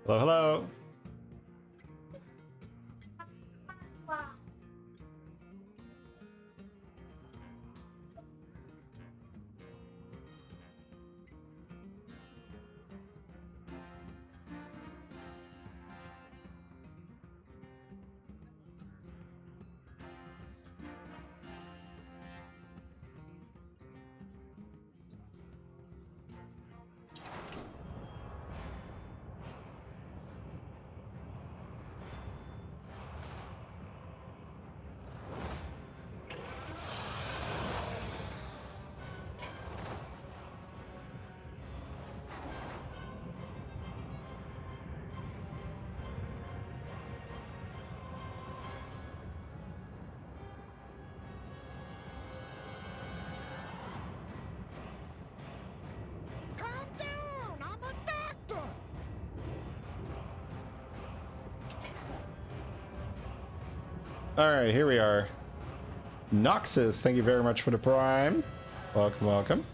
Hello, hello. All right, here we are. Noxus, thank you very much for the prime. Welcome, welcome.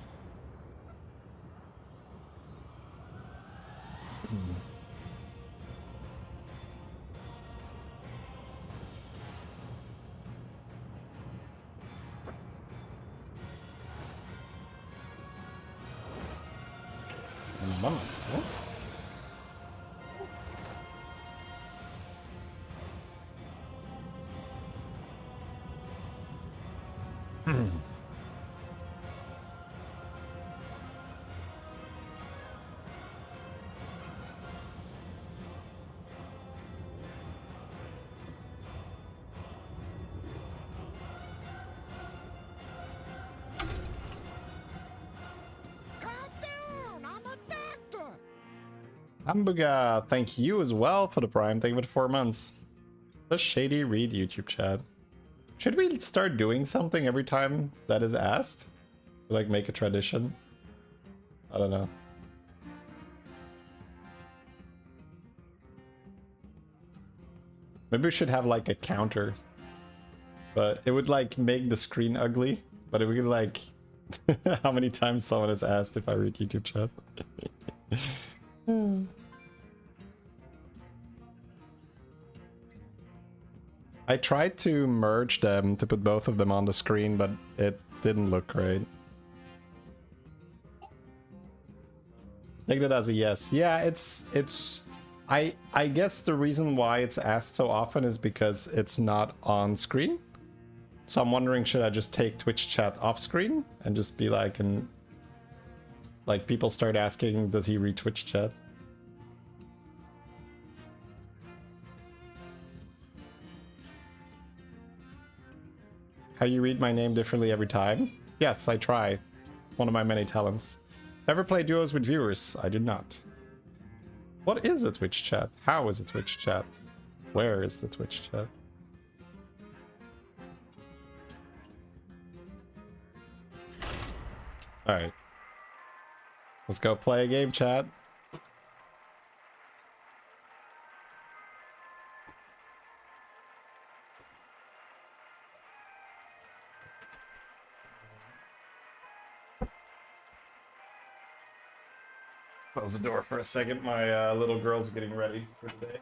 Mama. Hamburger, thank you as well for the prime. Thank you for the 4 months. The Shady Read YouTube chat. Should we start doing something every time that is asked? Like make a tradition? I don't know. Maybe we should have like a counter. But it would like make the screen ugly. But it would like how many times someone has asked if I read YouTube chat. I tried to merge them to put both of them on the screen, but it didn't look great. Take that as a yes. Yeah, I guess the reason why it's asked so often is because it's not on screen. So I'm wondering, should I just take Twitch chat off screen and just be like, and like people start asking, does he read Twitch chat? How you read my name differently every time? Yes, I try. One of my many talents. Ever play duos with viewers? I did not. What is a Twitch chat? How is a Twitch chat? Where is the Twitch chat? Alright. Let's go play a game, chat. Close the door for a second. My little girl's getting ready for today.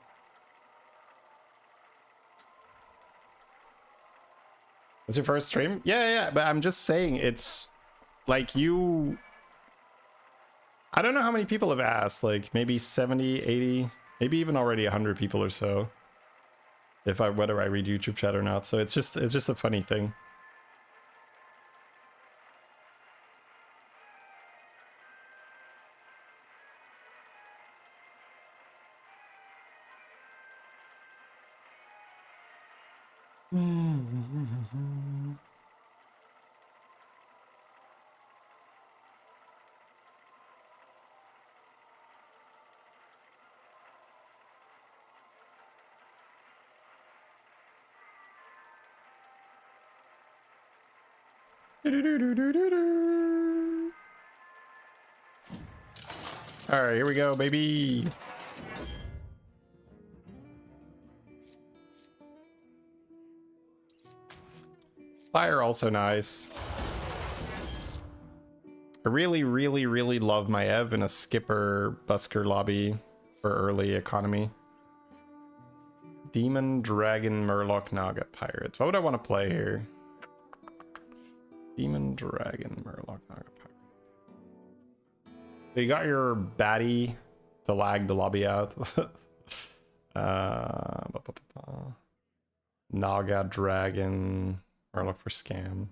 It's your first stream? Yeah, but I'm just saying it's like you... I don't know how many people have asked, like maybe 70, 80, maybe even already 100 people or so. Whether I read YouTube chat or not. So it's just a funny thing. Alright, here we go, baby. Fire also nice. I really love my Ev in a skipper busker lobby. for early economy. Demon, Dragon, Murloc, Naga, Pirate. What would I want to play here? Demon, Dragon, Murloc, Naga, Pirate. So you got your baddie to lag the lobby out. Naga, Dragon, Murloc for scam.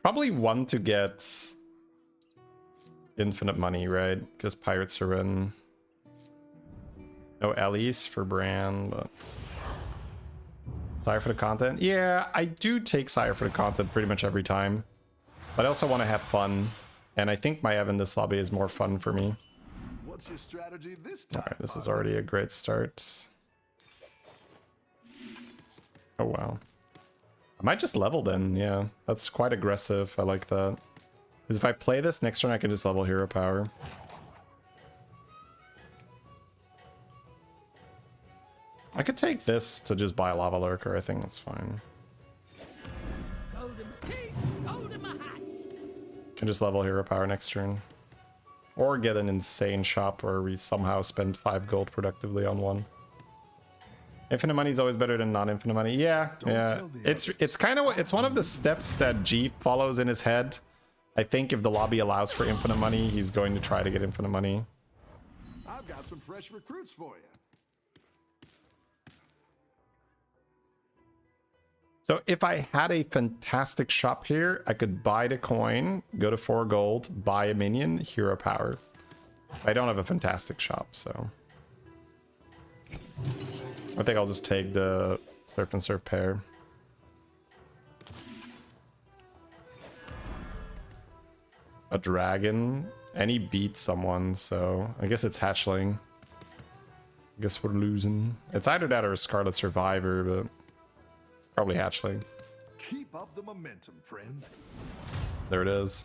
Probably one to get infinite money, right? Because pirates are in. No Ellie's for Bran, but Sire for the content. Yeah, I do take Sire for the content pretty much every time, but I also want to have fun, and I think my Evan this lobby is more fun for me. What's your strategy this time? All right, this is already a great start. Oh wow, I might just level then. Yeah, that's quite aggressive. I like that. Because if I play this next turn, I can just level hero power. I could take this to just buy a lava lurker. I think that's fine. Can just level hero power next turn. Or get an insane shop where we somehow spend 5 gold productively on one. Infinite money is always better than non-infinite money. Yeah, yeah. It's kind of it's one of the steps that G follows in his head. I think if the lobby allows for infinite money, he's going to try to get infinite money. I've got some fresh recruits for you. So if I had a fantastic shop here, I could buy the coin, go to 4 gold, buy a minion, hero power. I don't have a fantastic shop, so I think I'll just take the Surf and Surf pair. A dragon, and he beat someone, so I guess it's hatchling. I guess we're losing. It's either that or a Scarlet Survivor, but it's probably hatchling. Keep up the momentum, friend. There it is.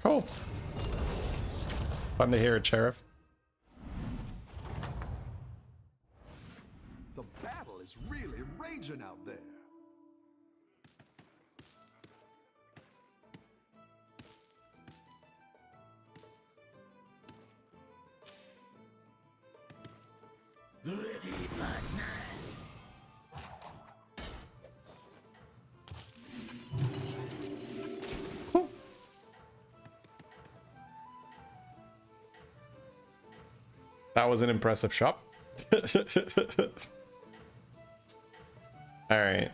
Cool. Fun to hear it, Sheriff. The battle is really raging out there. That was an impressive shop. Alright.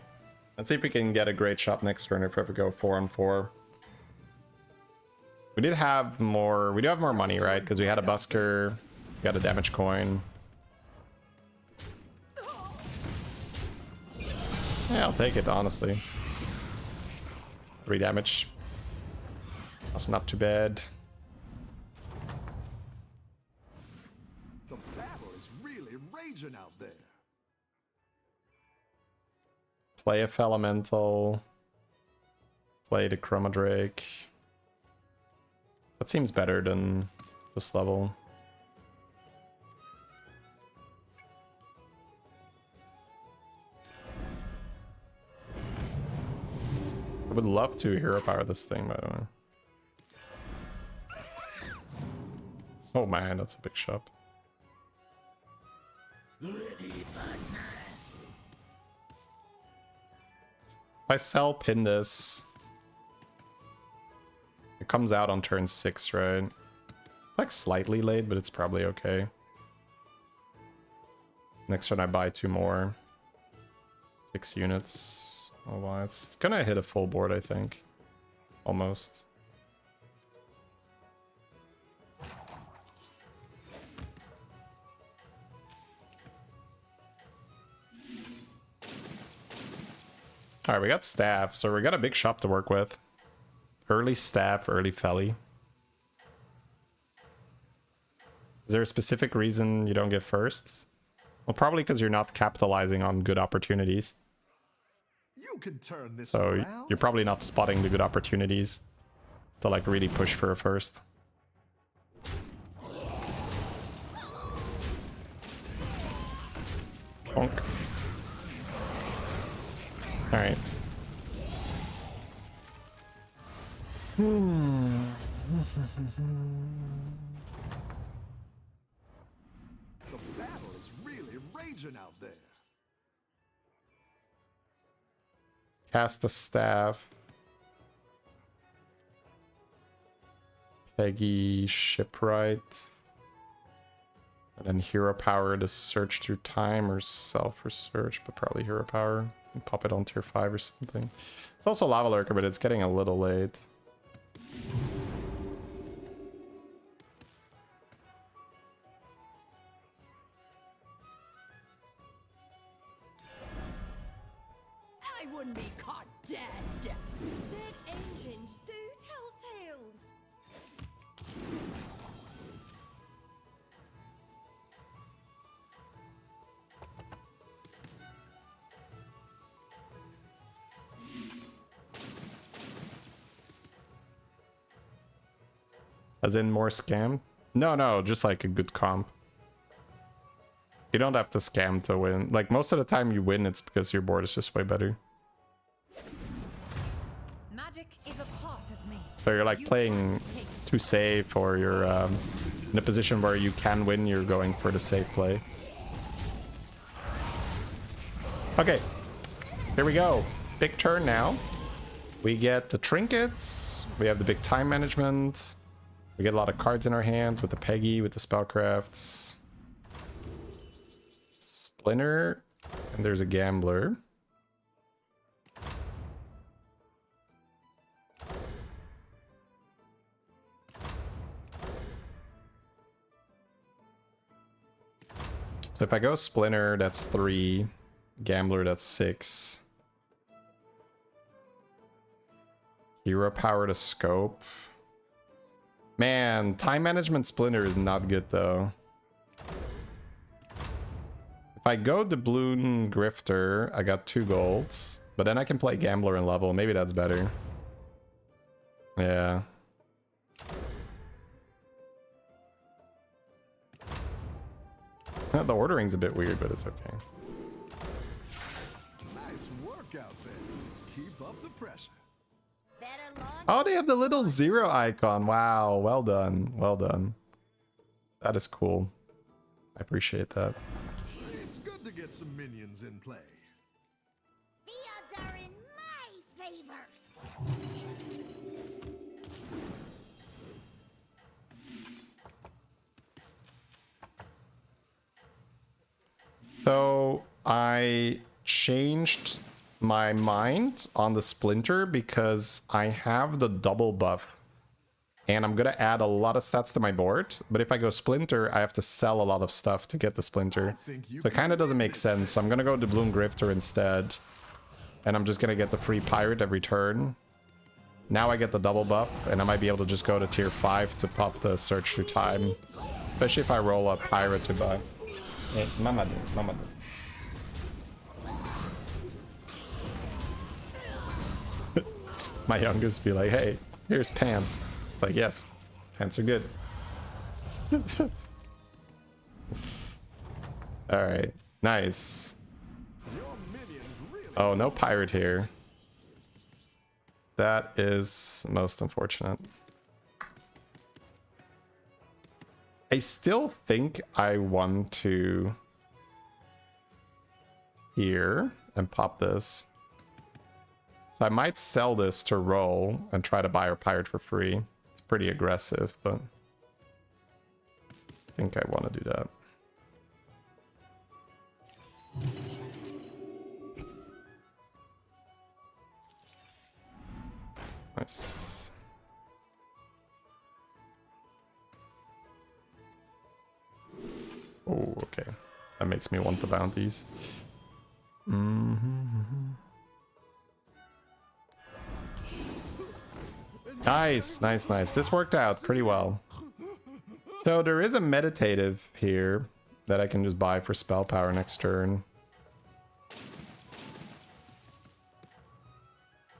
Let's see if we can get a great shop next turn if we ever go 4-on-4. We do have more money, right? Because we had a busker, we got a damage coin. Yeah, I'll take it, honestly. 3 damage. That's not too bad. The battle is really raging out there. Play a Elemental. Play the Chroma Drake. That seems better than this level. I would love to hero power this thing, by the way. Oh man, that's a big shop. If I sell pin this, it comes out on turn 6, right? It's like slightly late, but it's probably okay. Next turn I buy 2 more. 6 units. Oh wow, it's gonna hit a full board, I think. Almost. Alright, we got staff, so we got a big shop to work with. Early staff, early felly. Is there a specific reason you don't get firsts? Well, probably because you're not capitalizing on good opportunities. You can turn this So around. you're probably not spotting the good opportunities to like really push for a first. Bonk. Alright. The battle is really raging out there. Cast a staff. Peggy, shipwright. And then hero power to search through time or self-research, but probably hero power. And pop it on tier 5 or something. It's also lava lurker, but it's getting a little late. I wouldn't be caught dead. Dead engines do tell tales. As in more scam? No, just like a good comp. You don't have to scam to win. Like most of the time you win, it's because your board is just way better. Magic is a part of me. So you're like playing too safe, or you're in a position where you can win, you're going for the safe play. Okay, here we go. Big turn now. We get the trinkets. We have the big time management. We get a lot of cards in our hands with the Peggy, with the spellcrafts. Splinter, and there's a gambler. So if I go Splinter, that's 3. Gambler, that's 6. Hero power to scope. Man, time management Splinter is not good though. If I go Doubloon Grifter, I got 2 golds. But then I can play Gambler and level. Maybe that's better. Yeah. The ordering's a bit weird, but it's okay. Nice work out there. Keep up the pressure. Oh, they have the little 0 icon. Wow, well done. Well done. That is cool. I appreciate that. It's good to get some minions in play. The odds are in my favor. So I changed my mind on the Splinter because I have the double buff. And I'm going to add a lot of stats to my board. But if I go Splinter, I have to sell a lot of stuff to get the Splinter. So it kind of doesn't make sense. So I'm going to go Doubloon Grifter instead. And I'm just going to get the free Pirate every turn. Now I get the double buff. And I might be able to just go to tier 5 to pop the Search Through Time. Especially if I roll a Pirate to buy. Hey, Mamadou, Mamadou. My youngest be like, hey, here's pants. Like, yes, pants are good. All right, nice. Oh, no pirate here. That is most unfortunate. I still think I want to here and pop this. So I might sell this to roll and try to buy our pirate for free. It's pretty aggressive, but I think I want to do that. Nice. Oh, okay. That makes me want the bounties. Nice, nice, nice. This worked out pretty well. So there is a meditative here that I can just buy for spell power next turn.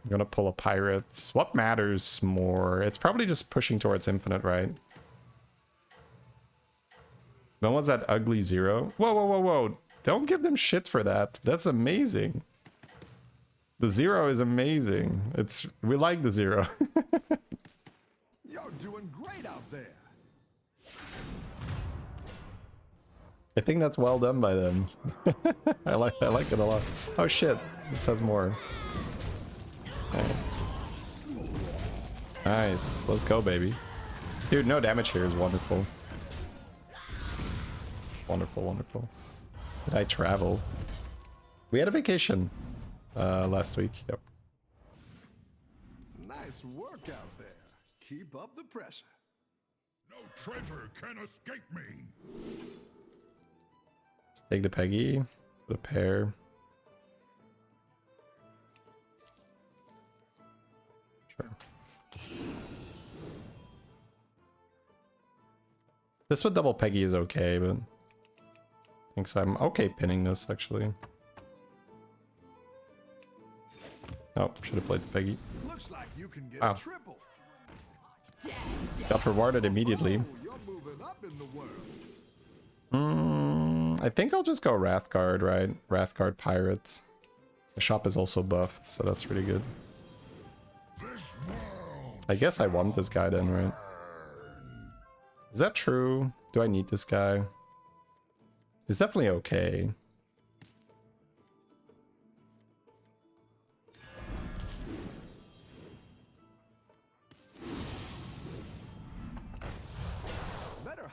I'm gonna pull a pirate. What matters more? It's probably just pushing towards infinite, right? When was that ugly 0? Whoa, whoa, whoa, whoa. Don't give them shit for that. That's amazing. The 0 is amazing. We like the 0. doing great out there. I think that's well done by them. I like it a lot. Oh shit, this has more. Okay. Nice, let's go, baby. Dude, no damage here is wonderful. Wonderful, wonderful. Did I travel? We had a vacation last week. Yep. Nice work out there. Keep up the pressure. No treasure can escape me. Let's take the Peggy. The pair. Sure. This with double Peggy is okay, but I think so. I'm okay pinning this actually. Oh, should have played the Peggy. Looks like you can get Wow. a triple. Got rewarded immediately. Oh, you're moving up in the world. I think I'll just go Wrathguard, right? Wrathguard Pirate. The shop is also buffed, so that's really good. I guess I want this guy then, right? Is that true? Do I need this guy? He's definitely okay.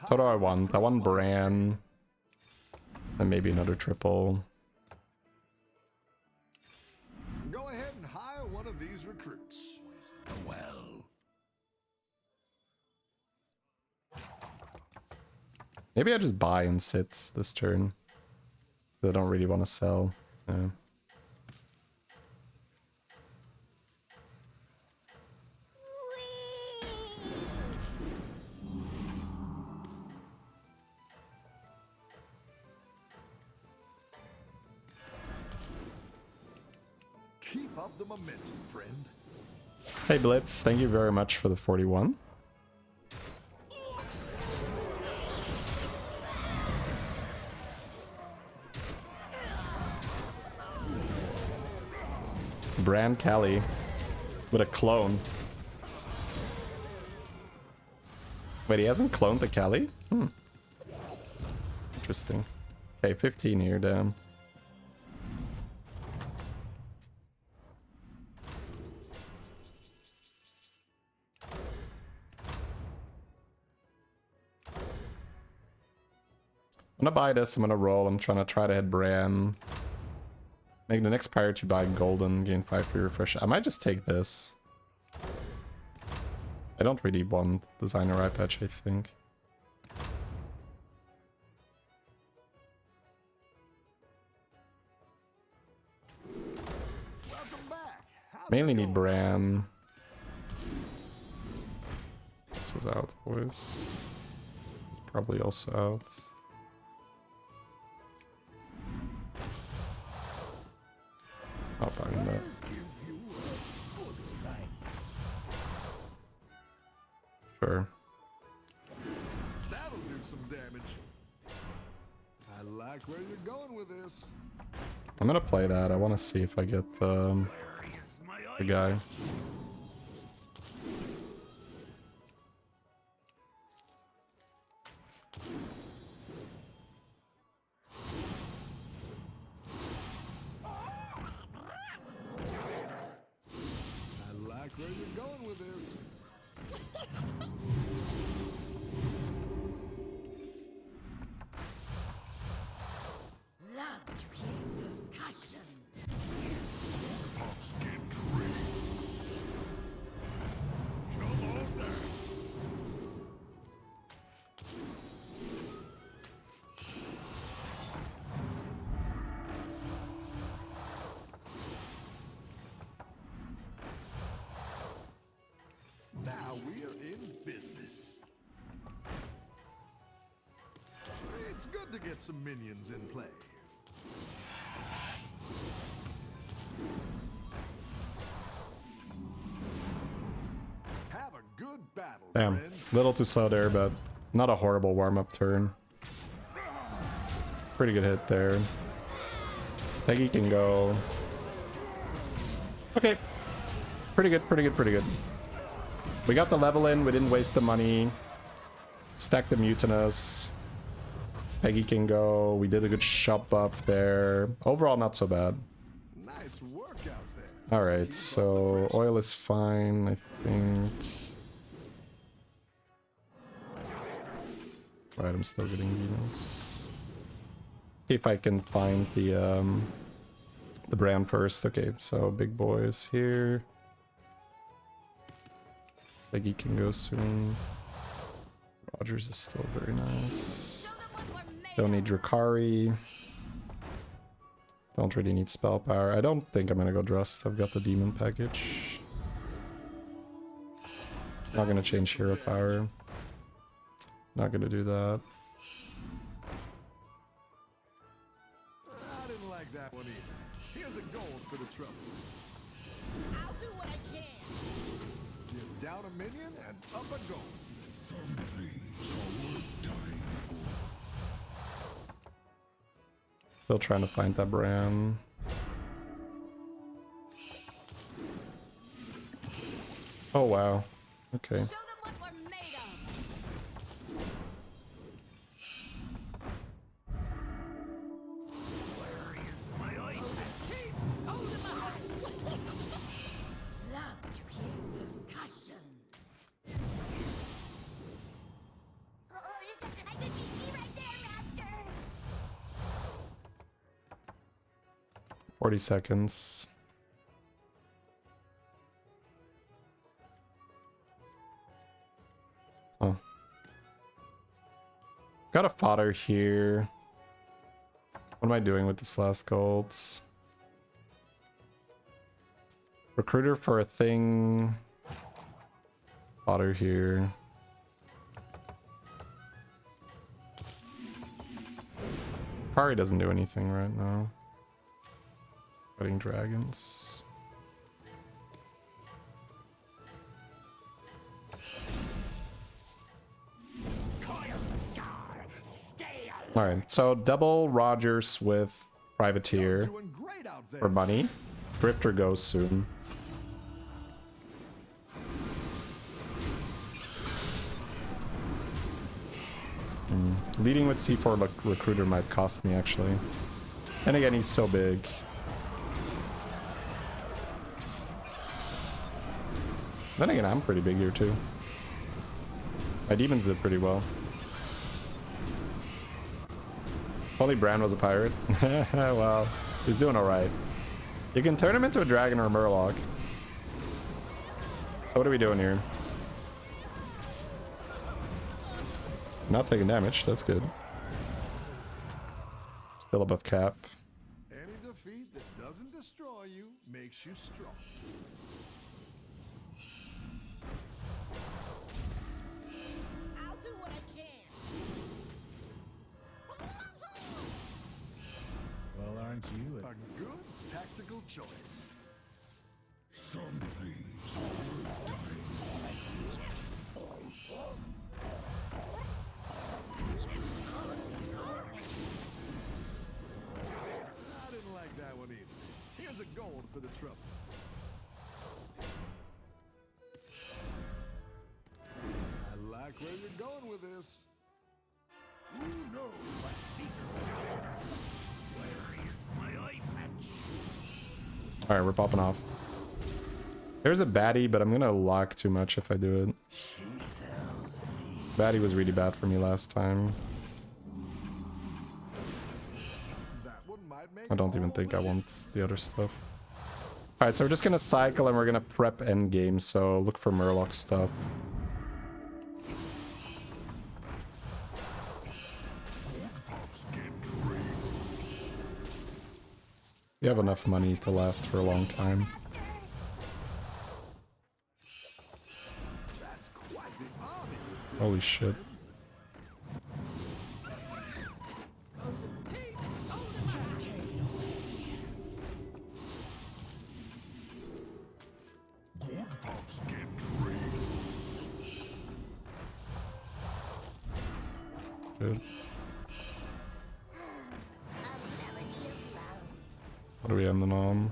What do I want? I want Bran. And maybe another triple. Go ahead and hire one of these recruits. Well, Maybe I just buy and sit this turn. I don't really want to sell. Yeah. Keep up the momentum, friend. Hey Blitz, thank you very much for the 41. Bran Callie with a clone. Wait, he hasn't cloned the Callie? Interesting. Okay, 15 here, damn. I'm gonna buy this, I'm gonna roll, I'm trying to hit Bran. Make the next pirate to buy golden, gain 5 free refresh. I might just take this. I don't really want designer eye patch, I think. Welcome back. How's Mainly it need going? Bran. This is out, boys. It's probably also out. Not buying that. Sure. That'll do some damage. I like where you're going with this. I'm gonna play that. I want to see if I get the guy. I like where you're going with this. Love to hear percussion. pops get tricked. Come on there. Now we're in business. It's good to get some minions in play. Have a good battle, Damn, friend. little too slow there, but not a horrible warm-up turn. Pretty good hit there. Peggy can go. Okay. Pretty good, pretty good, pretty good. We got the level in, we didn't waste the money. Stack the Mutinous. Peggy can go. We did a good shop buff there. Overall, not so bad. Nice work out there. Alright, so oil is fine, I think. Right, I'm still getting demons. See if I can find the brand first. Okay, so big boy is here. Peggy can go soon. Rogers is still very nice. Don't need Drakari. Don't really need spell power. I don't think I'm gonna go Drust. I've got the demon package. Not gonna change hero power. Not gonna do that. I didn't like that one either. Here's a gold for the trouble. I'll do what I can. You're down a minion and up a gold. Some things are worth dying for. Still trying to find that brand. Oh wow. Okay. Show them what we're made of. Where is my item? Chief, hold them up. Love to hear discussion. Oh, I can see right there, Raptor. 40 seconds. Oh. Got a fodder here. What am I doing with this last gold? Recruiter for a thing. Fodder here. Kari doesn't do anything right now. Fighting dragons. Alright, so double Rogers with Privateer Doing great out there. for money. Drifter goes soon. Leading with C4 Recruiter might cost me actually. And again, he's so big. Then again, I'm pretty big here too. My demons did pretty well. Holy Brand was a pirate. Well, he's doing alright. You can turn him into a dragon or a murloc. So what are we doing here? Not taking damage, that's good. Still above cap. Any defeat that doesn't destroy you makes you strong. I'll do what I can. Well, aren't you? A good tactical choice. Some things are worth dying I didn't like that one either. Here's a gold for the trouble. I like where you're going with this. for. Who knows what secrets are? Where is my eye patch? Alright, we're popping off. There's a baddie, but I'm gonna lock too much if I do it. Baddie was really bad for me last time. That one might make I don't even all think the I want difference. the other stuff. Alright, so we're just gonna cycle and we're gonna prep endgame, so look for Murloc stuff. You have enough money to last for a long time. That's quite the army. Holy shit. Good pups get drinks. Good. A melody of love. What do we have them on?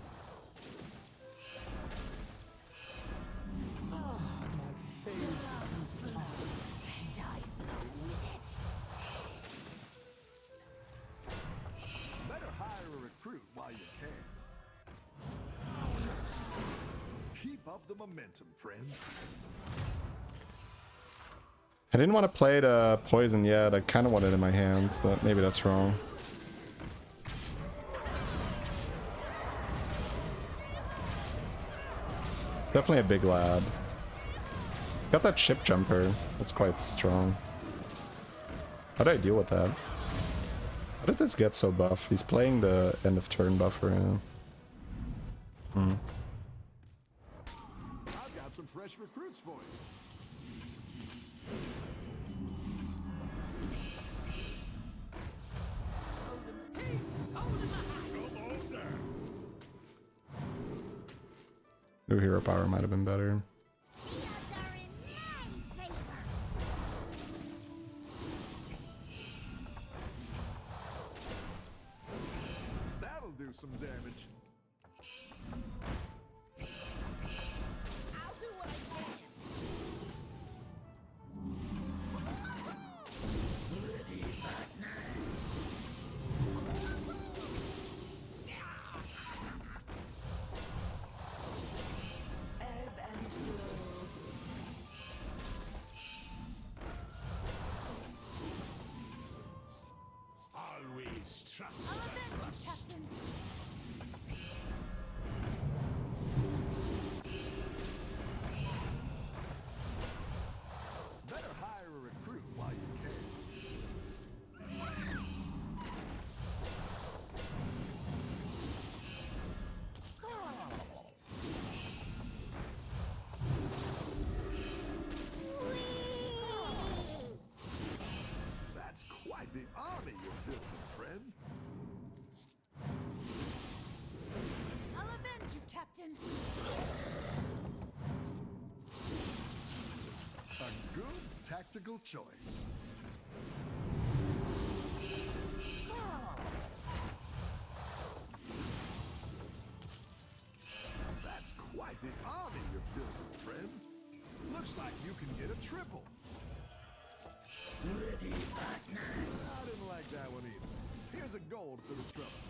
up the momentum, friend. I didn't want to play the poison yet. I kind of wanted it in my hand, but maybe that's wrong. Definitely a big lad. Got that chip jumper. That's quite strong. How do I deal with that? How did this get so buff? He's playing the end of turn buff right now. I've got some fresh recruits for you. New hero power might have been better. The odds are in my favor. That'll do some damage. I'll do what I can. Always trust I'll the avenge you, trust. Captain. Better hire a recruit while you can. That's quite the army you're building, friend. I'll avenge you, Captain. A good tactical choice. That's quite the army you're building, friend. Looks like you can get a triple. Ready, partner. I didn't like that one either. Here's a gold for the trouble.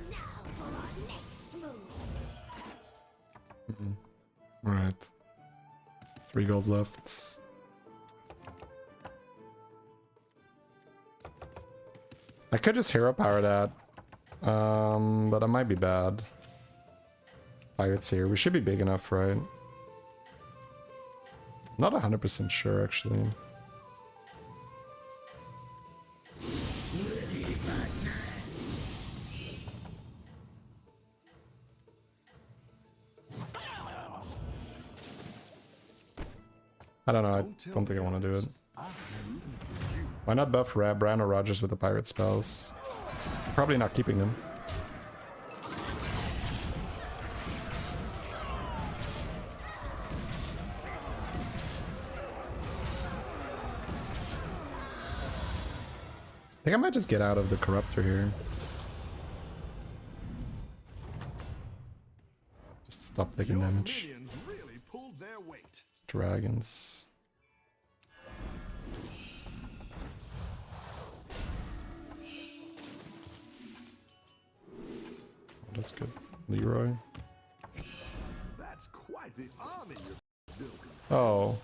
Now for our next move. Alright. 3 golds left. I could just hero power that. But I might be bad. Pirates here. We should be big enough, right? Not 100% sure, actually. I don't know. I don't think I want to do it. Why not buff Rarran or Rogers with the pirate spells? Probably not keeping them. I think I might just get out of the Corruptor here. Just stop taking Your damage. minions really pulled their weight. Dragons. That's good. Leroy. That's quite the army you're building. Oh.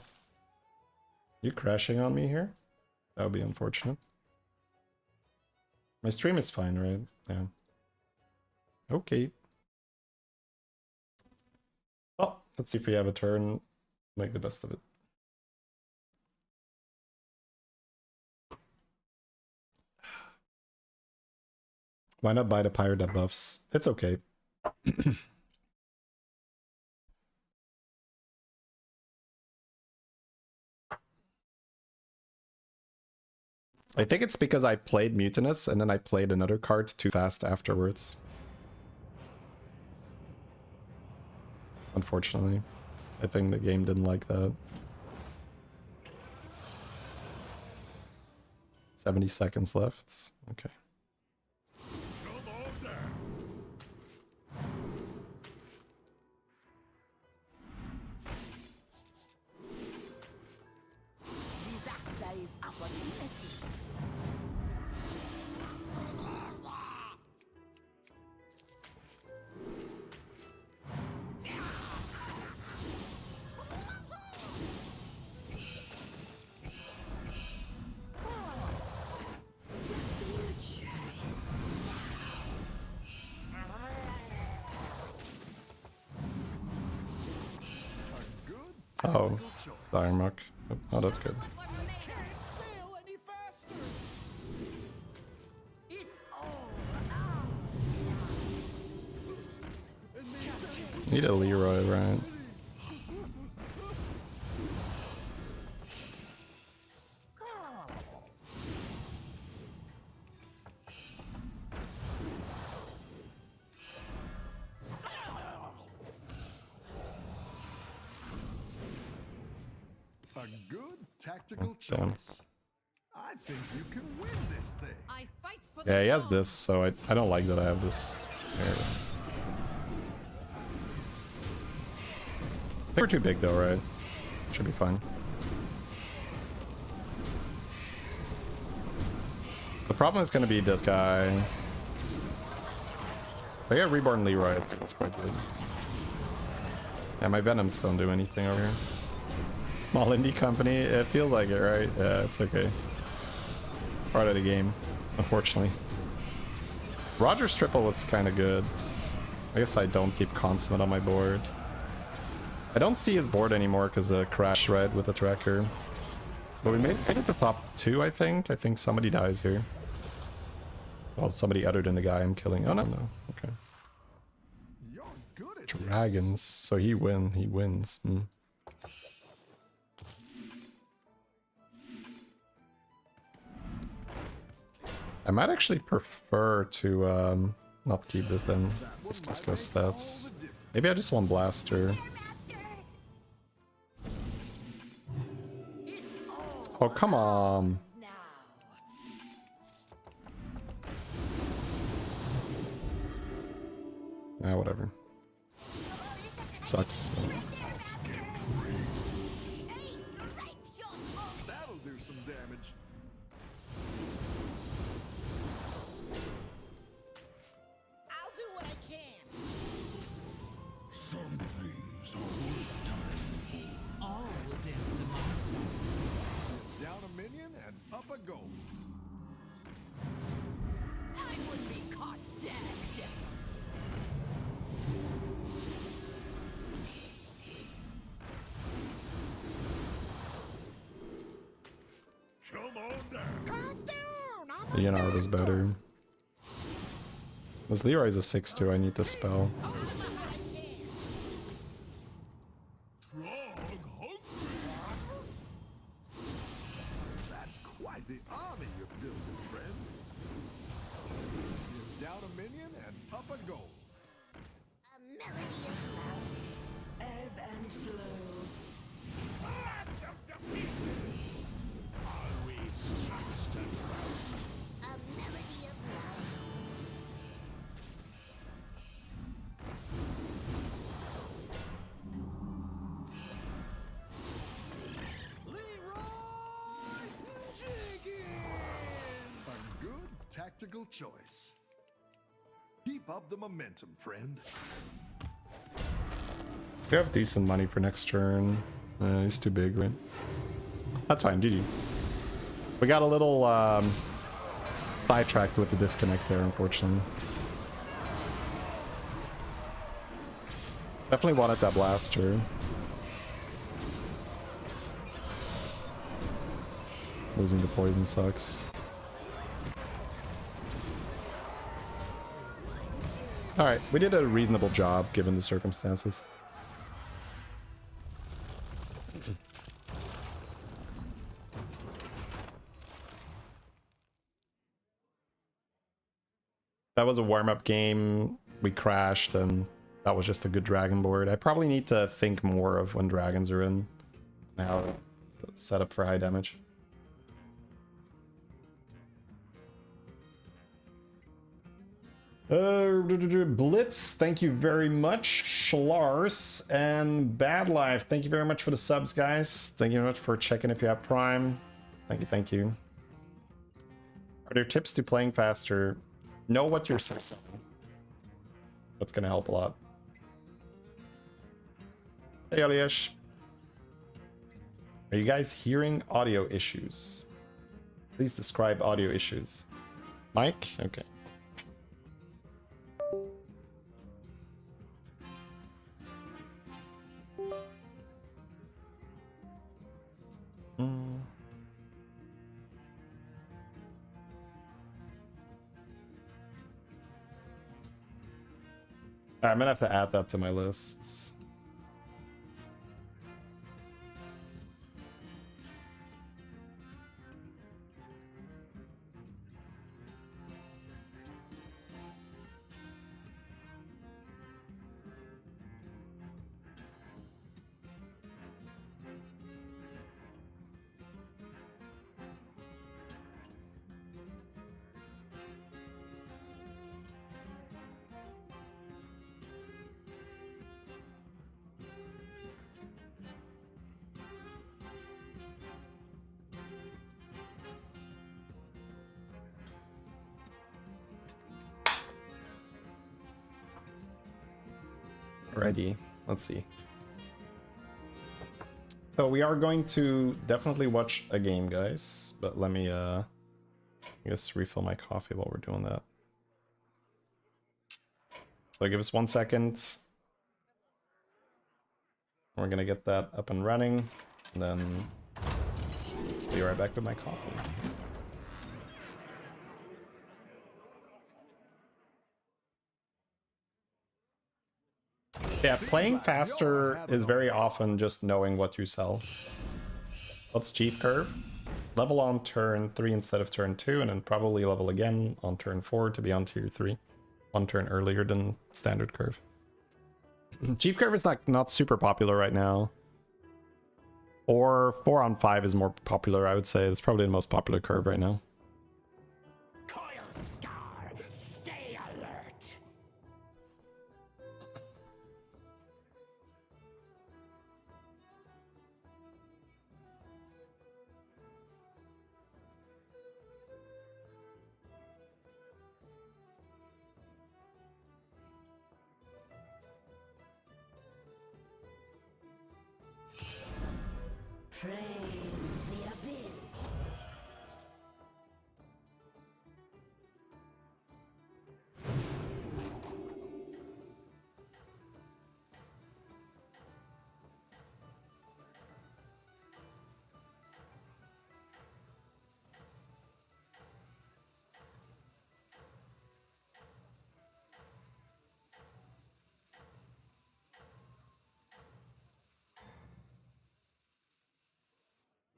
You crashing on me here? That would be unfortunate. My stream is fine, right? Yeah. Okay. Well, let's see if we have a turn. Make the best of it. Why not buy the pirate that buffs? It's okay. I think it's because I played Mutinous and then I played another card too fast afterwards. Unfortunately. I think the game didn't like that. 70 seconds left. Okay. Come on down. Disaster is opportunity. Oh, Dire Muck. Oh, that's good. Sail any faster. It's all out. Need a Leroy, right? A good tactical Damn. choice. I think you can win this thing. I fight for the Yeah, he has dawn. this, so I don't like that I have this here. I think we're too big though, right? Should be fine. The problem is going to be this guy. I got Reborn Leroy, that's quite good. Yeah, my Venoms don't do anything over here. Small indie company, it feels like it, right? Yeah, it's okay. It's part of the game, unfortunately. Roger's triple was kind of good. I guess I don't keep Consummate on my board. I don't see his board anymore because of Crash Red with the tracker. But we made it to top 2, I think. I think somebody dies here. Well, somebody other than the guy I'm killing. Oh, no. Okay. You're good at this. Dragons. So he wins. Hmm. I might actually prefer to not keep this then. Just those stats. Maybe I just want Blaster. Oh, come on. Now. Ah, whatever. Sucks. That'll do some damage. I'll do what I can. Some things are worth dying All will dance to my song. Down a minion and up a goal. I wouldn't be caught dead. for. Come on down. Leonard is better. This Leroy's a 6-2, I need to spell. Trog hungry. That's quite the army you're building, friend. You're down a minion and up a goal. A melody of love. Ebb and flow. Blast of defeat. Always just a trust. A melody of love. A good tactical choice. Keep up the momentum, friend. We have decent money for next turn. He's too big, right? That's fine, GG. We got a little sidetracked with the disconnect there, unfortunately. Definitely wanted that blaster. Losing the poison sucks. Alright, we did a reasonable job given the circumstances. That was a warm-up game. We crashed, and that was just a good dragon board. I probably need to think more of when dragons are in. Now, set up for high damage. Blitz, thank you very much. Schlars and Bad Life, thank you very much for the subs, guys. Thank you very much for checking if you have Prime. Thank you. Are there tips to playing faster? Know what you're saying. That's gonna help a lot. Hey, Eliash. Are you guys hearing audio issues? Please describe audio issues. Mike? Okay. I'm gonna have to add that to my lists. Ready. Let's see. So we are going to definitely watch a game, guys. But let me, I guess, refill my coffee while we're doing that. So give us 1 second. We're gonna get that up and running, and then be right back with my coffee. Yeah, playing faster is very often just knowing what you sell. What's chief curve? Level on turn 3 instead of turn 2, and then probably level again on turn 4 to be on tier 3. 1 turn earlier than standard curve. Chief curve is not super popular right now. Or 4 on 5 is more popular, I would say. It's probably the most popular curve right now. Coil Star, stay alert. Praise the abyss.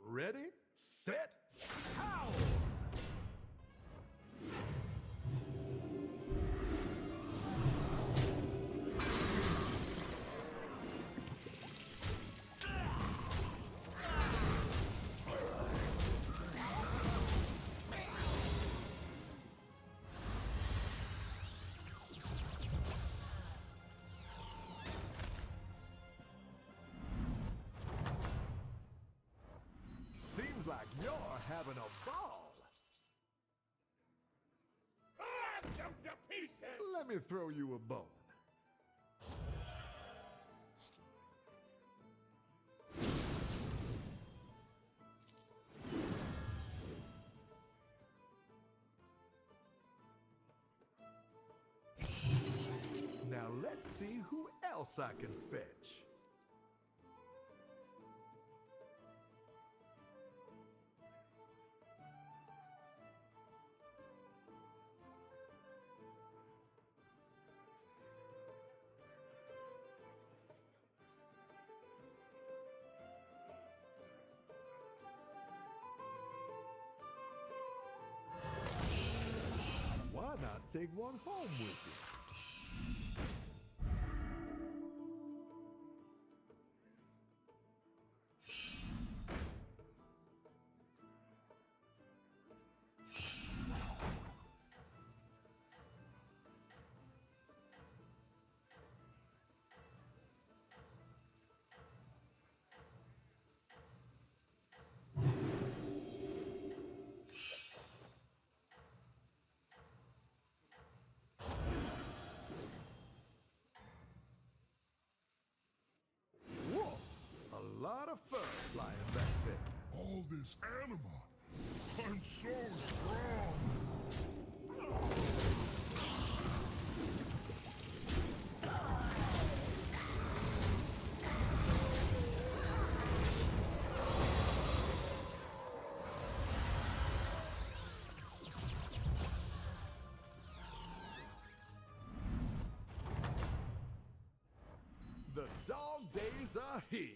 Ready, set, Howl! seems like you're having a ball. Blast him to pieces! Let me throw you a bone. Now let's see who else I can fetch. Why not take one home with you? Whoa! A lot of fur flying back there. All this anima. I'm so strong. The dog days are here.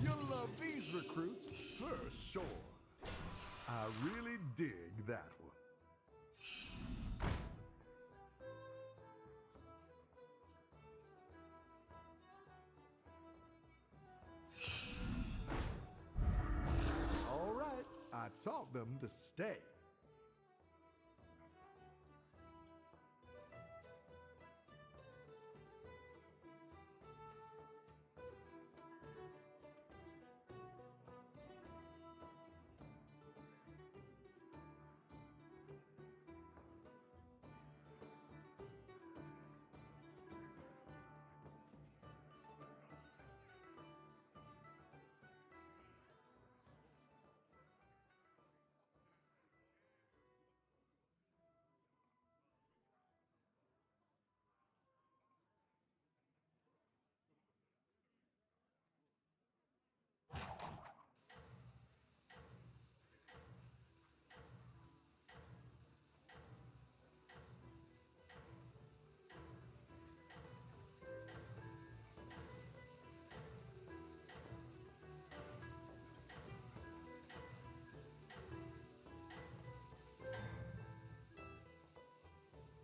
You'll love these recruits for sure. I really dig that one. All right, I taught them to stay.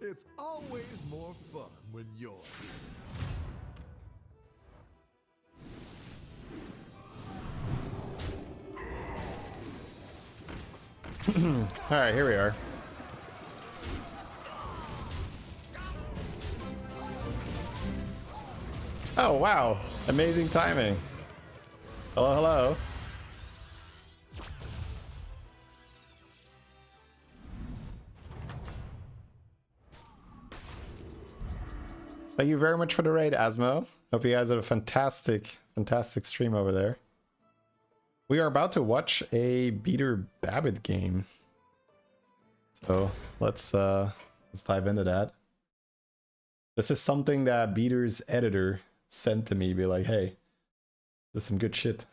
It's always more fun when you're here. All right, here we are. Oh, wow. Amazing timing. Hello, hello. Thank you very much for the raid, Asmo. Hope you guys had a fantastic stream over there. We are about to watch a Beater Babbit game. So let's dive into that. This is something that Beater's editor sent to me, be like, hey, there's some good shit.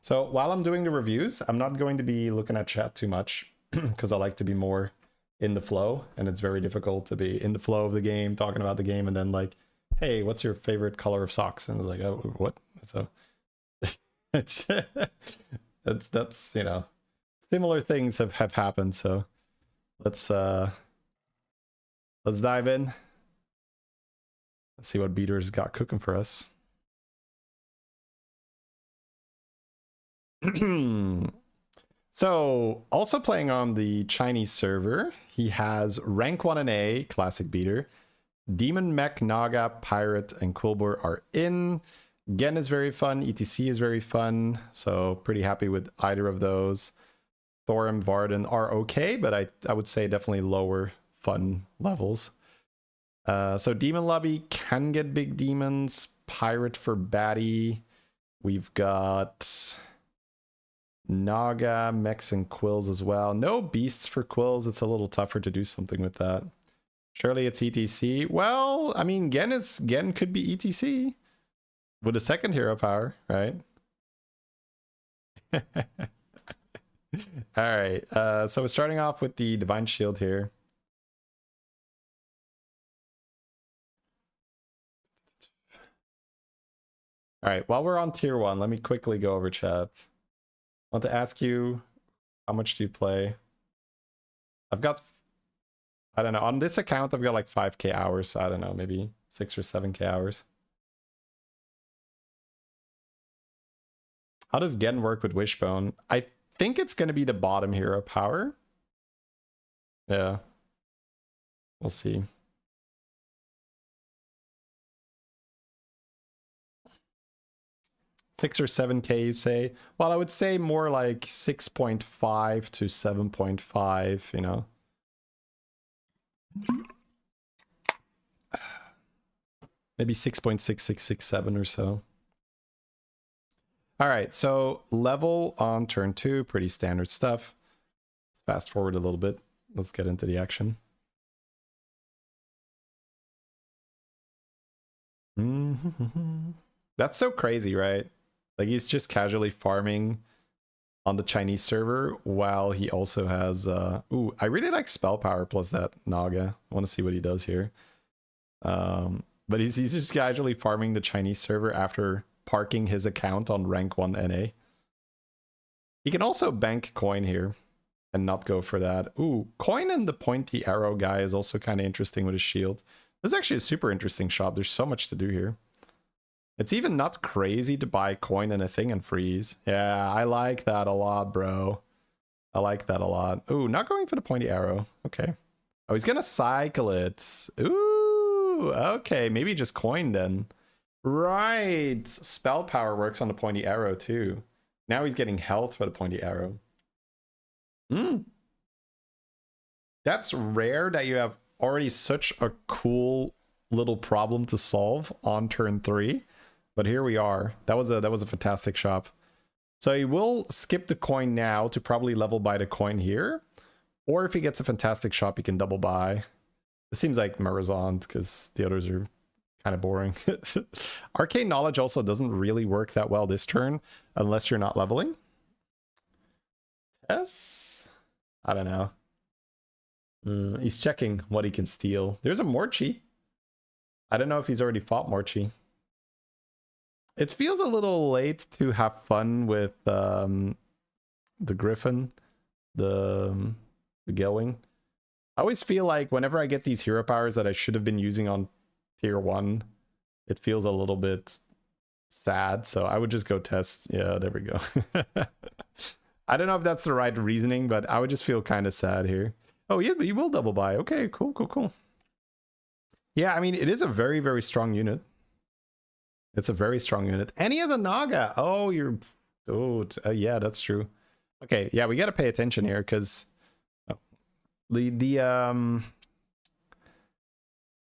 So while I'm doing the reviews, I'm not going to be looking at chat too much because I like to be more in the flow, and it's very difficult to be in the flow of the game, talking about the game, and then like, hey, what's your favorite color of socks? And I was like, oh, what? So that's you know, similar things have happened. So let's dive in. Let's see what Beater's got cooking for us. So also playing on the Chinese server, he has rank 1 and A, classic Beater. Demon, Mech, Naga, Pirate, and Quilboar are in. Gen is very fun. ETC is very fun. So pretty happy with either of those. Thorim, Varden are okay, but I would say definitely lower fun levels. So Demon Lobby can get big demons. Pirate for baddie. We've got Naga, Mechs, and Quills as well. No beasts for Quills. It's a little tougher to do something with that. Surely it's ETC. Well, I mean, Gen could be ETC with a second hero power, right? All right. So we're starting off with the Divine Shield here. All right. While we're on tier 1, let me quickly go over chat. I want to ask you, how much do you play? I've got, I don't know, on this account, I've got like 5k hours. So I don't know, maybe 6 or 7k hours. How does Gen work with Wishbone? I think it's going to be the bottom hero power. Yeah. We'll see. Six or 7k, you say? Well, I would say more like 6.5 to 7.5, you know. Maybe 6.6667 or so. All right, so level on turn 2, pretty standard stuff. Let's fast forward a little bit. let's get into the action. That's so crazy, right? Like he's just casually farming on the Chinese server while he also has ooh, I really like spell power plus that Naga. I want to see what he does here. But he's just casually farming the Chinese server after parking his account on rank 1 NA. He can also bank coin here and not go for that. Ooh, coin and the pointy arrow guy is also kind of interesting with his shield. This is actually a super interesting shop. There's so much to do here. It's even not crazy to buy coin and a thing and freeze. Yeah, I like that a lot, bro. I like that a lot. Ooh, not going for the pointy arrow. Okay. Oh, he's gonna cycle it. Ooh, okay. Maybe just coin then. Right. Spell power works on the pointy arrow too. Now he's getting health for the pointy arrow. That's rare that you have already such a cool little problem to solve on turn 3. But here we are. That was a fantastic shop. So he will skip the coin now to probably level buy the coin here. Or if he gets a fantastic shop, he can double buy. It seems like Marazond because the others are kind of boring. Arcane Knowledge also doesn't really work that well this turn unless you're not leveling. Yes? I don't know. He's checking what he can steal. There's a Morchi. I don't know if he's already fought Morchi. It feels a little late to have fun with the Griffin, the Gelwing. I always feel like whenever I get these hero powers that I should have been using on tier 1, it feels a little bit sad. So I would just go test. Yeah, there we go. I don't know if that's the right reasoning, but I would just feel kind of sad here. Oh, yeah, but you will double buy. Okay, cool, cool, cool. Yeah, I mean, it is a very, very strong unit. It's a very strong unit. And he has a Naga. Oh, you're... Oh, yeah, that's true. Okay, yeah, we got to pay attention here because...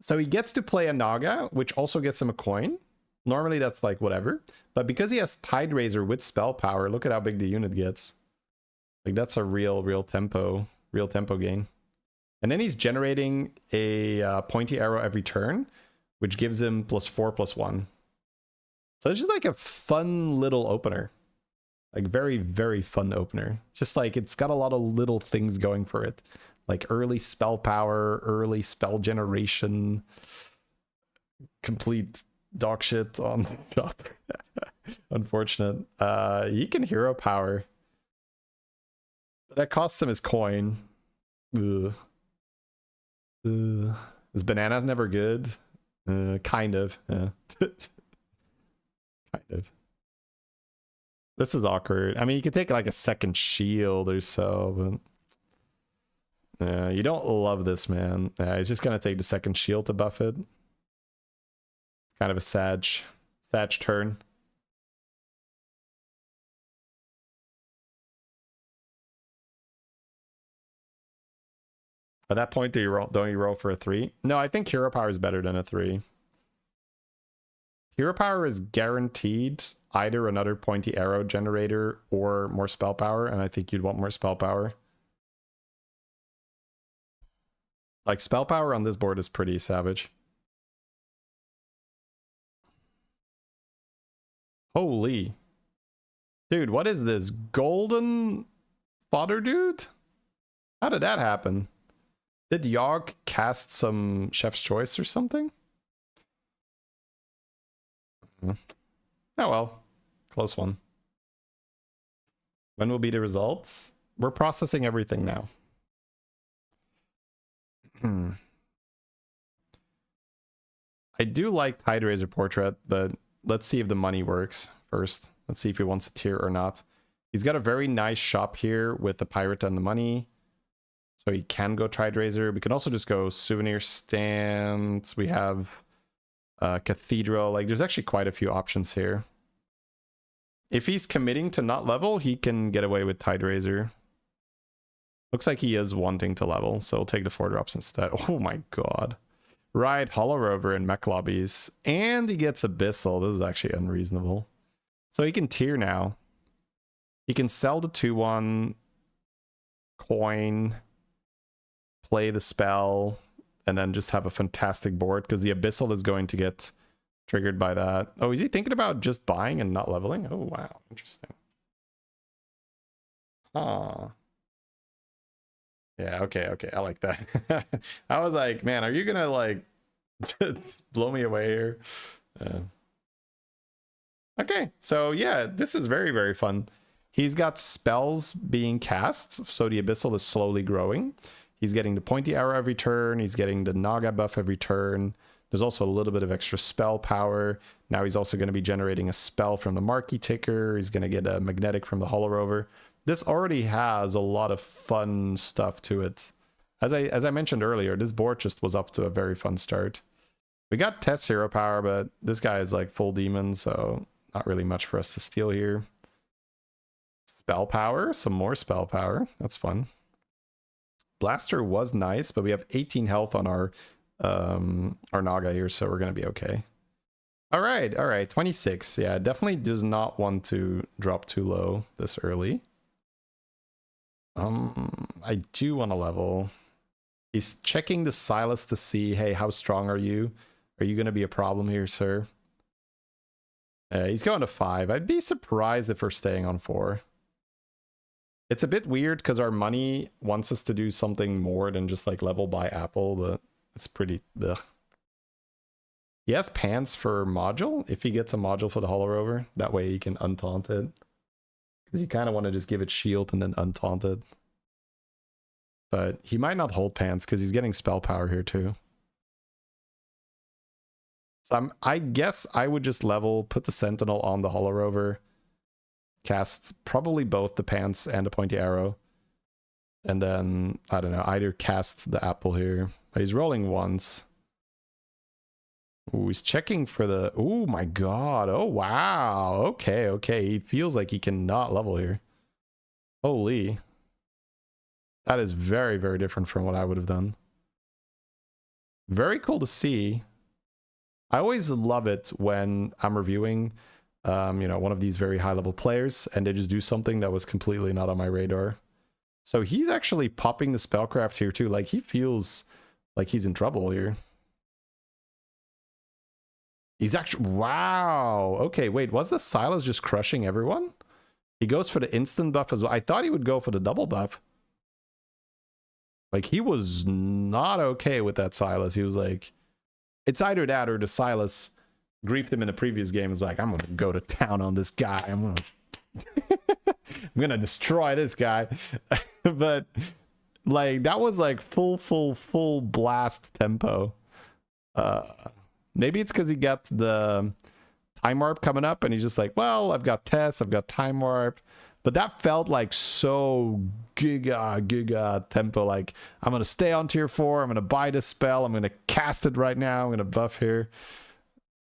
So he gets to play a Naga, which also gets him a coin. Normally that's like whatever. But because he has Tide Razor with spell power, look at how big the unit gets. Like that's a real tempo gain. And then he's generating a pointy arrow every turn, which gives him +4/+1. So it's just like a fun little opener. Like very, very fun opener. Just like it's got a lot of little things going for it. Like early spell power, early spell generation, complete dog shit on the shop. Unfortunate. He can hero power. But that costs him his coin. Ugh. His banana's never good. Kind of. Yeah. Kind of. This is awkward. I mean, you could take like a second shield or so, but you don't love this, man. He's just gonna take the second shield to buff it. It's kind of a sag turn. At that point, don't you roll for a 3? No, I think hero power is better than a 3. Hero power is guaranteed either another pointy arrow generator or more spell power, and I think you'd want more spell power. Like, spell power on this board is pretty savage. Holy. Dude, what is this? Golden fodder dude? How did that happen? Did Yogg cast some Chef's Choice or something? Oh well, close one. When will be the results? We're processing everything now. I do like Tide Razor Portrait, but let's see if the money works first. Let's see if he wants a tier or not. He's got a very nice shop here with the pirate and the money. So he can go Tide Razor. We can also just go souvenir stands. We have cathedral. Like, there's actually quite a few options here. If he's committing to not level, he can get away with Tide Razor. Looks like he is wanting to level, so we'll take the 4 drops instead. Oh my god. Right, Hollow Rover and mech lobbies. And he gets Abyssal. This is actually unreasonable. So he can tier now. He can sell the 2/1 coin. play the spell and then just have a fantastic board, because the Abyssal is going to get triggered by that. Oh, is he thinking about just buying and not leveling? Oh, wow. Interesting. Huh. Yeah, okay, okay. I like that. I was like, man, are you gonna like blow me away here? Okay, so yeah, this is very, very fun. He's got spells being cast, so the Abyssal is slowly growing. He's getting the pointy arrow every turn. He's getting the Naga buff every turn. There's also a little bit of extra spell power. Now he's also going to be generating a spell from the Marquee Ticker. He's going to get a magnetic from the Hollow Rover. This already has a lot of fun stuff to it. As I mentioned earlier, this board just was up to a very fun start. We got Test Hero Power, but this guy is like full demon, so not really much for us to steal here. Spell power, some more spell power. That's fun. Blaster was nice, but we have 18 health on our Naga here, so we're gonna be okay. All right, 26. Yeah, definitely does not want to drop too low this early. I do want to level. He's checking the Silas to see, hey, how strong are you? Are you gonna be a problem here, sir? He's going to 5. I'd be surprised if we're staying on 4. It's a bit weird because our money wants us to do something more than just like level by apple, but it's pretty ugh. He has pants for module. If he gets a module for the Hollow Rover, that way he can untaunt it. Because you kind of want to just give it shield and then untaunt it. But he might not hold pants because he's getting spell power here too. So I guess I would just level, put the Sentinel on the Hollow Rover, cast probably both the pants and the pointy arrow, and then, I don't know, either cast the apple here. He's rolling once. Ooh, he's checking for the... Oh my god. Oh, wow. Okay, okay. He feels like he cannot level here. Holy. That is very, very different from what I would have done. Very cool to see. I always love it when I'm reviewing, you know, one of these very high level players and they just do something that was completely not on my radar. So he's actually popping the spellcraft here too. Like he feels like he's in trouble here. He's actually, wow. Okay, wait, was the Silas just crushing everyone? He goes for the instant buff as well. I thought he would go for the double buff. Like he was not okay with that Silas. He was like, it's either that or the Silas griefed him in the previous game. Is like, I'm gonna go to town on this guy. I'm gonna destroy this guy. But like that was like full blast tempo. Maybe it's because he got the time warp coming up and he's just like, well, I've got Tess, I've got time warp. But that felt like so giga tempo. Like, I'm going to stay on tier 4. I'm going to buy this spell. I'm going to cast it right now. I'm going to buff here.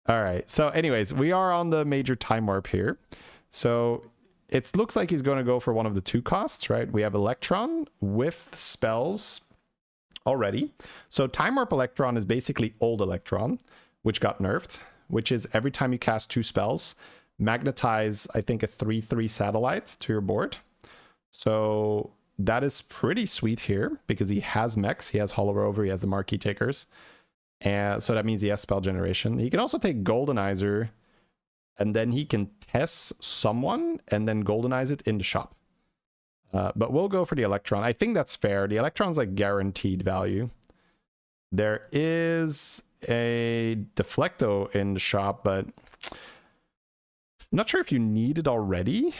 All right. So anyways, we are on the major time warp here. So it looks like he's going to go for one of the 2 costs, right? We have Electron with spells already. So time warp Electron is basically old Electron, which got nerfed, which is every time you cast 2 spells, magnetize, I think, a 3/3 satellite to your board. So that is pretty sweet here because he has mechs, he has Hollow Rover, he has the Marquee Takers. And so that means he has spell generation. He can also take Goldenizer and then he can test someone and then Goldenize it in the shop. But we'll go for the Electron. I think that's fair. The Electron's like guaranteed value. There is a Deflecto in the shop, but I'm not sure if you need it already.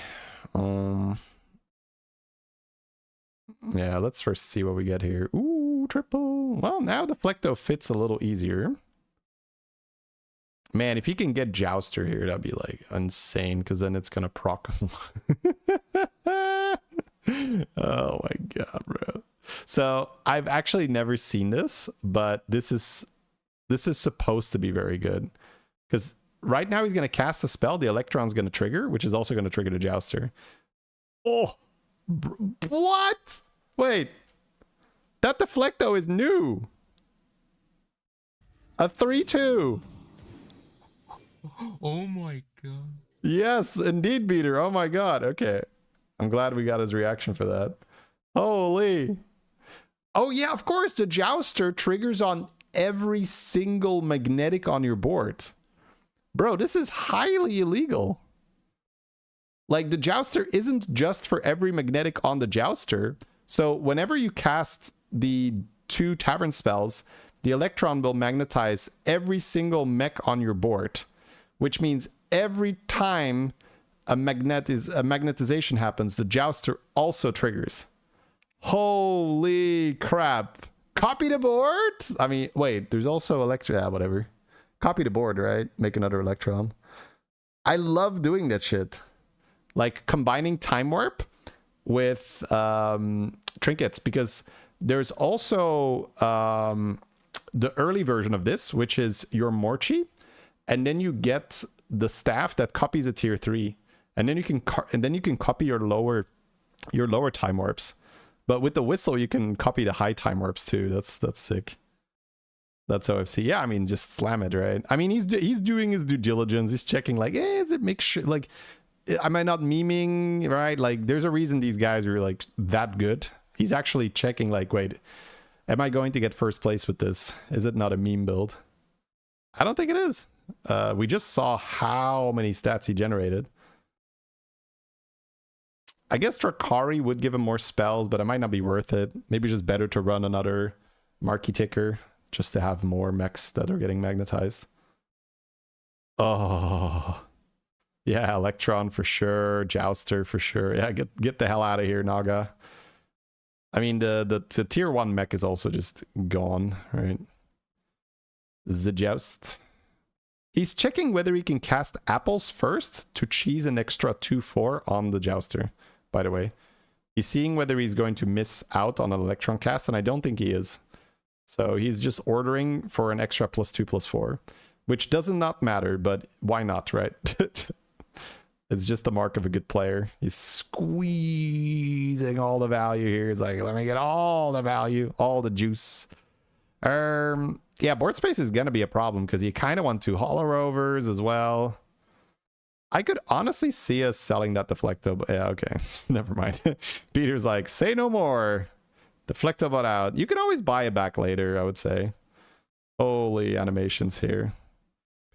Yeah, let's first see what we get here. Ooh, triple. Well, now Deflecto fits a little easier. Man, if he can get Jouster here, that'd be like insane, because then it's gonna proc. Oh my god, bro. So I've actually never seen this, but this is supposed to be very good, because right now he's going to cast a spell, the Electron's going to trigger, which is also going to trigger the Jouster. Oh, what? Wait, that Deflecto is new. A 3/2. Oh my god. Yes, indeed, Beater. Oh my god. Okay. I'm glad we got his reaction for that. Holy. Oh yeah, of course, the Jouster triggers on every single magnetic on your board. Bro, this is highly illegal. Like, the Jouster isn't just for every magnetic on the Jouster. So whenever you cast the 2 Tavern spells, the Electron will magnetize every single mech on your board, which means every time a magnetization happens, the Jouster also triggers. Holy crap. Copy the board? I mean, wait, there's also Electron. Yeah, whatever. Copy the board, right? Make another Electron. I love doing that shit. Like combining Time Warp with trinkets, because there's also the early version of this, which is your Morchi, and then you get the staff that copies a tier 3, and then you can copy your lower Time Warps. But with the whistle, you can copy the high Time Warps too. That's sick. That's OFC. Yeah, I mean, just slam it, right? I mean, he's doing his due diligence. He's checking, like, is it make sure, like, am I not memeing, right? Like, there's a reason these guys are like that good. He's actually checking, like, wait, am I going to get first place with this? Is it not a meme build? I don't think it is. We just saw how many stats he generated. I guess Drakari would give him more spells, but it might not be worth it. Maybe just better to run another Marquee Ticker just to have more mechs that are getting magnetized. Oh, yeah, Electron for sure, Jouster for sure. Yeah, get the hell out of here, Naga. I mean, the tier 1 mech is also just gone, right? The Joust. He's checking whether he can cast apples first to cheese an extra 2/4 on the Jouster, by the way. He's seeing whether he's going to miss out on an Electron cast, and I don't think he is. So he's just ordering for an extra +2/+4, which does not matter, but why not, right? It's just the mark of a good player. He's squeezing all the value here. He's like, let me get all the value, all the juice. Yeah, board space is going to be a problem because you kind of want 2 Hollow Rovers as well. I could honestly see us selling that Deflecto. Yeah, okay. Never mind. Peter's like, say no more. Deflectobot out. You can always buy it back later, I would say. Holy animations here.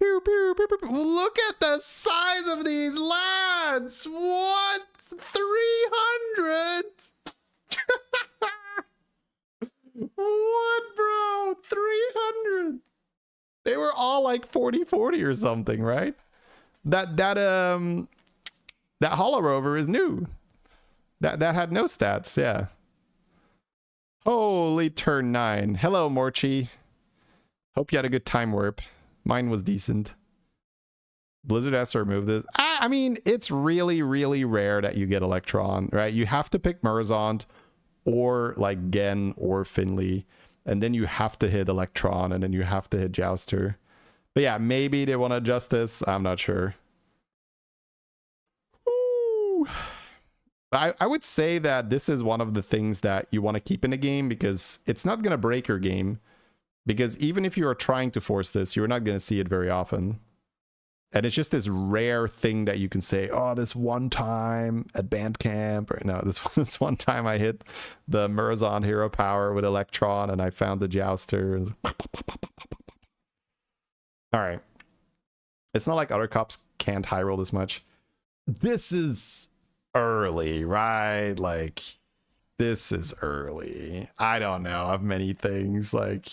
Pew, pew, pew, pew, pew. Look at the size of these lads. What? 300? What, bro? 300? They were all like 40/40 or something, right? That Hollow Rover is new. That had no stats, yeah. Holy turn 9. Hello, Morchi. Hope you had a good time warp. Mine was decent. Blizzard has to remove this. I mean, it's really, really rare that you get Electron, right? You have to pick Murazond or like Gen or Finley, and then you have to hit Electron, and then you have to hit Jouster. But yeah, maybe they want to adjust this. I'm not sure. Ooh. I would say that this is one of the things that you want to keep in a game, because it's not going to break your game. Because even if you are trying to force this, you're not going to see it very often. And it's just this rare thing that you can say, oh, this one time at band camp, or no, this one time I hit the Murazond Hero Power with Electron and I found the Jouster. All right. It's not like other cops can't high roll this much. This is early, right? Like, this is early. I don't know of many things. Like,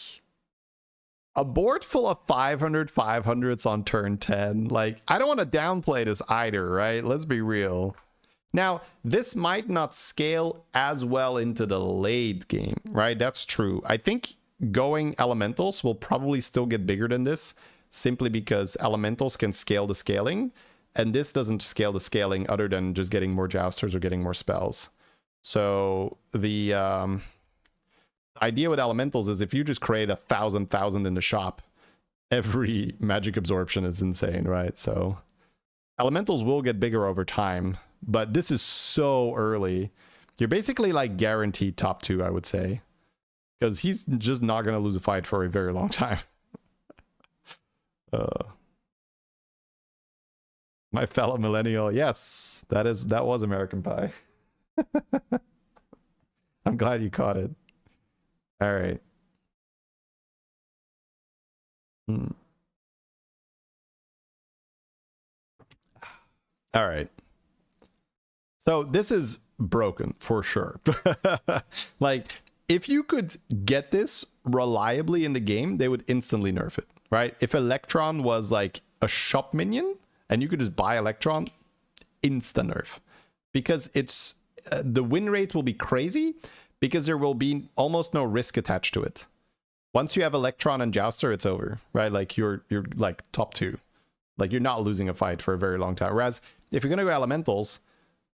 a board full of 500/500s on turn 10. Like, I don't want to downplay this either, right? Let's be real. Now, this might not scale as well into the late game, right? That's true. I think going elementals will probably still get bigger than this, simply because elementals can scale the scaling, and this doesn't scale the scaling other than just getting more jousters or getting more spells. So the idea with elementals is if you just create 1,000 in the shop, every magic absorption is insane, right? So elementals will get bigger over time, but this is so early. You're basically like guaranteed top 2, I would say, because he's just not going to lose a fight for a very long time. My fellow millennial, yes, that was American Pie. I'm glad you caught it. All right. All right. So this is broken for sure. Like, if you could get this reliably in the game, they would instantly nerf it, right? If Electron was like a shop minion and you could just buy Electron, instant nerf. Because it's the win rate will be crazy because there will be almost no risk attached to it. Once you have Electron and Jouster, it's over, right? Like you're like top 2. Like you're not losing a fight for a very long time. Whereas if you're gonna go Elementals,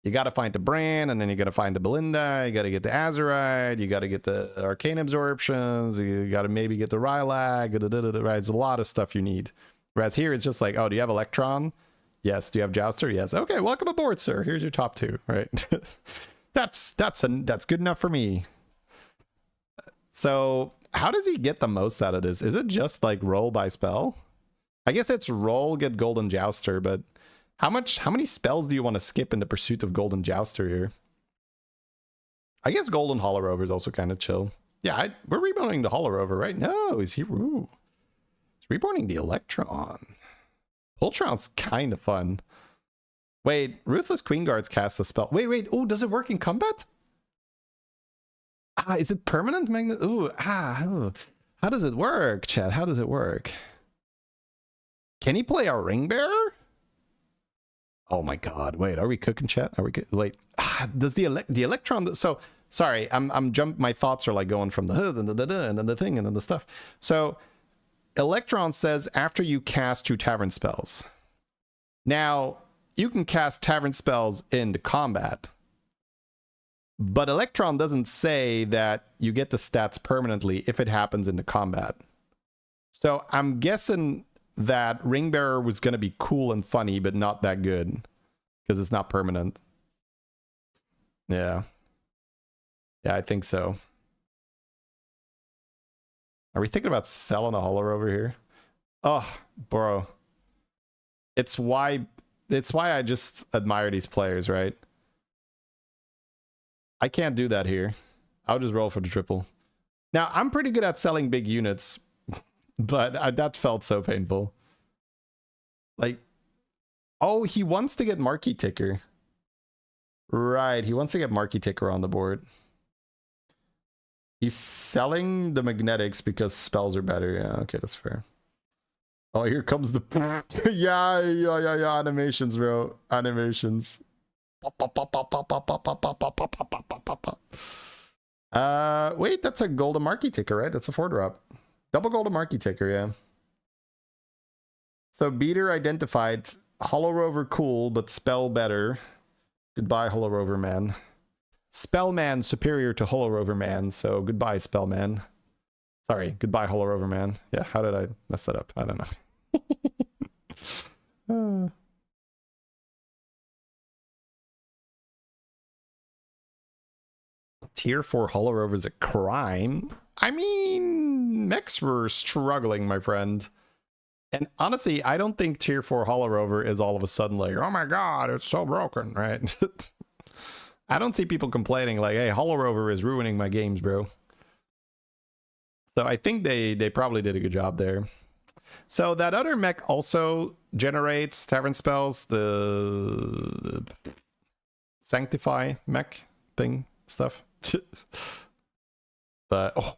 you gotta find the Bran, and then you gotta find the Belinda, you gotta get the Azerite, you gotta get the Arcane Absorptions, you gotta maybe get the Rylag, right? It's a lot of stuff you need. Whereas here it's just like, oh, do you have Electron? Yes. Do you have Jouster? Yes. Okay, welcome aboard, sir. Here's your top 2, right? that's good enough for me. So how does he get the most out of this? Is it just like roll by spell? I guess it's roll, get Golden Jouster, but how many spells do you want to skip in the pursuit of Golden Jouster here? I guess Golden Hollow Rover is also kind of chill. Yeah, we're reborning the Hollow Rover, right? No, he's here. Ooh. He's reborning the Electron. Voltron's kind of fun. Wait, Ruthless Queen Guards casts a spell. Wait. Oh, does it work in combat? Ah, is it permanent magnet? Ooh, oh. How does it work, chat? How does it work? Can he play a Ring Bearer? Oh my god. Wait, are we cooking, chat? Are we wait. Does the Electron, so sorry, I'm my thoughts are like going from the hood and the thing and then the stuff. So Electron says after you cast 2 Tavern spells. Now, you can cast Tavern spells into combat. But Electron doesn't say that you get the stats permanently if it happens into combat. So I'm guessing that Ring Bearer was going to be cool and funny, but not that good. Because it's not permanent. Yeah. Yeah, I think so. Are we thinking about selling a Hollow over here? Oh, bro. It's why I just admire these players, right? I can't do that here. I'll just roll for the triple. Now, I'm pretty good at selling big units, but that felt so painful. Like, oh, he wants to get Marquee Ticker. Right, he wants to get Marquee Ticker on the board. He's selling the magnetics because spells are better. Yeah, okay, that's fair. Oh, here comes the... yeah, animations, bro. Animations. Wait, that's a golden Marquee Ticker, right? That's a 4-drop. Double golden Marquee Ticker, yeah. So Beater identified Hollow Rover cool, but spell better. Goodbye, Hollow Rover man. Spellman superior to Hollow Rover man, so goodbye, Spellman. Sorry, goodbye, Hollow Rover man. Yeah, how did I mess that up? I don't know. Tier 4 Hollow Rover is a crime. I mean, mechs were struggling, my friend. And honestly, I don't think Tier 4 Hollow Rover is all of a sudden like, oh my god, it's so broken, right? I don't see people complaining like, hey, Hollow Rover is ruining my games, bro. So I think they probably did a good job there. So that other mech also generates Tavern spells, the Sanctify mech thing stuff. But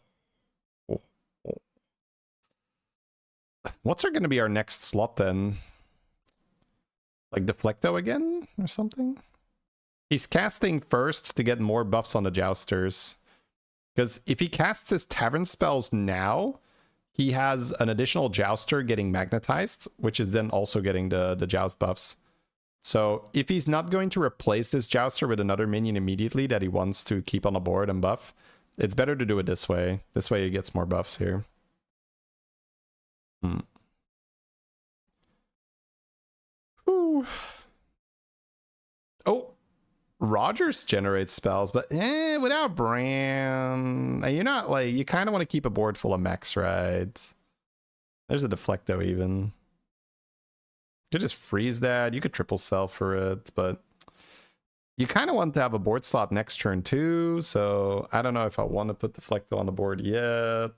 what's going to be our next slot then? Like Deflecto again or something? He's casting first to get more buffs on the Jousters. Because if he casts his Tavern spells now, he has an additional Jouster getting magnetized, which is then also getting the Joust buffs. So if he's not going to replace this Jouster with another minion immediately that he wants to keep on the board and buff, it's better to do it this way. This way he gets more buffs here. Ooh. Oh, Rogers generates spells, but without Bran, you're not like, you kind of want to keep a board full of mechs, right? There's a Deflecto even. You could just freeze that. You could triple sell for it, but You kind of want to have a board slot next turn too, so I don't know if I want to put the Deflecto on the board yet.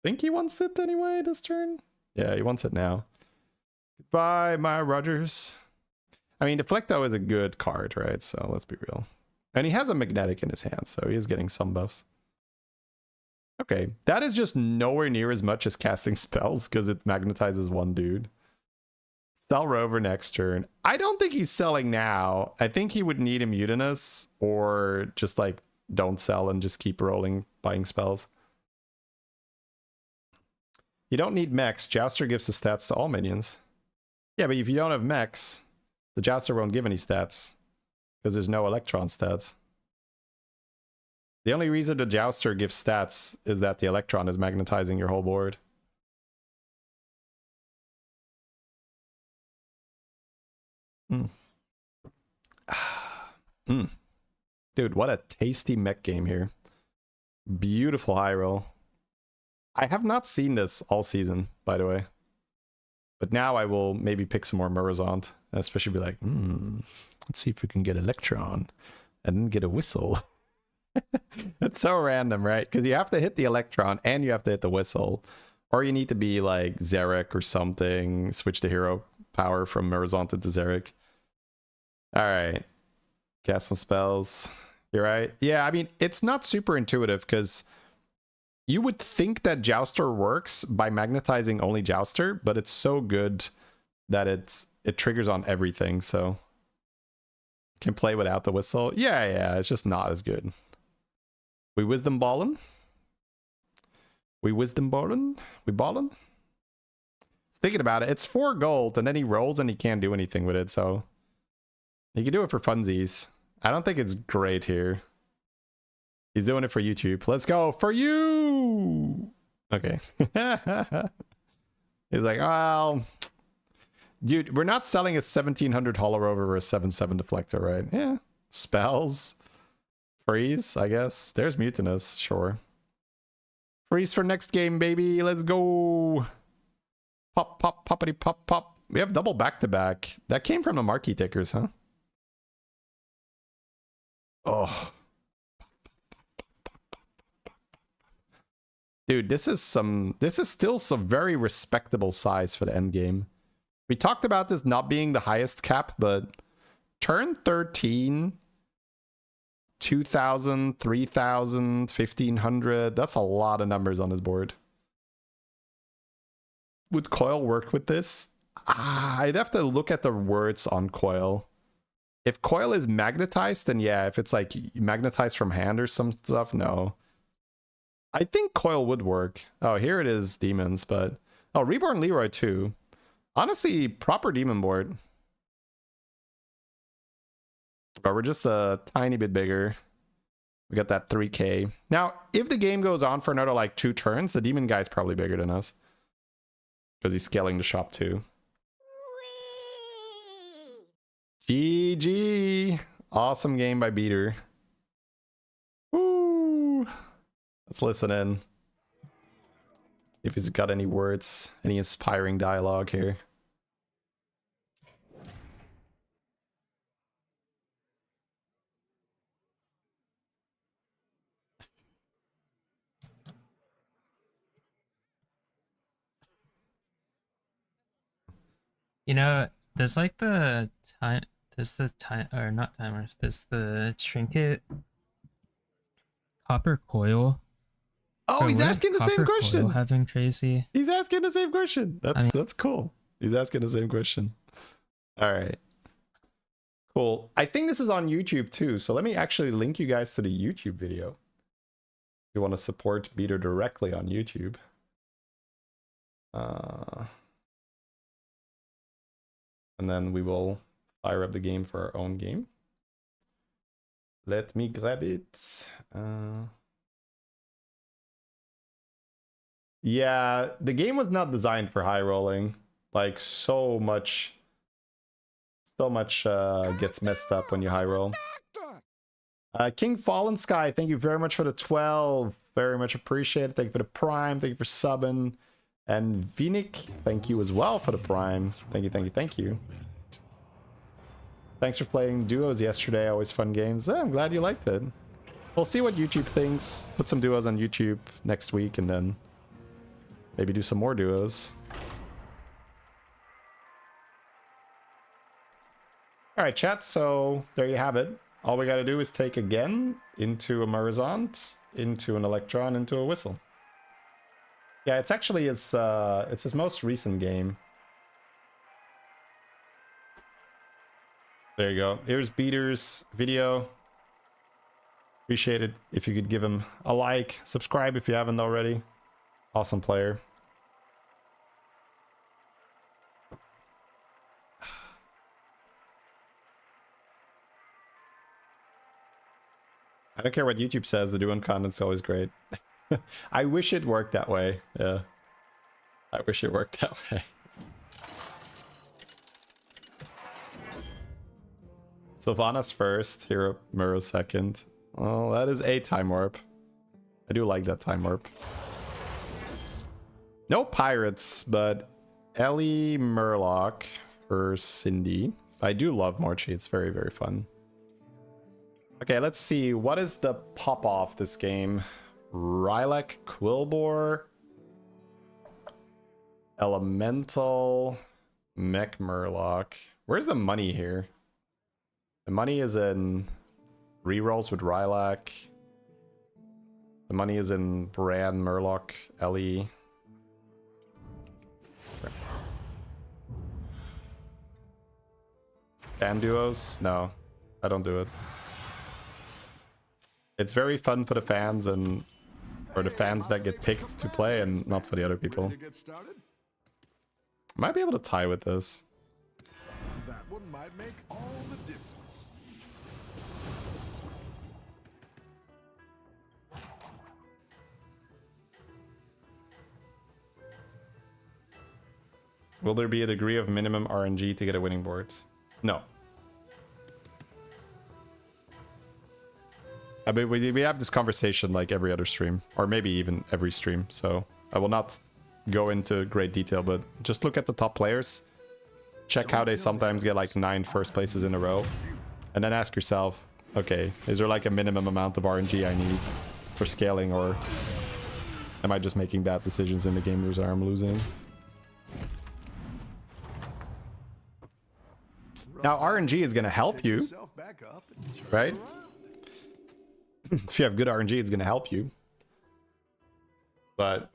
Think he wants it anyway this turn? Yeah, he wants it now. Goodbye, my Rogers. I mean, Deflecto is a good card, right? So let's be real. And he has a magnetic in his hand, so he is getting some buffs. Okay, that is just nowhere near as much as casting spells because it magnetizes one dude. Sell Rover next turn. I don't think he's selling now. I think he would need a Mutinous or just like don't sell and just keep rolling, buying spells. You don't need mechs. Jouster gives the stats to all minions. Yeah, but if you don't have mechs, the Jouster won't give any stats because there's no Electron stats. The only reason the Jouster gives stats is that the Electron is magnetizing your whole board. Dude, what a tasty mech game here. Beautiful high roll. I have not seen this all season, by the way. But now I will maybe pick some more Murozond. Especially be like, let's see if we can get Electron. And then get a whistle. It's so random, right? Because you have to hit the Electron and you have to hit the whistle. Or you need to be like Zarek or something. Switch the hero power from Murozond to Zarek. Alright. Cast some spells. You're right. Yeah, I mean, it's not super intuitive because you would think that Jouster works by magnetizing only Jouster, but it's so good that it triggers on everything, so can play without the whistle. Yeah, it's just not as good. We wisdom ballin'. We wisdom ballin'. We ballin'. Thinking about it, it's 4 gold, and then he rolls and he can't do anything with it, so you can do it for funsies. I don't think it's great here. He's doing it for YouTube. Let's go for you. Okay. He's like, well, dude, we're not selling a 1700 Hollow Rover or a 7/7 Deflector, right? Yeah. Spells. Freeze, I guess. There's Mutinous, sure. Freeze for next game, baby. Let's go. Pop, pop, poppity, pop, pop. We have double back-to-back. That came from the marquee tickers, huh? Oh. Dude, this is still some very respectable size for the end game. We talked about this not being the highest cap, but turn 13, 2,000, 3,000, 1,500. That's a lot of numbers on his board. Would Coil work with this? I'd have to look at the words on Coil. If Coil is magnetized, then yeah. If it's like magnetized from hand or some stuff, no. I think Coil would work. Oh, here it is, demons, but... Oh, Reborn Leroy too. Honestly, proper demon board. But we're just a tiny bit bigger. We got that 3k. Now, if the game goes on for another like 2 turns, the demon guy's probably bigger than us. Because he's scaling the shop too. GG. Awesome game by Beater. Woo. Let's listen in. If he's got any words, any inspiring dialogue here. You know, there's like the time, or not timers, there's the trinket copper coil. Oh, he's asking the same question. Have been crazy. He's asking the same question. That's cool. He's asking the same question. All right. Cool. I think this is on YouTube too. So let me actually link you guys to the YouTube video. If you want to support Beater directly on YouTube. And then we will fire up the game for our own game. Let me grab it. Yeah, the game was not designed for high rolling. Like so much gets messed up when you high roll. King Fallen Sky, thank you very much for the 12. Very much appreciated. Thank you for the Prime. Thank you for subbing. And Vinic, thank you as well for the Prime. Thank you, thank you, thank you. Thanks for playing duos yesterday. Always fun games. I'm glad you liked it. We'll see what YouTube thinks. Put some duos on YouTube next week and then maybe do some more duos. All right, chat. So there you have it. All we got to do is take again into a Marizant, into an Electron, into a Whistle. Yeah, it's actually it's his most recent game. There you go. Here's Beater's video. Appreciate it if you could give him a like, subscribe if you haven't already. Awesome player. I don't care what YouTube says, the doing content's always great. I wish it worked that way. Yeah. I wish it worked that way. Sylvanas first, Hero Muro second. Oh, that is a time warp. I do like that time warp. No pirates, but Ellie Murloc for Cindy. I do love Morchi. It's very, very fun. Okay, let's see. What is the pop-off this game? Rylak Quilboar. Elemental. Mech Murloc. Where's the money here? The money is in rerolls with Rylak. The money is in Bran, Murloc, Ellie. Fan duos? No, I don't do it. It's very fun for the fans and for the fans that get picked to play and not for the other people. Might be able to tie with this. That one might make all the difference. Will there be a degree of minimum RNG to get a winning board? No. I mean, we have this conversation like every other stream, or maybe even every stream, so I will not go into great detail, but just look at the top players, check how they sometimes get like 9 first places in a row, and then ask yourself, okay, is there like a minimum amount of RNG I need for scaling, or am I just making bad decisions in the game where I'm losing? Now, RNG is going to help you, right? If you have good RNG, it's going to help you. But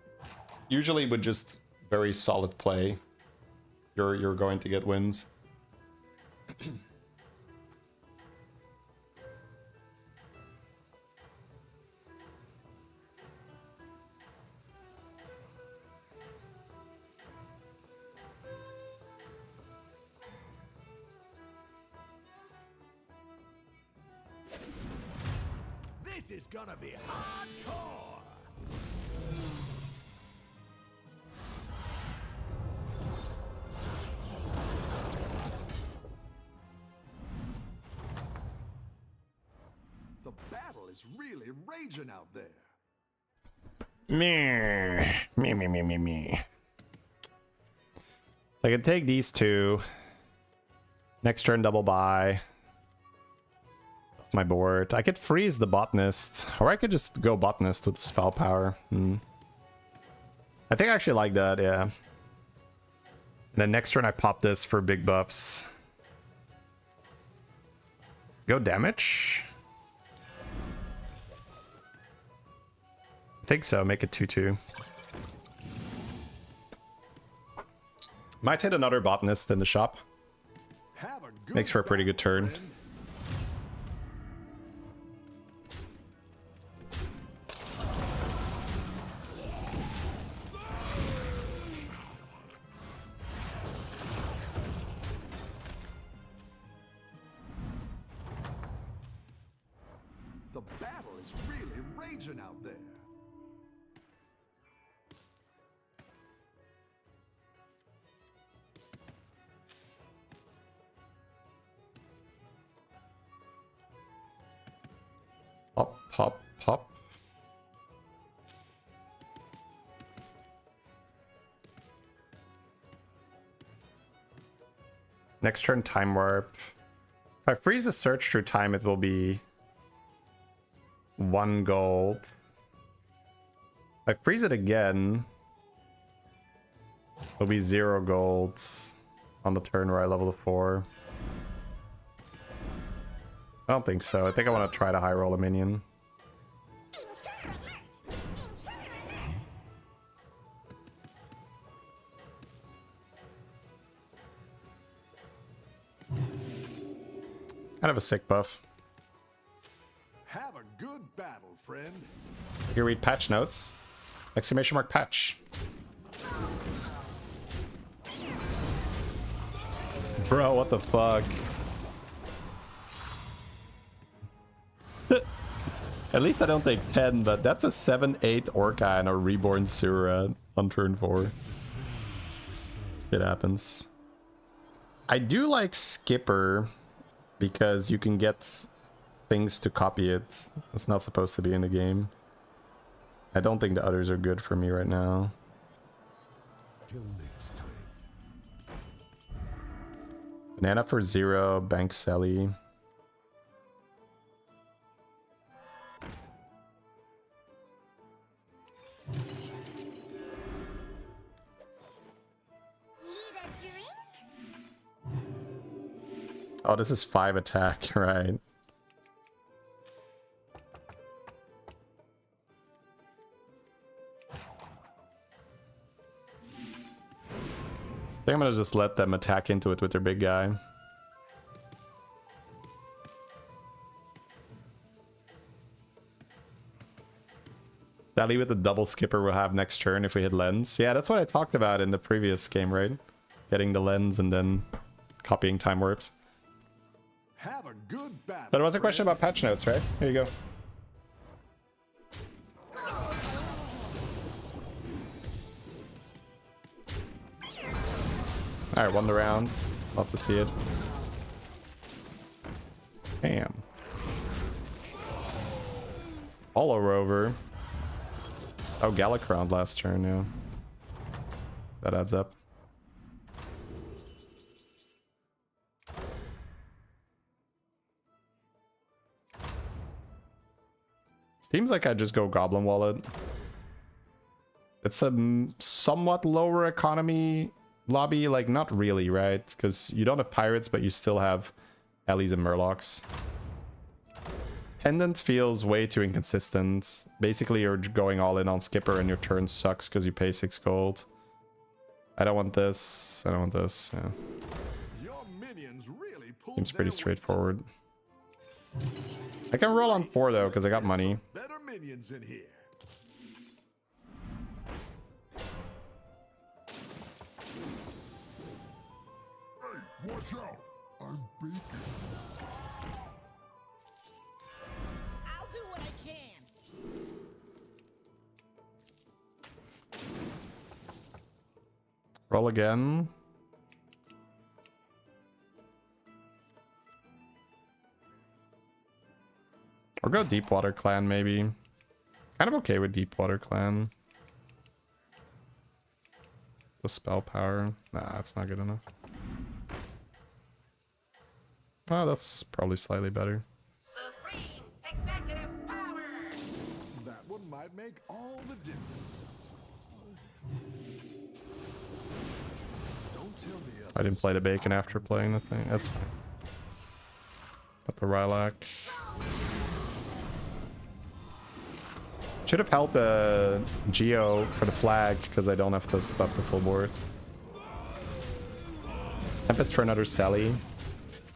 usually with just very solid play, you're going to get wins. This is gonna be hardcore! The battle is really raging out there. Me. So I can take these two. Next turn, double buy. Off my board. I could freeze the botanist, or I could just go botanist with the spell power. I think I actually like that, yeah. And then next turn, I pop this for big buffs. Go damage. I think so. Make it 2/2. Might hit another botanist in the shop. Have a good Makes for a pretty good turn. friend. The battle is really raging out there. Pop, pop, pop. Next turn, time warp. If I freeze the search through time, it will be 1 gold. If I freeze it again, it'll be 0 gold on the turn where I level to 4. I don't think so. I think I want to try to high roll a minion. Kind of a sick buff. Have a good battle, friend. Here, read patch notes. Exclamation mark patch. Bro, what the fuck? At least I don't take 10, but that's a 7/8 Orca and a Reborn Sura on turn 4. It happens. I do like Skipper because you can get things to copy it. It's not supposed to be in the game. I don't think the others are good for me right now. Till next time. Banana for 0, Bank Sally. Oh, this is 5 attack, right? I think I'm gonna just let them attack into it with their big guy. Sally with the double skipper we'll have next turn if we hit lens. Yeah, that's what I talked about in the previous game, right? Getting the lens and then copying time warps. Have a good battle. So there was a question about patch notes, right? Here you go. Alright, won the round. Love to see it. Damn. Holo Rover. Oh, Galacron last turn, yeah. That adds up. Seems like I just go Goblin Wallet. It's a somewhat lower economy lobby, like not really, right? Because you don't have pirates, but you still have Ellies and Murlocs. Pendant feels way too inconsistent. Basically, you're going all in on Skipper and your turn sucks because you pay 6 gold. I don't want this. I don't want this. Yeah. Your minions really pulled Seems pretty their weight. straightforward. I can roll on 4 though, because I got money. Better minions in here. Hey, watch out! I'm beaking. I'll do what I can. Roll again. Or go Deepwater Clan, maybe. Kind of okay with Deepwater Clan. The spell power. Nah, that's not good enough. Oh, that's probably slightly better. Supreme executive power. That one might make all the difference. Don't tell me I didn't play the bacon after playing the thing. That's fine. Got the Rylac. Should have held the Geo for the flag because I don't have to buff the full board. Tempest for another Sally.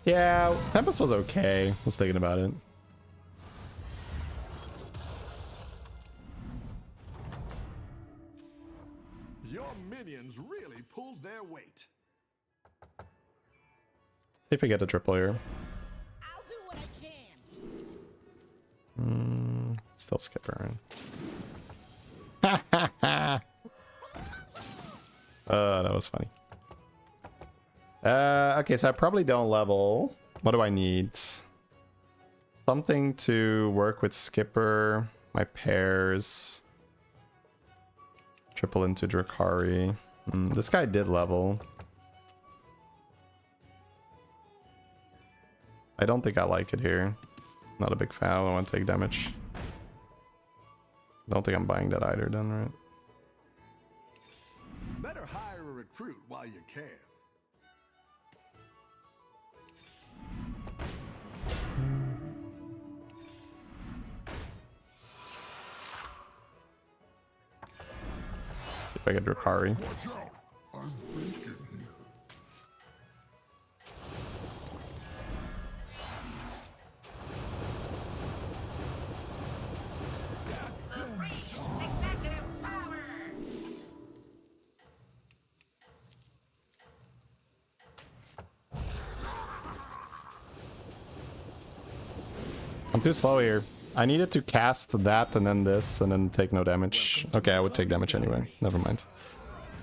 Yeah, Tempest was okay. I was thinking about it. Your minions really pulled their weight. See if we get a triple here. I'll do what I can. Still Skipper. That was funny. Okay, so I probably don't level. What do I need? Something to work with Skipper, my pairs. Triple into Drakari. This guy did level. I don't think I like it here. Not a big fan. I don't want to take damage. Don't think I'm buying that either then, right? Better hire a recruit while you can. See if I get Drakari. Watch out. I'm thinking. Executive power! I'm too slow here. I needed to cast that and then this and then take no damage. Okay, I would take damage anyway. Never mind.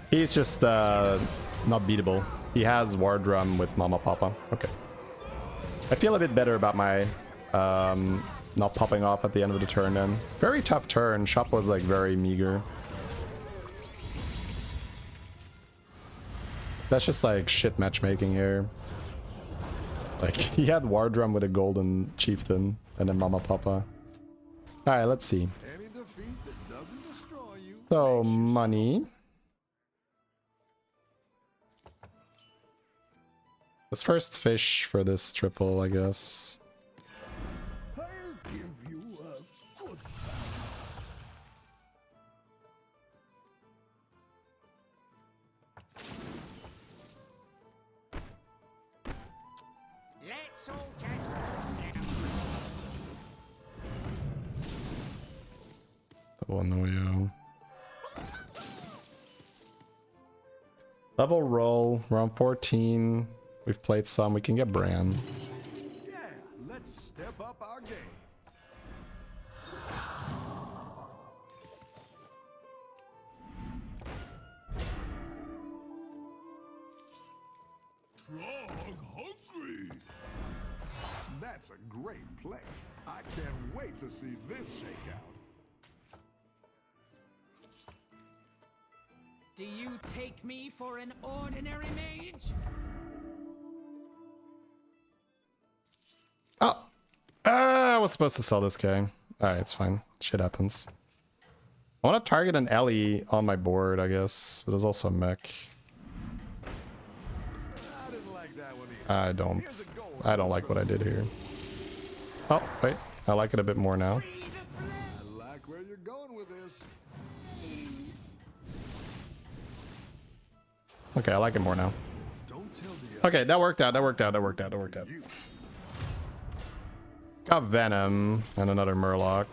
He's just not beatable. He has War Drum with Mama Papa. Okay. I feel a bit better about my not popping off at the end of the turn then. Very tough turn. Shop was like very meager. That's just like shit matchmaking here. Like he had War Drum with a Golden Chieftain and then Mama Papa. Alright, let's see. Any defeat that doesn't destroy you. So, money. Let's first fish for this triple, I guess. I'll give you a good Let's all just Double Noyo. Level roll. We're on 14. We've played some. We can get Bran. Yeah, let's step up our game. Trog hungry. That's a great play. I can't wait to see this shake out. Do you take me for an ordinary mage? Oh! I was supposed to sell this guy. Alright, it's fine. Shit happens. I want to target an Ellie on my board, I guess. But there's also a mech. I didn't like that one either. I don't like what I did here. Oh, wait. I like it a bit more now. I like where you're going with this. Okay, I like it more now. Don't tell the Okay, that worked out. That worked out. That worked out. That worked out. you. Got Venom and another Murloc.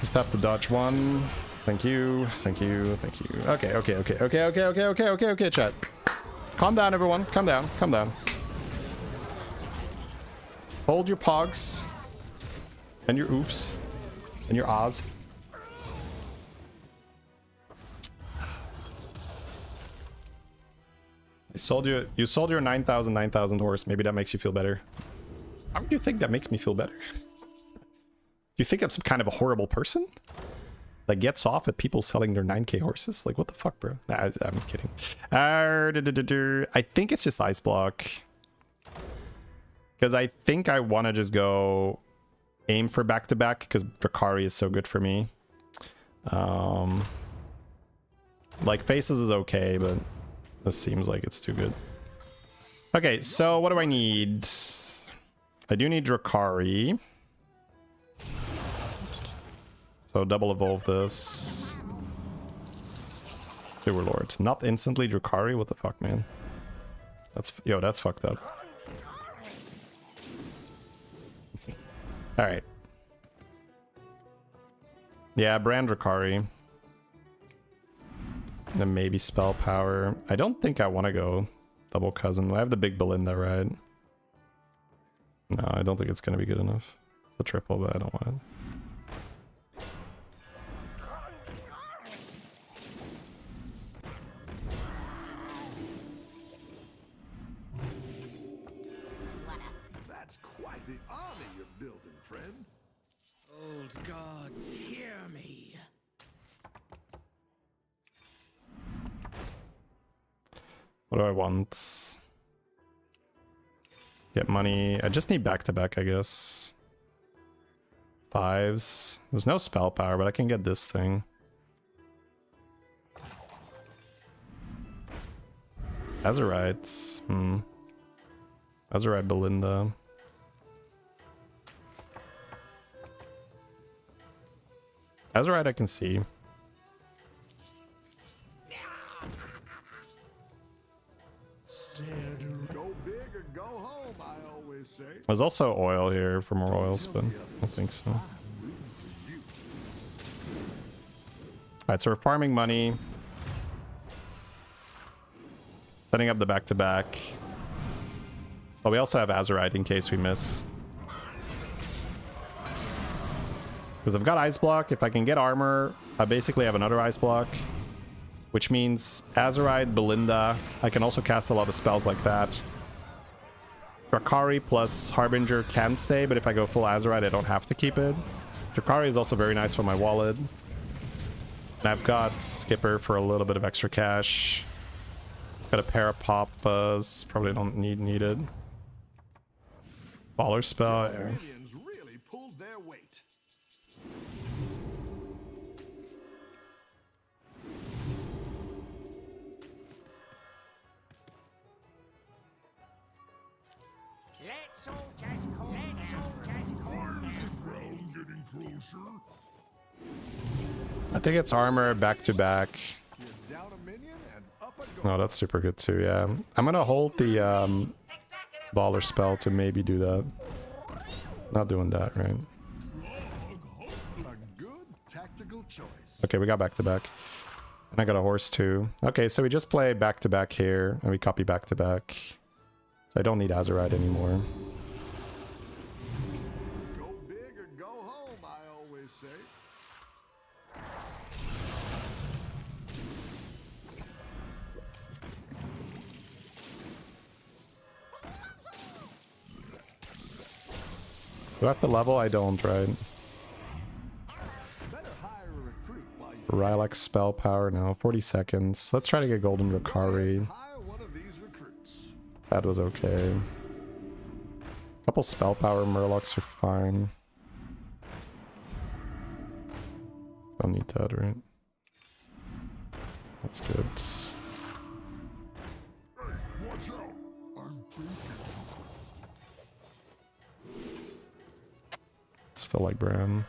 Just have to dodge one. Thank you. Thank you. Thank you. Okay, okay, okay, okay, okay, okay, okay, okay, okay, chat. Calm down, everyone. Calm down. Calm down. Hold your pogs. And your oofs. And your ahs. You sold your 9,000 horse. Maybe that makes you feel better. How do you think that makes me feel better? Do you think I'm some kind of a horrible person? That gets off at people selling their 9k horses? Like, what the fuck, bro? Nah, I'm kidding. I think it's just Ice Block. Because I think I want to just go aim for back-to-back because Drakari is so good for me. Like, Faces is okay, but this seems like it's too good. Okay, so what do I need? I do need Drakari. So double evolve this. Sewer Lord. Not instantly Drakari? What the fuck, man? That's fucked up. Alright. Yeah, Bran Drakari. Then maybe Spell Power. I don't think I want to go double cousin. I have the big Belinda, right? No, I don't think it's going to be good enough. It's the triple, but I don't want it. That's quite the army you're building, friend. Old gods, hear me. What do I want? Get money. I just need back-to-back, I guess. 5s. There's no spell power, but I can get this thing. Azurites. Azurite Belinda. Azurite I can see. Go big or go home, I always say. There's also oil here for more oils, but I don't think so. Alright, so we're farming money. Setting up the back-to-back. But we also have Azurite in case we miss. Because I've got Ice Block. If I can get armor, I basically have another Ice Block. Which means Azurite, Belinda. I can also cast a lot of spells like that. Drakari plus Harbinger can stay, but if I go full Azurite, I don't have to keep it. Drakari is also very nice for my wallet. And I've got Skipper for a little bit of extra cash. Got a pair of Papas. Probably don't need it. Baller spell. Yeah. Minions really pulled their weight. Let's all just calm down. Ground getting closer. I think it's armor back-to-back. You're down a minion and up a goal. No, that's super good too, yeah. I'm gonna hold the baller spell to maybe do that. Not doing that, right? A good tactical choice. Okay, we got back-to-back. And I got a horse too. Okay, so we just play back-to-back here, and we copy back-to-back. So I don't need Azurite anymore. Go big or go home, I always say. Do I have to level? I don't, right? Better hire a recruit while you Rylak spell power now, 40 seconds. Let's try to get Golden Drakari. hire one of these recruits. That was okay. Couple spell power Murlocs are fine. Don't need that, right? That's good. Hey, watch out. I'm thinking. Still like Bran.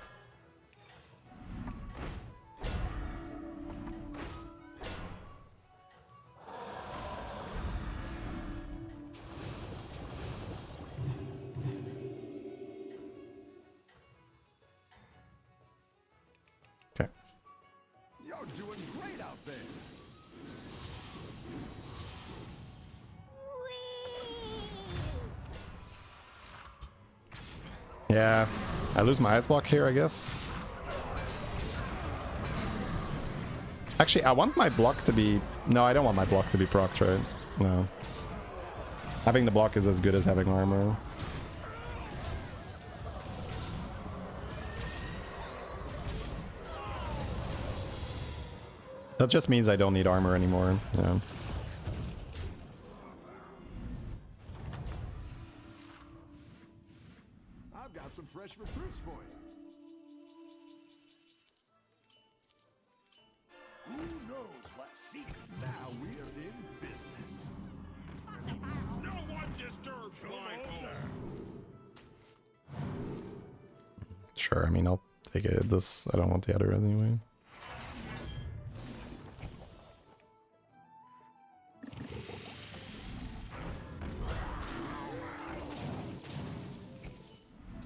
Okay. You're doing great out there. Yeah, I lose my ice block here, I guess. Actually, I want my block to be... No, I don't want my block to be procced, right? No. Having the block is as good as having armor. That just means I don't need armor anymore. Yeah. I've got some fresh recruits for you. Who knows what secret? Now we're in business. No one disturbs my home. Sure, I mean, I'll take it. This, I don't want the other anyway.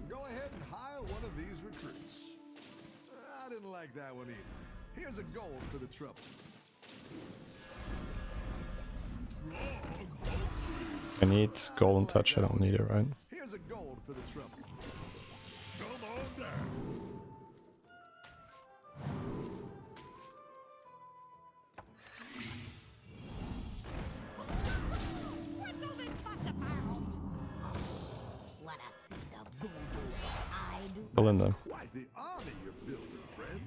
Go ahead and hire one of these recruits. I didn't like that one either. Here's a gold for the trouble. I need golden touch. I don't need it, right? Here's a gold for the trouble. Come on down. What's all this fuss about? Wanna see the voodoo I do? Belinda. Quite the army you're building, friend.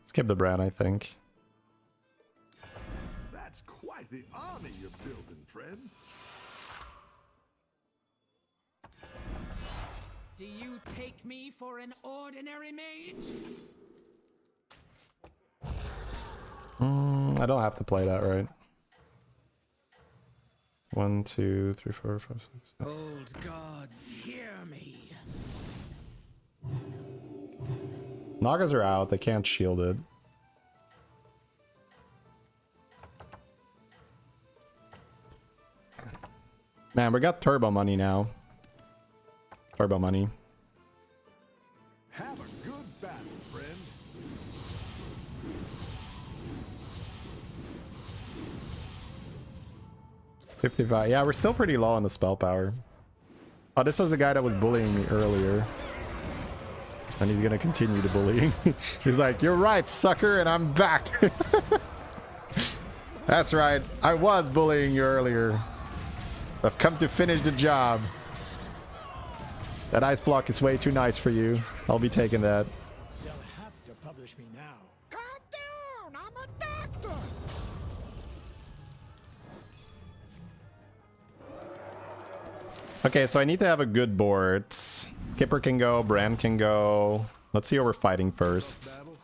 Skip the Bran, I think. That's quite the army you're building, friend. Do you take me for an ordinary mage? I don't have to play that, right? 1, 2, 3, 4, 5, 6. Old gods, hear me. Nagas are out. They can't shield it. Man, we got turbo money now. Turbo money. Have a good battle, friend. 55. Yeah, we're still pretty low on the spell power. Oh, this was the guy that was bullying me earlier. And he's gonna continue to bullying. He's like, you're right, sucker, and I'm back. That's right. I was bullying you earlier. I've come to finish the job. That ice block is way too nice for you. I'll be taking that. They'll have to publish me now. Calm down, I'm a doctor. Okay, so I need to have a good board. Skipper can go, Brand can go. Let's see who we're fighting first. Battle.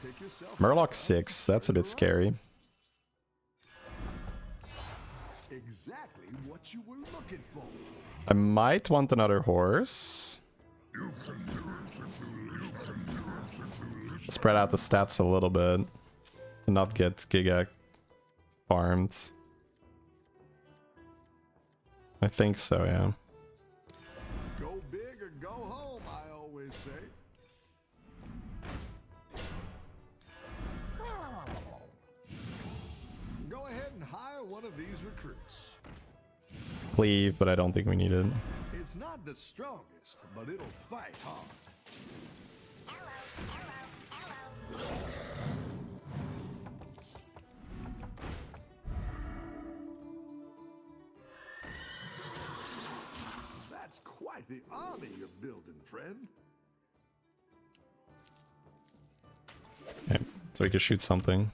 Pick yourself Murloc 6, that's a bit scary. exactly what you were looking for. I might want another horse. Spread out the stats a little bit to not get Giga farmed. I think so, yeah. Go big or go home, I always say. Go ahead and hire one of these recruits. Cleave, but I don't think we need it. It's not the strongest, but it'll fight hard. That's quite the army you're building, friend. Okay, so we can shoot something.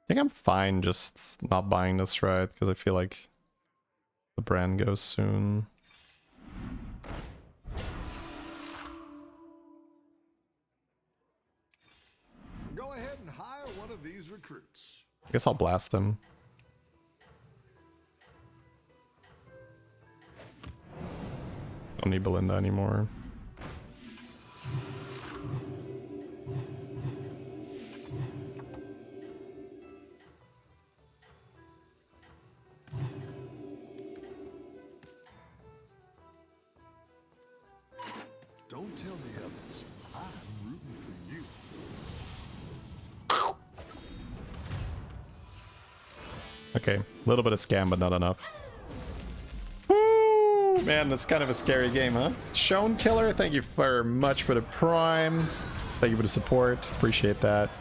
I think I'm fine just not buying this, right? Because I feel like the brand goes soon. Go ahead and hire one of these recruits. I guess I'll blast them. Don't need Belinda anymore. Don't tell the others. I'm rooting for you. Okay, a little bit of scam, but not enough. Woo! Man, that's kind of a scary game, huh? Shown Killer, thank you very much for the prime. Thank you for the support. Appreciate that.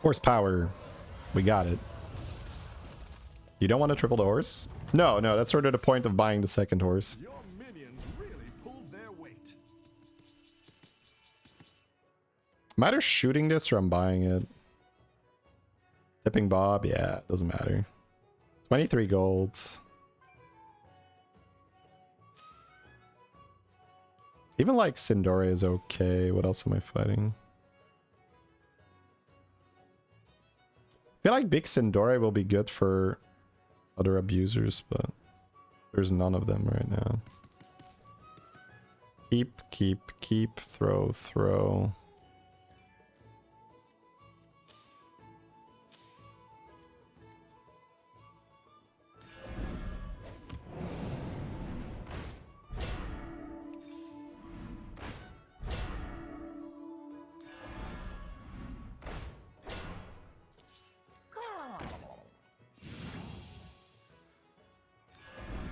Horsepower. We got it. You don't want to triple the horse? No, no, that's sort of the point of buying the second horse. Your minions really pulled their weight. I'm either shooting this or I'm buying it. Tipping Bob, yeah, doesn't matter. 23 golds. Even like Sindore is okay. What else am I fighting? I feel like Big Sindore will be good for other abusers, but there's none of them right now. Keep, throw.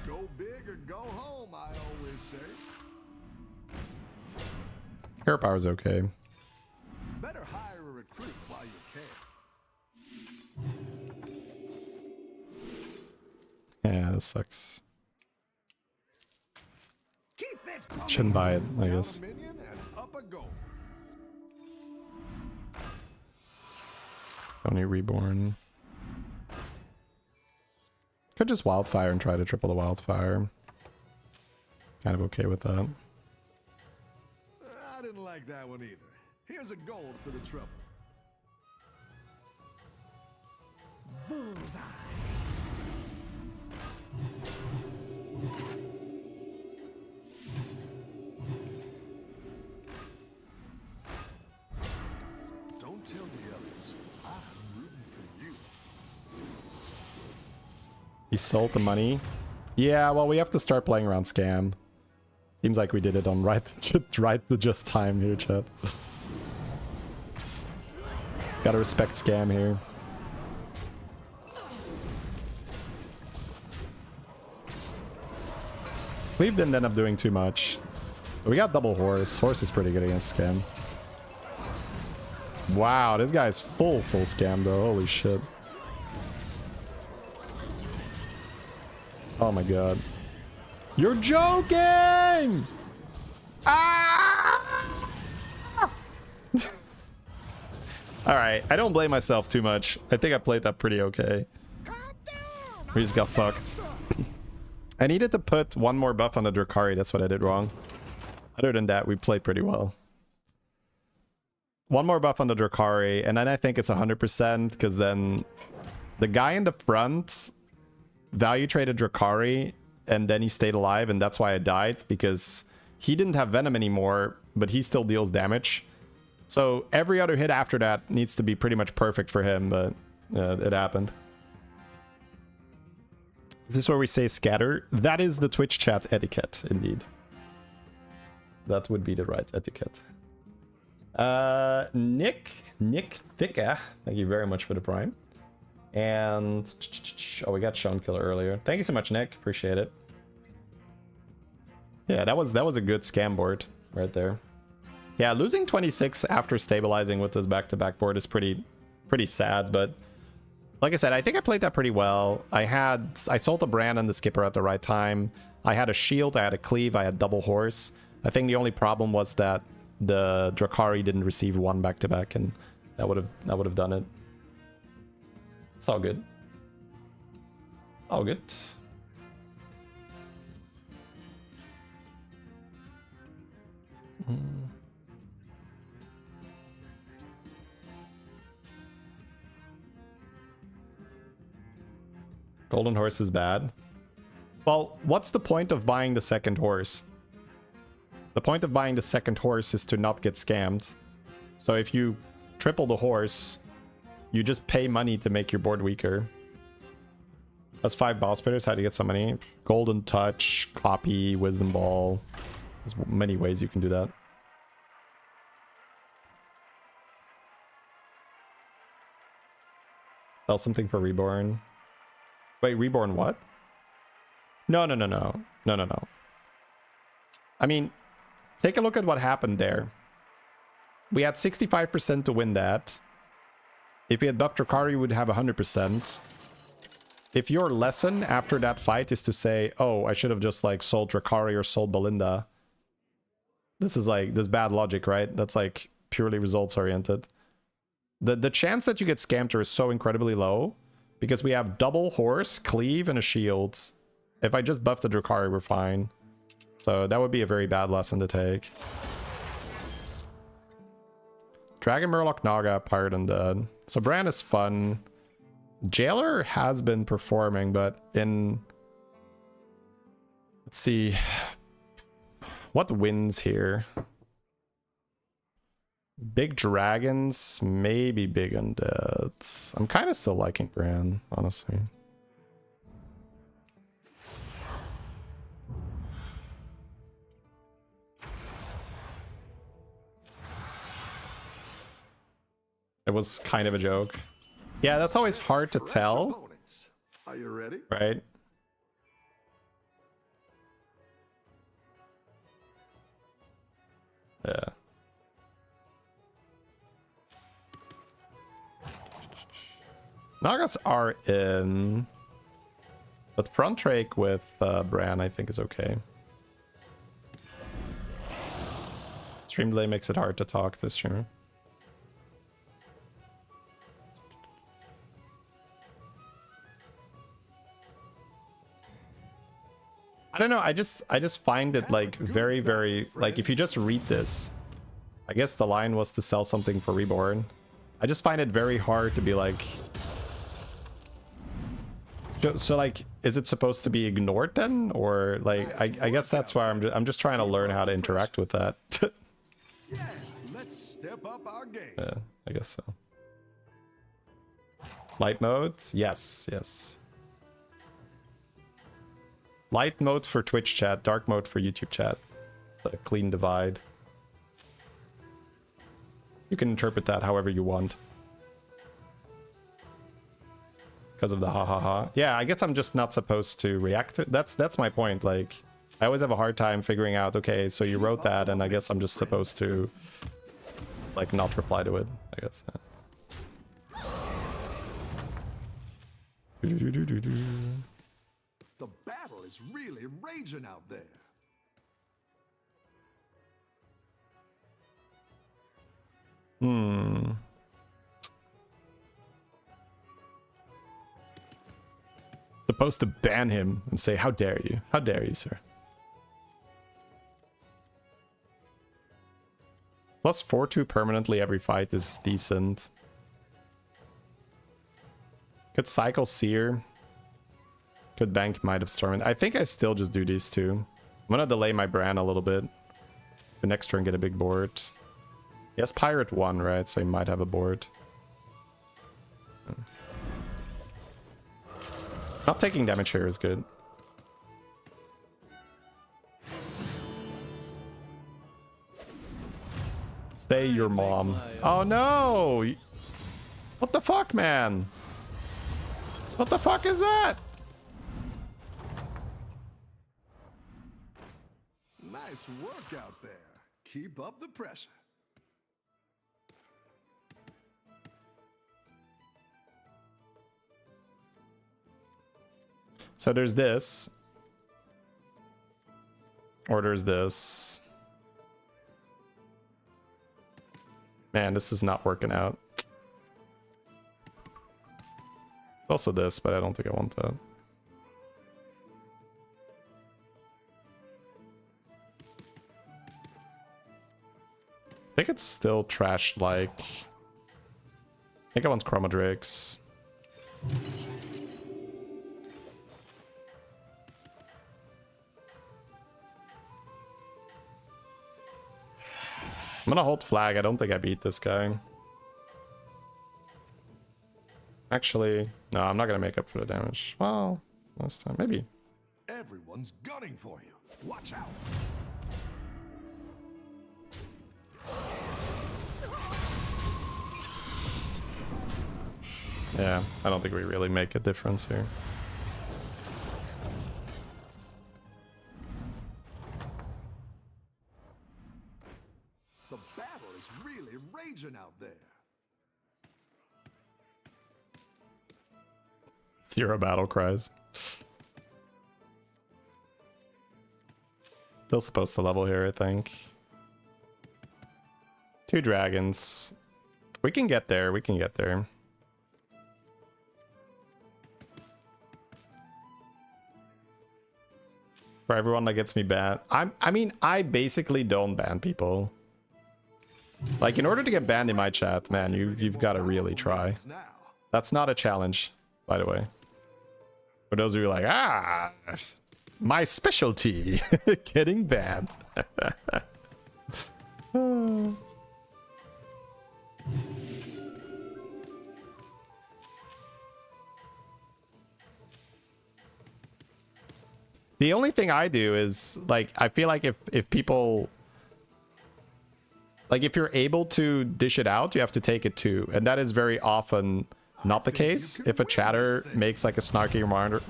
Go big or go home, I always say. Air power's okay. Better hire a recruit while you can. this sucks. Keep it coming. Shouldn't buy it, I Down guess. a minion and up a goal. Only reborn. Could just wildfire and try to triple the wildfire. Kind of okay with that. I didn't like that one either. Here's a gold for the trouble. Bullseye. Don't tell the others. I'm rooting for you. He sold the money. Yeah, well, we have to start playing around scam. Seems like we did it on right to just time here, chat. Gotta respect scam here. Cleve didn't end up doing too much. We got double horse. Horse is pretty good against scam. Wow, this guy's full scam though. Holy shit. Oh my god. You're joking! Ah! Alright, I don't blame myself too much. I think I played that pretty okay. We just got fucked. I needed to put one more buff on the Drakari. That's what I did wrong. Other than that, we played pretty well. One more buff on the Drakari, and then I think it's 100%, because then the guy in the front value traded Drakari, and then he stayed alive, and that's why I died, because he didn't have Venom anymore, but he still deals damage. So every other hit after that needs to be pretty much perfect for him, but it happened. Is this where we say scatter? That is the Twitch chat etiquette, indeed. That would be the right etiquette. Nick Thicka, thank you very much for the prime. And oh, we got Shown Killer earlier. Thank you so much, Nick. Appreciate it. Yeah, that was a good scam board right there. Yeah, losing 26 after stabilizing with this back-to-back board is pretty sad, but like I said, I think I played that pretty well. I sold the brand and the skipper at the right time. I had a shield, I had a cleave, I had double horse. I think the only problem was that the Drakari didn't receive one back-to-back, and that would have done it. It's all good. All good. Golden horse is bad. Well, what's the point of buying the second horse? The point of buying the second horse is to not get scammed. So if you triple the horse, you just pay money to make your board weaker. That's 5 boss bidders. How to get so many? Golden touch, copy, wisdom ball. There's many ways you can do that. Sell something for reborn. Wait, reborn what? No. I mean, take a look at what happened there. We had 65% to win that. If we had buffed Drakari, we would have 100%. If your lesson after that fight is to say, oh, I should have just like sold Drakari or sold Belinda. This is like, this bad logic, right? That's like purely results oriented. The chance that you get scammed is so incredibly low because we have double horse, cleave, and a shield. If I just buff the Drakari, we're fine. So that would be a very bad lesson to take. Dragon, Murloc, Naga, Pirate, and Dead. So Bran is fun. Jailer has been performing, but in... Let's see. What wins here? Big Dragons, maybe Big Undead. I'm kind of still liking Bran, honestly. It was kind of a joke. Yeah, that's always hard to tell. Opponents. Are you ready? Right? Yeah. Nagas are in. But front rake with Bran, I think, is okay. Stream delay makes it hard to talk to streamer. I don't know, I just find it like very like if you just read this, I guess the line was to sell something for Reborn. I just find it very hard to be like, so like, is it supposed to be ignored then, or like I guess that's why I'm just trying to learn how to interact with that. Yeah, let's step up our game. Yeah, I guess so. Light mode, yes. Light mode for Twitch chat, dark mode for YouTube chat. A clean divide. You can interpret that however you want. It's because of the ha ha ha. Yeah, I guess I'm just not supposed to react to. That's my point. Like, I always have a hard time figuring out, okay, so you wrote that, and I guess I'm just supposed to like not reply to it, I guess. Yeah. The battle is really raging out there. Supposed to ban him and say, how dare you? How dare you, sir? Plus 4/2 permanently every fight is decent. Could cycle Seer. Could bank Might of Storm. I think I still just do these two. I'm gonna delay my Bran a little bit. The next turn get a big board. Yes, Pirate 1, right? So he might have a board. Not taking damage here is good. Say your mom. Oh no! What the fuck, man? What the fuck is that? Nice work out there. Keep up the pressure. So there's this. Or there's this. Man, this is not working out. Also this, but I don't think I want that. I think it's still trash like. I think I want Chroma Drakes. I'm gonna hold flag. I don't think I beat this guy. Actually, no, I'm not gonna make up for the damage. Well, last time, maybe. Everyone's gunning for you. Watch out. Yeah, I don't think we really make a difference here. The battle is really raging out there. 0 battle cries. Still supposed to level here, I think. 2 dragons. We can get there, we can get there. For everyone that gets me banned. I mean, I basically don't ban people. Like, in order to get banned in my chat, man, you've got to really try. That's not a challenge, by the way. For those of you like, my specialty, getting banned. The only thing I do is, like, I feel like if people... Like, if you're able to dish it out, you have to take it too. And that is very often not the case. If a chatter makes, like, a snarky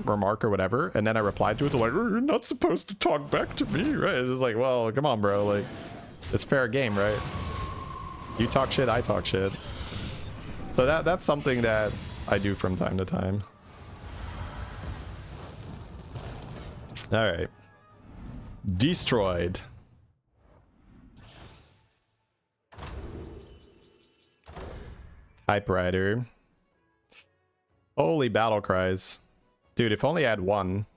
remark or whatever, and then I reply to it, they're like, oh, you're not supposed to talk back to me, right? It's just like, well, come on, bro. Like, it's fair game, right? You talk shit, I talk shit. So that's something that I do from time to time. All right. Destroyed. Typewriter. Holy battle cries. Dude, if only I had one.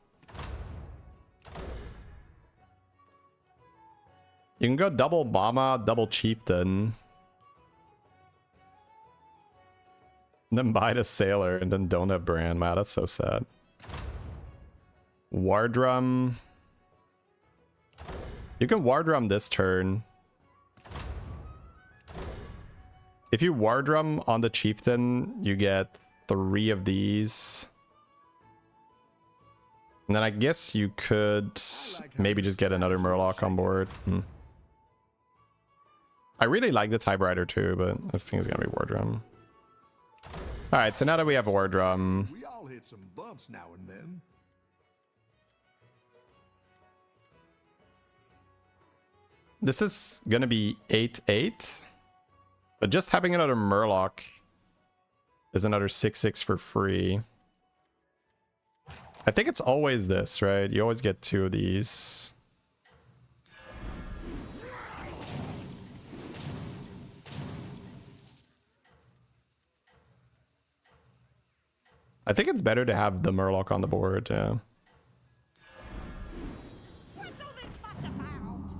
You can go double Mama, double Chieftain. And then buy the Sailor and then don't have Brand. Wow, that's so sad. War Drum. You can War Drum this turn. If you War Drum on the Chieftain, you get 3 of these. And then I guess you could maybe just get another Murloc on board. I really like the Typewriter too, but this thing is going to be War Drum. Alright, so now that we have War Drum... We all hit some bumps now and then. This is going to be 8-8. But just having another Murloc is another 6-6 for free. I think it's always this, right? You always get 2 of these. I think it's better to have the Murloc on the board, yeah. What's all this fuss about?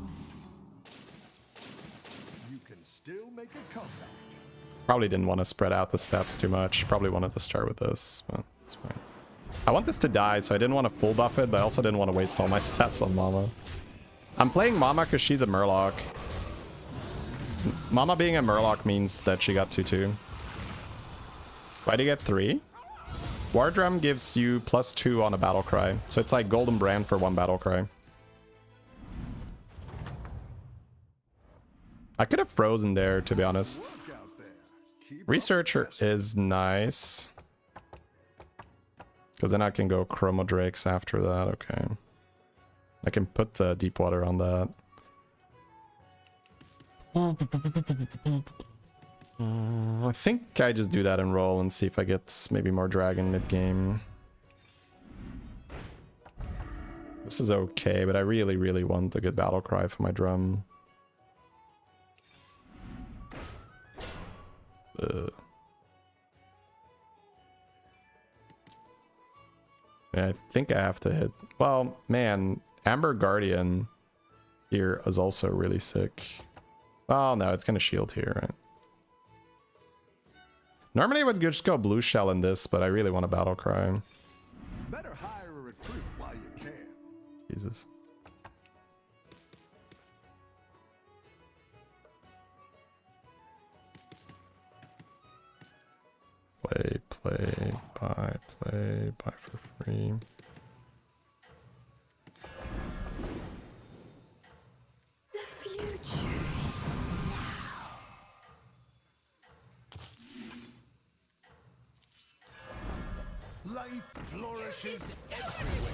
You can still make a comeback. Probably didn't want to spread out the stats too much. Probably wanted to start with this, but it's fine. I want this to die, so I didn't want to full buff it, but I also didn't want to waste all my stats on Mama. I'm playing Mama because she's a Murloc. Mama being a Murloc means that she got 2-2. Why do you get 3? War Drum gives you +2 on a battle cry. So it's like Golden Brand for 1 battle cry. I could have frozen there, to be honest. Look out there. Keep up Researcher the pressure. is nice. Because then I can go Chromo Drakes after that. Okay. I can put Deep Water on that. I think I just do that and roll and see if I get maybe more Dragon mid-game. This is okay, but I really, really want a good battle cry for my drum. Yeah, I think I have to hit... Well, man, Amber Guardian here is also really sick. Oh, no, it's going to shield here, right? Normally I would just go Blue Shell in this, but I really want a battle cry. Better hire a recruit while you can. Jesus. Play, buy for free. The future is Life flourishes everywhere.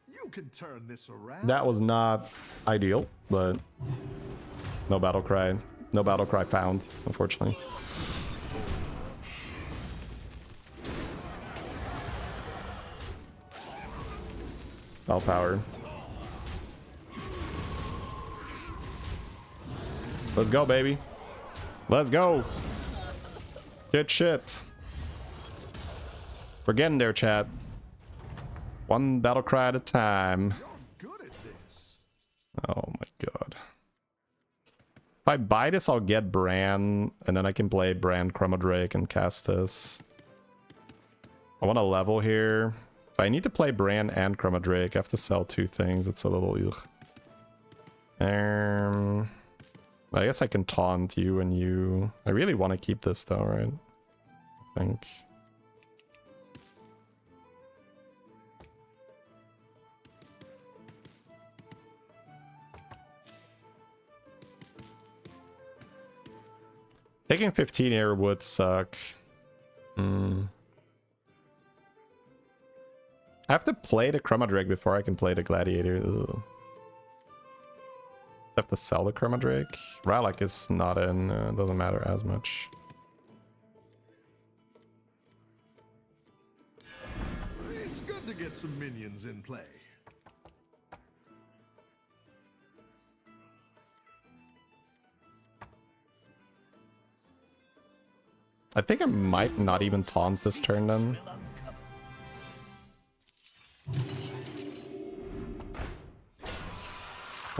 You can turn this around. That was not ideal, but no battle cry. No battle cry found, unfortunately. All power. Let's go, baby. Let's go. Get shit. We're getting there, chat. One battle cry at a time. You're good at this. Oh my god. If I buy this, I'll get Bran, and then I can play Bran Chromo Drake and cast this. I want to level here. If I need to play Bran and Chromo Drake, I have to sell 2 things. It's a little ugh. I guess I can taunt you and you. I really want to keep this though, right? I think. Taking 15 here would suck. I have to play the Chromo Drake before I can play the Gladiator. Ugh. I have to sell the Chromo Drake. Rarran is not in, doesn't matter as much. to get some minions in play. I think I might not even taunt this turn then.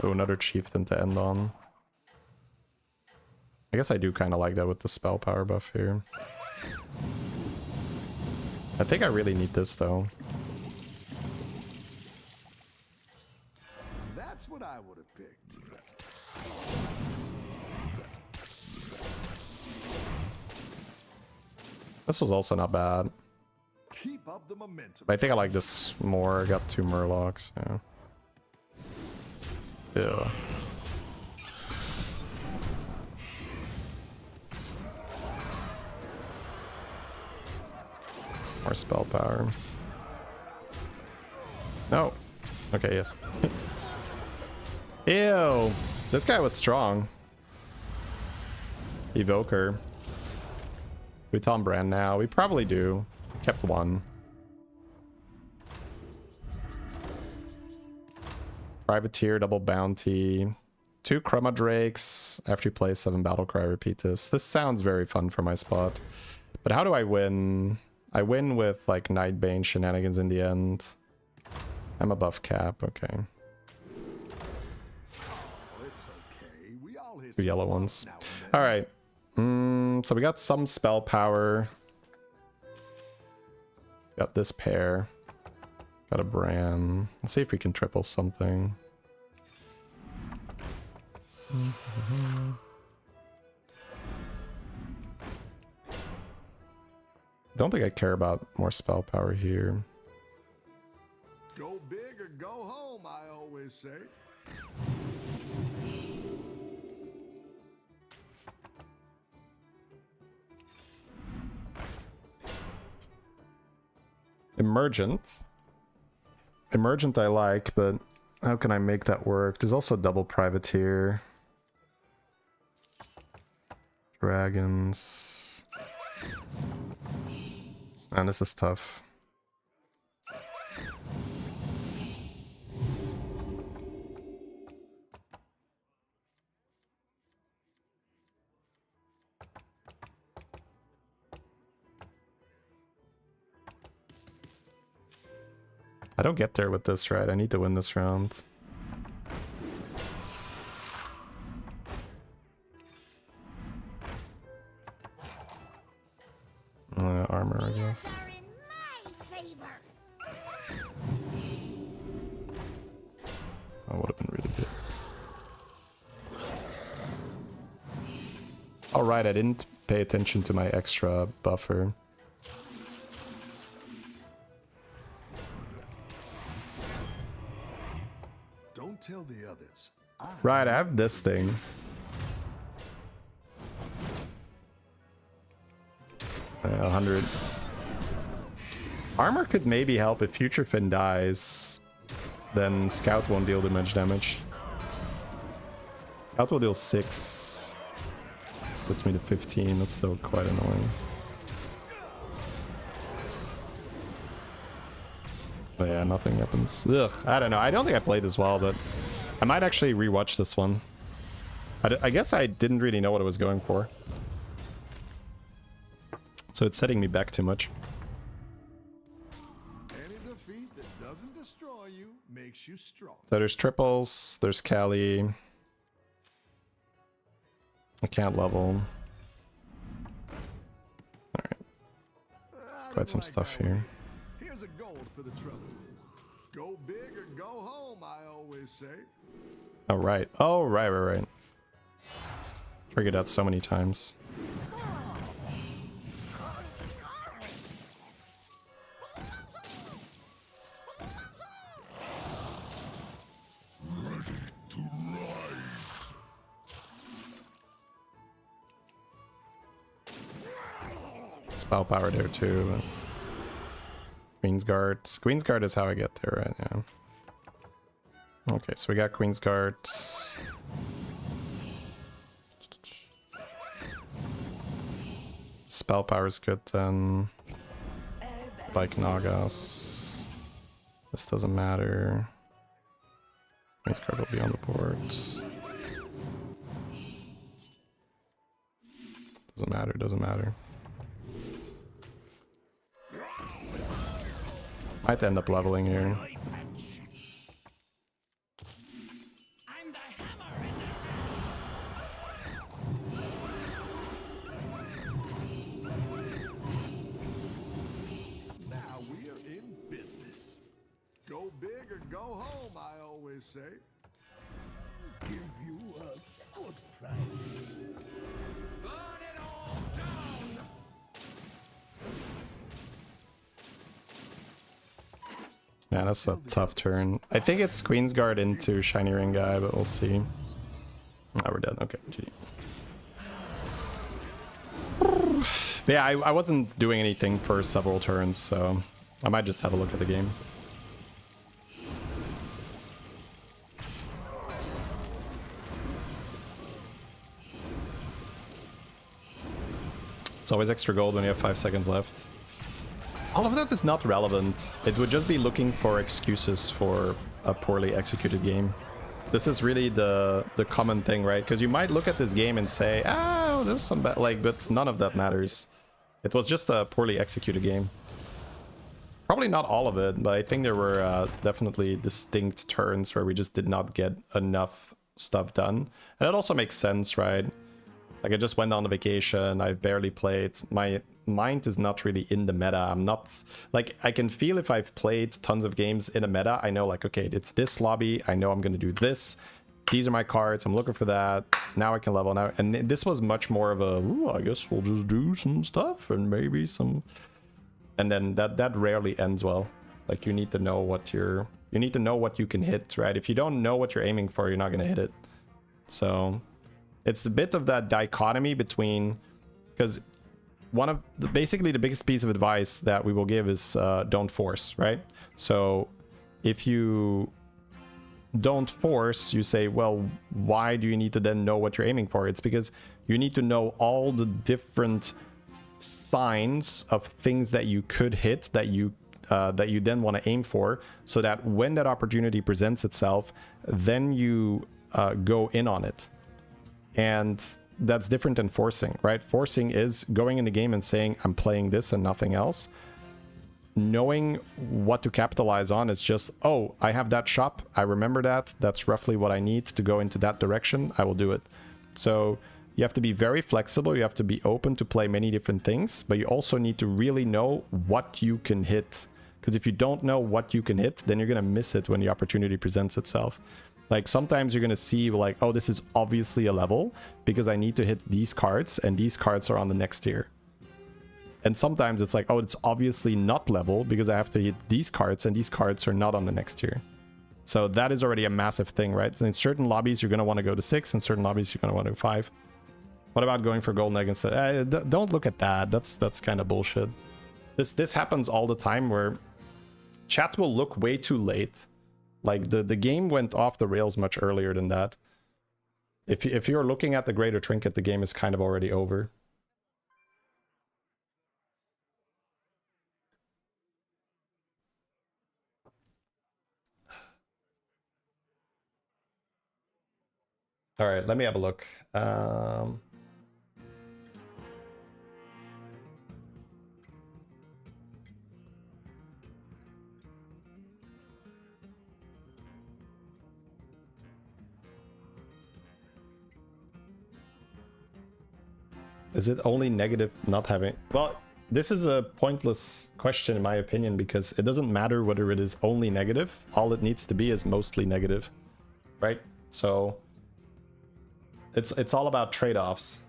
Oh, another chieftain to end on. I guess I do kind of like that with the spell power buff here. I think I really need this though. That's what I would have picked. This was also not bad. Keep up the momentum. But I think I like this more. I got 2 Murlocs. Yeah. Yeah. More spell power. No. Okay, yes. Ew. This guy was strong. Evoker. We taunt Brand now. We probably do. Kept 1. Privateer, double bounty. 2 Chroma Drakes. After you play 7 Battlecry, repeat this. This sounds very fun for my spot. But how do I win? I win with like Nightbane shenanigans in the end. I'm above cap, okay. Oh, it's okay. We all hit 2 yellow ones. Alright. So we got some spell power. Got this pair. Got a Bran. Let's see if we can triple something. Don't think I care about more spell power here. Go big or go home, I always say. Emergent. Emergent I like, but how can I make that work? There's also double privateer. Dragons. Man, this is tough. I don't get there with this, right? I need to win this round. Armor, I guess. That would have been really good. Alright, I didn't pay attention to my extra buffer. Don't tell the others. Right, I have this thing. Yeah, 100. Armor could maybe help if Future Fin dies. Then Scout won't deal too much damage. Scout will deal 6. Puts me to 15. That's still quite annoying. But yeah, nothing happens. Ugh, I don't know. I don't think I played this well, but I might actually rewatch this one. I guess I didn't really know what I was going for. So it's setting me back too much. Any defeat that doesn't destroy you makes you strong. So there's triples, there's Cali. I can't level. Alright. Quite some stuff here. Here's a gold for the trouble. Go big or go home, I always say. Oh, right. Oh, right. Triggered that so many times. Spell power there too. Queen's Guard. Queen's Guard is how I get there right now. Okay, so we got Queen's Guard. Spell power is good then. Like Nagas. This doesn't matter. Next card will be on the board. Doesn't matter, doesn't matter. Might end up leveling here. I'm the hammer in the Now we're in business. Go big or go home, I always say. give you a good price. Burn it all down! Yeah, that's a tough turn. I think it's Queen's Guard into Shiny Ring guy, but we'll see. Oh, we're dead. Okay, GG. But yeah, I wasn't doing anything for several turns, so I might just have a look at the game. It's always extra gold when you have 5 seconds left. All of that is not relevant. It would just be looking for excuses for a poorly executed game. This is really the common thing, right? Because you might look at this game and say, oh, there's some bad, like, but none of that matters. It was just a poorly executed game. Probably not all of it, but I think there were definitely distinct turns where we just did not get enough stuff done. And that also makes sense, right? Like, I just went on a vacation, I've barely played, my mind is not really in the meta. I'm not, like, I can feel if I've played tons of games in a meta, I know, like, okay, it's this lobby, I know I'm gonna do this, these are my cards, I'm looking for that, now I can level now. And this was much more of a, ooh, I guess we'll just do some stuff and maybe some, and then that rarely ends well. Like, you need to know what you need to know what you can hit, right? If you don't know what you're aiming for, you're not gonna hit it. So it's a bit of that dichotomy between, because one of the, basically the biggest piece of advice that we will give is don't force, right? So if you don't force, you say, well, why do you need to then know what you're aiming for? It's because you need to know all the different signs of things that you could hit, that you then want to aim for, so that when that opportunity presents itself, then you go in on it. And that's different than forcing, right? Forcing is going in the game and saying, I'm playing this and nothing else. Knowing what to capitalize on is just, oh, I have that shop, I remember that, that's roughly what I need to go into that direction, I will do it. So you have to be very flexible, you have to be open to play many different things, but you also need to really know what you can hit. Because if you don't know what you can hit, then you're gonna miss it when the opportunity presents itself. Like, sometimes you're gonna see, like, oh, this is obviously a level because I need to hit these cards and these cards are on the next tier. And sometimes it's like, oh, it's obviously not level because I have to hit these cards and these cards are not on the next tier. So that is already a massive thing, right? So in certain lobbies, you're gonna want to go to 6, in certain lobbies, you're gonna want to go 5. What about going for golden egg instead? Don't look at that. That's kind of bullshit. This happens all the time where chat will look way too late. Like, the game went off the rails much earlier than that. If you're looking at the greater trinket, the game is kind of already over. All right, let me have a look. Is it only negative not having? Well, this is a pointless question in my opinion, because it doesn't matter whether it is only negative. All it needs to be is mostly negative, right? So it's all about trade-offs.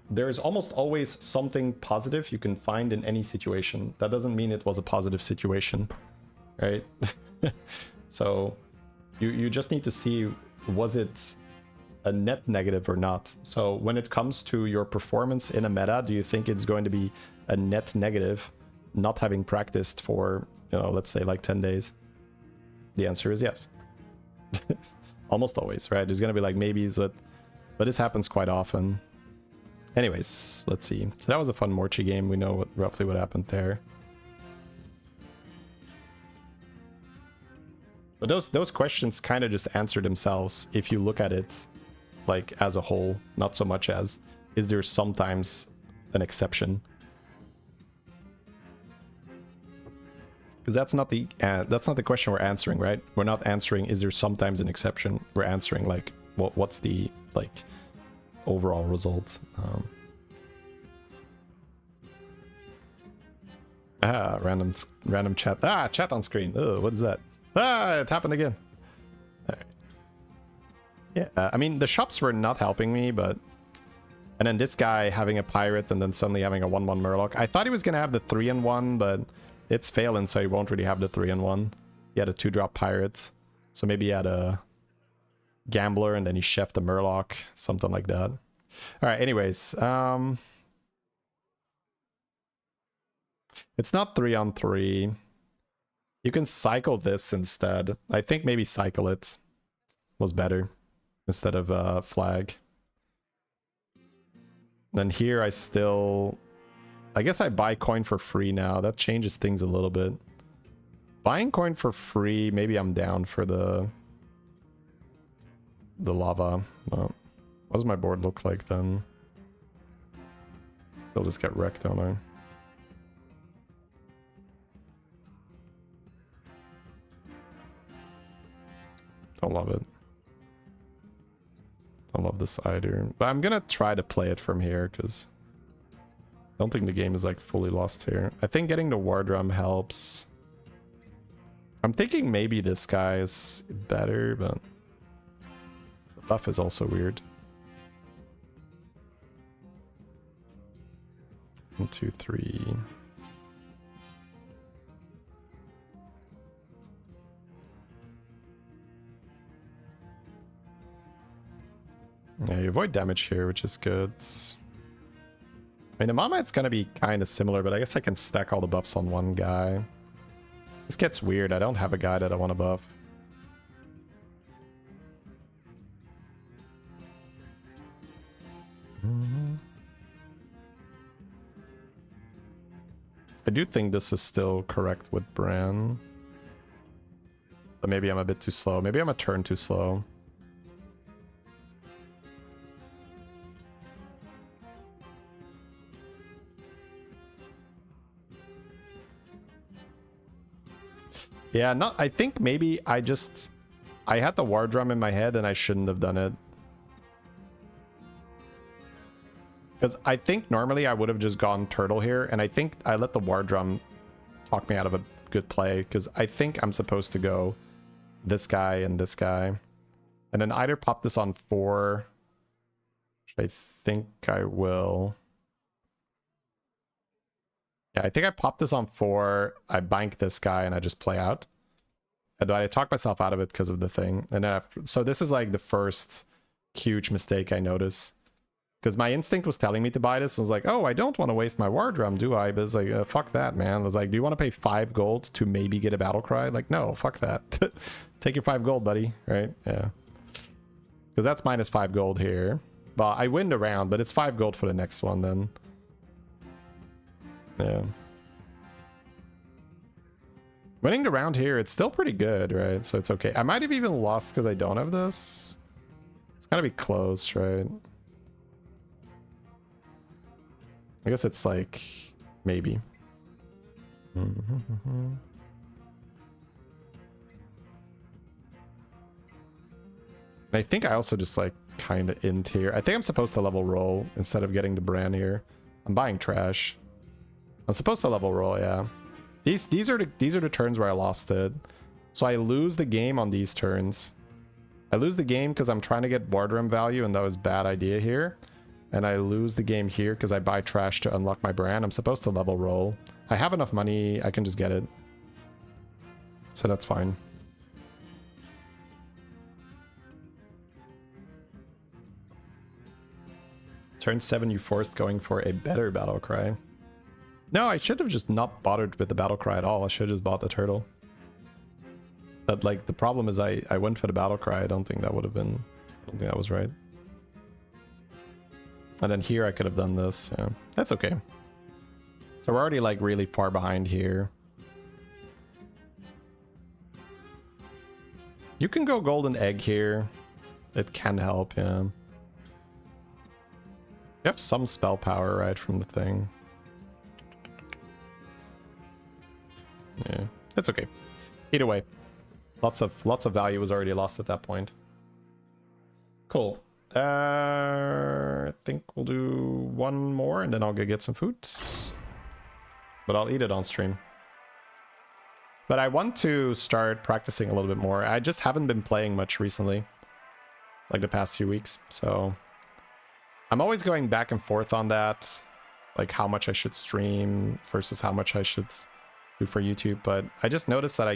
There is almost always something positive you can find in any situation. That doesn't mean it was a positive situation, right? So you just need to see, was it a net negative or not? So when it comes to your performance in a meta, do you think it's going to be a net negative not having practiced for, you know, let's say like 10 days? The answer is yes. Almost always, right? There's gonna be like maybes, but this happens quite often. Anyways, let's see. So that was a fun Morchi game. We know roughly what happened there. But those questions kind of just answer themselves if you look at it like as a whole, not so much as is there sometimes an exception. Because that's not the question we're answering, right? We're not answering is there sometimes an exception. We're answering like what's the like overall result. Random chat. Chat on screen. Oh, what is that? It happened again. All right. Yeah, I mean the shops were not helping me, but and then this guy having a pirate and then suddenly having a 1/1 Murloc. I thought he was gonna have the 3-1, but it's failing, so he won't really have the 3-1. He had a 2-drop pirate, so maybe he had a gambler and then he chefed a Murloc, something like that. All right, anyways, it's not 3-on-3. You can cycle this instead. I think maybe cycle it was better instead of flag. Then here I guess I buy coin for free now. That changes things a little bit. Buying coin for free, maybe I'm down for the lava. Well, what does my board look like then? They'll just get wrecked, don't I? Don't love it. Don't love this either. But I'm gonna try to play it from here because I don't think the game is like fully lost here. I think getting the war drum helps. I'm thinking maybe this guy is better, but the buff is also weird. 1, 2, 3. Yeah, you avoid damage here, which is good. I mean, the Marmite's gonna be kind of similar, but I guess I can stack all the buffs on one guy. This gets weird. I don't have a guy that I want to buff. I do think this is still correct with Bran. But maybe I'm a bit too slow. Maybe I'm a turn too slow. Yeah, I think maybe I had the war drum in my head and I shouldn't have done it. Because I think normally I would have just gone turtle here, and I think I let the war drum talk me out of a good play, because I think I'm supposed to go this guy and this guy. And then either pop this on 4, which I think I will. Yeah, I think I pop this on 4, I bank this guy, and I just play out. And I talk myself out of it because of the thing. And then so this is like the first huge mistake I notice. Because my instinct was telling me to buy this. I was like, oh, I don't want to waste my war drum, do I? But it's like, fuck that, man. I was like, do you want to pay 5 gold to maybe get a battle cry? Like, no, fuck that. Take your 5 gold, buddy. Right? Yeah. Because that's minus 5 gold here. Well, I win the round, but it's 5 gold for the next one then. Yeah. Winning the round here, it's still pretty good, right? So it's okay. I might have even lost because I don't have this. It's gotta be close, right? I guess it's like maybe. I think I also just like kind of int here. I think I'm supposed to level roll instead of getting the Bran here. I'm buying trash. I'm supposed to level roll, yeah. These are the turns where I lost it. So I lose the game on these turns. I lose the game because I'm trying to get war drum value, and that was a bad idea here. And I lose the game here because I buy trash to unlock my Bran. I'm supposed to level roll. I have enough money. I can just get it. So that's fine. Turn 7, you forced going for a better battle cry. No, I should have just not bothered with the battle cry at all. I should have just bought the turtle. But like the problem is I went for the battle cry. I don't think that would have been... I don't think that was right. And then here I could have done this. Yeah, that's okay. So we're already like really far behind here. You can go golden egg here. It can help, yeah. You have some spell power, right, from the thing. Yeah, it's okay. Either way, lots of value was already lost at that point. Cool. I think we'll do one more and then I'll go get some food. But I'll eat it on stream. But I want to start practicing a little bit more. I just haven't been playing much recently, like the past few weeks. So I'm always going back and forth on that, like how much I should stream versus how much I should do for YouTube. But I just noticed that I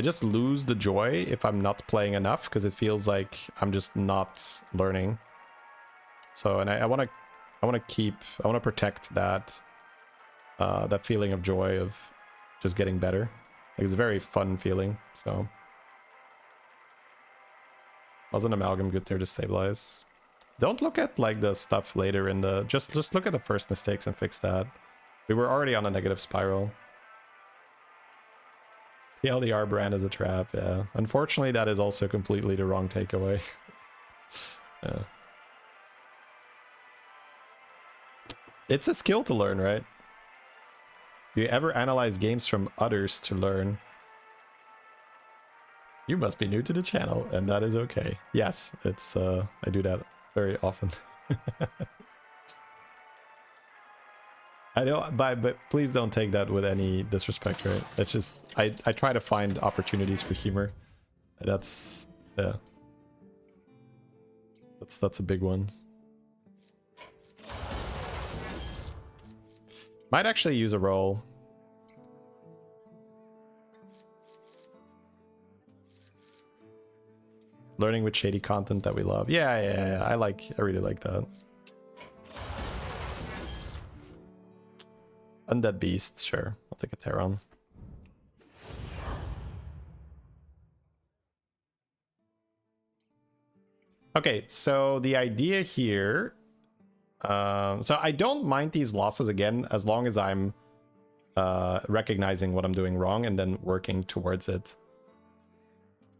just lose the joy if I'm not playing enough because it feels like I'm just not learning. So, and I want to protect that that feeling of joy of just getting better. Like, it's a very fun feeling. So wasn't amalgam good there to stabilize? Don't look at like the stuff later in the just look at the first mistakes and fix that. We were already on a negative spiral. TLDR brand is a trap, yeah. Unfortunately, that is also completely the wrong takeaway. Yeah. It's a skill to learn, right? Do you ever analyze games from others to learn? You must be new to the channel, and that is okay. Yes, it's I do that very often. I don't, but please don't take that with any disrespect, right? It's just I try to find opportunities for humor. That's yeah. That's a big one. Might actually use a roll. Learning with shady content that we love. Yeah. I really like that. Undead beast, sure. I'll take a Terran. Okay, so the idea here. So I don't mind these losses again, as long as I'm recognizing what I'm doing wrong and then working towards it.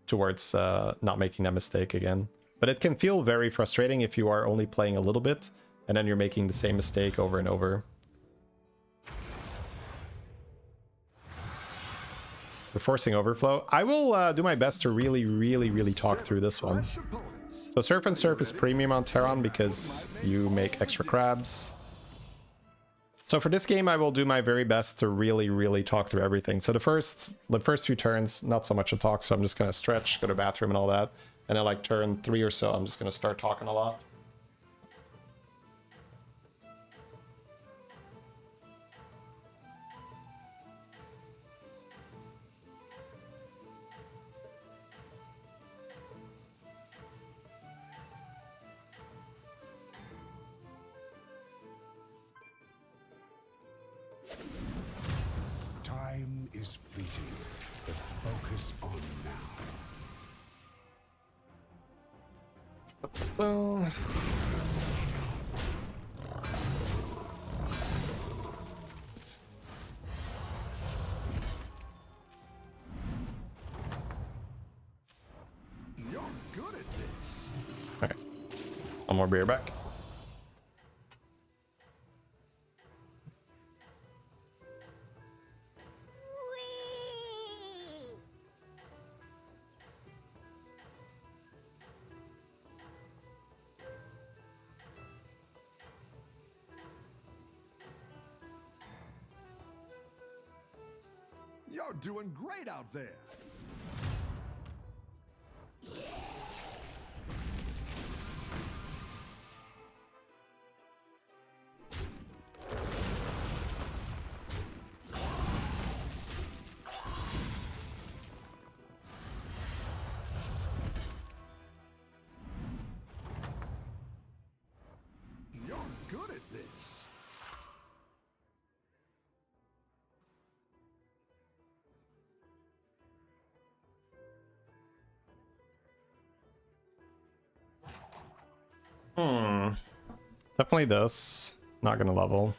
Towards not making that mistake again. But it can feel very frustrating if you are only playing a little bit and then you're making the same mistake over and over. We're forcing overflow. I will do my best to really talk through this one. So Surf and Surf is premium on Terran because you make extra crabs. So for this game, I will do my very best to really talk through everything. So the first few turns, not so much a talk, so I'm just gonna stretch, go to the bathroom and all that. And then like turn 3 or so, I'm just gonna start talking a lot. Time is fleeting, but focus on now. Well, You're good at this. okay. One more beer back. You're doing great out there. You're good at this. Definitely this. Not gonna level.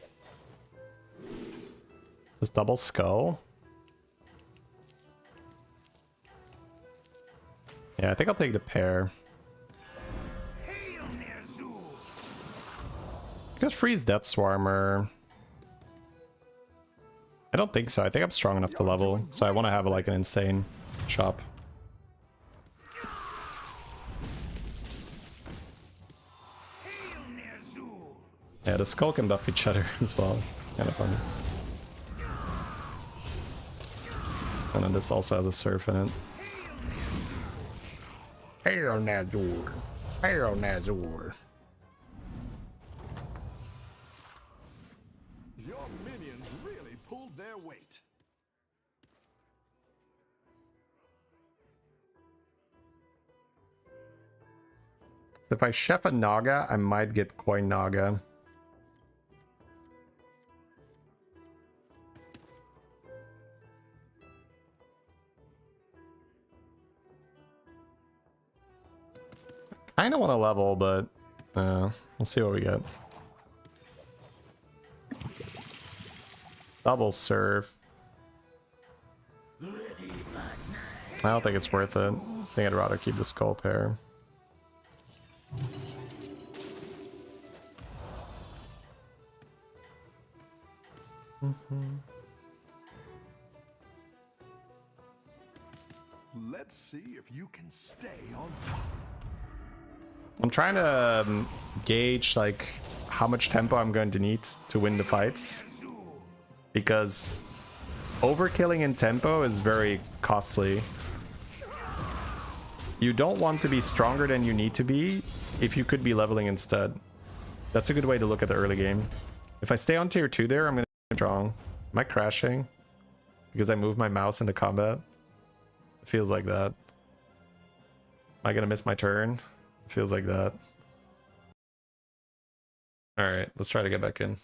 Just double skull. Yeah, I think I'll take the pair. Hail Ner'zhul! Because freeze Death Swarmer. I don't think so. I think I'm strong enough to level, so I want to have like an insane shop. Hail Ner'zhul! Yeah, the skull can buff each other as well. Kind of funny. And then this also has a surf in it. Hail Ner'zhul. Hail Ner'zhul. Your minions really pulled their weight. If I chef a Naga, I might get coin Naga. I kind of want to level, but we'll see what we get. Double serve. I don't think it's worth it. I think I'd rather keep the skull pair. Let's see if you can stay on top. I'm trying to gauge like how much tempo I'm going to need to win the fights, because overkilling in tempo is very costly. You don't want to be stronger than you need to be if you could be leveling instead. That's a good way to look at the early game. If I stay on tier 2 there, I'm gonna be strong. Am I crashing because I moved my mouse into combat? It feels like that. Am I gonna miss my turn? It feels like that. Alright, let's try to get back in.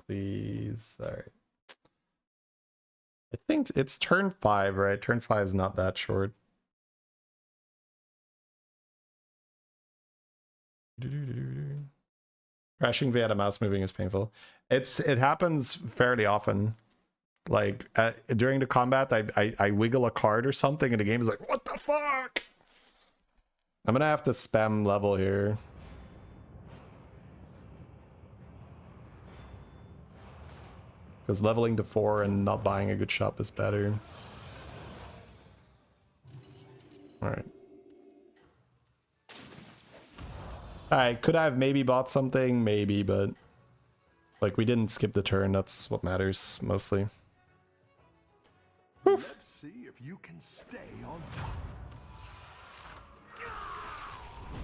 Please. Alright. I think it's turn 5, right? Turn 5 is not that short. Crashing via the mouse moving is painful. It happens fairly often. Like during the combat, I wiggle a card or something, and the game is like, what the fuck? I'm gonna have to spam level here. Because leveling to 4 and not buying a good shop is better. Alright. I could have maybe bought something, maybe, but like we didn't skip the turn. That's what matters mostly. Oof. Let's see if you can stay on top.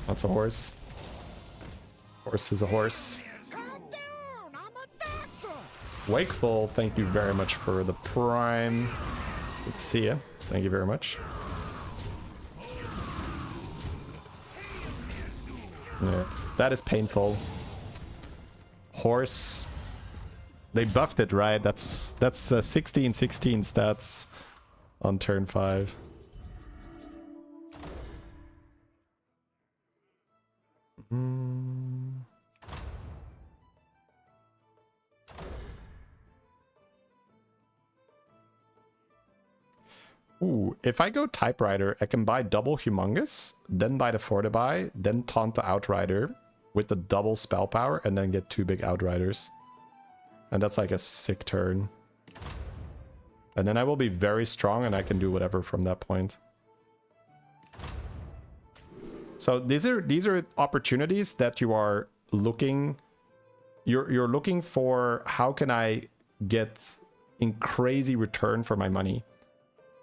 That's a horse. Horse is a horse. Wakeful, thank you very much for the prime. Good to see you. Thank you very much. Yeah, that is painful. Horse. They buffed it, right? That's 16 stats on turn 5. Ooh, if I go Typewriter, I can buy double Humongous, then buy the Fortify, then taunt the Outrider with the double spell power, and then get 2 big Outriders. And that's like a sick turn. And then I will be very strong, and I can do whatever from that point. So these are opportunities that you are looking. You're looking for, how can I get in crazy return for my money?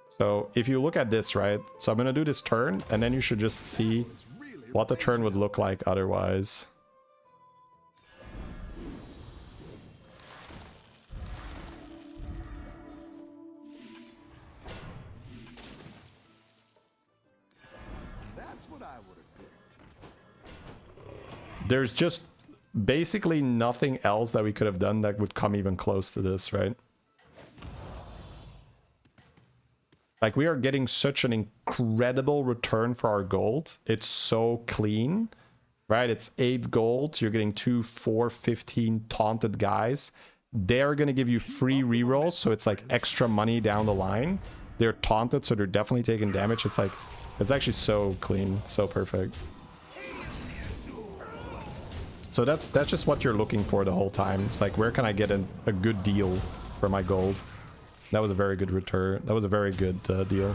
So if you look at this, right? So I'm gonna do this turn, and then you should just see what the turn would look like otherwise. That's what I would have picked. There's just basically nothing else that we could have done that would come even close to this, right? Like, we are getting such an incredible return for our gold. It's so clean, right? It's 8 gold. You're getting 2, 4, 15 taunted guys. They're going to give you free rerolls, so it's like extra money down the line. they're taunted, so they're definitely taking damage. It's like, it's actually so clean, so perfect. So that's just what you're looking for the whole time. It's like, where can I get a good deal for my gold? That was a very good return. That was a very good deal.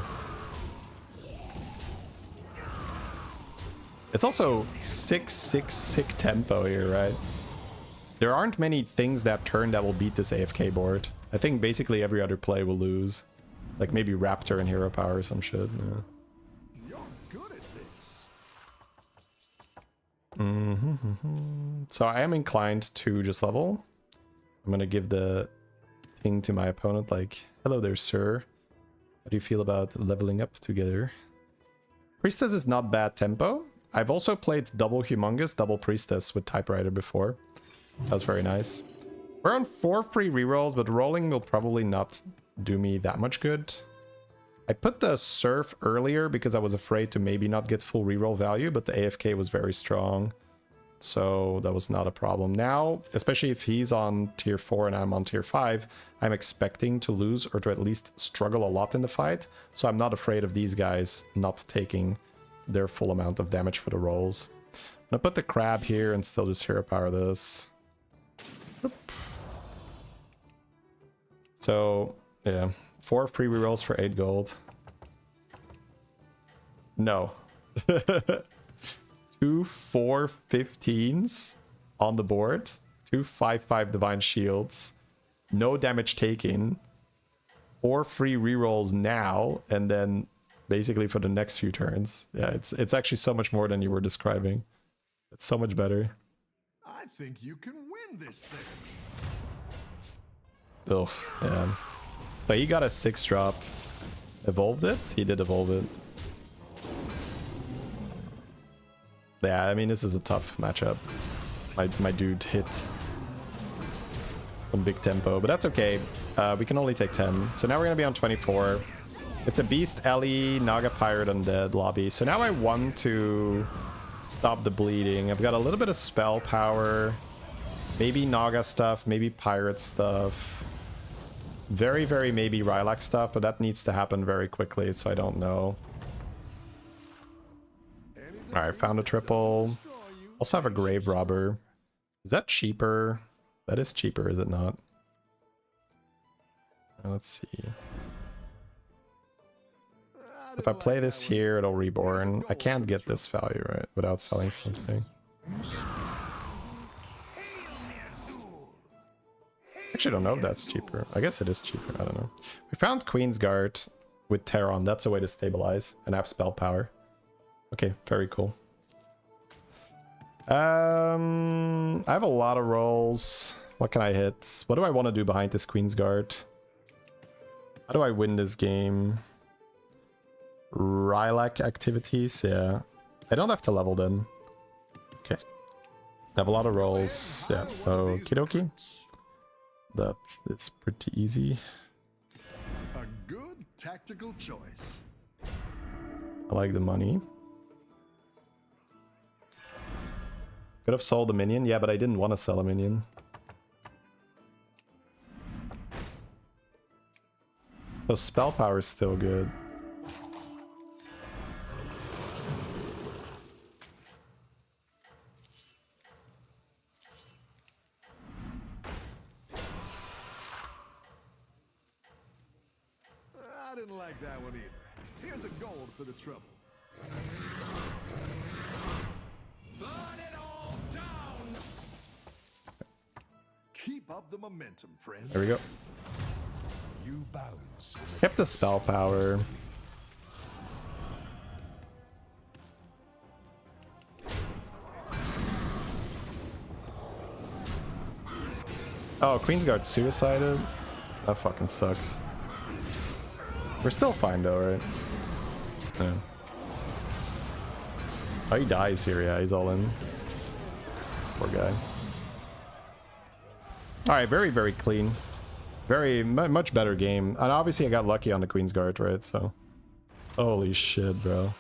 It's also 6 tempo here, right? There aren't many things that turn that will beat this AFK board. I think basically every other play will lose. Like maybe Raptor and Hero Power or some shit. Yeah. You're good at this. So I am inclined to just level. I'm gonna give the thing to my opponent like, hello there, sir. How do you feel about leveling up together? Priestess is not bad tempo. I've also played double Humongous, double Priestess with Typewriter before. That was very nice. We're on 4 free rerolls, but rolling will probably not do me that much good. I put the Surf earlier because I was afraid to maybe not get full reroll value, but the AFK was very strong. So that was not a problem. Now, especially if he's on tier 4 and I'm on tier 5, I'm expecting to lose or to at least struggle a lot in the fight. So I'm not afraid of these guys not taking their full amount of damage for the rolls. I'm gonna put the crab here and still just hero power this. Oop. So, yeah. 4 free rerolls for 8 gold. No. 2 4/15s on the board. 2 5/5 divine shields. No damage taken. 4 free rerolls now, and then basically for the next few turns. Yeah, it's actually so much more than you were describing. It's so much better. I think you can win this thing. Oh, yeah. So he got a 6-drop. Evolved it? He did evolve it. Yeah, I mean, this is a tough matchup. My dude hit some big tempo, but that's okay. We can only take 10. So now we're going to be on 24. It's a Beast, Ellie, Naga, Pirate, Undead lobby. So now I want to stop the bleeding. I've got a little bit of spell power. Maybe Naga stuff, maybe Pirate stuff. Very, very maybe Rylak stuff, but that needs to happen very quickly, so I don't know. Alright, found a triple. Also have a Grave Robber. Is that cheaper? That is cheaper, is it not? Let's see. So if I play this here, it'll reborn. I can't get this value, right? Without selling something. Actually, I don't know if that's cheaper. I guess it is cheaper. I don't know. We found Queensguard with Terron. That's a way to stabilize and have spell power. Okay, very cool. I have a lot of rolls. What can I hit? What do I want to do behind this Queensguard? How do I win this game? Rylak activities, yeah. I don't have to level then. Okay. I have a lot of rolls. Yeah. Okie dokie. That is pretty easy. A good tactical choice. I like the money. Could have sold a minion. Yeah, but I didn't want to sell a minion. So spell power is still good. I didn't like that one either. Here's a gold for the trouble. Burn it all down! Keep up the momentum, friend. There we go. You balance. Kept the spell power. Oh, Queensguard suicided? That fucking sucks. We're still fine though, right? Yeah. Oh, he dies here. Yeah, he's all in. Poor guy. Alright, very, very clean. Very, much better game. And obviously I got lucky on the Queensguard, right? So, holy shit, bro.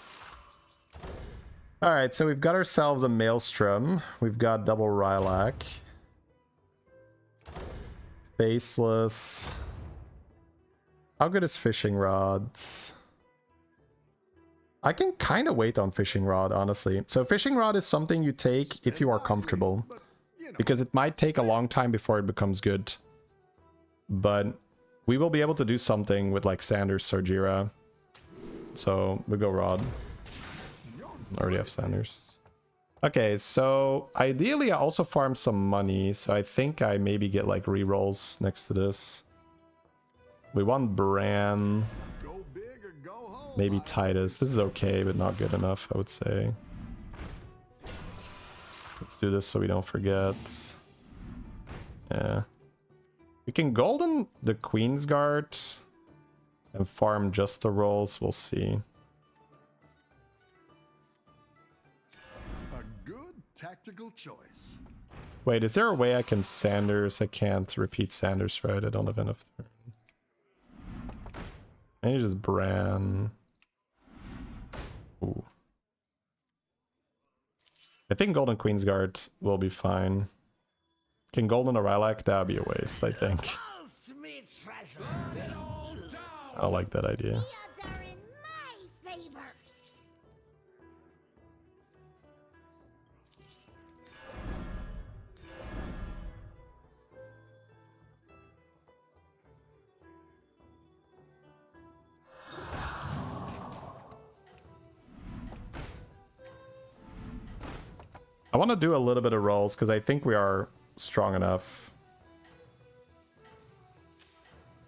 Alright, so we've got ourselves a Maelstrom. We've got double Rylak. Faceless. How good is fishing rods? I can kind of wait on fishing rod, honestly. So fishing rod is something you take if you are comfortable, because it might take a long time before it becomes good. But we will be able to do something with like Sanders, Sargira. So we go rod. Already have Sanders. Okay, so ideally I also farm some money, so I think I maybe get like rerolls next to this. We want Bran. Go big or go home. Maybe Titus. This is okay, but not good enough, I would say. Let's do this so we don't forget. Yeah. We can golden the Queen's Guard and farm just the rolls. We'll see. A good tactical choice. Wait, is there a way I can Sanders? I can't repeat Sanders, right? I don't have enough turn. Maybe just Bran. Ooh. I think Golden Queen's Guard will be fine. Can Golden a Rylak? That would be a waste, I think. I like that idea. The odds are in my favor. I want to do a little bit of rolls because I think we are strong enough.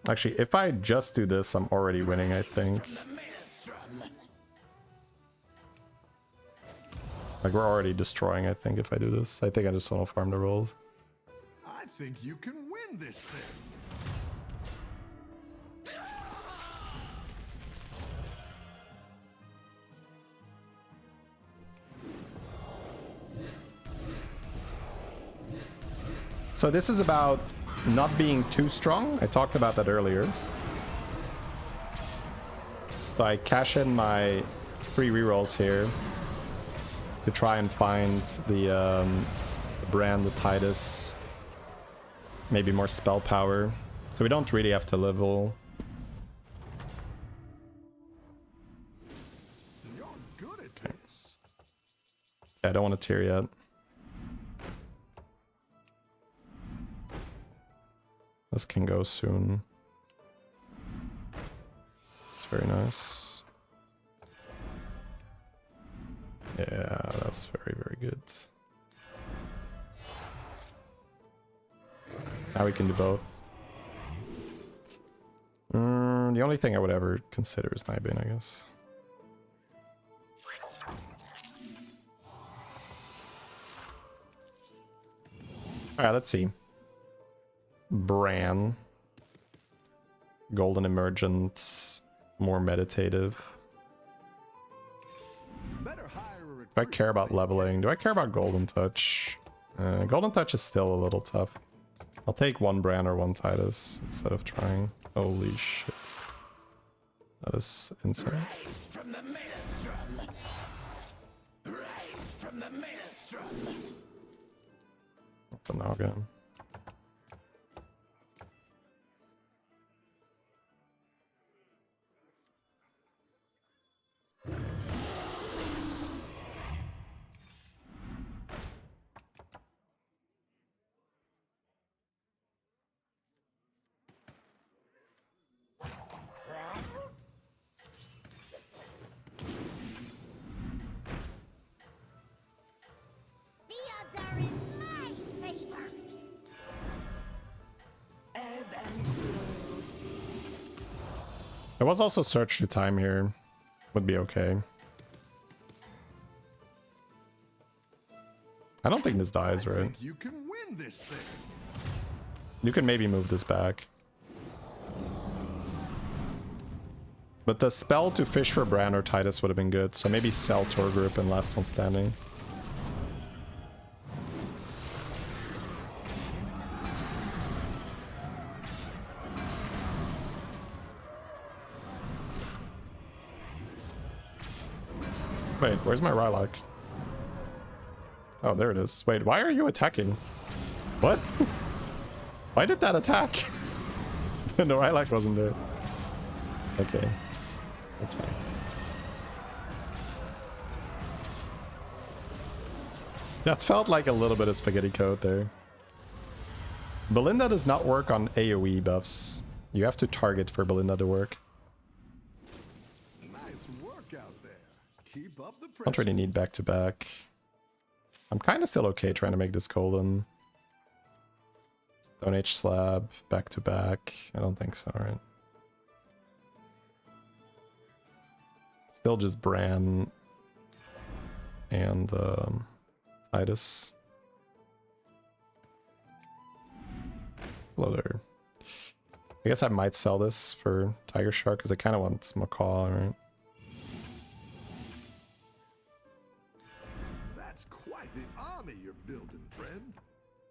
Actually, if I just do this, I'm already winning, I think. Like, we're already destroying, I think, if I do this. I think I just want to farm the rolls. I think you can win this thing. So this is about not being too strong. I talked about that earlier. So I cash in my 3 rerolls here to try and find the Bran, the Titus, maybe more spell power. So we don't really have to level. You're good at this. Yeah, I don't want to tier yet. This can go soon. It's very nice. Yeah, that's very, very good. Now we can do both. The only thing I would ever consider is Nightbane, I guess. Alright, let's see. Bran. Golden Emergent. More meditative. Better hire a Do I recruit. care about leveling? Do I care about Golden Touch? Golden Touch is still a little tough. I'll take 1 Bran or 1 Titus instead of trying. Holy shit. That is insane. Rise from the maelstrom. Rise from the maelstrom. That's a Naga. The odds are in my favor. There was also Search Through Time here. Would be okay. I don't think this dies, I right? think you can win this thing. You can maybe move this back. But the spell to fish for Bran or Titus would have been good, so maybe sell Tour Group and Last One Standing. Wait, where's my Rylak? Oh, there it is. Wait, why are you attacking? What? Why did that attack? No, Rylak wasn't there. Okay. That's fine. That felt like a little bit of spaghetti code there. Belinda does not work on AoE buffs. You have to target for Belinda to work. Nice work out there. Keep up the pressure. Don't really need back-to-back. I'm kind of still okay trying to make this golden. Stone Age slab, back-to-back. I don't think so, right? Still just Bran and Titus. Loader. I guess I might sell this for Tiger Shark because I kind of want Macaw, right? That's quite the army you're building, friend.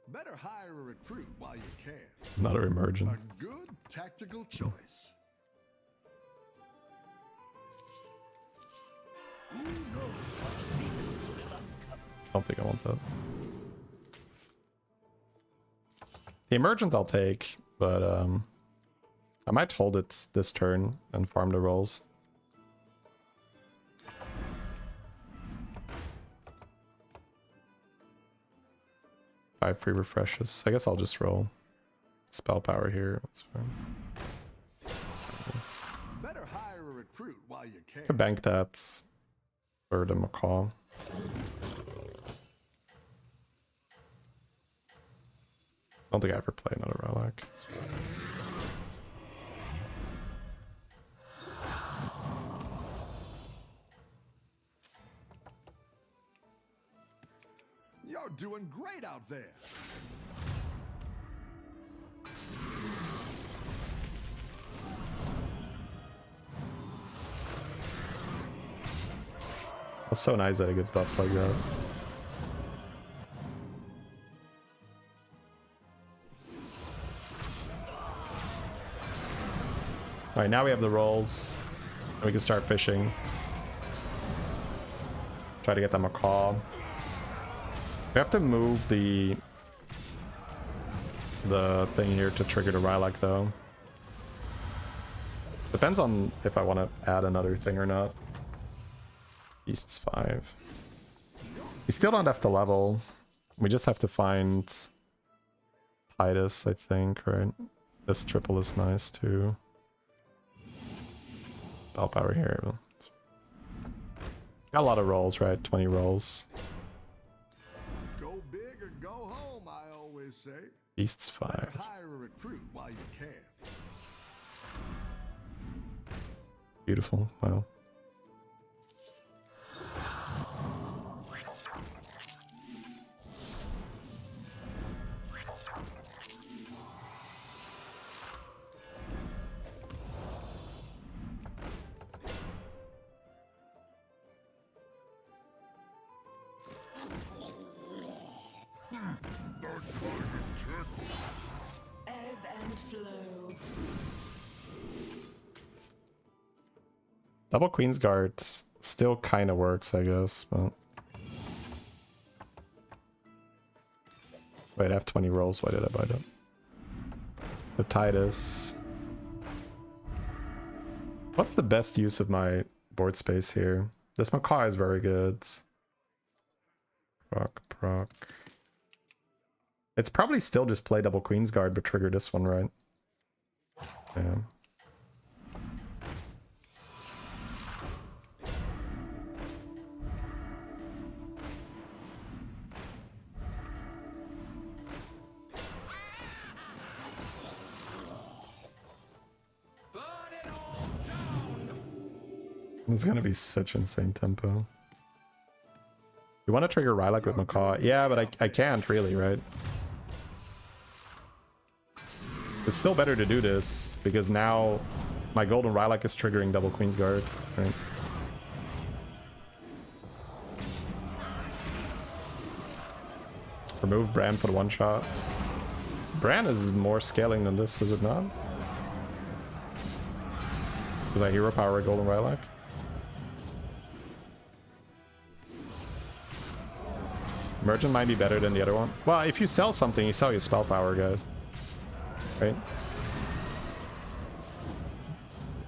Better hire a recruit while you can. Another emergent. A good tactical choice. Who knows what secrets will uncover? I don't think I want that. The emergent I'll take, but I might hold it this turn and farm the rolls. 5 pre-refreshes. I guess I'll just roll spell power here. That's fine. Better hire a recruit while you can. Could bank that for the Macaw. I don't think I ever play another Relic. You're doing great out there. It's so nice that it gets buffed like that. Alright, now we have the rolls. And we can start fishing. Try to get that Macaw. We have to move the thing here to trigger the Rylak though. Depends on if I want to add another thing or not. Beasts 5. We still don't have to level. We just have to find Titus, I think, right? This triple is nice too. Spell power here. Got a lot of rolls, right? 20 rolls. Go big or go home, I always say. Beasts Better 5. hire a recruit while you can. Beautiful. Wow. Ebb and flow. Double Queen's Guard still kind of works, I guess, but... Wait, I have 20 rolls. Why did I buy that? So Titus. What's the best use of my board space here? This Macaw is very good. Proc. It's probably still just play Double Queen's Guard, but trigger this one, right? Yeah. This is gonna be such insane tempo. You want to trigger Rylak with Macaw? Yeah, but I can't really, right? It's still better to do this because now my golden Rylak is triggering Double Queen's Guard, right? Remove Bran for the one shot. Bran is more scaling than this, is it not? Because I hero power a golden Rylak. Merchant might be better than the other one. Well, if you sell something, you sell your spell power, guys. Right?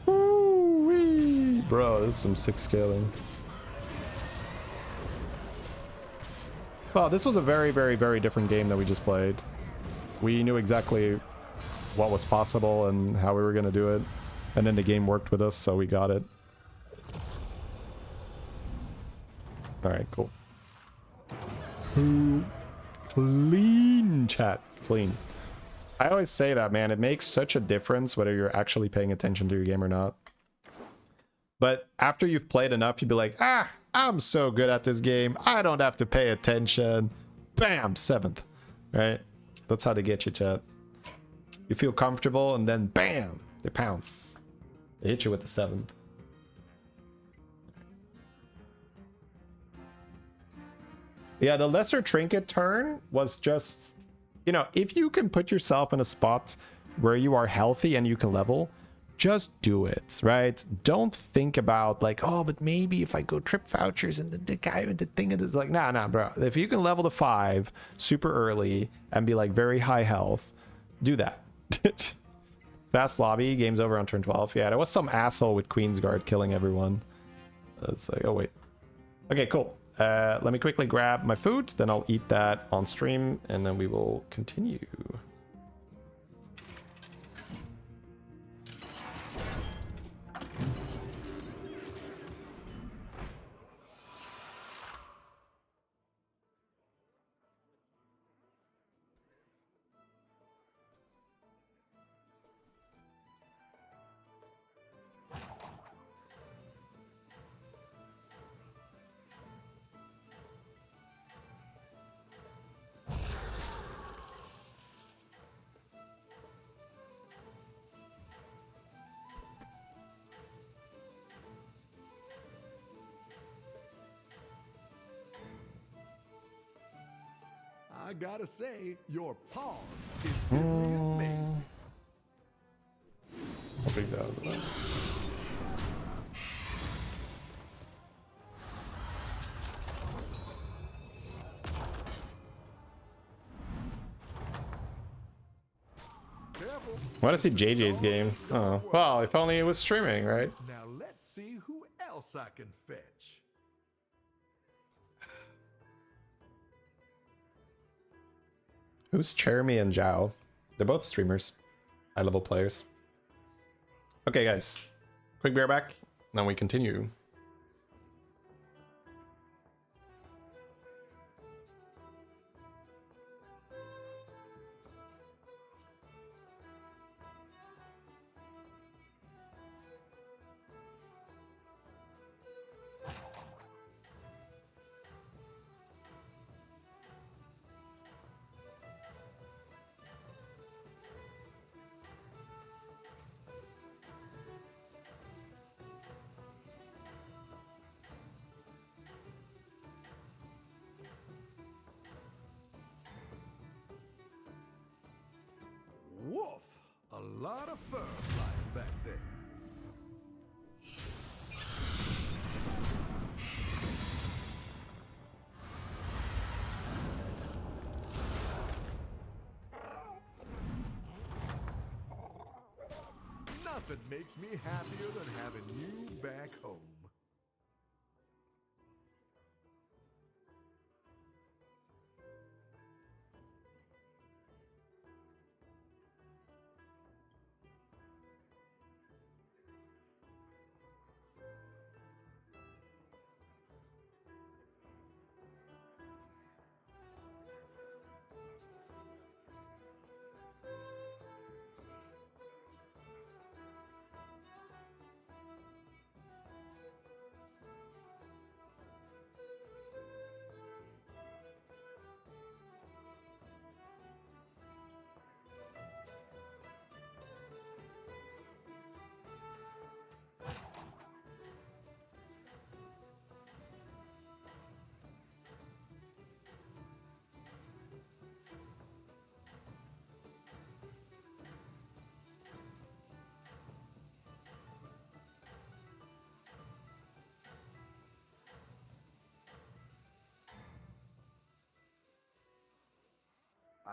Woo! Bro, this is some sick scaling. Well, this was a very, very, very different game that we just played. We knew exactly what was possible and how we were going to do it. And then the game worked with us, so we got it. Alright, cool. Clean chat. Clean. I always say that, man. It makes such a difference whether you're actually paying attention to your game or not. But after you've played enough, you'd be like, ah, I'm so good at this game. I don't have to pay attention. Bam, 7th. Right? That's how they get you, chat. You feel comfortable, and then bam, they pounce. They hit you with the 7th. Yeah, the lesser trinket turn was just, you know, if you can put yourself in a spot where you are healthy and you can level, just do it, right? Don't think about like, oh, but maybe if I go trip vouchers and the guy with the thing is like, nah, bro. If you can level to 5 super early and be like very high health, do that. Fast lobby, game's over on turn 12. Yeah, there was some asshole with Queen's Guard killing everyone. It's like, oh wait. Okay, cool. Let me quickly grab my food, then I'll eat that on stream, and then we will continue. I gotta say, your paws is really amazing. I'll take that out of that. Careful. I want to see JJ's game. Oh, well, if only it was streaming, right? Now let's see who else I can fetch. Who's Cheremy and Zhao? They're both streamers. High level players. Okay, guys. Quick bear back. Then we continue. Woof! A lot of fur flying back there. Nothing makes me happier than having you back home.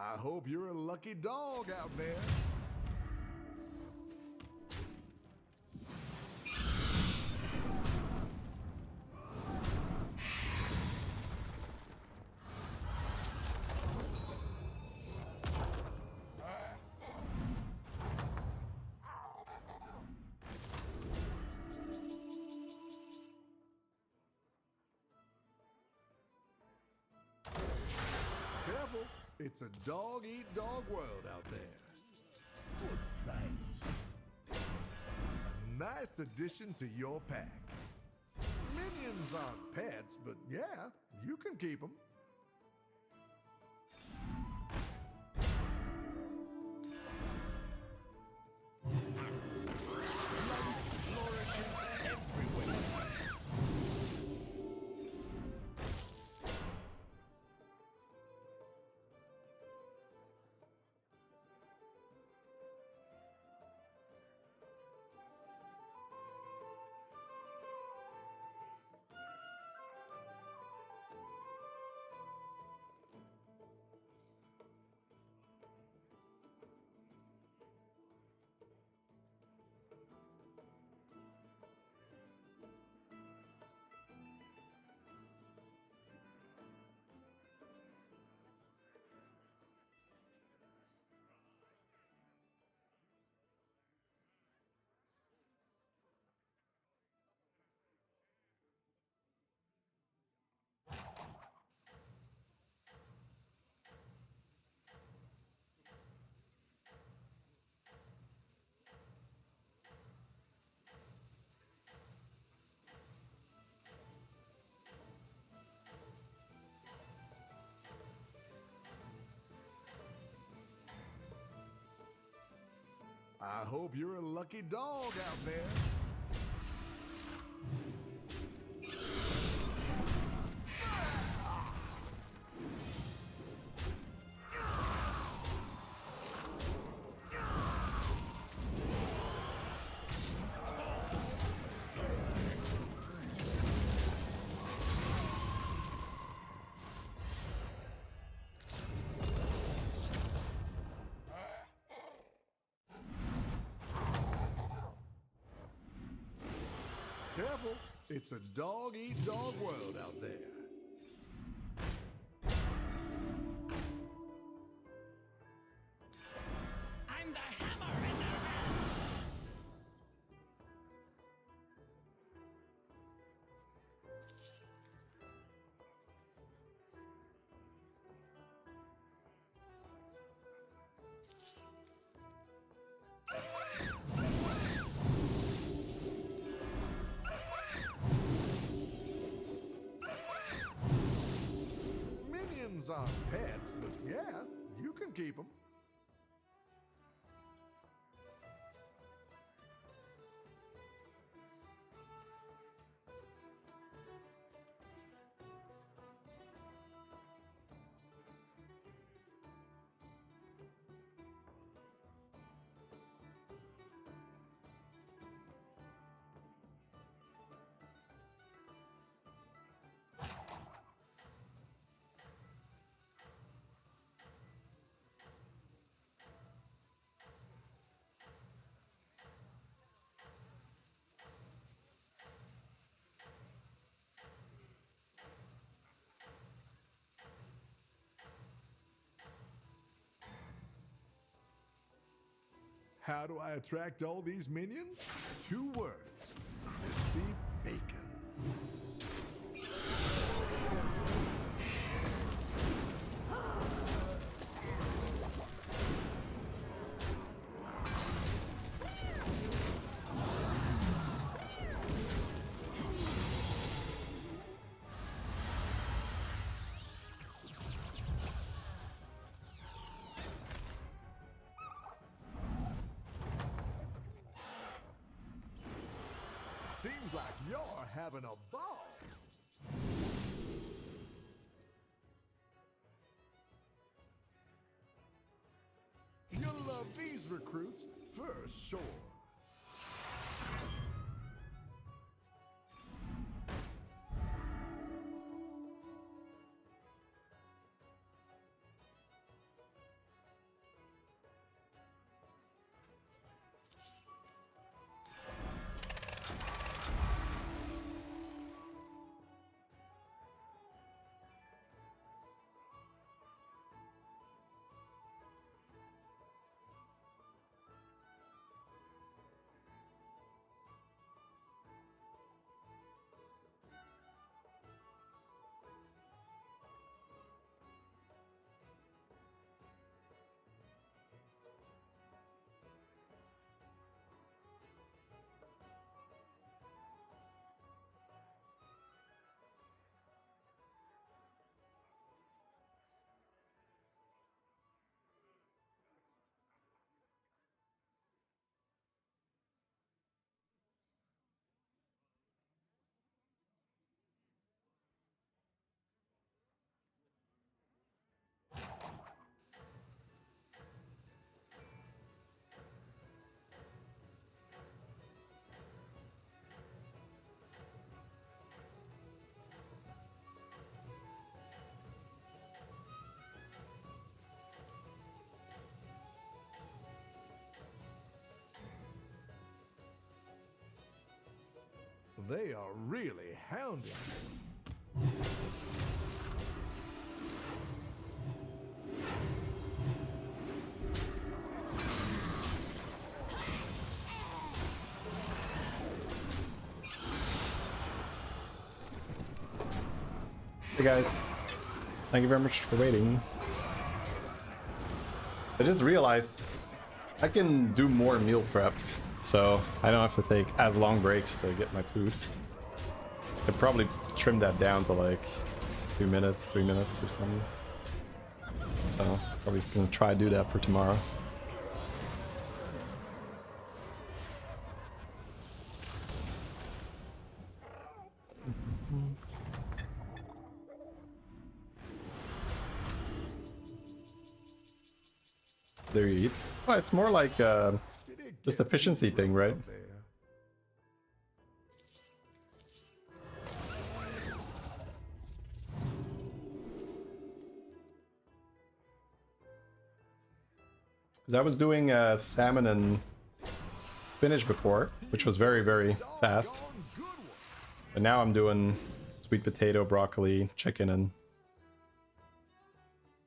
I hope you're a lucky dog out there. It's a dog-eat-dog world out there. Good price. A nice addition to your pack. Minions aren't pets, but yeah, you can keep them. Flourishes everywhere. I hope you're a lucky dog out there. Careful, it's a dog-eat-dog world out there. I'm the hammer in their hands. Minions aren't pets, but yeah, you can keep them. How do I attract all these minions? 2 words. Crispy bacon. Seems like you're having a ball. You'll love these recruits for sure. They are really hounding me. Hey guys, thank you very much for waiting. I just realized I can do more meal prep, so I don't have to take as long breaks to get my food. I'd probably trim that down to like 2 minutes, 3 minutes or something. So probably gonna try to do that for tomorrow. There you eat. Well, it's more like just efficiency thing, right? I was doing salmon and spinach before, which was very, very fast. And now I'm doing sweet potato, broccoli, chicken, and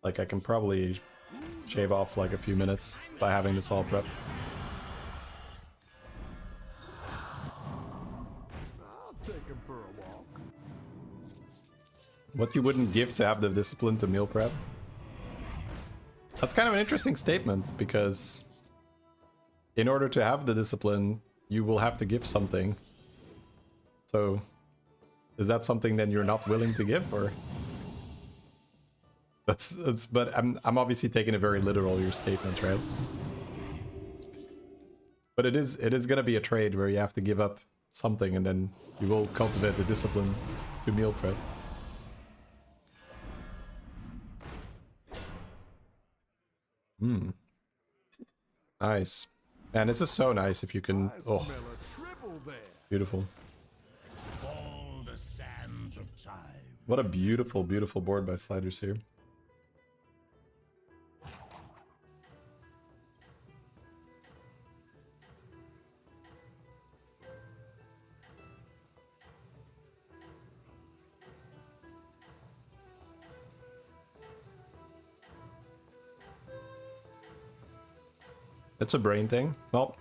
like I can probably shave off like a few minutes by having this all prepped. I'll take him for a walk. What you wouldn't give to have the discipline to meal prep? That's kind of an interesting statement, because in order to have the discipline, you will have to give something. So, is that something then you're not willing to give, or? But I'm obviously taking it very literal, your statement, right? But it is gonna be a trade where you have to give up something, and then you will cultivate the discipline to meal prep. Nice. Man, this is so nice if you can. Oh, Smell a triple there. beautiful. Fall the sands of time. What a beautiful, beautiful board by Sliders here. It's a brain thing. Well,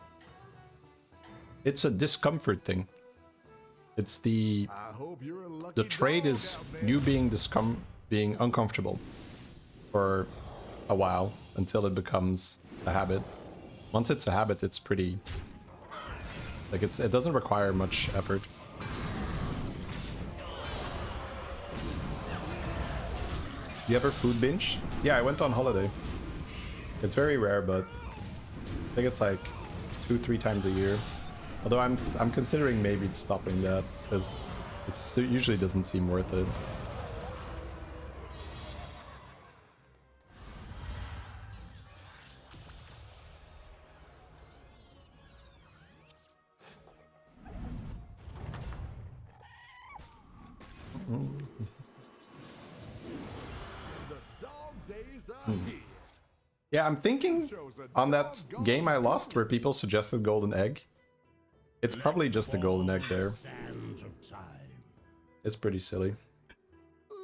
it's a discomfort thing. It's the I hope you're a lucky trade dog is out there. you being uncomfortable for a while until it becomes a habit. Once it's a habit, it's pretty like it doesn't require much effort. You ever food binge? Yeah, I went on holiday. It's very rare, but I think it's like 2-3 times a year. Although I'm considering maybe stopping that, because it usually doesn't seem worth it. The dog days are here. Yeah, I'm thinking on that game I lost where people suggested golden egg. It's probably just a golden egg there. Sands of time. It's pretty silly.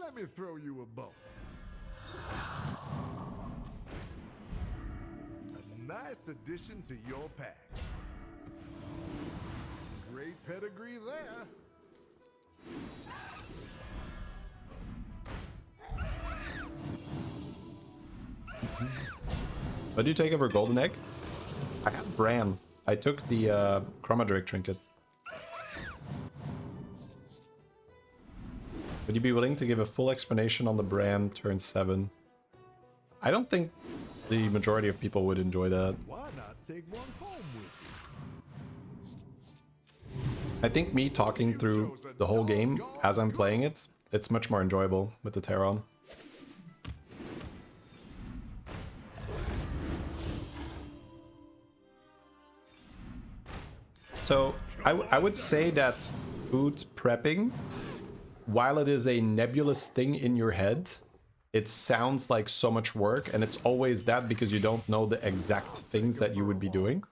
Let me throw you a bone. A nice addition to your pack. Great pedigree there. What do you take over golden egg? I got Bran. I took the Chromadrake trinket. Would you be willing to give a full explanation on the Bran turn 7? I don't think the majority of people would enjoy that. Why not take one home with you? I think me talking through the whole game as I'm playing it, it's much more enjoyable with the Terran. So I would say that food prepping, while it is a nebulous thing in your head, it sounds like so much work, and it's always that because you don't know the exact things that you would be doing.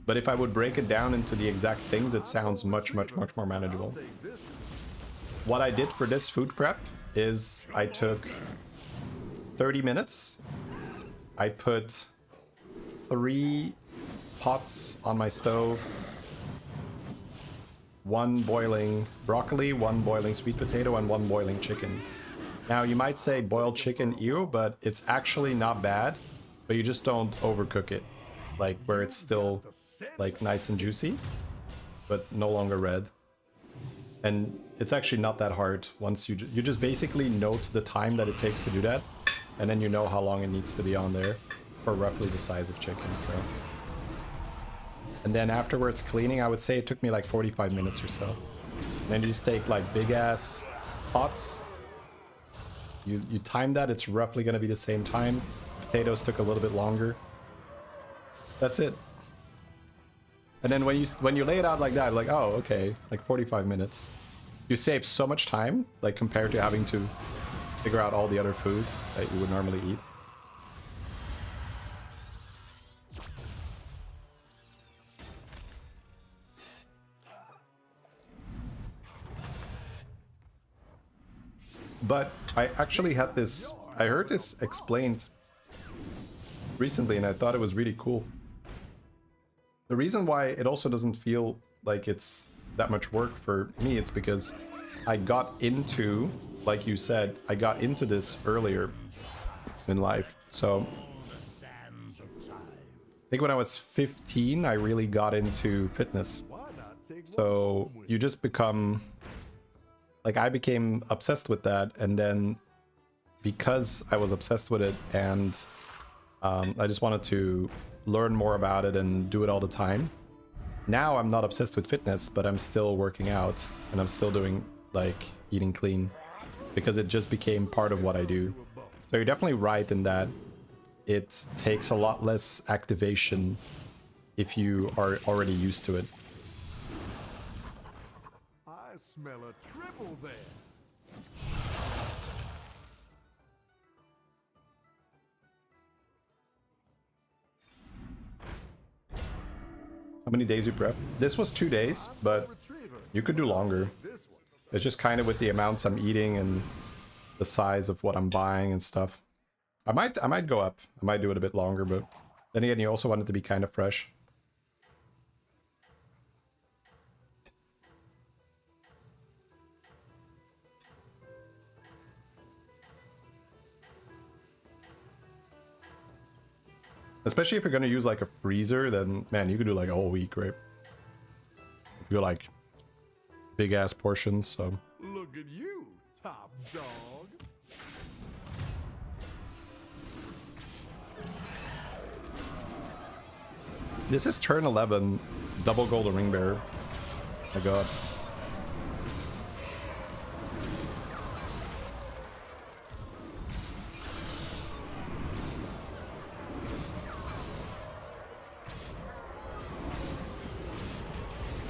But if I would break it down into the exact things, it sounds much more manageable. What I did for this food prep is I took 30 minutes. I put 3 pots on my stove, 1 boiling broccoli, 1 boiling sweet potato, and 1 boiling chicken. Now you might say boiled chicken, ew, but it's actually not bad, but you just don't overcook it, like where it's still like nice and juicy, but no longer red. And it's actually not that hard once you just basically note the time that it takes to do that, and then you know how long it needs to be on there for roughly the size of chicken. So, and then afterwards cleaning, I would say it took me like 45 minutes or so. And then you just take like big ass pots. You time that, it's roughly going to be the same time. Potatoes took a little bit longer. That's it. And then when you lay it out like that, like, oh, okay, like 45 minutes. You save so much time, like compared to having to figure out all the other food that you would normally eat. But I actually had this, I heard this explained recently and I thought it was really cool. The reason why it also doesn't feel like it's that much work for me, it's because I got into, like you said, I got into this earlier in life. So I think when I was 15, I really got into fitness. So you just become, like I became obsessed with that, and then because I was obsessed with it and I just wanted to learn more about it and do it all the time. Now I'm not obsessed with fitness, but I'm still working out and I'm still doing like eating clean because it just became part of what I do. So you're definitely right in that it takes a lot less activation if you are already used to it. I smell a triple there. How many days you prep? This was 2 days, but you could do longer. It's just kind of with the amounts I'm eating and the size of what I'm buying and stuff. I might go up. I might do it a bit longer, but then again, you also want it to be kind of fresh. Especially if you're gonna use like a freezer, then man, you could do like a whole week, right? If you're like big ass portions, so. Look at you, top dog. This is turn 11, double golden ring bearer. My god.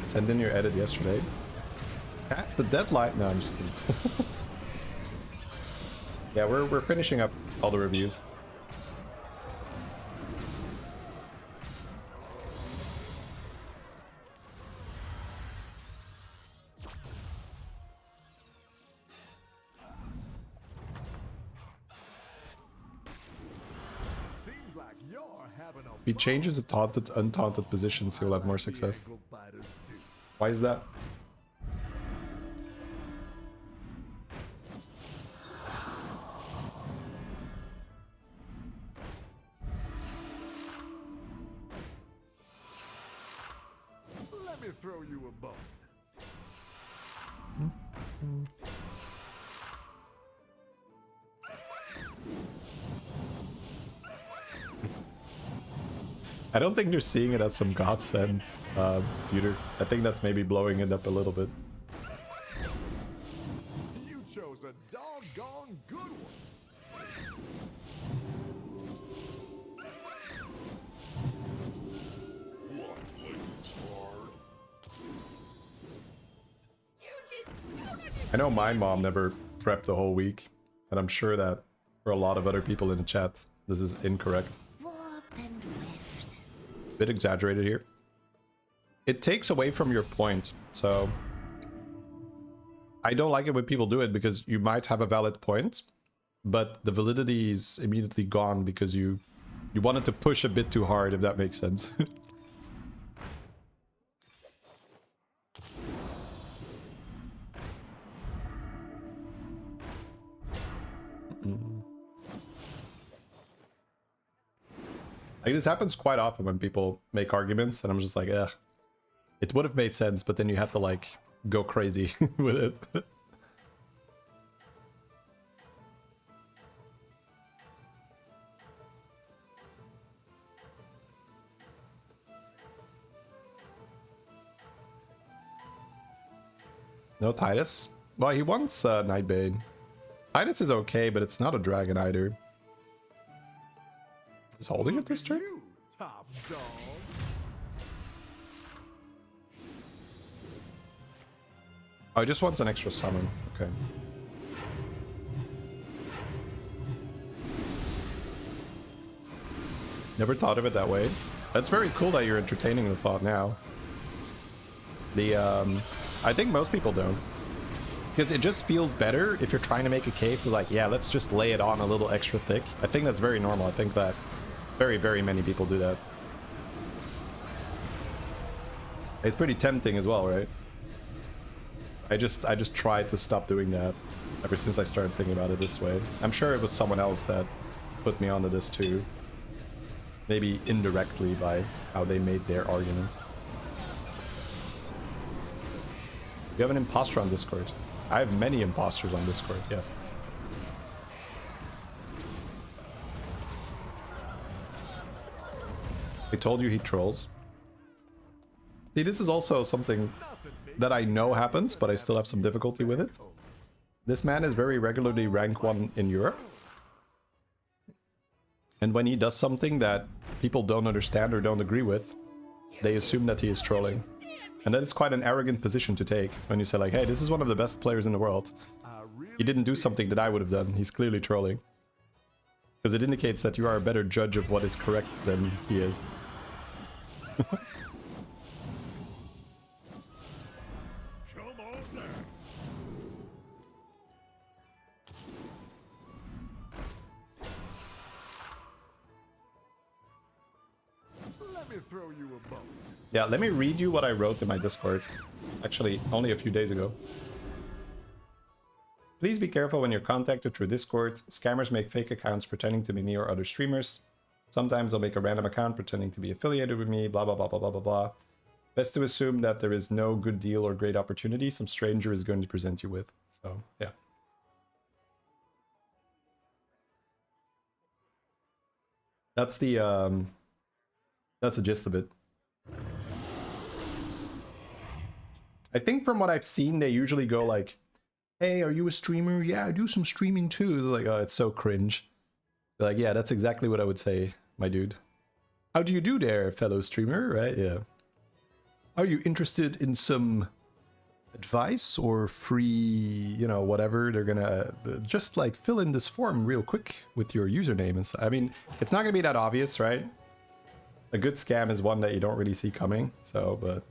Send in your edit yesterday. At the deadline? No, I'm just kidding. Yeah, we're finishing up all the reviews. Seems like you're having a If he changes the taunted, untaunted positions, he'll have more success. ankle biters too. Why is that? Let me throw you a bone. I don't think they're seeing it as some godsend, Peter. I think that's maybe blowing it up a little bit. You chose a doggone good one. I know my mom never prepped a whole week, and I'm sure that for a lot of other people in the chat, this is incorrect. Warp and weft. Bit exaggerated here. it takes away from your point. So I don't like it when people do it because you might have a valid point, but the validity is immediately gone because you wanted to push a bit too hard, if that makes sense. Like, this happens quite often when people make arguments, and I'm just like, ugh. It would have made sense, but then you have to, like, go crazy with it. No Titus? Well, he wants Nightbane. Titus is okay, but it's not a dragon either. He's holding it this turn? You, top dog. Oh, he just wants an extra summon. Okay. Never thought of it that way. That's very cool that you're entertaining the thought now. I think most people don't. Because it just feels better if you're trying to make a case of like, yeah, let's just lay it on a little extra thick. I think that's very normal. I think that very, very many people do that. It's pretty tempting as well, right? I just tried to stop doing that ever since I started thinking about it this way. I'm sure it was someone else that put me onto this too. Maybe indirectly by how they made their arguments. You have an imposter on Discord. I have many imposters on Discord, yes. I told you he trolls. See, this is also something that I know happens, but I still have some difficulty with it. This man is very regularly rank 1 in Europe. And when he does something that people don't understand or don't agree with, they assume that he is trolling. And that is quite an arrogant position to take when you say like, hey, this is one of the best players in the world. He didn't do something that I would have done. He's clearly trolling. Because it indicates that you are a better judge of what is correct than he is. Come on down. Let me throw you a bone. Yeah, let me read you what I wrote in my Discord. Actually, only a few days ago. Please be careful when you're contacted through Discord. Scammers make fake accounts pretending to be me or other streamers. Sometimes they'll make a random account pretending to be affiliated with me, blah, blah, blah, blah, blah, blah, blah. Best to assume that there is no good deal or great opportunity some stranger is going to present you with. So, yeah. That's the gist of it. I think from what I've seen, they usually go like, hey, are you a streamer? Yeah, I do some streaming too. It's like, oh, it's so cringe. They're like, yeah, that's exactly what I would say, my dude. How do you do there, fellow streamer? Right? Yeah. Are you interested in some advice or free, you know, whatever? They're gonna just like fill in this form real quick with your username and stuff. I mean, it's not gonna be that obvious, right? A good scam is one that you don't really see coming. So, but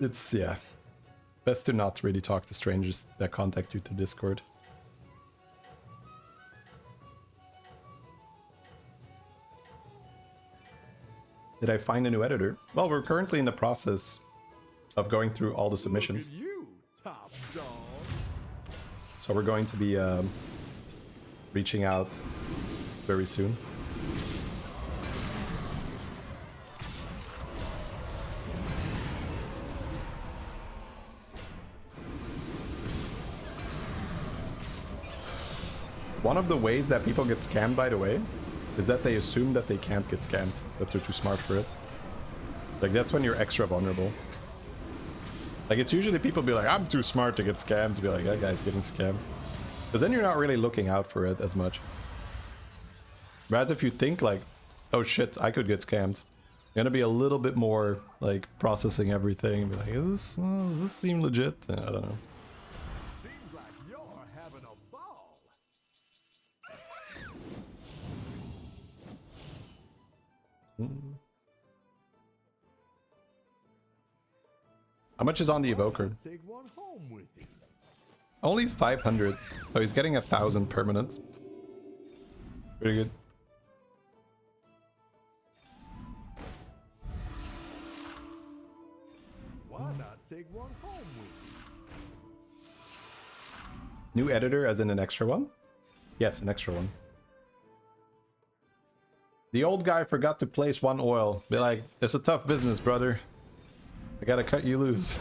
it's, yeah, best to not really talk to strangers that contact you through Discord. Did I find a new editor? Well, we're currently in the process of going through all the submissions. Look at you, top dog. So we're going to be reaching out very soon. One of the ways that people get scammed, by the way, is that they assume that they can't get scammed, that they're too smart for it. Like, that's when you're extra vulnerable. Like, it's usually people be like, I'm too smart to get scammed, to be like, that guy's getting scammed. Because then you're not really looking out for it as much. Whereas if you think like, oh shit, I could get scammed, you're gonna be a little bit more, like, processing everything, and be like, does this seem legit? I don't know. Seems like you're having a ball. How much is on the evoker? Take one home with you. Only 500. So he's getting 1,000 permanents. Pretty good. Why not take one home with you? New editor as in an extra one? Yes, an extra one. The old guy forgot to place one oil. Be like, it's a tough business, brother. I gotta cut you loose.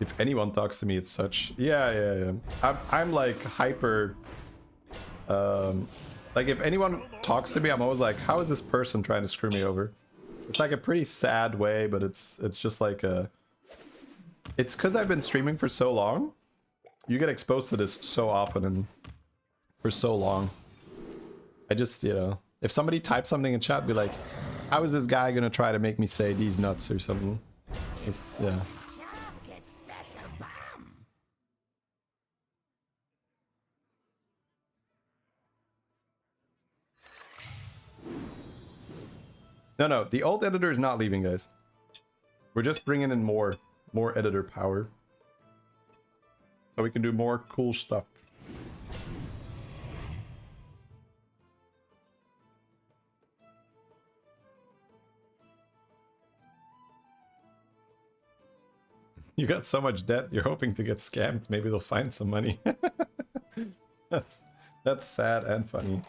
If anyone talks to me, it's such... Yeah. I'm like hyper... like if anyone talks to me, I'm always like, how is this person trying to screw me over? It's like a pretty sad way, but it's just like a... It's because I've been streaming for so long. You get exposed to this so often and for so long. I just, you know... If somebody types something in chat, be like, how is this guy gonna try to make me say these nuts or something? It's, yeah. No, the old editor is not leaving, guys. We're just bringing in more editor power. So we can do more cool stuff. You got so much debt, you're hoping to get scammed. Maybe they'll find some money. That's sad and funny.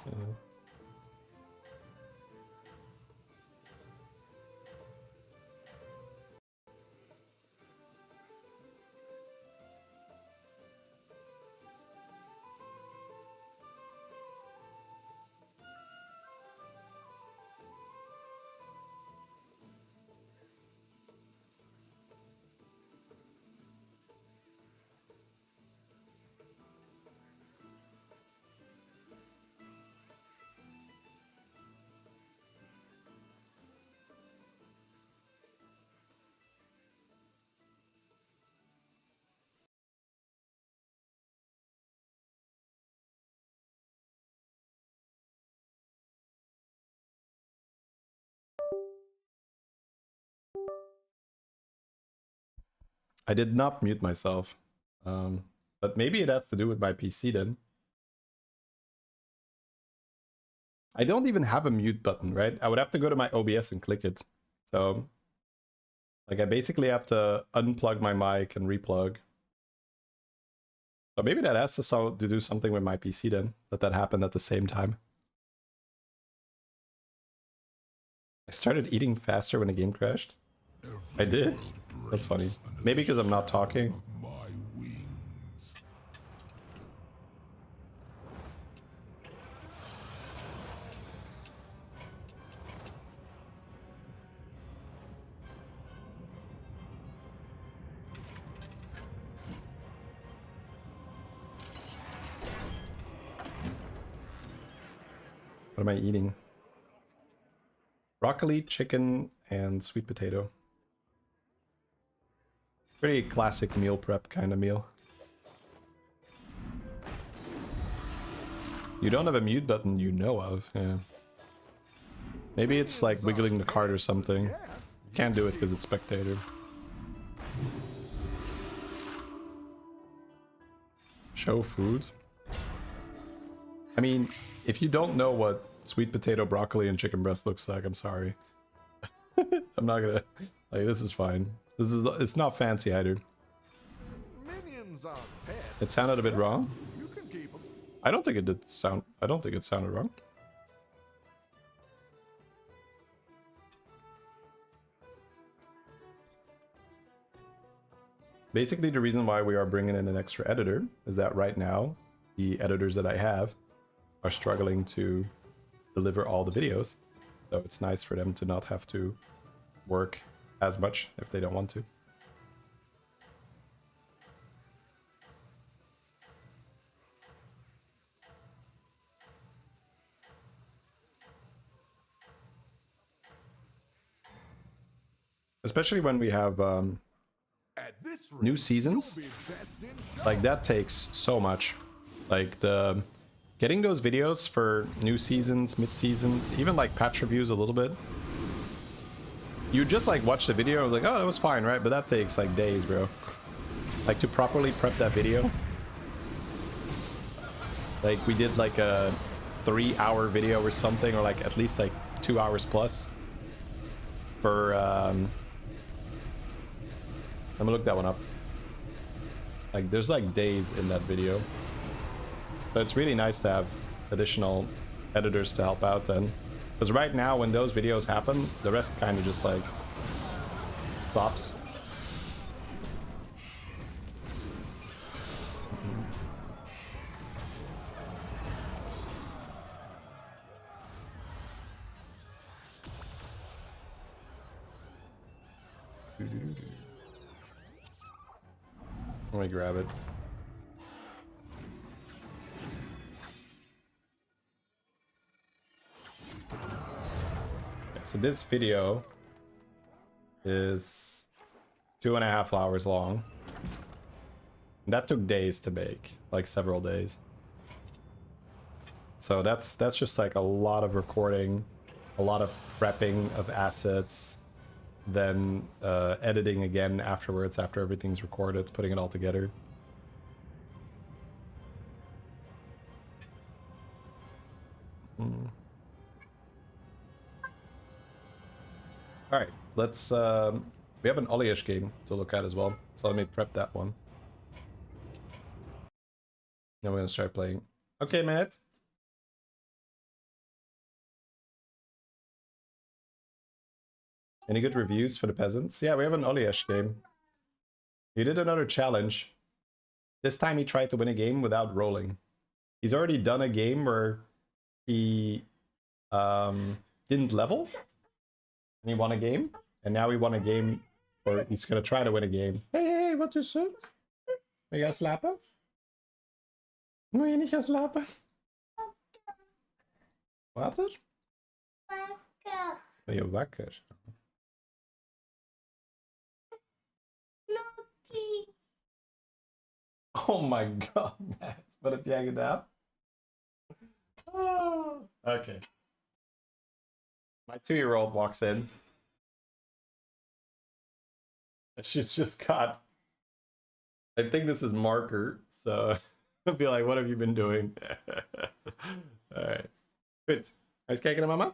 I did not mute myself. But maybe it has to do with my PC then. I don't even have a mute button, right? I would have to go to my OBS and click it. So, like, I basically have to unplug my mic and replug. So maybe that has to do something with my PC then, that happened at the same time. I started eating faster when the game crashed. I did? That's funny. Maybe because I'm not talking. What am I eating? Broccoli, chicken, and sweet potato. Pretty classic meal prep kind of meal. You don't have a mute button you know of, yeah. Maybe it's like wiggling the card or something. Can't do it because it's spectator. Show food. I mean, if you don't know what sweet potato, broccoli, and chicken breast looks like, I'm sorry. I'm not gonna... Like, this is fine. It's not fancy either. Minions aren't pets. It sounded a bit wrong. You can keep them. I don't think it did sound... I don't think it sounded wrong. Basically, the reason why we are bringing in an extra editor is that right now, the editors that I have are struggling to deliver all the videos. So it's nice for them to not have to work as much if they don't want to. Especially when we have At This new race, seasons, you'll be best in show. like that takes so much. Like the getting those videos for new seasons, mid seasons, even like patch reviews a little bit. You just like watch the video and like, oh, that was fine, right? But that takes like days, bro. Like to properly prep that video. Like we did like a 3-hour video or something, or like at least like 2 hours plus for let me look that one up. Like there's like days in that video. So it's really nice to have additional editors to help out then. Because right now when those videos happen, the rest kind of just like flops. Let me grab it. So this video is 2.5 hours long. And that took days to make, like several days. So that's just like a lot of recording, a lot of prepping of assets, then editing again afterwards after everything's recorded, putting it all together. All right, let's we have an Ollie-ish game to look at as well, so let me prep that one. Then we're gonna start playing. Okay, Matt. Any good reviews for the peasants? Yeah, we have an Ollie-ish game. He did another challenge. This time he tried to win a game without rolling. He's already done a game where he didn't level and he won a game, and now he won a game, or he's gonna try to win a game. Hey, wat is het? Ben jij slapen? Moet je niet gaan slapen? Water? Ben je wakker? Oh my god, Matt. Wat heb jij gedaan? Oh, okay. My 2-year-old walks in. She's just got... I think this is marker, so I'll be like, what have you been doing? Alright. Good. Nice kijken naar mama?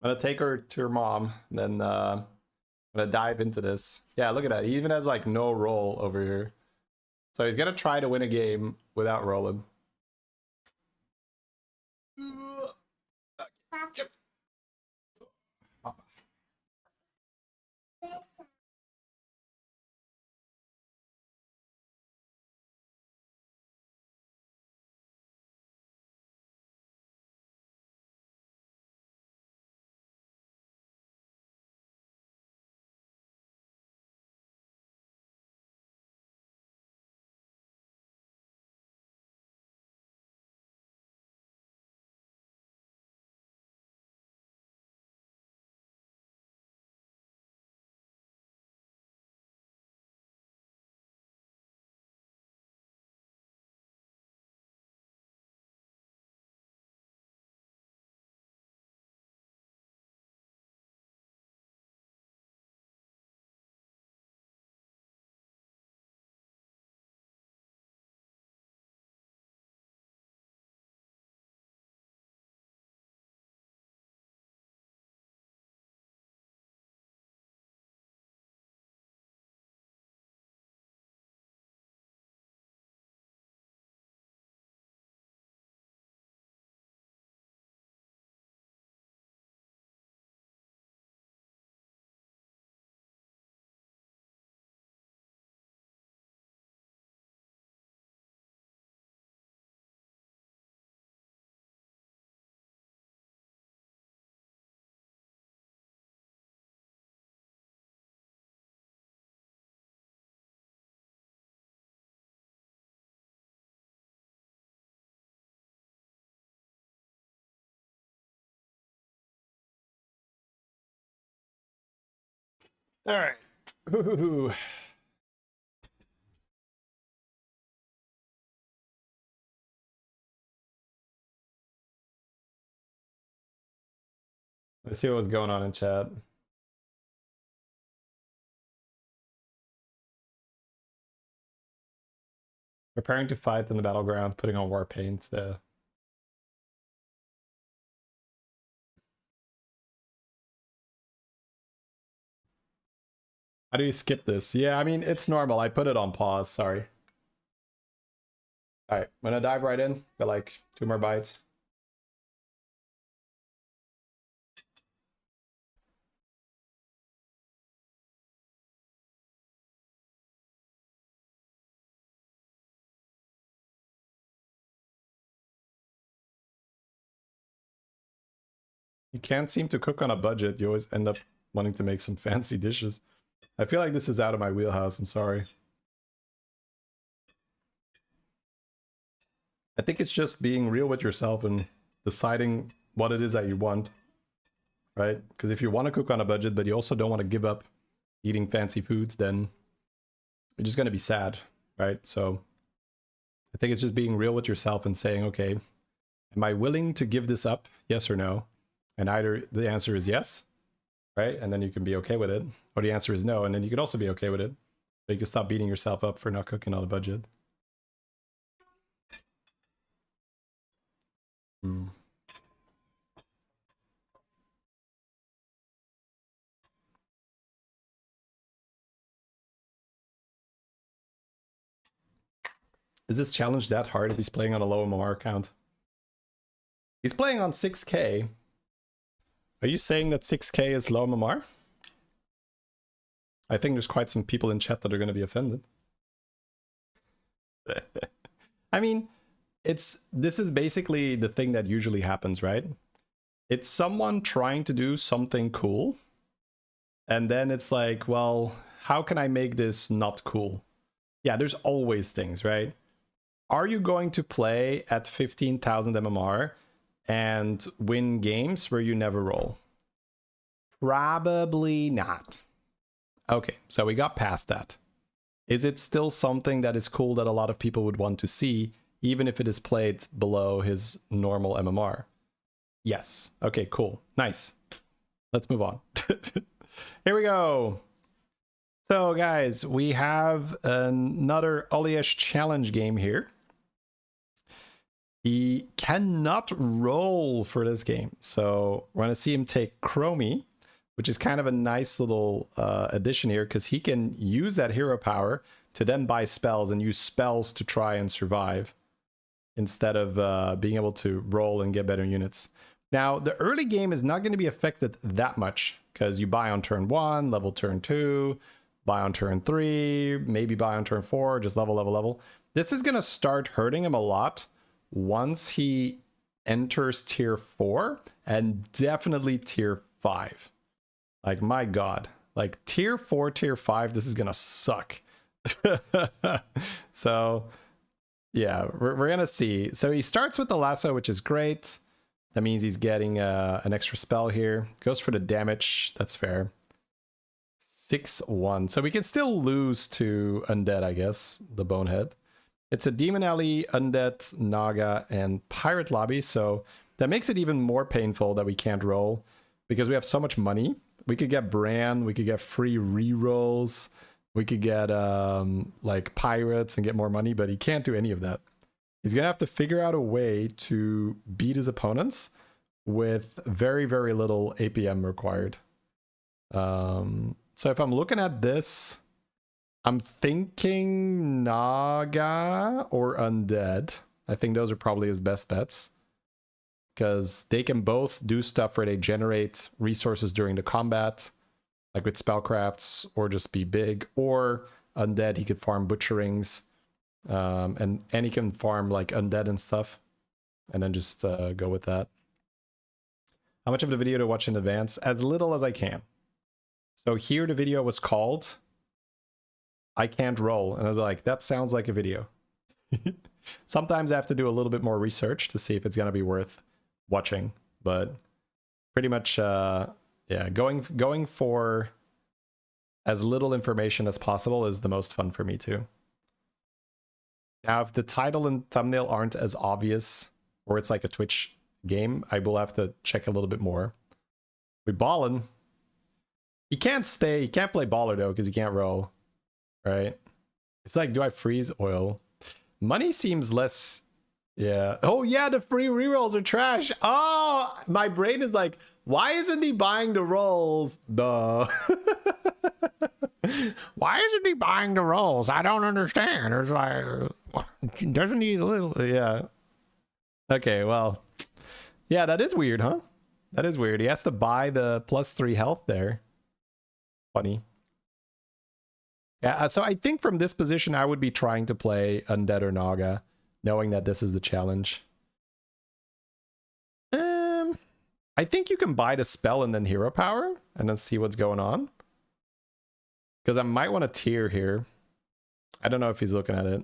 I'm gonna take her to her mom, and then I'm gonna dive into this. Yeah, look at that. He even has like no roll over here. So he's gonna try to win a game without rolling. All right. Ooh. Let's see what's going on in chat. Preparing to fight in the battleground, putting on war paint. How do you skip this? Yeah, I mean, it's normal. I put it on pause, sorry. Alright, I'm gonna dive right in. Got like 2 more bites. You can't seem to cook on a budget. You always end up wanting to make some fancy dishes. I feel like this is out of my wheelhouse. I'm sorry. I think it's just being real with yourself and deciding what it is that you want, right? Because if you want to cook on a budget, but you also don't want to give up eating fancy foods, then you're just going to be sad, right? So I think it's just being real with yourself and saying, okay, am I willing to give this up? Yes or no? And either the answer is yes, right? And then you can be okay with it. Or the answer is no, and then you can also be okay with it. So you can stop beating yourself up for not cooking on a budget. Is this challenge that hard if he's playing on a low MMR account? He's playing on 6K. Are you saying that 6K is low MMR? I think there's quite some people in chat that are going to be offended. I mean, this is basically the thing that usually happens, right? It's someone trying to do something cool, and then it's like, well, how can I make this not cool? Yeah, there's always things, right? Are you going to play at 15,000 MMR and win games where you never roll? Probably not. Okay, so we got past that. Is it still something that is cool that a lot of people would want to see, even if it is played below his normal MMR? Yes. Okay, cool. Nice. Let's move on. Here we go. So guys, we have another Oliesh challenge game here. He cannot roll for this game. So we're going to see him take Chromie, which is kind of a nice little addition here, because he can use that hero power to then buy spells and use spells to try and survive instead of being able to roll and get better units. Now, the early game is not going to be affected that much because you buy on turn 1, level turn 2, buy on turn 3, maybe buy on turn 4, just level. This is going to start hurting him a lot once he enters tier 4 and definitely tier 5. Like, my god. Like, tier 4, tier 5, this is going to suck. So, yeah, we're going to see. So he starts with the lasso, which is great. That means he's getting an extra spell here. Goes for the damage. That's fair. 6-1. So we can still lose to Undead, I guess. The Bonehead. It's a Demon Alley, Undead, Naga, and Pirate Lobby. So that makes it even more painful that we can't roll. Because we have so much money. We could get Bran. We could get free rerolls. We could get like pirates and get more money. But he can't do any of that. He's going to have to figure out a way to beat his opponents with very, very little APM required. So if I'm looking at this, I'm thinking Naga or Undead. I think those are probably his best bets. Because they can both do stuff where they generate resources during the combat, like with spellcrafts, or just be big. Or Undead, he could farm butcherings. And he can farm like Undead and stuff, and then just go with that. How much of the video to watch in advance? As little as I can. So here the video was called I Can't Roll, and I'll be like, that sounds like a video. Sometimes I have to do a little bit more research to see if it's gonna be worth watching, but pretty much yeah, going for as little information as possible is the most fun for me too. Now, if the title and thumbnail aren't as obvious, or it's like a Twitch game, I will have to check a little bit more. We ballin'. He can't play baller though, because he can't roll. Right? It's like, do I freeze oil? Money seems less. Yeah. Oh yeah, the free rerolls are trash. Oh, my brain is like, why isn't he buying the rolls? Duh. Why isn't he buying the rolls? I don't understand. It's like, doesn't he a little? Yeah. Okay, well. Yeah, that is weird, huh? That is weird. He has to buy the +3 health there. Funny. Yeah, so I think from this position, I would be trying to play Undead or Naga, knowing that this is the challenge. I think you can buy the spell and then hero power, and then see what's going on. Because I might want to tier here. I don't know if he's looking at it.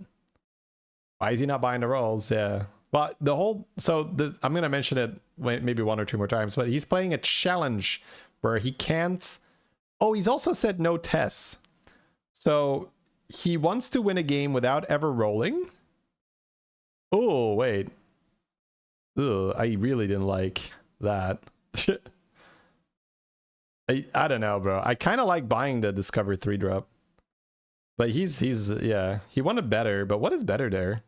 Why is he not buying the rolls? Yeah. Well, the whole... So this, I'm going to mention it maybe 1 or 2 more times, but he's playing a challenge where he can't... Oh, he's also said no tests. So he wants to win a game without ever rolling. Oh, wait. Ugh, I really didn't like that. I don't know, bro. I kind of like buying the Discover 3-drop. But he's yeah, he wanted better, but what is better there?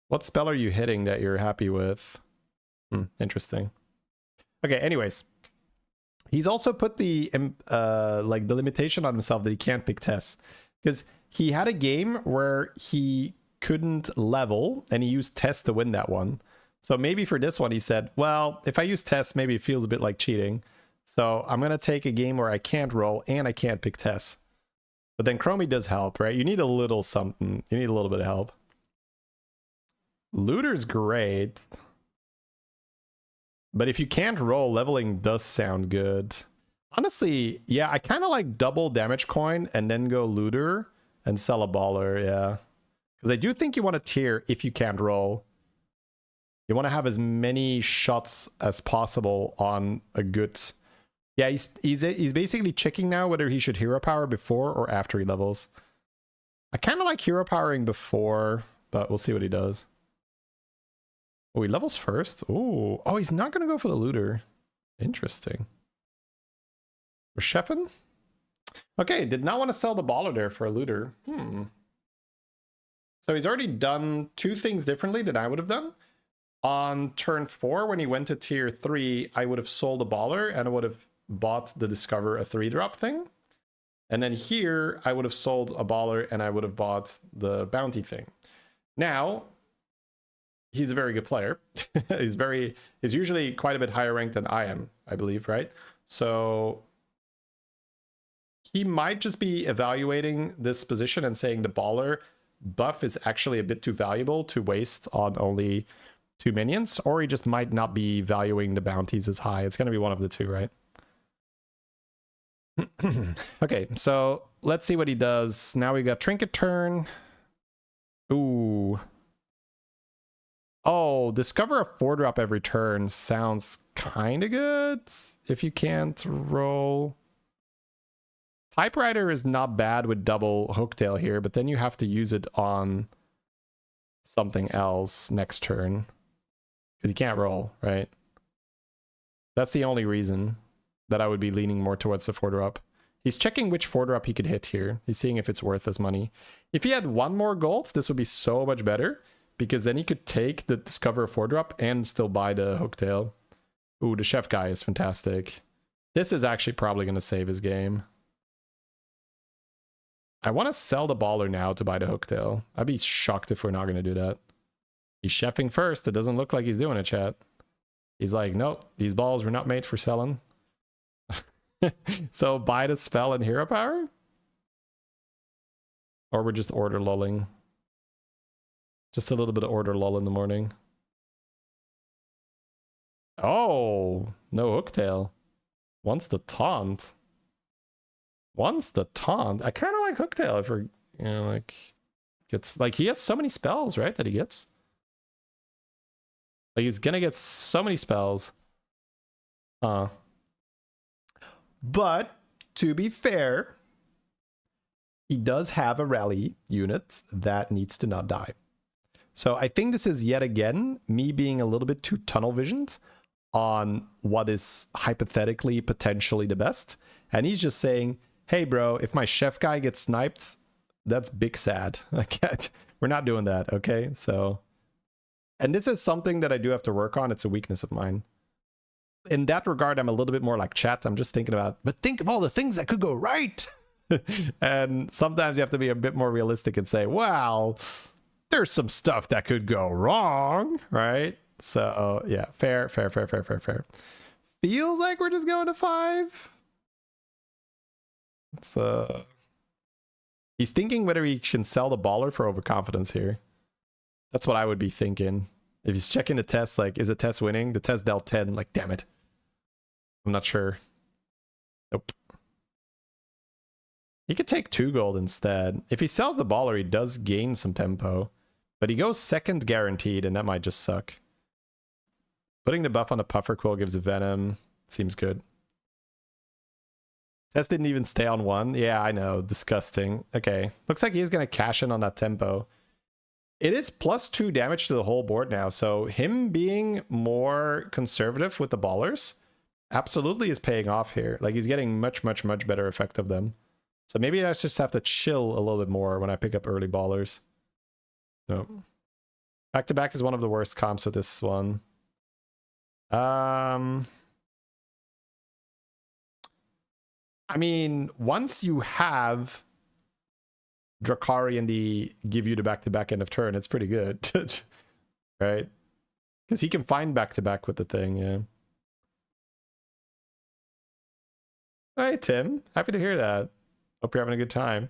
What spell are you hitting that you're happy with? Interesting. Okay, anyways. He's also put the like the limitation on himself that he can't pick tests. Because he had a game where he couldn't level and he used tests to win that one. So maybe for this one he said, well, if I use tests, maybe it feels a bit like cheating. So I'm going to take a game where I can't roll and I can't pick tests. But then Chromie does help, right? You need a little something. You need a little bit of help. Looter's great. But if you can't roll, leveling does sound good. Honestly, yeah, I kind of like double damage coin and then go looter and sell a baller, yeah. Because I do think you want to tier if you can't roll. You want to have as many shots as possible on a good... Yeah, he's basically checking now whether he should hero power before or after he levels. I kind of like hero powering before, but we'll see what he does. Oh, he levels first? Ooh. Oh, he's not going to go for the looter. Interesting. We're chefing? Okay, did not want to sell the baller there for a looter. So he's already done 2 things differently than I would have done. On turn 4, when he went to tier 3, I would have sold a baller and I would have bought the Discover a 3-drop thing. And then here, I would have sold a baller and I would have bought the bounty thing. Now, he's a very good player. He's usually quite a bit higher ranked than I am, I believe, right? So he might just be evaluating this position and saying the baller buff is actually a bit too valuable to waste on only 2 minions, or he just might not be valuing the bounties as high. It's going to be one of the 2, right? Okay, so let's see what he does. Now we got Trinket turn. Ooh. Oh, discover a 4-drop every turn sounds kind of good if you can't roll. Typewriter is not bad with double Hooktail here, but then you have to use it on something else next turn. Because you can't roll, right? That's the only reason that I would be leaning more towards the 4-drop. He's checking which 4-drop he could hit here. He's seeing if it's worth his money. If he had 1 more gold, this would be so much better. Because then he could take the Discover 4-drop and still buy the Hooktail. Ooh, the chef guy is fantastic. This is actually probably going to save his game. I want to sell the baller now to buy the Hooktail. I'd be shocked if we're not going to do that. He's chefing first. It doesn't look like he's doing it, chat. He's like, nope, these balls were not made for selling. So buy the spell and hero power? Or we're just order lulling. Just a little bit of order lull in the morning. Oh, no Hooktail. Wants the taunt. Wants the taunt. I kind of like Hooktail if we're, you know, like, gets, like, he has so many spells, right, that he gets. Like, he's gonna get so many spells. But, to be fair, he does have a rally unit that needs to not die. So I think this is yet again me being a little bit too tunnel visioned on what is hypothetically potentially the best. And he's just saying, hey bro, if my chef guy gets sniped, that's big sad. We're not doing that, okay? So, and this is something that I do have to work on. It's a weakness of mine. In that regard, I'm a little bit more like chat. I'm just thinking about, but think of all the things that could go right. And sometimes you have to be a bit more realistic and say, well, there's some stuff that could go wrong, right? So yeah, fair. Feels like we're just going to 5. It's he's thinking whether he can sell the baller for overconfidence here. That's what I would be thinking. If he's checking the test, like, is the test winning? The test dealt 10, like, damn it. I'm not sure. Nope. He could take 2 gold instead. If he sells the baller, he does gain some tempo. But he goes second guaranteed, and that might just suck. Putting the buff on the puffer quill gives a venom. Seems good. Test didn't even stay on 1. Yeah, I know. Disgusting. Okay. Looks like he's going to cash in on that tempo. It is +2 damage to the whole board now. So him being more conservative with the ballers absolutely is paying off here. Like, he's getting much better effect of them. So maybe I just have to chill a little bit more when I pick up early ballers. No. Back-to-back is one of the worst comps with this one. I mean, once you have Drakari and the give you the back-to-back end of turn, it's pretty good. Right? Because he can find back-to-back with the thing, yeah. Hey, Tim. Happy to hear that. Hope you're having a good time.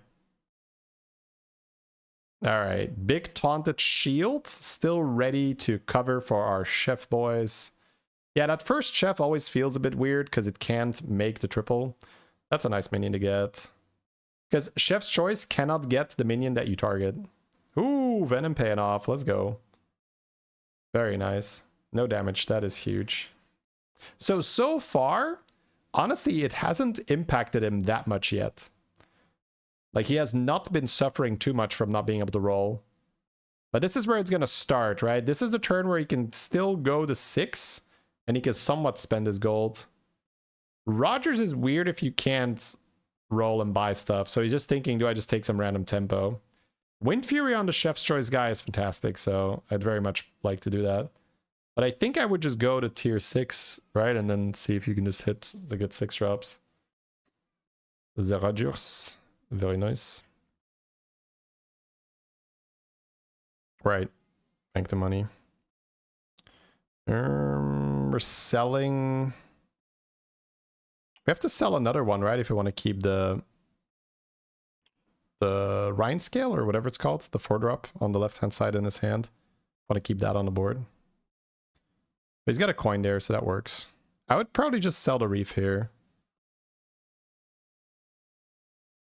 All right, big taunted shield, still ready to cover for our chef boys. Yeah, that first chef always feels a bit weird because it can't make the triple. That's a nice minion to get. Because chef's choice cannot get the minion that you target. Ooh, venom paying off. Let's go. Very nice. No damage. That is huge. So far, honestly, it hasn't impacted him that much yet. Like, he has not been suffering too much from not being able to roll. But this is where it's going to start, right? This is the turn where he can still go to 6, and he can somewhat spend his gold. Rogers is weird if you can't roll and buy stuff. So he's just thinking, do I just take some random tempo? Wind Fury on the Chef's Choice guy is fantastic, so I'd very much like to do that. But I think I would just go to tier 6, right? And then see if you can just hit the good 6 drops. The Rogers. Very nice. Right. Bank the money. We're selling. We have to sell another one, right? If we want to keep the Rhine scale or whatever it's called, the 4-drop on the left-hand side in his hand. Want to keep that on the board. But he's got a coin there, so that works. I would probably just sell the reef here.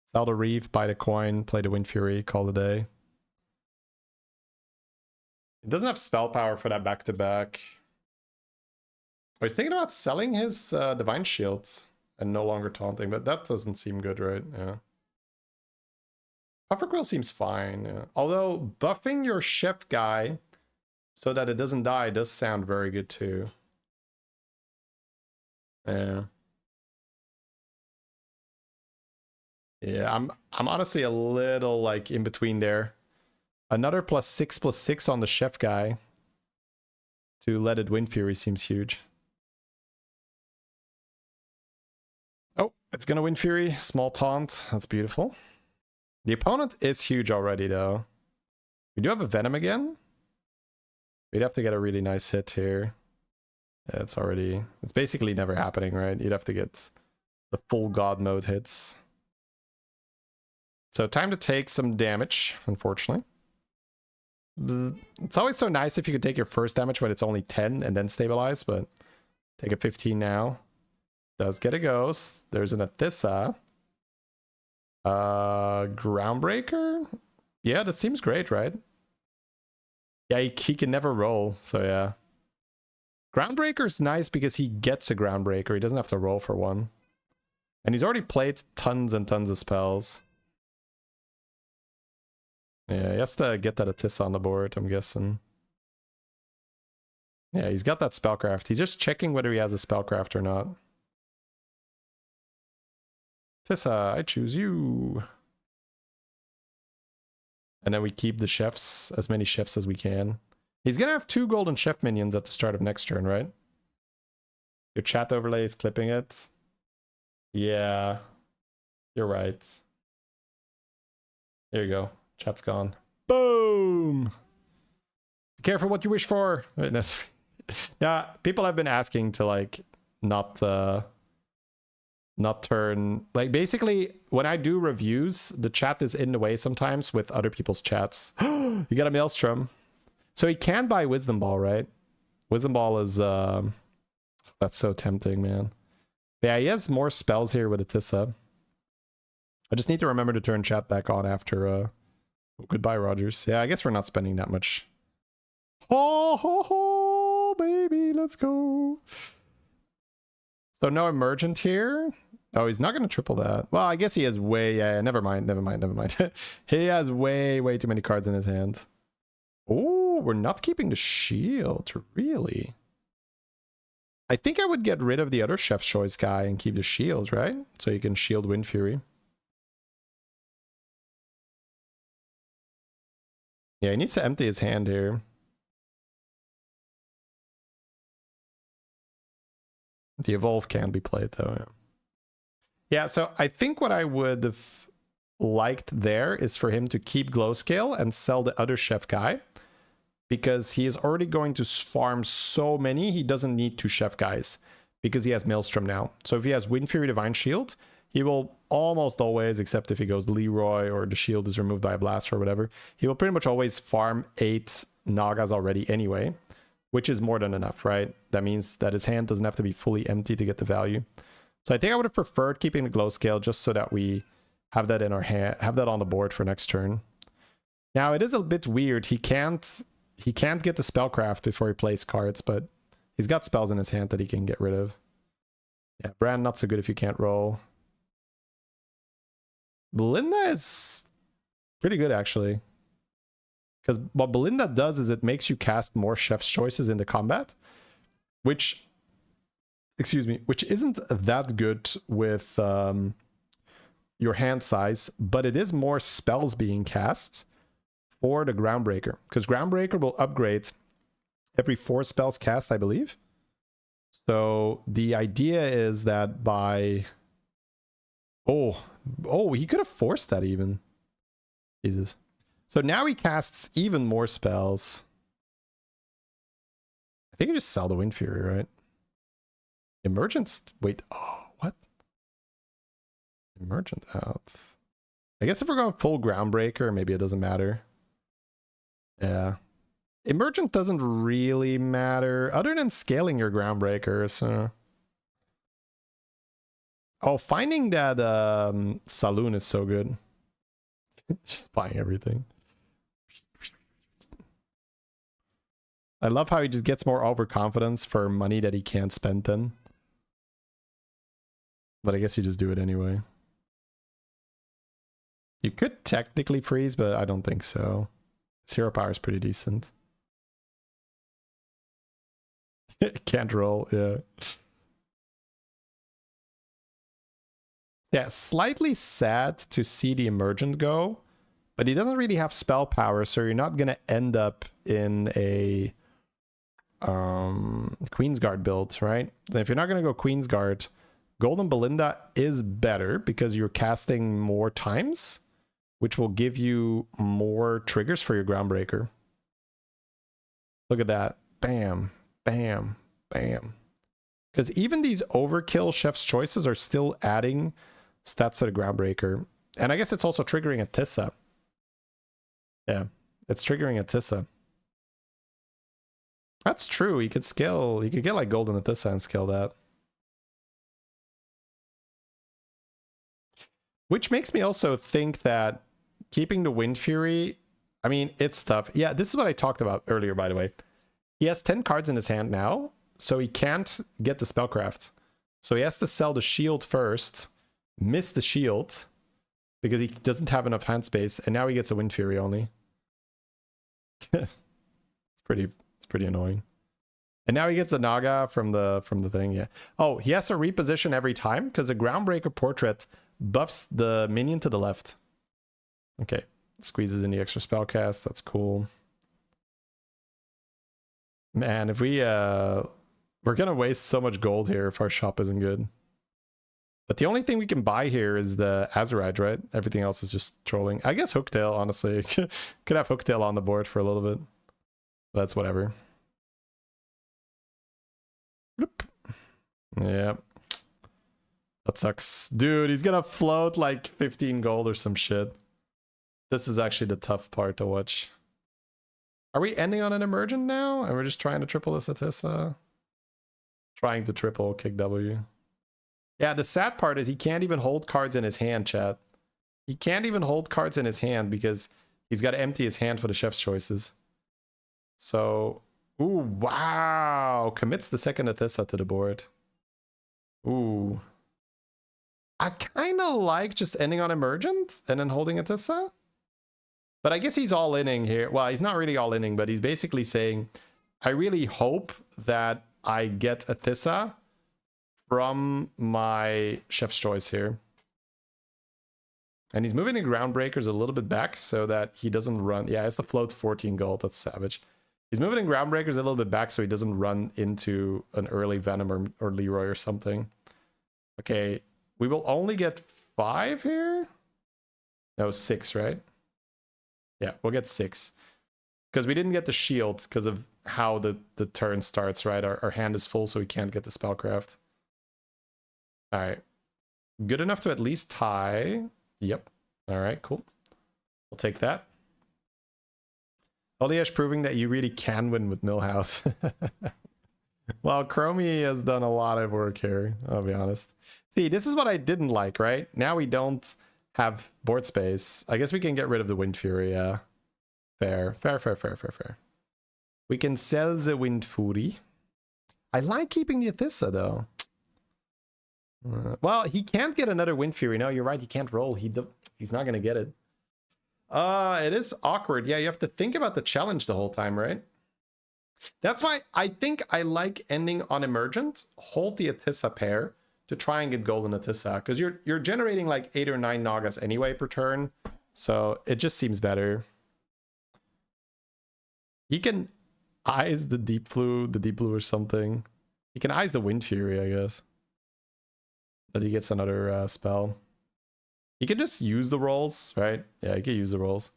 Sell the reef, buy the coin, play the Wind Fury, call it a day. It doesn't have spell power for that back-to-back. Oh, he's thinking about selling his Divine Shields and no longer taunting, but that doesn't seem good, right? Yeah. Puffer Quill seems fine, yeah. Although buffing your chef guy so that it doesn't die does sound very good too. Yeah. Yeah, I'm honestly a little like in between there. Another +6/+6 on the chef guy to let it Wind Fury seems huge. Oh, it's gonna Wind Fury. Small taunt. That's beautiful. The opponent is huge already, though. We do have a Venom again. We'd have to get a really nice hit here. Yeah, it's basically never happening, right? You'd have to get the full God mode hits. So time to take some damage, unfortunately. It's always so nice if you could take your first damage when it's only 10 and then stabilize, but take a 15 now. Does get a ghost. There's an Athissa. Groundbreaker? Yeah, that seems great, right? Yeah, he can never roll, so yeah. Groundbreaker's nice because he gets a Groundbreaker. He doesn't have to roll for one. And he's already played tons and tons of spells. Yeah, he has to get that Atissa on the board, I'm guessing. Yeah, he's got that spellcraft. He's just checking whether he has a spellcraft or not. Tissa, I choose you. And then we keep the chefs, as many chefs as we can. He's gonna have 2 golden chef minions at the start of next turn, right? Your chat overlay is clipping it. Yeah, you're right. There you go. Chat's gone. Boom! Be careful what you wish for. Witness. Yeah, people have been asking to like not turn, like, basically when I do reviews, the chat is in the way sometimes with other people's chats. You got a Maelstrom. So he can buy Wisdom Ball, right? Wisdom Ball is that's so tempting, man. Yeah, he has more spells here with Atissa. I just need to remember to turn chat back on after goodbye, Rogers. Yeah, I guess we're not spending that much. Ho ho ho, baby, let's go. So no Emergent here. Oh, he's not going to triple that. Well, I guess he has way... Yeah, never mind. He has way too many cards in his hand. Oh, we're not keeping the shield. Really? I think I would get rid of the other Chef's Choice guy and keep the shield, right? So you can shield Wind Fury. Yeah, he needs to empty his hand here. The Evolve can be played, though, yeah. Yeah, so I think what I would have liked there is for him to keep Glowscale and sell the other chef guy, because he is already going to farm so many, he doesn't need 2 chef guys because he has Maelstrom now. So if he has Wind Fury Divine Shield, he will almost always, except if he goes Leroy or the shield is removed by a blast or whatever, he will pretty much always farm 8 Nagas already anyway, which is more than enough, right? That means that his hand doesn't have to be fully empty to get the value. So I think I would have preferred keeping the glow scale just so that we have that in our hand, have that on the board for next turn. Now it is a bit weird. He can't get the spellcraft before he plays cards, but he's got spells in his hand that he can get rid of. Yeah, Brand not so good if you can't roll. Belinda is pretty good actually. Because what Belinda does is it makes you cast more Chef's Choices into combat, which isn't that good with your hand size, but it is more spells being cast for the Groundbreaker, because Groundbreaker will upgrade every 4 spells cast, I believe. So the idea is that by... Oh, he could have forced that even. Jesus. So now he casts even more spells. I think you just sell the Wind Fury, right? Emergence. Wait. Oh, what? Emergent out. I guess if we're going to pull Groundbreaker, maybe it doesn't matter. Yeah. Emergent doesn't really matter, other than scaling your Groundbreaker. So. Oh, finding that Saloon is so good. Just buying everything. I love how he just gets more overconfidence for money that he can't spend then. But I guess you just do it anyway. You could technically freeze, but I don't think so. His hero power is pretty decent. Can't roll, yeah. Yeah, slightly sad to see the Emergent go, but he doesn't really have spell power, so you're not going to end up in a Queensguard build, right? If you're not going to go Queensguard, Golden Belinda is better because you're casting more times, which will give you more triggers for your Groundbreaker. Look at that. Bam, bam, bam. Because even these overkill Chef's Choices are still adding stats to the Groundbreaker. And I guess it's also triggering a Tissa. Yeah, it's triggering a Tissa. That's true. You could scale, you could get like Golden Atissa and scale that. Which makes me also think that keeping the Wind Fury, I mean, it's tough. Yeah, this is what I talked about earlier, by the way. He has 10 cards in his hand now, so he can't get the Spellcraft. So he has to sell the shield first, miss the shield, because he doesn't have enough hand space, and now he gets a Wind Fury only. It's pretty annoying. And now he gets a Naga from the thing, yeah. Oh, he has to reposition every time because the Groundbreaker Portrait buffs the minion to the left. Okay, squeezes in the extra spell cast. That's cool. Man, if we're gonna waste so much gold here if our shop isn't good. But the only thing we can buy here is the Azurite, right? Everything else is just trolling. I guess Hooktail, honestly. Could have Hooktail on the board for a little bit. But that's whatever. Bloop. Yeah. That sucks. Dude, he's gonna float like 15 gold or some shit. This is actually the tough part to watch. Are we ending on an emergent now? And we're just trying to triple this Atissa? Trying to triple kick W. Yeah, the sad part is he can't even hold cards in his hand, chat. He can't even hold cards in his hand because he's got to empty his hand for the chef's choices. So, ooh, wow. Commits the second Atissa to the board. Ooh. I kind of like just ending on emergent and then holding Atissa. But I guess he's all-inning here. Well, he's not really all-inning, but he's basically saying, I really hope that I get Atissa from my chef's choice here. And he's moving the Groundbreakers a little bit back so that he doesn't run. Yeah, he has to float 14 gold. That's savage. He's moving the Groundbreakers a little bit back so he doesn't run into an early Venom or Leroy or something. Okay, we will only get 5 here? No, 6, right? Yeah, we'll get 6. Because we didn't get the shields because of how the turn starts, right? Our hand is full, so we can't get the spellcraft. Alright. Good enough to at least tie. Yep. Alright, cool. We'll take that. Oliash proving that you really can win with Millhouse. Well, Chromie has done a lot of work here, I'll be honest. See, this is what I didn't like, right? Now we don't have board space. I guess we can get rid of the Wind Fury, yeah. Fair. We can sell the Wind Fury. I like keeping the Atissa, though. Well, he can't get another Wind Fury. No, you're right. He can't roll. He's not going to get it. It is awkward. Yeah, you have to think about the challenge the whole time, right? That's why I think I like ending on Emergent. Hold the Atissa pair to try and get golden Atissa. Because you're generating like 8 or 9 Nagas anyway per turn. So it just seems better. He can eyes the Deep Blue or something. He can eyes the Wind Fury, I guess. But he gets another spell. He can just use the rolls, right? Yeah, he can use the rolls.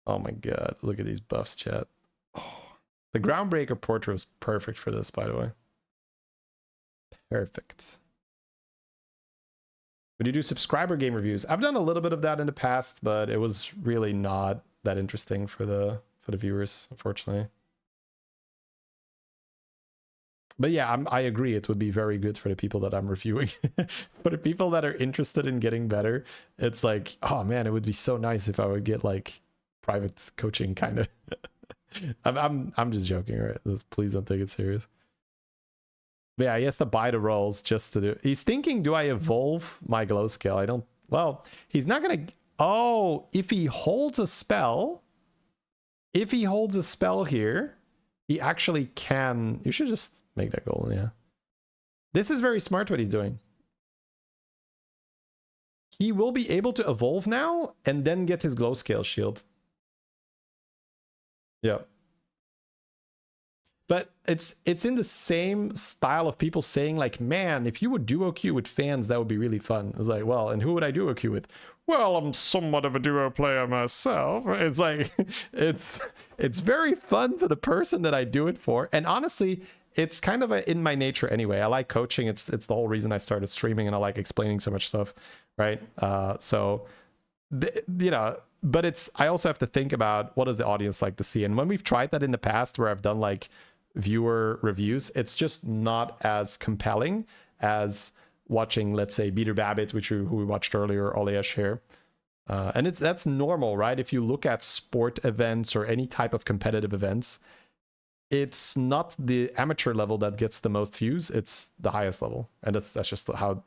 Oh my god, look at these buffs, chat. Oh, the Groundbreaker Portrait was perfect for this, by the way. Perfect. Would you do subscriber game reviews? I've done a little bit of that in the past, but it was really not that interesting for the viewers, unfortunately. But yeah, I agree. It would be very good for the people that I'm reviewing. For the people that are interested in getting better, it's like, oh man, it would be so nice if I would get like private coaching, kind of. I'm just joking, right? Please don't take it serious. But yeah, he has to buy the rolls just to do. He's thinking, do I evolve my glow scale? I don't. Well, he's not gonna. Oh, if he holds a spell, here. He actually can. You should just make that goal, yeah. This is very smart what he's doing. He will be able to evolve now and then get his glow scale shield. Yeah. But it's in the same style of people saying like, man, if you would duo queue with fans, that would be really fun. I was like, well, and who would I duo queue with? Well, I'm somewhat of a duo player myself. It's like, it's very fun for the person that I do it for. And honestly, it's kind of in my nature anyway. I like coaching. It's the whole reason I started streaming, and I like explaining so much stuff, right? You know, but I also have to think about what does the audience like to see. And when we've tried that in the past where I've done like viewer reviews, it's just not as compelling as watching, let's say, Beater Babbitt, who we watched earlier, Oleash here. And that's normal, right? If you look at sport events or any type of competitive events, it's not the amateur level that gets the most views, it's the highest level. And that's just how,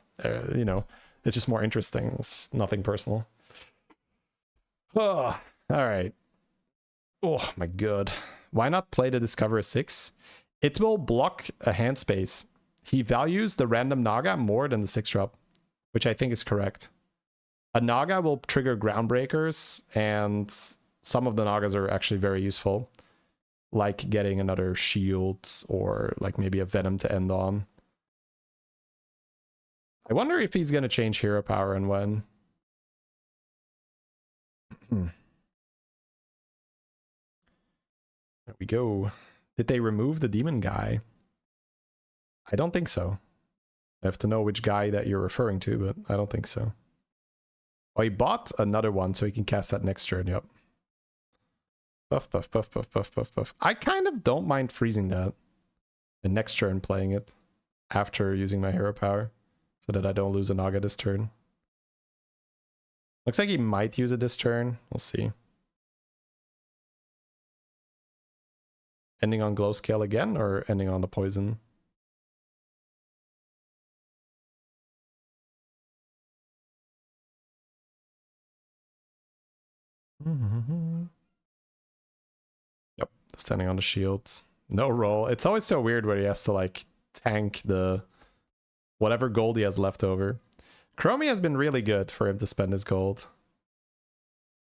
you know, It's just more interesting. It's nothing personal. Oh, all right. Oh my god. Why not play the Discover 6? It will block a hand space. He values the random Naga more than the 6-drop, which I think is correct. A Naga will trigger Groundbreakers, and some of the Nagas are actually very useful. Like getting another shield, or like maybe a Venom to end on. I wonder if he's going to change hero power and when. There we go. Did they remove the demon guy? I don't think so. I have to know which guy that you're referring to, but I don't think so. Oh, he bought another one so he can cast that next turn, yep. Buff, buff, buff, buff, buff, buff, buff. I kind of don't mind freezing that. The next turn playing it after using my hero power so that I don't lose a Naga this turn. Looks like he might use it this turn. We'll see. Ending on glow scale again or ending on the poison? Yep, standing on the shields. No roll. It's always so weird where he has to like tank the whatever gold he has left over. Chromie has been really good for him to spend his gold.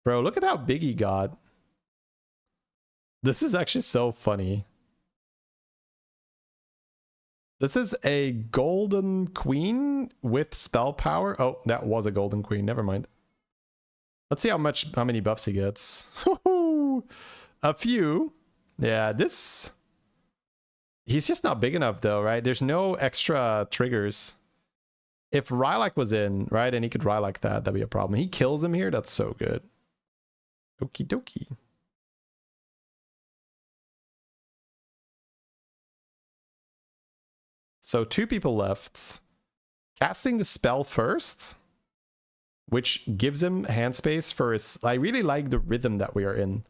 Bro, look at how big he got. This is actually so funny. This is a golden queen with spell power. Oh, that was a golden queen. Never mind. Let's see how many buffs he gets. A few. Yeah, this... He's just not big enough though, right? There's no extra triggers. If Rylak was in, right, and he could Rylak that, that'd be a problem. He kills him here, that's so good. Okie dokie. So 2 people left. Casting the spell first, which gives him hand space for his... I really like the rhythm that we are in.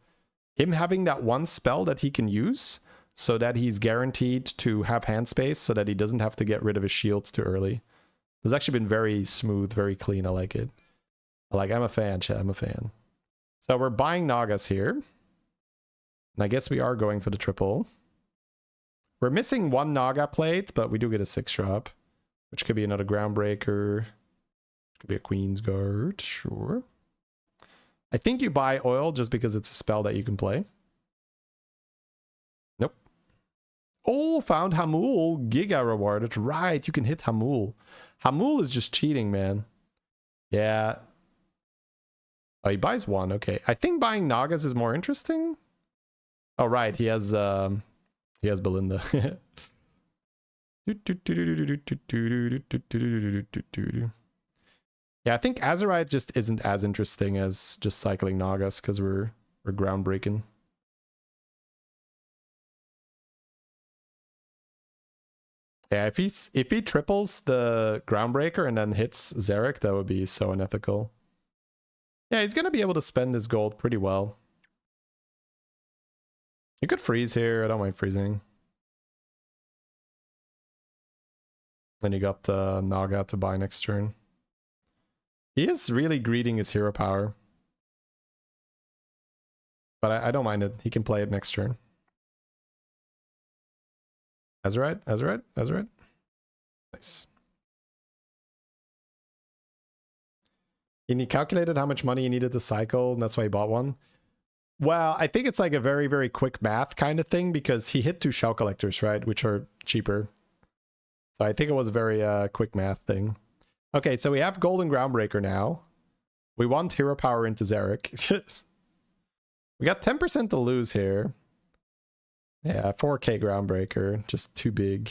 Him having that one spell that he can use so that he's guaranteed to have hand space so that he doesn't have to get rid of his shields too early. It's actually been very smooth, very clean. I like it. I'm a fan, chat. I'm a fan. So we're buying Nagas here. And I guess we are going for the triple. We're missing 1 Naga plate, but we do get a 6-drop, which could be another Groundbreaker. Could be a Queen's Guard, sure. I think you buy oil just because it's a spell that you can play. Nope. Oh, found Hamul. Giga rewarded. Right, you can hit Hamul. Hamul is just cheating, man. Yeah. Oh, he buys 1. Okay. I think buying Nagas is more interesting. Oh, right. He has Belinda. Yeah, I think Azerite just isn't as interesting as just cycling Nagas because we're groundbreaking. Yeah, if he triples the Groundbreaker and then hits Zarek, that would be so unethical. Yeah, he's gonna be able to spend his gold pretty well. You could freeze here, I don't mind freezing. Then you got Naga to buy next turn. He is really greeting his hero power. But I don't mind it. He can play it next turn. Azerite, Azerite, Azerite. Nice. And he calculated how much money he needed to cycle, and that's why he bought one. Well, I think it's like a very, very quick math kind of thing because he hit 2 shell collectors, right? Which are cheaper. So I think it was a very quick math thing. Okay, so we have Golden Groundbreaker now. We want hero power into Zarek. We got 10% to lose here. Yeah, 4k Groundbreaker, just too big.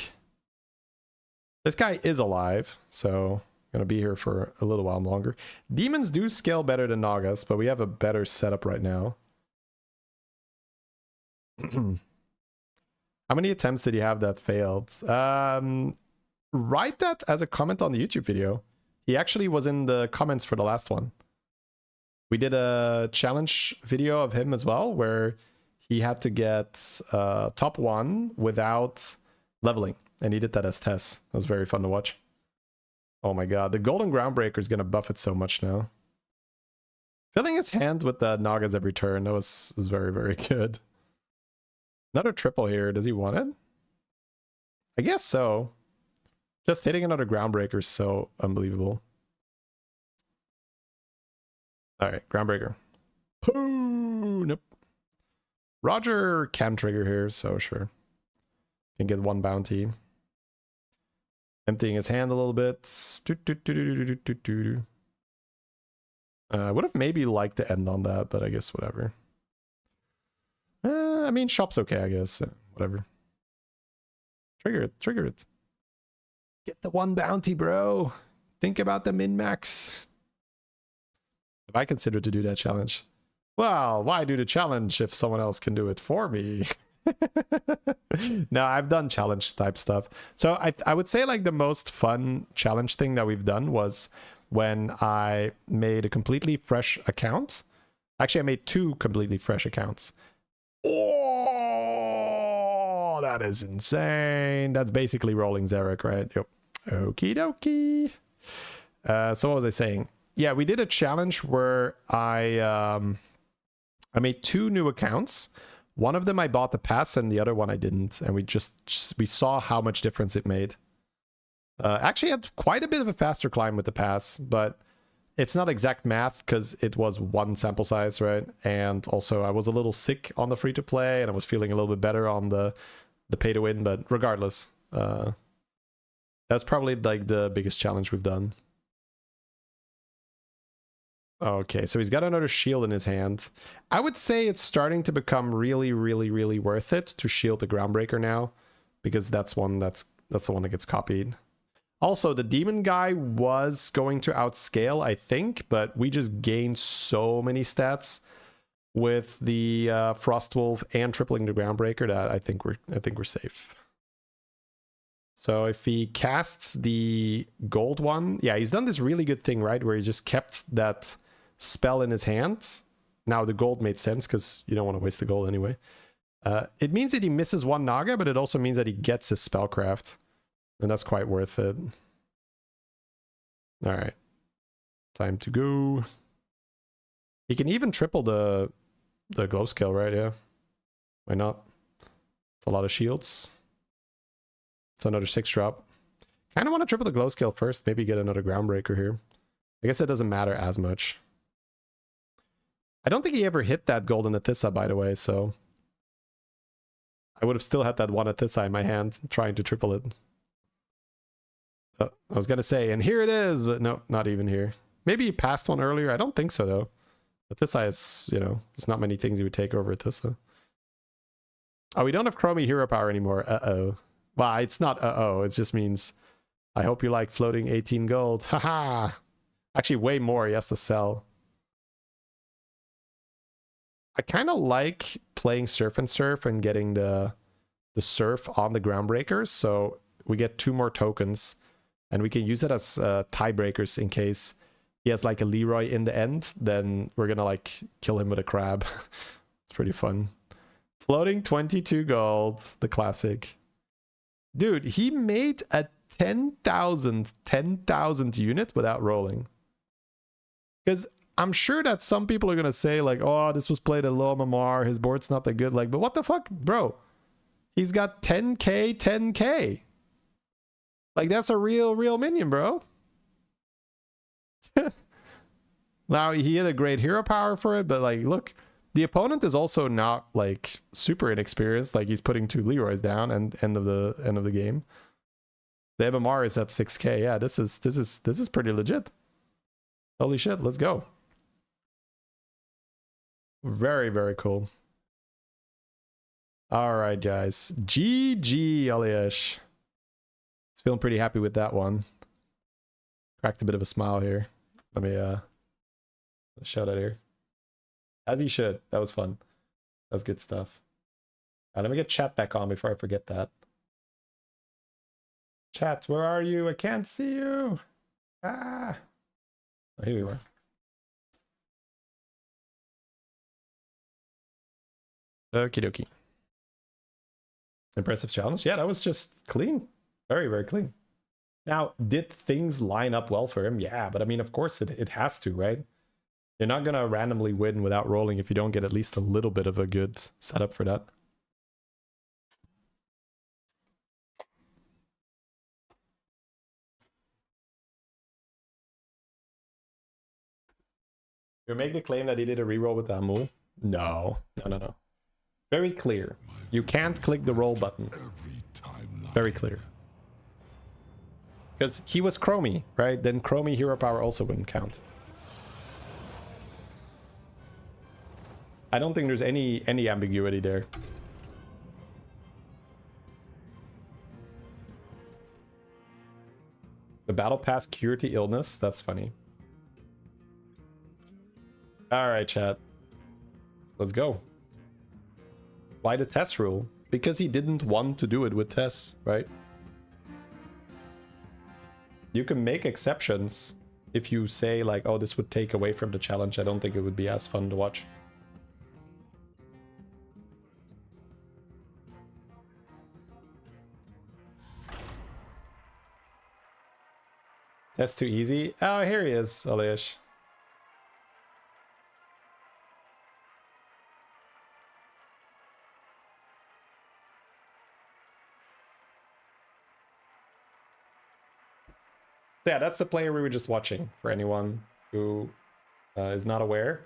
This guy is alive, so gonna be here for a little while longer. Demons do scale better than Nagas, but we have a better setup right now. How many attempts did you have that failed? Write that as a comment on the YouTube video. He actually was in the comments for the last one. We did a challenge video of him as well, where he had to get top 1 without leveling, and he did that as Tess. It was very fun to watch. Oh my god, the Golden Groundbreaker is gonna buff it so much now. Filling his hand with the Nagas every turn, that was very, very good. Another triple here, does he want it? I guess so. Just hitting another Groundbreaker is so unbelievable. Alright, Groundbreaker. Pooh, nope. Roger can trigger here, so sure. Can get one bounty. Emptying his hand a little bit. I would have maybe liked to end on that, but I guess whatever. I mean, shop's okay, I guess. Whatever. Trigger it, trigger it. Get the one bounty, bro. Think about the min-max. If I consider to do that challenge. Well, why do the challenge if someone else can do it for me? No, I've done challenge type stuff. So I would say like the most fun challenge thing that we've done was when I made a completely fresh account. Actually, I made 2 completely fresh accounts. Oh, that is insane. That's basically rolling Zarek, right? Yep. Okie dokie. So what was I saying? Yeah, we did a challenge where I made 2 new accounts. One of them I bought the pass and the other one I didn't. And we saw how much difference it made. Actually had quite a bit of a faster climb with the pass, but it's not exact math because it was 1 sample size, right? And also I was a little sick on the free to play and I was feeling a little bit better on the pay to win, but regardless, that's probably like the biggest challenge we've done. Okay, so he's got another shield in his hand. I would say it's starting to become really, really, really worth it to shield the Groundbreaker now, because that's the one that gets copied. Also, the demon guy was going to outscale, I think, but we just gained so many stats with the Frostwolf and tripling the Groundbreaker that I think we're safe. So if he casts the gold one, yeah, he's done this really good thing, right? Where he just kept that spell in his hands. Now the gold made sense because you don't want to waste the gold anyway. It means that he misses 1 Naga, but it also means that he gets his spellcraft. And that's quite worth it. Alright. Time to go. He can even triple the glow skill, right? Yeah. Why not? It's a lot of shields. It's another 6 drop. Kind of want to triple the glow skill first. Maybe get another Groundbreaker here. I guess it doesn't matter as much. I don't think he ever hit that golden Athissa, by the way, so I would have still had that one Athissa in my hand trying to triple it. I was gonna say, and here it is, but no, not even here. Maybe he passed one earlier. I don't think so, though. Athissa is, you know, there's not many things you would take over Athissa. Oh, we don't have Chromie hero power anymore. Uh-oh. Well, it's not uh-oh. It just means, I hope you like floating 18 gold. Haha! Actually, way more. He has to sell. I kind of like playing Surf and Surf and getting the Surf on the Groundbreakers, so we get 2 more tokens, and we can use it as tiebreakers in case he has like a Leroy in the end, then we're gonna like kill him with a crab. It's pretty fun. Floating 22 gold, the classic. Dude, he made a 10,000 unit without rolling. Because I'm sure that some people are going to say like, oh, this was played at low MMR, his board's not that good. Like, but what the fuck, bro? He's got 10k, 10k. Like, that's a real minion, bro. Now, he had a great hero power for it, but like, look, the opponent is also not like super inexperienced. Like, he's putting 2 Leroys down and end of the game. The MMR is at 6k. Yeah, this is pretty legit. Holy shit, let's go. Very, very cool. All right, guys. GG, Eliash. It's feeling pretty happy with that one. Cracked a bit of a smile here. Let me shout out here. As you should. That was fun. That was good stuff. All right, let me get chat back on before I forget that. Chat, where are you? I can't see you. Ah. Oh, here we were. Okie dokie. Impressive challenge. Yeah, that was just clean. Very, very clean. Now, did things line up well for him? Yeah, but I mean, of course it has to, right? You're not gonna randomly win without rolling if you don't get at least a little bit of a good setup for that. You make the claim that he did a reroll with Amu? No. No. Very clear. You can't click the roll button. Very clear. Because he was Chromie, right? Then Chromie hero power also wouldn't count. I don't think there's any ambiguity there. The battle pass cured the illness? That's funny. Alright, chat. Let's go. Why the Tess rule? Because he didn't want to do it with Tess, right? You can make exceptions if you say like, oh, this would take away from the challenge. I don't think it would be as fun to watch. That's too easy. Oh, here he is, Alish. So yeah, that's the player we were just watching, for anyone who is not aware.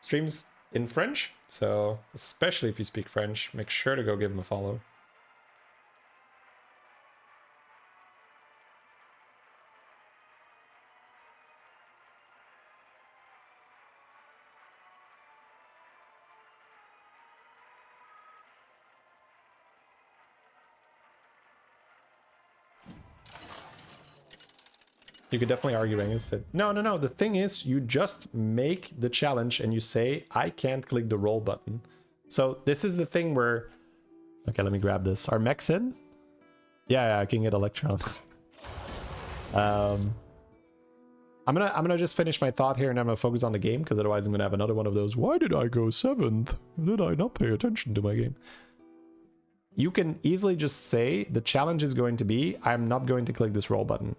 Streams in French, so especially if you speak French, make sure to go give him a follow. You could definitely argue against it. No. The thing is, you just make the challenge and you say, I can't click the roll button. So this is the thing where... Okay, let me grab this. Are mechs in? Yeah, I can get Electron. I'm gonna just finish my thought here and I'm gonna focus on the game, because otherwise I'm gonna have another one of those, why did I go 7th? Did I not pay attention to my game? You can easily just say, the challenge is going to be, I'm not going to click this roll button.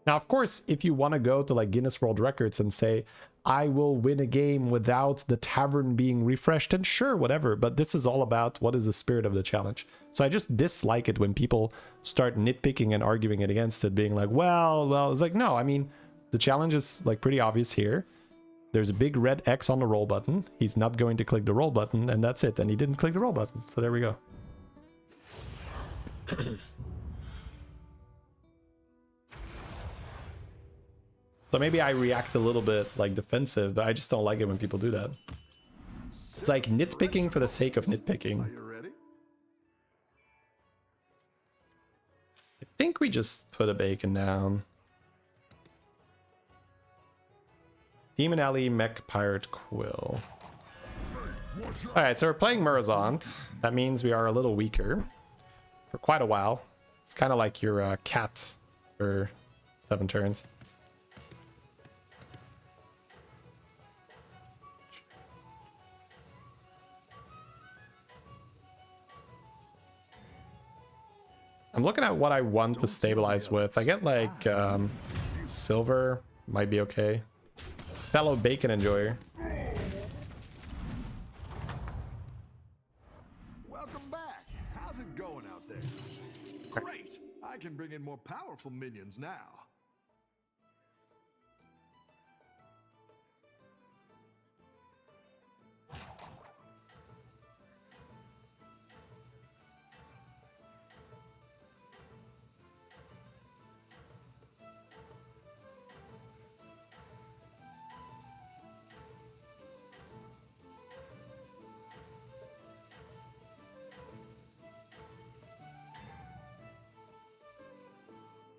Now, of course, if you want to go to like Guinness World Records and say, I will win a game without the tavern being refreshed, then sure, whatever. But this is all about what is the spirit of the challenge. So I just dislike it when people start nitpicking and arguing it against it, being like, well, it's like, no, I mean, the challenge is like pretty obvious here. There's a big red X on the roll button. He's not going to click the roll button, and that's it. And he didn't click the roll button. So there we go. So maybe I react a little bit like defensive, but I just don't like it when people do that. It's like nitpicking for the sake of nitpicking. Are you ready? I think we just put a bacon down. Demon Alley, Mech Pirate Quill. Alright, so we're playing Murazont. That means we are a little weaker for quite a while. It's kind of like your cat for 7 turns. I'm looking at what I want to stabilize with. I get like silver, might be okay. Fellow bacon enjoyer. Welcome back. How's it going out there? Great. I can bring in more powerful minions now.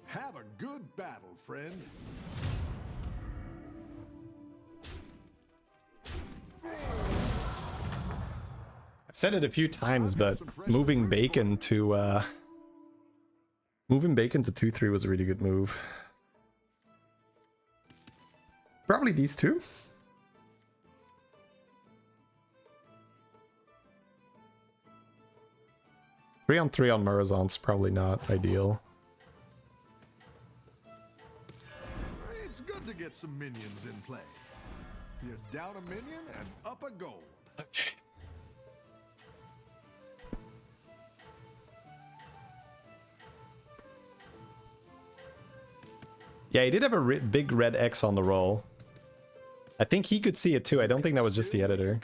Have a good battle, friend. I've said it a few times, but moving bacon to 2/3 was a really good move. Probably these two. Three on Murazon's probably not ideal. It's good to get some minions in play. You're down a minion and up a gold. Okay. Yeah, he did have a big red X on the roll. I think he could see it too. I don't think that was just the editor.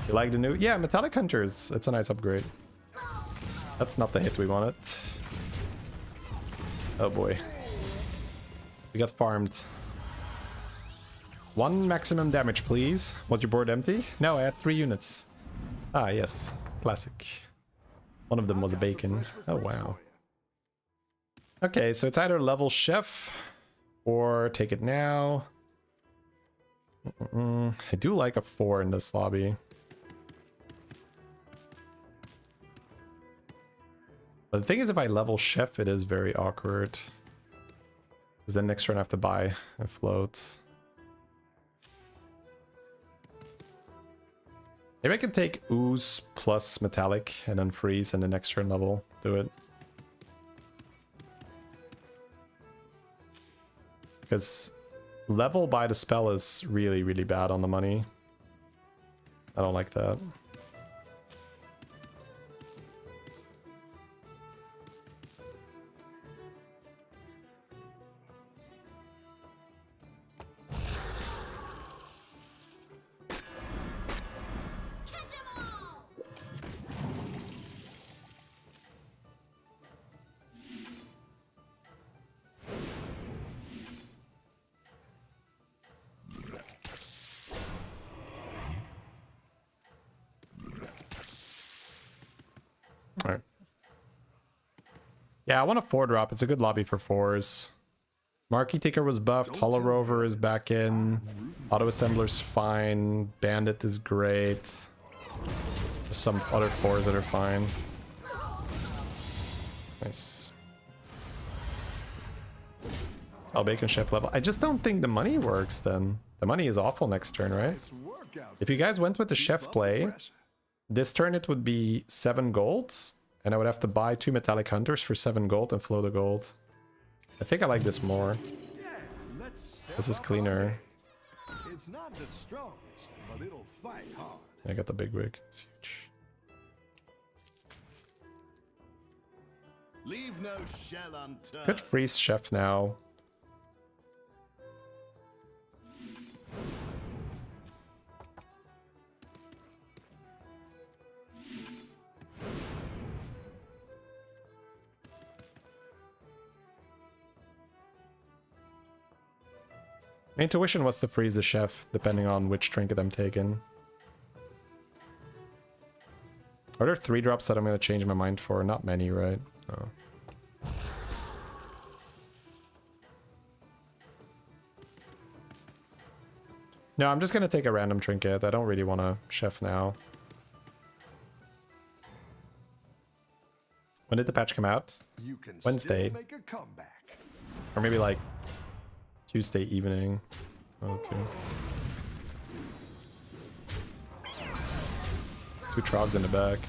You like the new? Yeah, Metallic Hunters. It's a nice upgrade. That's not the hit we wanted. Oh boy. We got farmed. 1 maximum damage, please. Was your board empty? No, I had 3 units. Ah, yes. Classic. One of them was a bacon. Oh, wow. Okay, so it's either level chef or take it now. I do like a 4 in this lobby. But the thing is, if I level chef, it is very awkward. Because then next turn I have to buy a float. Maybe I can take ooze plus metallic and then freeze and the next turn level. Do it. Because level by the spell is really, really bad on the money. I don't like that. Alright. Yeah, I want a 4-drop. It's a good lobby for 4s. Marquee Taker was buffed. Hollow Rover is back in. Auto Assembler's fine. Bandit is great. There's some other 4s that are fine. Nice. Sal Bacon Chef level. I just don't think the money works then. The money is awful next turn, right? If you guys went with the chef play, this turn it would be 7 golds, and I would have to buy 2 Metallic Hunters for 7 gold and flow the gold. I think I like this more. This is cleaner. It's not the strongest, but it'll fight hard. I got the big wig. It's huge. Leave no shell unturned. Could freeze chef now. My intuition was to freeze the chef, depending on which trinket I'm taking. Are there 3-drops that I'm going to change my mind for? Not many, right? Oh. No, I'm just going to take a random trinket. I don't really want a chef now. When did the patch come out? You can Wednesday. still make a comeback. Or maybe like Tuesday evening. Oh, 2 trogs in the back.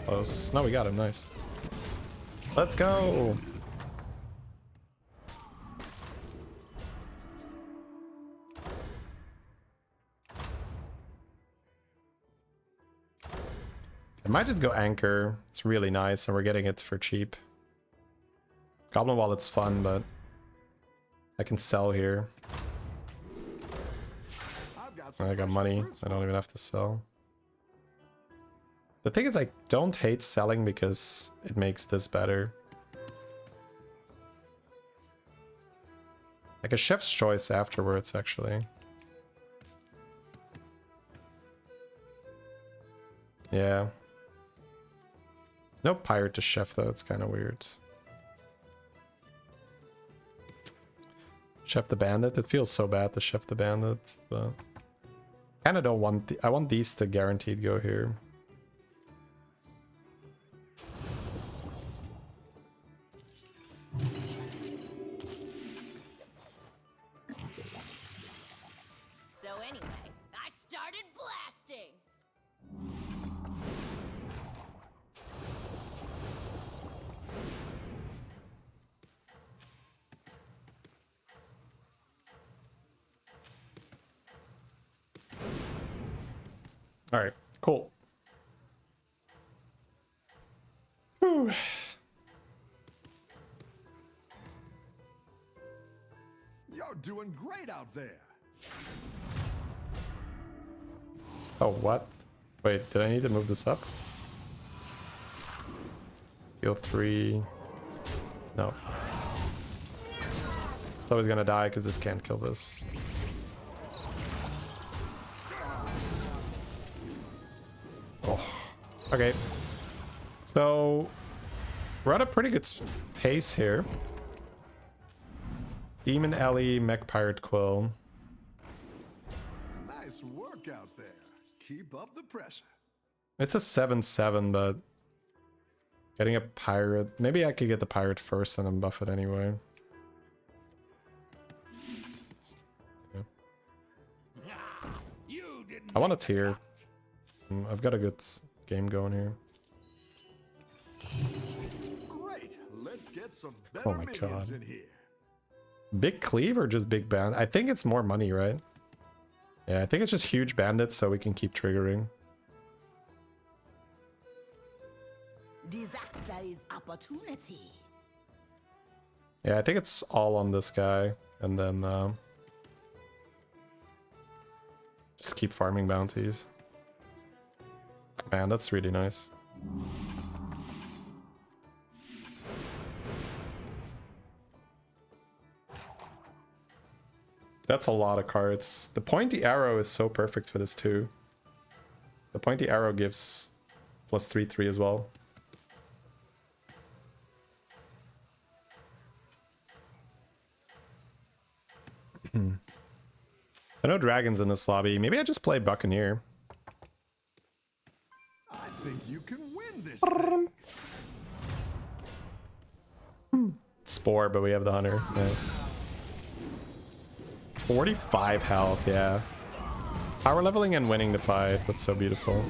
Close. No, we got him. Nice. Let's go. I might just go anchor. It's really nice and we're getting it for cheap. Goblin Wallet's fun, but I can sell here. I got money. I don't even have to sell. The thing is, I don't hate selling because it makes this better. Like a chef's choice afterwards, actually. Yeah. There's no pirate to chef, though. It's kind of weird. Chef the Bandit. It feels so bad to chef the Bandit, but kind of don't want. I want these to guaranteed go here. So anyway, I started blasting. All right, cool. Whew. You're doing great out there. Oh, what? Wait, did I need to move this up? Heal 3. No. It's always gonna die because this can't kill this. Oh. Okay. So we're at a pretty good pace here. Demon Ellie, Mech Pirate Quill. Nice work out there. Keep up the pressure. It's a 7/7, but getting a pirate. Maybe I could get the pirate first and then buff it anyway. Yeah. You didn't I want a tier. I've got a good game going here. Great. Let's get some better Oh my minions God. in here. Big cleave or just big band? I think it's more money, right? Yeah, I think it's just huge bandits so we can keep triggering. Disaster is opportunity. Yeah, I think it's all on this guy. And then just keep farming bounties. Man, that's really nice. That's a lot of cards. The pointy arrow is so perfect for this too. The pointy arrow gives +3/3 as well. I know dragons in this lobby. Maybe I just play Buccaneer. I think you can win this thing. Spore, but we have the hunter. Nice. 45 health, yeah. Power leveling and winning the fight. That's so beautiful.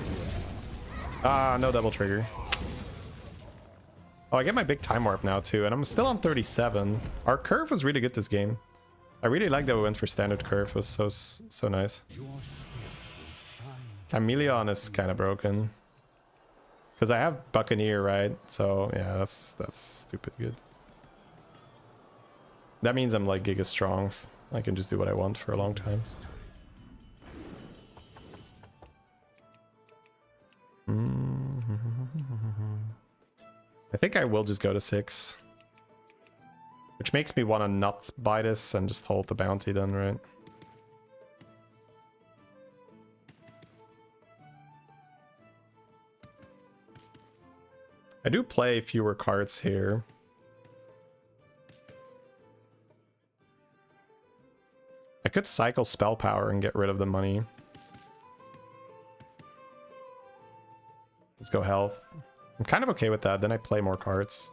Ah, no double trigger. Oh, I get my big time warp now too, and I'm still on 37. Our curve was really good this game. I really like that we went for standard curve. It was so nice. Chameleon is kind of broken. Because I have Buccaneer, right? So yeah, that's stupid good. That means I'm like giga strong. I can just do what I want for a long time. I think I will just go to 6. Which makes me want to not buy this and just hold the bounty then, right? I do play fewer cards here. I could cycle spell power and get rid of the money. Let's go health. I'm kind of okay with that. Then I play more cards.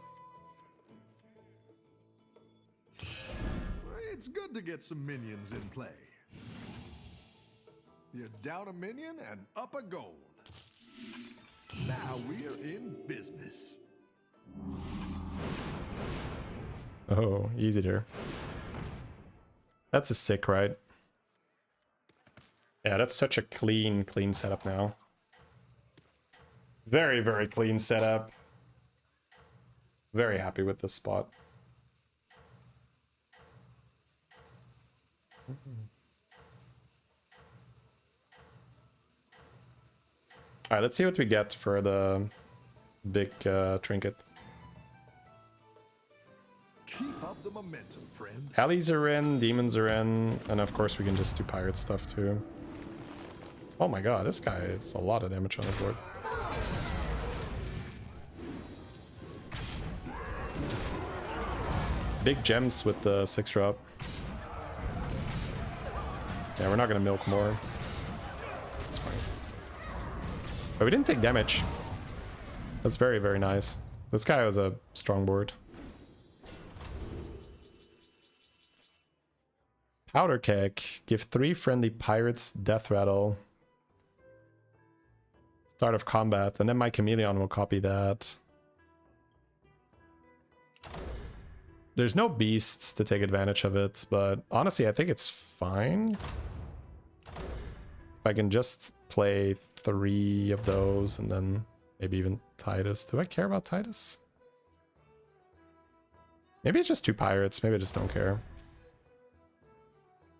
It's good to get some minions in play. You're down a minion and up a gold. Now we're in business. Oh, easy there. That's a sick, right? Yeah, that's such a clean setup now. Very, very clean setup. Very happy with this spot. Alright, let's see what we get for the big trinket. Keep up the momentum, friend. Allies are in, demons are in, and of course we can just do pirate stuff too. Oh my god, this guy is a lot of damage on the board. Big gems with the 6-drop. Yeah, we're not gonna milk more. That's fine. But we didn't take damage. That's very, very nice. This guy was a strong board. Powder keg. Give 3 friendly pirates death rattle. Start of combat. And then my chameleon will copy that. There's no beasts to take advantage of it, but honestly, I think it's fine. If I can just play 3 of those, and then maybe even Titus. Do I care about Titus? Maybe it's just 2 pirates. Maybe I just don't care.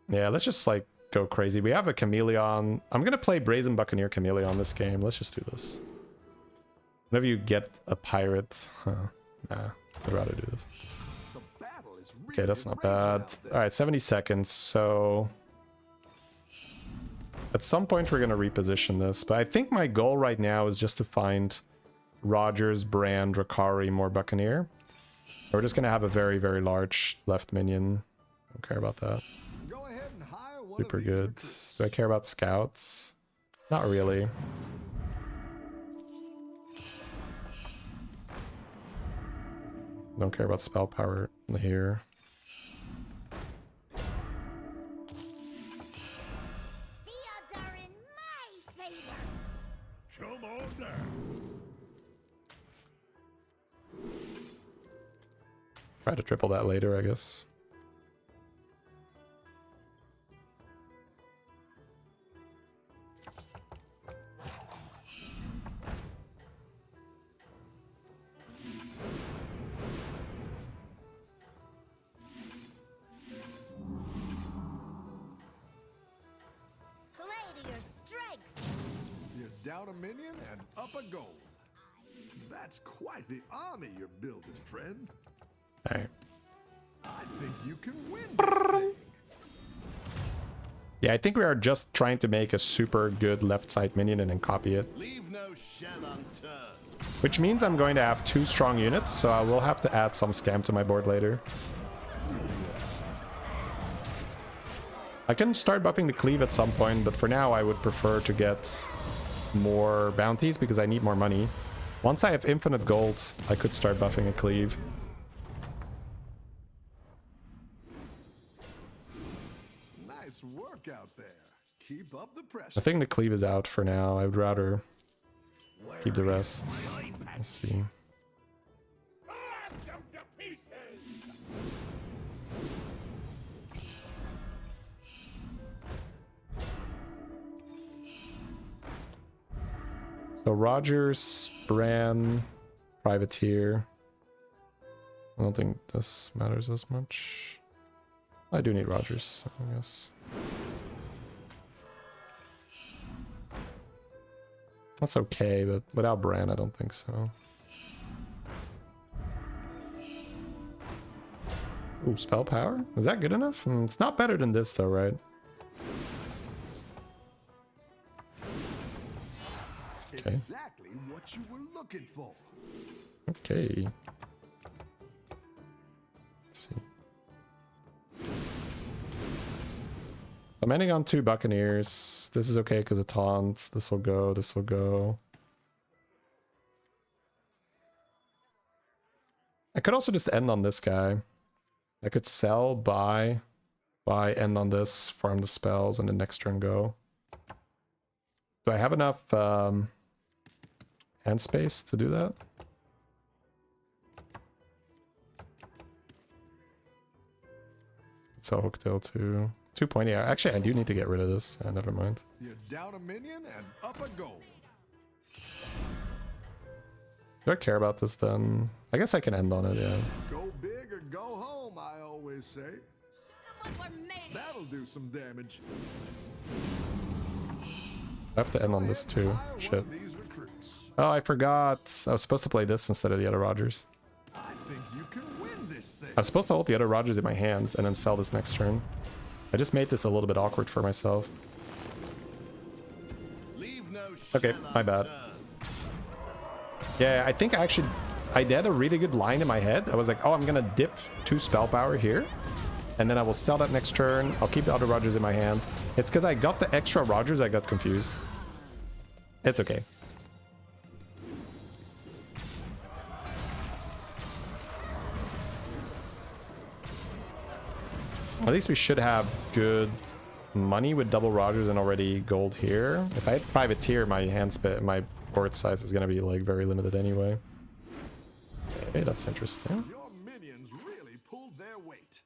Yeah, let's just like go crazy. We have a Chameleon. I'm gonna play Brazen Buccaneer Chameleon this game. Let's just do this. Whenever you get a pirate, nah, I'd rather do this. The battle is really Okay, that's not raging bad. out there. All right, 70 seconds. So at some point we're gonna reposition this, but I think my goal right now is just to find Rogers, Brand, Drakari, more Buccaneer. We're just gonna have a very, very large left minion. Don't care about that. Go ahead and hire one Super of these good. recruits. Do I care about scouts? Not really. Don't care about spell power here. The odds are in my favor. Come on down. Try to triple that later, I guess. Play to your strengths. You're down a minion and up a goal. That's quite the army you're building, friend. All right. I think you can win this thing. Yeah, I think we are just trying to make a super good left side minion and then copy it. Leave no shell unturned. Which means I'm going to have 2 strong units, so I will have to add some scam to my board later. I can start buffing the cleave at some point, but for now I would prefer to get more bounties because I need more money. Once I have infinite gold, I could start buffing a cleave. Nice work out there. Keep up the I pressure. think the cleave is out for now. I would rather keep the rest. Let's see. Blast them to pieces. So Rogers, Bran, Privateer. I don't think this matters as much. I do need Rogers, I guess. That's okay, but without Bran, I don't think so. Ooh, spell power? Is that good enough? It's not better than this though, right? Okay. Exactly what you were looking for. Okay. Let's see. I'm ending on 2 Buccaneers. This is okay because of taunts. This will go, this will go. I could also just end on this guy. I could sell, buy, end on this, farm the spells, and the next turn go. Do I have enough hand space to do that? Sell Hooktail too. 2 yeah. Actually, I do need to get rid of this. Never mind. You're down a minion and up a goal. Do I care about this then? I guess I can end on it, yeah. Go big or go home, I always say. What we're made of. That'll do some damage. I have to end on this too. Hire one Shit. of these recruits. Oh, I forgot. I was supposed to play this instead of the other Rogers. I think you can win this thing. I was supposed to hold the other Rogers in my hand and then sell this next turn. I just made this a little bit awkward for myself. Leave no Okay, shell my bad. unturned. Yeah, I think I had a really good line in my head. I was like, oh, I'm gonna dip 2 spell power here. And then I will sell that next turn. I'll keep the other Rogers in my hand. It's because I got the extra Rogers, I got confused. It's okay. At least we should have good money with double Rogers and already gold here. If I had Privateer, my my board size is gonna be like very limited anyway. Okay, that's interesting. Your minions really pulled their weight.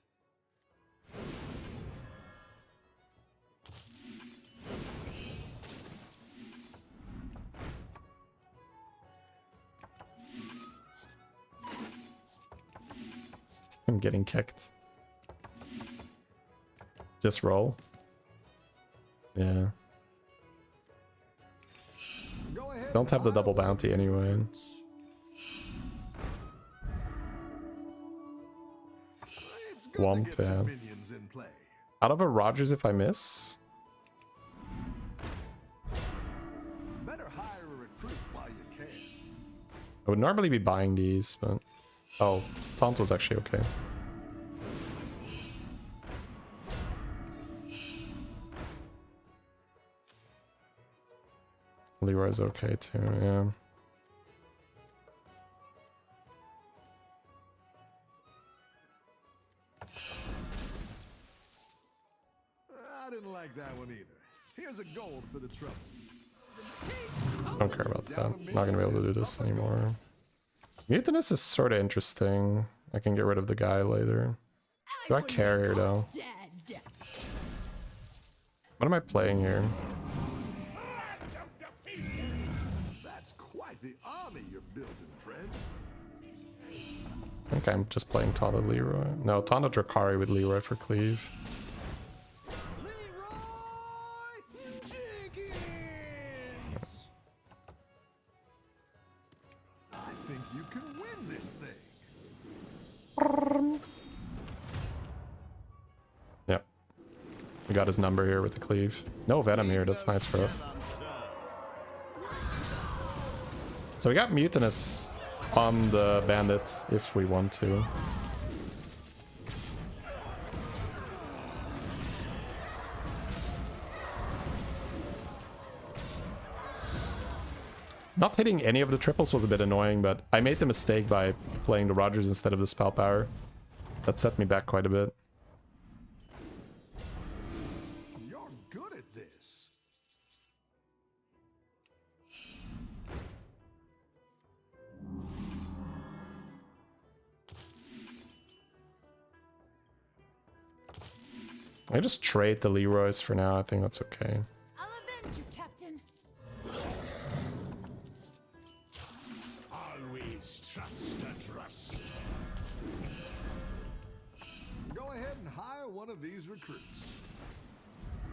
I'm getting kicked. Just roll. Yeah. Go ahead Don't and have the hire double one of bounty these anyway. recruits. It's good to Womp, get some yeah. minions in play. Out of a Rogers if I miss. Better hire a recruit while you can. I would normally be buying these, but... Oh, Taunt was actually okay. Leroy's okay too, yeah. I didn't like that one either. Here's a gold for the trouble. Don't care about that. Not gonna be able to do this anymore. Mutinous is sort of interesting. I can get rid of the guy later. Do I care here though? Dead. What am I playing here? That's quite the army you're building, friend. I think I'm just playing Taunt Leroy. No, Taunt Drakari with Leroy for cleave. I think you can win this thing. Yep. We got his number here with the cleave. No Venom here, that's nice for us. So we got Mutinous on the Bandit if we want to. Not hitting any of the triples was a bit annoying, but I made the mistake by playing the Rogers instead of the Spell Power. That set me back quite a bit. You're good at this. I just trade the Leroys for now. I think that's okay. I'll avenge you, Captain. Always trust a trust. Go ahead and hire one of these recruits.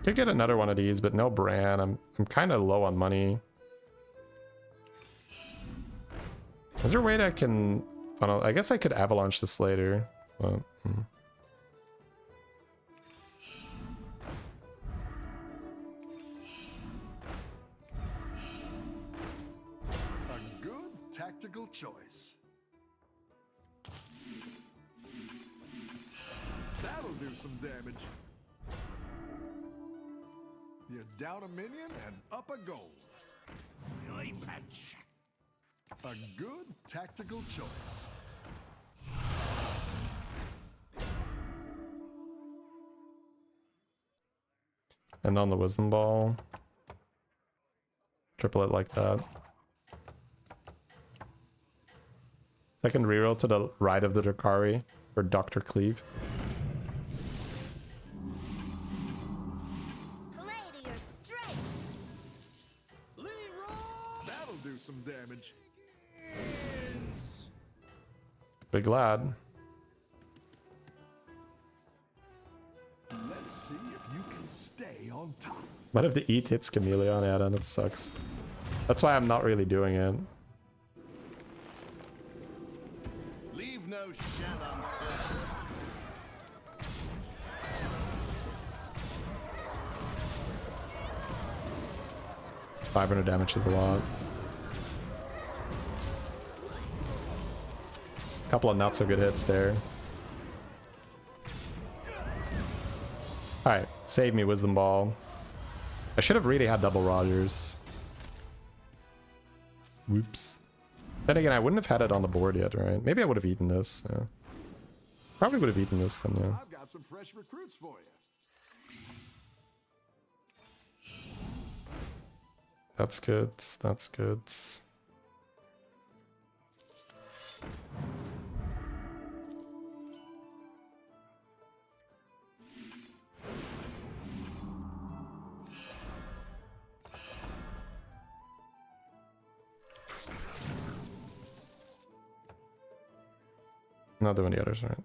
Could get another one of these, but no Bran. I'm kind of low on money. Is there a way that I can... I guess I could avalanche this later. But, A good tactical choice. That'll do some damage. You're down a minion and up a gold. Eye patch. A good tactical choice. and on the Wisdom Ball. Triple it like that. Second reroll to the right of the Drakari for Dr. Cleave. Play to your strengths. That'll do some damage. Big lad. Let's see if you can stay on top. What if the Eat hits Chameleon? Yeah, then it sucks. That's why I'm not really doing it. Leave no shell unturned. 500 damage is a lot. Couple of not so good hits there. Alright, save me, Wisdom Ball. I should have really had double Rogers. Whoops. Then again, I wouldn't have had it on the board yet, right? Maybe I would have eaten this. Yeah. Probably would have eaten this then, yeah. I've got some fresh recruits for you. That's good. That's good. Not doing the others, right?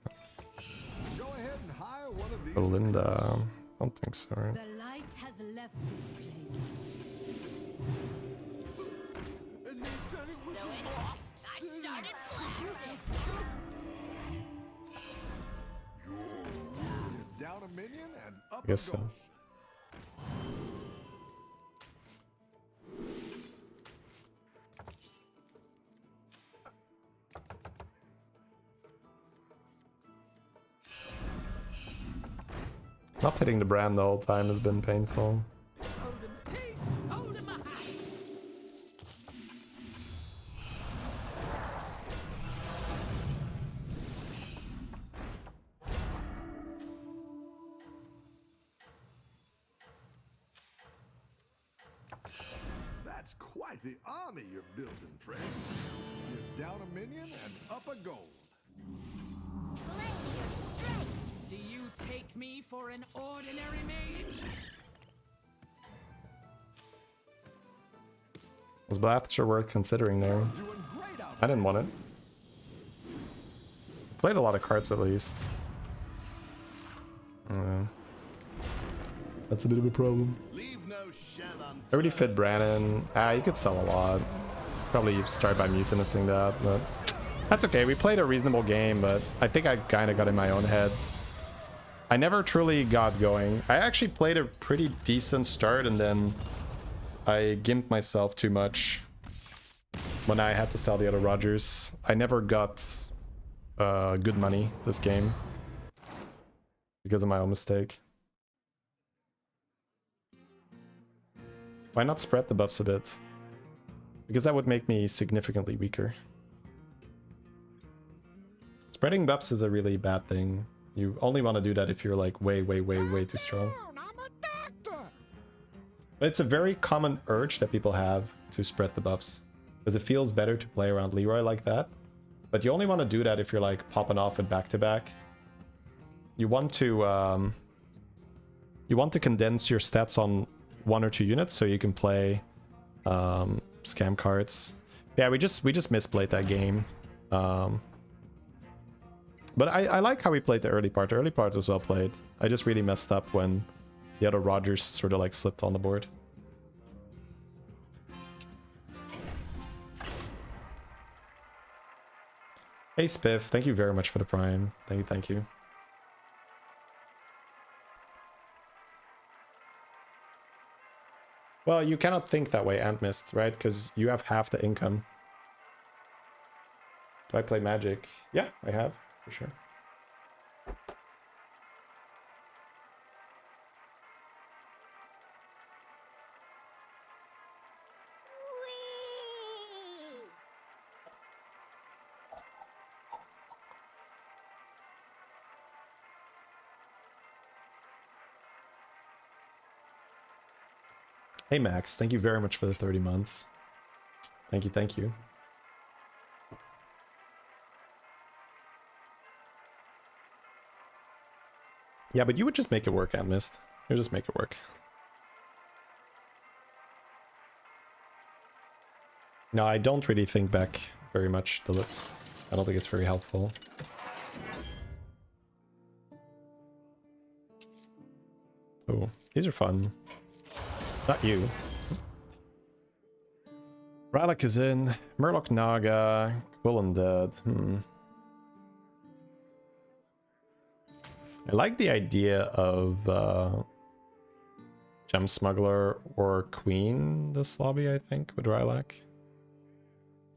Belinda. Don't think so, right? The light has left this place. I started blasting. Down a minion and up I guess a so. goal. Not hitting the brand the whole time has been painful. Holding my teeth, holding my hat. That's quite the army you're building, friend. You're down a minion and up a gold. Play your strengths. Do you take me for an ordinary mage? Was Blatcher worth considering there? Doing great out I didn't want it. Played a lot of cards at least. That's a bit of a problem. Leave no shell on I already fit Brandon. You could sell a lot. Probably start by mutinusing that, but that's okay. We played a reasonable game, but I think I kind of got in my own head. I never truly got going. I actually played a pretty decent start, and then I gimped myself too much when I had to sell the other Rogers. I never got good money this game because of my own mistake. Why not spread the buffs a bit? Because that would make me significantly weaker. Spreading buffs is a really bad thing. You only want to do that if you're like way too strong. But it's a very common urge that people have to spread the buffs, because it feels better to play around Leroy like that. But you only want to do that if you're like popping off with back-to-back. You want to condense your stats on 1 or 2 units so you can play scam cards. Yeah, we just misplayed that game. But I like how we played the early part. The early part was well played. I just really messed up when the other Rogers sort of like slipped on the board. Hey Spiff, thank you very much for the prime. Thank you. Well, you cannot think that way, Ant Mist, right? Because you have half the income. Do I play Magic? Yeah, I have, for sure. Hey Max, thank you very much for the 30 months. Thank you. Yeah, but you would just make it work, Ant Mist. You would just make it work. No, I don't really think back very much, Phillips. I don't think it's very helpful. Oh, these are fun. Not you. Rallick is in. Murloc Naga. Quill Undead. I like the idea of Gem Smuggler or Queen this lobby, I think, with Rylak.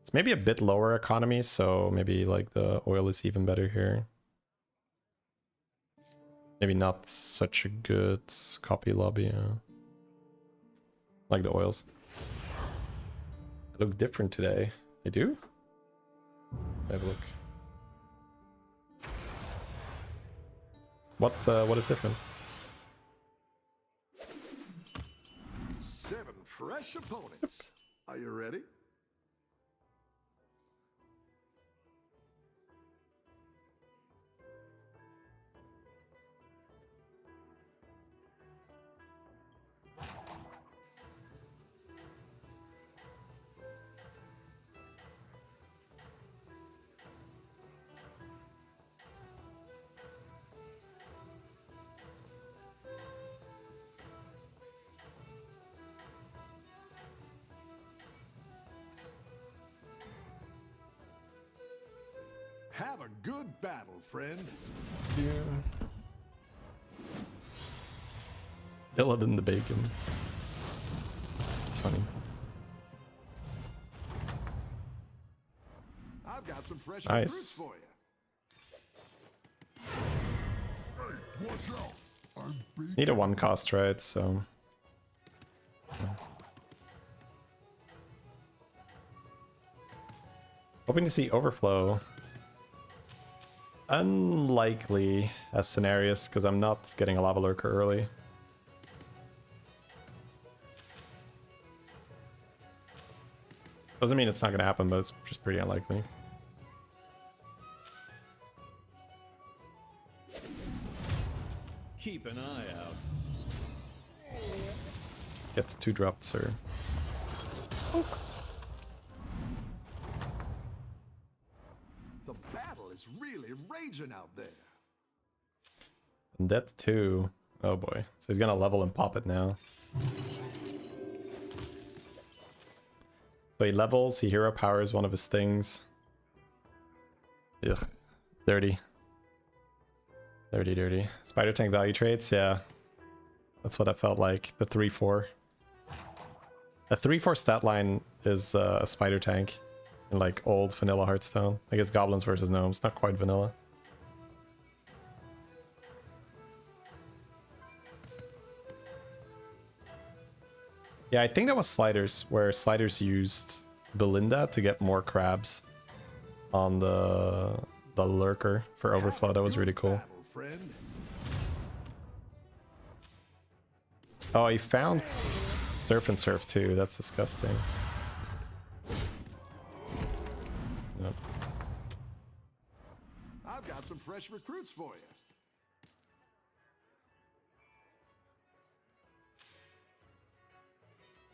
It's maybe a bit lower economy, so maybe like the oil is even better here. Maybe not such a good copy lobby. Like the oils. They look different today. They do? Have a look. What is different? 7 fresh opponents. Are you ready? Have a good battle, friend. Illa than the bacon. It's funny. I've got some fresh Nice. recruits for you. Hey, watch out. I'm beat. Need a one cost, right? So. Hoping to see overflow. Unlikely as scenarios because I'm not getting a lava lurker early. Doesn't mean it's not going to happen, but it's just pretty unlikely. Keep an eye out. Get 2 dropped, sir. The battle is really raging out there. And that too. Oh boy. So he's going to level and pop it now. So he levels, he hero powers one of his things. Ugh. Dirty. Dirty, dirty. Spider tank value traits, yeah. That's what I felt like. The 3-4. A 3-4 stat line is a spider tank in like old vanilla Hearthstone. I guess goblins versus gnomes, not quite vanilla. Yeah, I think that was Sliders, where Sliders used Belinda to get more crabs on the lurker for overflow. That was really cool. Battle, friend. Oh, he found Surf and Surf too. That's disgusting. Nope. I've got some fresh recruits for you.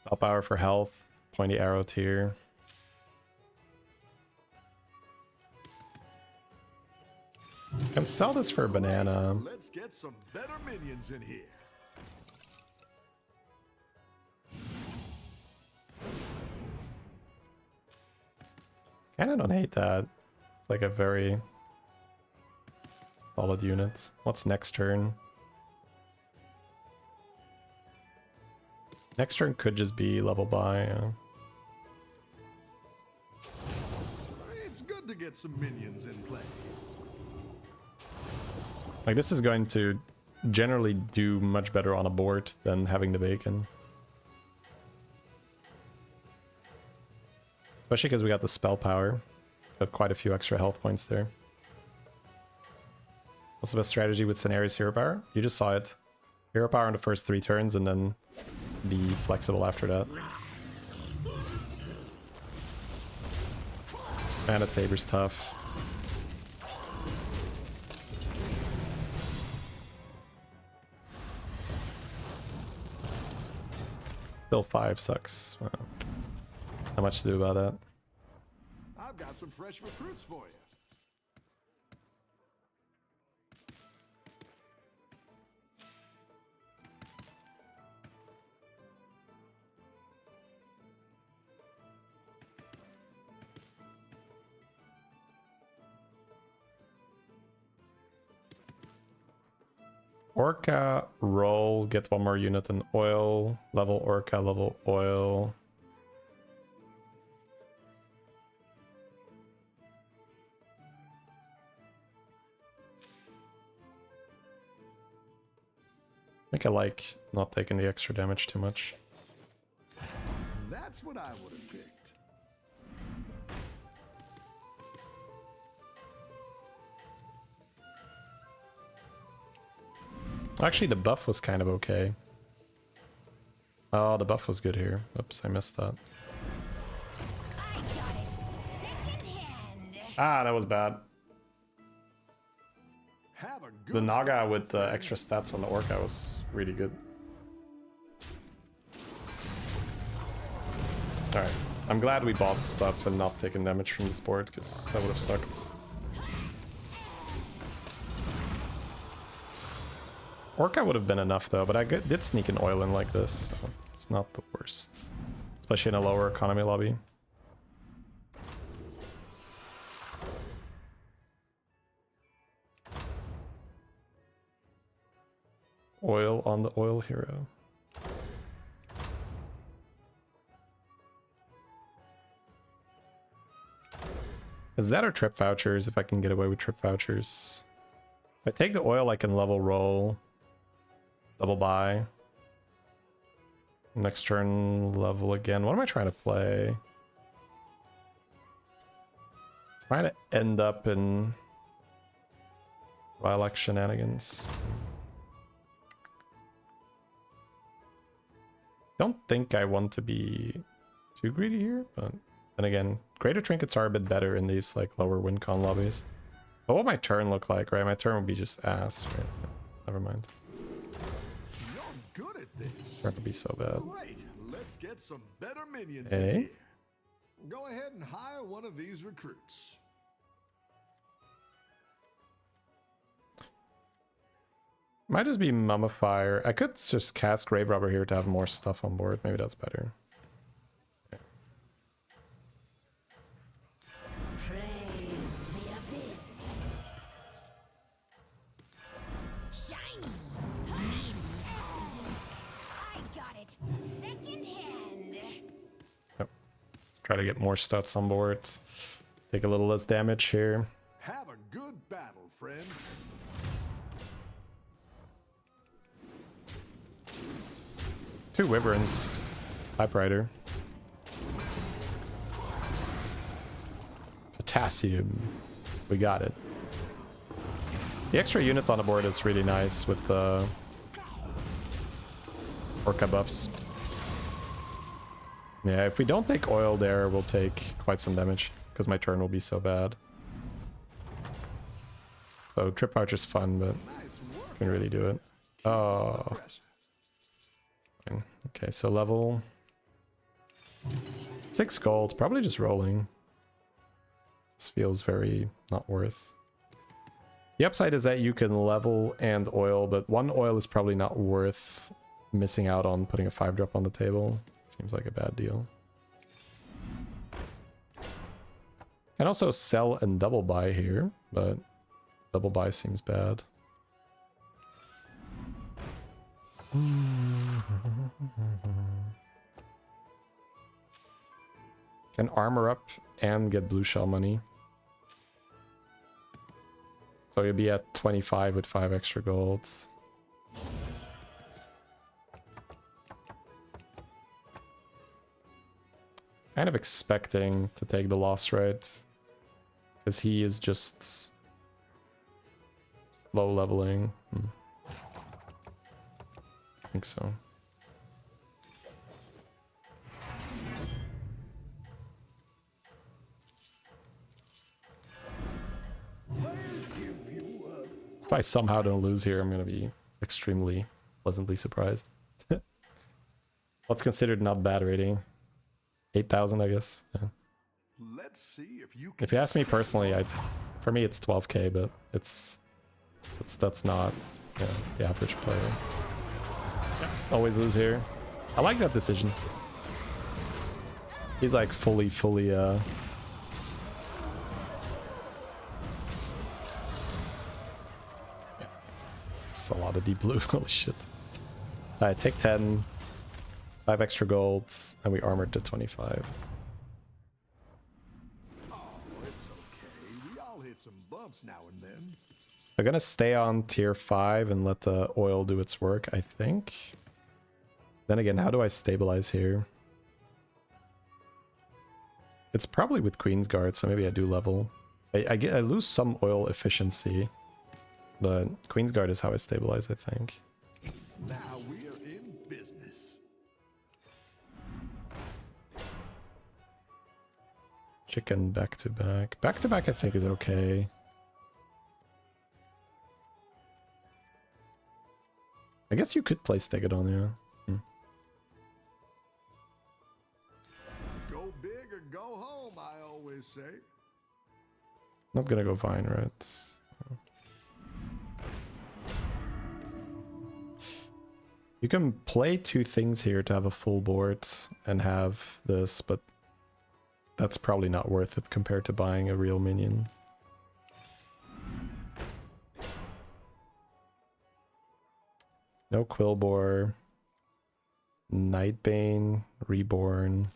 Spell power for health. Pointy arrow tier. Can sell this for a banana. Let's get some better minions in here. Kinda don't hate that. It's like a very solid unit. What's next turn? Next turn could just be level by. It's good to get some minions in play. Like this is going to generally do much better on a board than having the bacon. Especially because we got the spell power. We have quite a few extra health points there. What's the best strategy with Scenarios Hero Power? You just saw it. Hero Power in the first 3 turns and then be flexible after that. Mana Saber's tough. Still 5 sucks. Wow. Not much to do about that. I've got some fresh recruits for you. Orca roll, get 1 more unit in oil. Level Orca, level oil. I think I like not taking the extra damage too much. That's what I would have picked. Actually, the buff was kind of okay. Oh, the buff was good here. Oops, I missed that. Ah, that was bad. Have a good The Naga with the extra stats on the Orca was really good. Alright, I'm glad we bought stuff and not taken damage from this board, because that would have sucked. Orca would have been enough though, but I did sneak an oil in like this, so it's not the worst. Especially in a lower economy lobby. oil on the oil hero. Is that or trip vouchers? If I can get away with trip vouchers. If I take the oil, I can level roll, double buy. Next turn, level again. What am I trying to play? Trying to end up in Lilac shenanigans. Don't think I want to be too greedy here, but then again, greater trinkets are a bit better in these like lower win con lobbies. But what my turn look like, right? My turn would be just ass, right? Never mind. You're good at this. That would be so bad. Great. Let's get some better minions Hey. in here. Go ahead and hire one of these recruits. Might just be Mummifier. I could just cast Grave Robber here to have more stuff on board. Maybe that's better. Praise the abyss. Shiny. I got it. Second hand. Yep. Let's try to get more stats on board. Take a little less damage here. Have a good battle, friend. Two Wyverns. Typewriter. Potassium. We got it. The extra unit on the board is really nice with the Orca buffs. Yeah, if we don't take oil there, we'll take quite some damage because my turn will be so bad. So Trip Voucher's fun, but can really do it. Oh. Okay, so level 6 gold, probably just rolling. This feels very not worth. The upside is that you can level and oil, but one oil is probably not worth missing out on putting a 5-drop on the table. Seems like a bad deal. Can also sell and double buy here, but double buy seems bad. Can armor up and get blue shell money. So you'll be at 25 with 5 extra golds. Kind of expecting to take the loss right, because he is just slow leveling. I think so. If I somehow don't lose here, I'm going to be extremely pleasantly surprised. What's considered not bad rating? 8,000, I guess. Yeah. Let's see if you If you ask me personally, for me it's 12k, but that's not the average player. Always lose here. I like that decision. He's like fully it's a lot of deep blue. Holy shit. Alright, take 10, 5 extra golds, and we armored to 25. Oh, it's okay. We all hit some bumps now and then. I'm gonna stay on tier 5 and let the oil do its work, I think. Then again, how do I stabilize here? It's probably with Queen's Guard, so maybe I do level. I lose some oil efficiency, but Queen's Guard is how I stabilize, I think. Now we're in business. Chicken back to back. Back to back I think is okay. I guess you could play Stegadon, yeah. Go big or go home, I always say. Not gonna go Vine, right? You can play 2 things here to have a full board and have this, but that's probably not worth it compared to buying a real minion. No Quillbore. Nightbane, Reborn.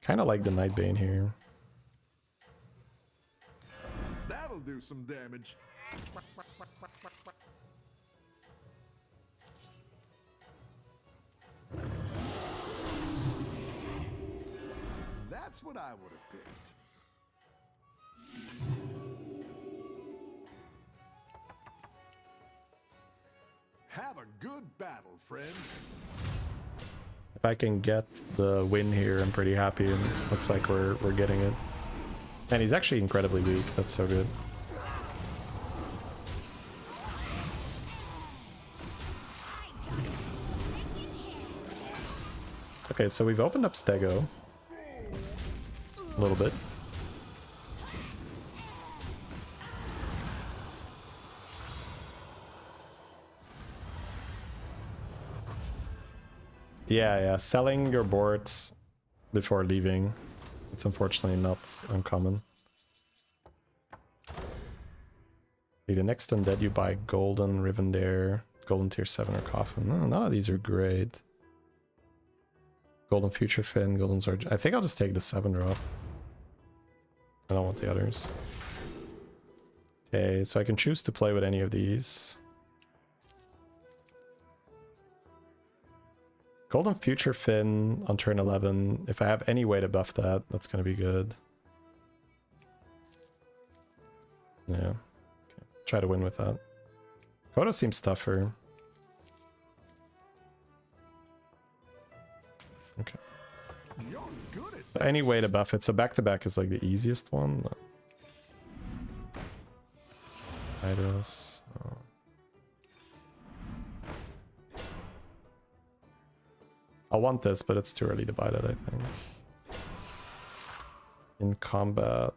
Kind of like the Nightbane here. That'll do some damage. That's what I would have picked. Have a good battle, friend. If I can get the win here, I'm pretty happy, and looks like we're getting it. And he's actually incredibly weak. That's so good. Okay, so we've opened up Stego a little bit. Yeah, selling your boards before leaving. It's unfortunately not uncommon. Okay, the next undead you buy Golden Rivendare, Golden Tier 7 or Coffin. No, none of these are great. Golden Future Fin, Golden Sword. I think I'll just take the 7 drop. I don't want the others. Okay, so I can choose to play with any of these. Golden Future Fin on turn 11. If I have any way to buff that, that's going to be good. Yeah. Okay. Try to win with that. Kodo seems tougher. Okay. You're good at So any way to buff it. So back-to-back is like the easiest one. Titus. No. I want this, but it's too early to buy that, I think. In combat,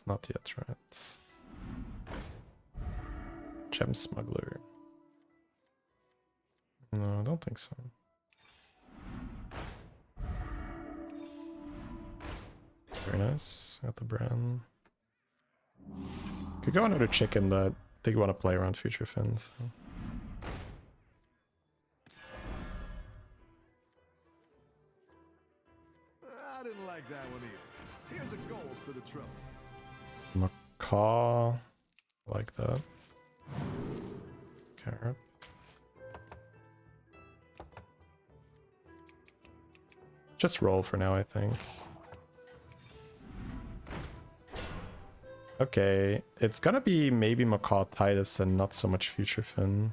not yet, right? Gem Smuggler. No, I don't think so. Very nice. Got the brand. Could go another chicken, but I think you want to play around Future Fins. So. I didn't like that one either. Here's a gold for the trouble. Macaw. Like that. Carrot. Just roll for now, I think. Okay, it's gonna be maybe Macaw Titus and not so much Future Fin.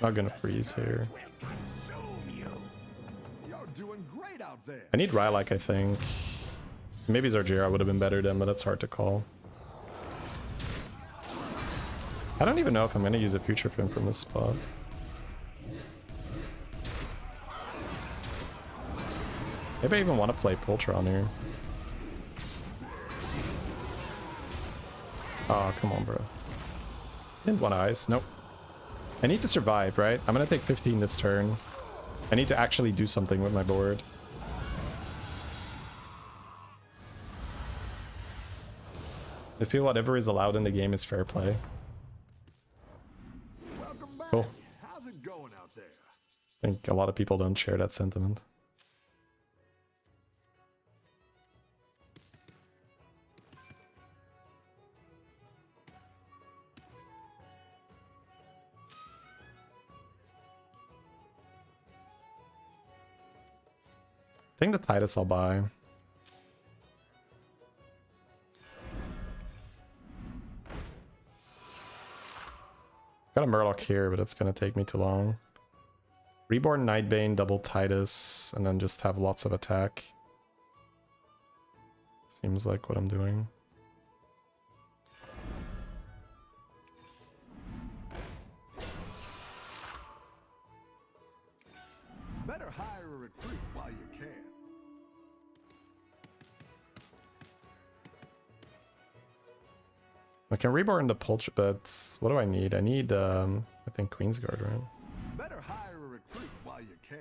Not gonna freeze here. You're doing great out there. I need Rylak, I think. Maybe Zarjira would have been better then, but that's hard to call. I don't even know if I'm gonna use a Future Fin from this spot. Maybe I even want to play Poltron here. Oh, come on, bro. Didn't want to ice. Nope. I need to survive, right? I'm gonna take 15 this turn. I need to actually do something with my board. I feel whatever is allowed in the game is fair play. Welcome back. Cool. How's it going out there? I think a lot of people don't share that sentiment. I think the Titus I'll buy. Got a Murloc here, but it's gonna take me too long. Reborn Nightbane, double Titus, and then just have lots of attack. Seems like what I'm doing. Better hire a recruit while you can. I can reborn the poultry, but what do I need? I need, I think Queensguard, right? Better hire a recruit while you can.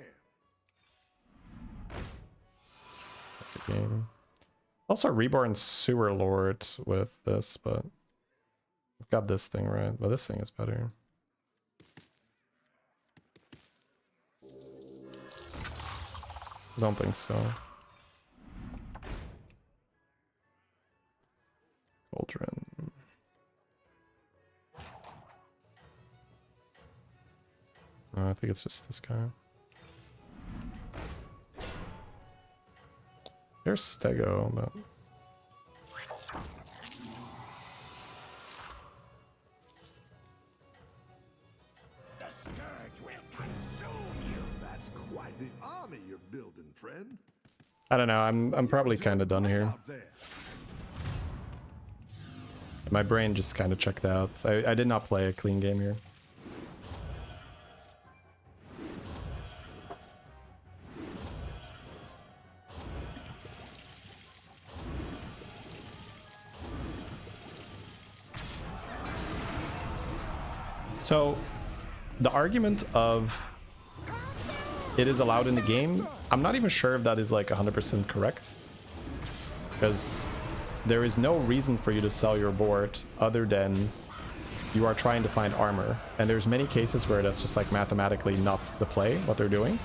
The game. Also reborn Sewer Lord with this, but I've got this thing, right? But this thing is better. Don't think so. Cauldron. I think it's just this guy. There's Stego, but The scourge will consume you. That's quite the army you're building, friend. I don't know. I'm probably kind of done here. Out there. My brain just kind of checked out. I did not play a clean game here. So, the argument of it is allowed in the game, I'm not even sure if that is like 100% correct. Because there is no reason for you to sell your board other than you are trying to find armor. And there's many cases where that's just like mathematically not the play, what they're doing.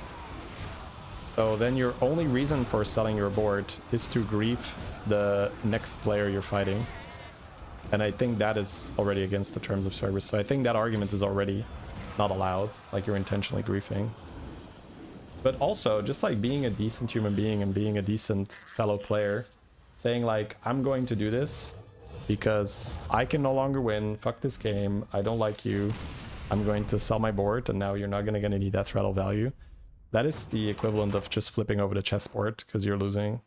So then your only reason for selling your board is to grief the next player you're fighting. And I think that is already against the terms of service. So I think that argument is already not allowed, like you're intentionally griefing. But also, just like being a decent human being and being a decent fellow player, saying like, I'm going to do this because I can no longer win, fuck this game, I don't like you, I'm going to sell my board and now you're not going to get any death rattle value. That is the equivalent of just flipping over the chessboard because you're losing.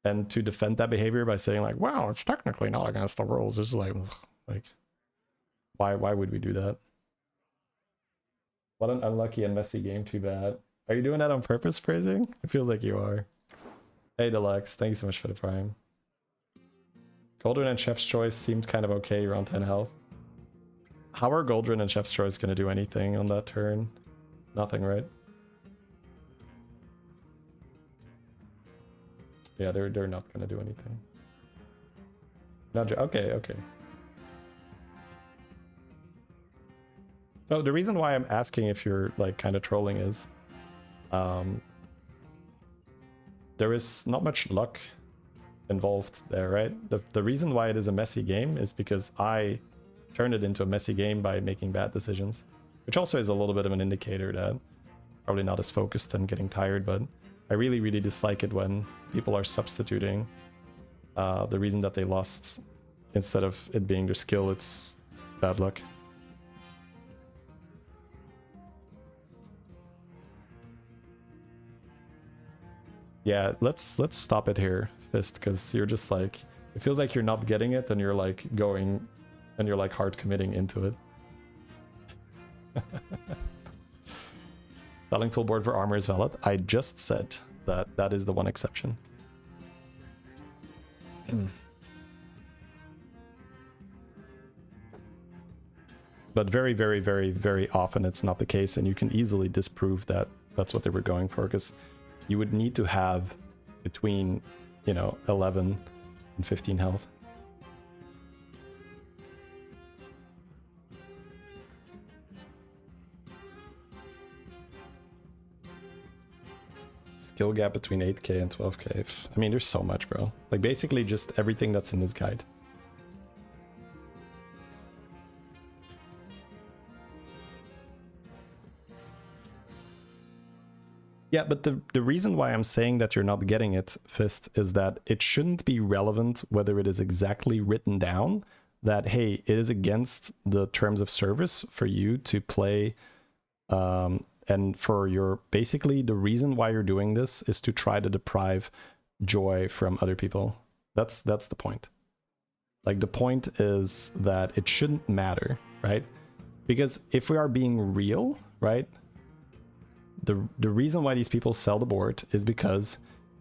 And to defend that behavior by saying like, wow, it's technically not against the rules, it's like, ugh, why would we do that? What an unlucky and messy game, too bad. Are you doing that on purpose, phrasing? It feels like you are. Hey Deluxe, thank you so much for the prime. Goldrin and Chef's Choice seemed kind of okay, around 10 health. How are Goldrin and Chef's Choice going to do anything on that turn? Nothing, right? Yeah, they're not going to do anything. Okay. So the reason why I'm asking if you're like kind of trolling is there is not much luck involved there, right? The reason why it is a messy game is because I turned it into a messy game by making bad decisions, which also is a little bit of an indicator that probably not as focused and getting tired, but I really dislike it when people are substituting the reason that they lost instead of it being their skill, it's bad luck. Yeah, let's stop it here, Fist, because you're just like, it feels like you're not getting it and you're like going and you're like hard committing into it. Selling full board for armor is valid. I just said that that is the one exception. But very often it's not the case, and you can easily disprove that that's what they were going for, because you would need to have between, 11 and 15 health. Skill gap between 8k and 12k. I mean, there's so much, bro. Like, basically just everything that's in this guide. Yeah, but the reason why I'm saying that you're not getting it, Fist, is that it shouldn't be relevant whether it is exactly written down that, hey, it is against the terms of service for you to play, and for your, basically the reason why you're doing this is to try to deprive joy from other people. That's the point. Like, the point is that it shouldn't matter, right? Because if we are being real, right? The reason why these people sell the board is because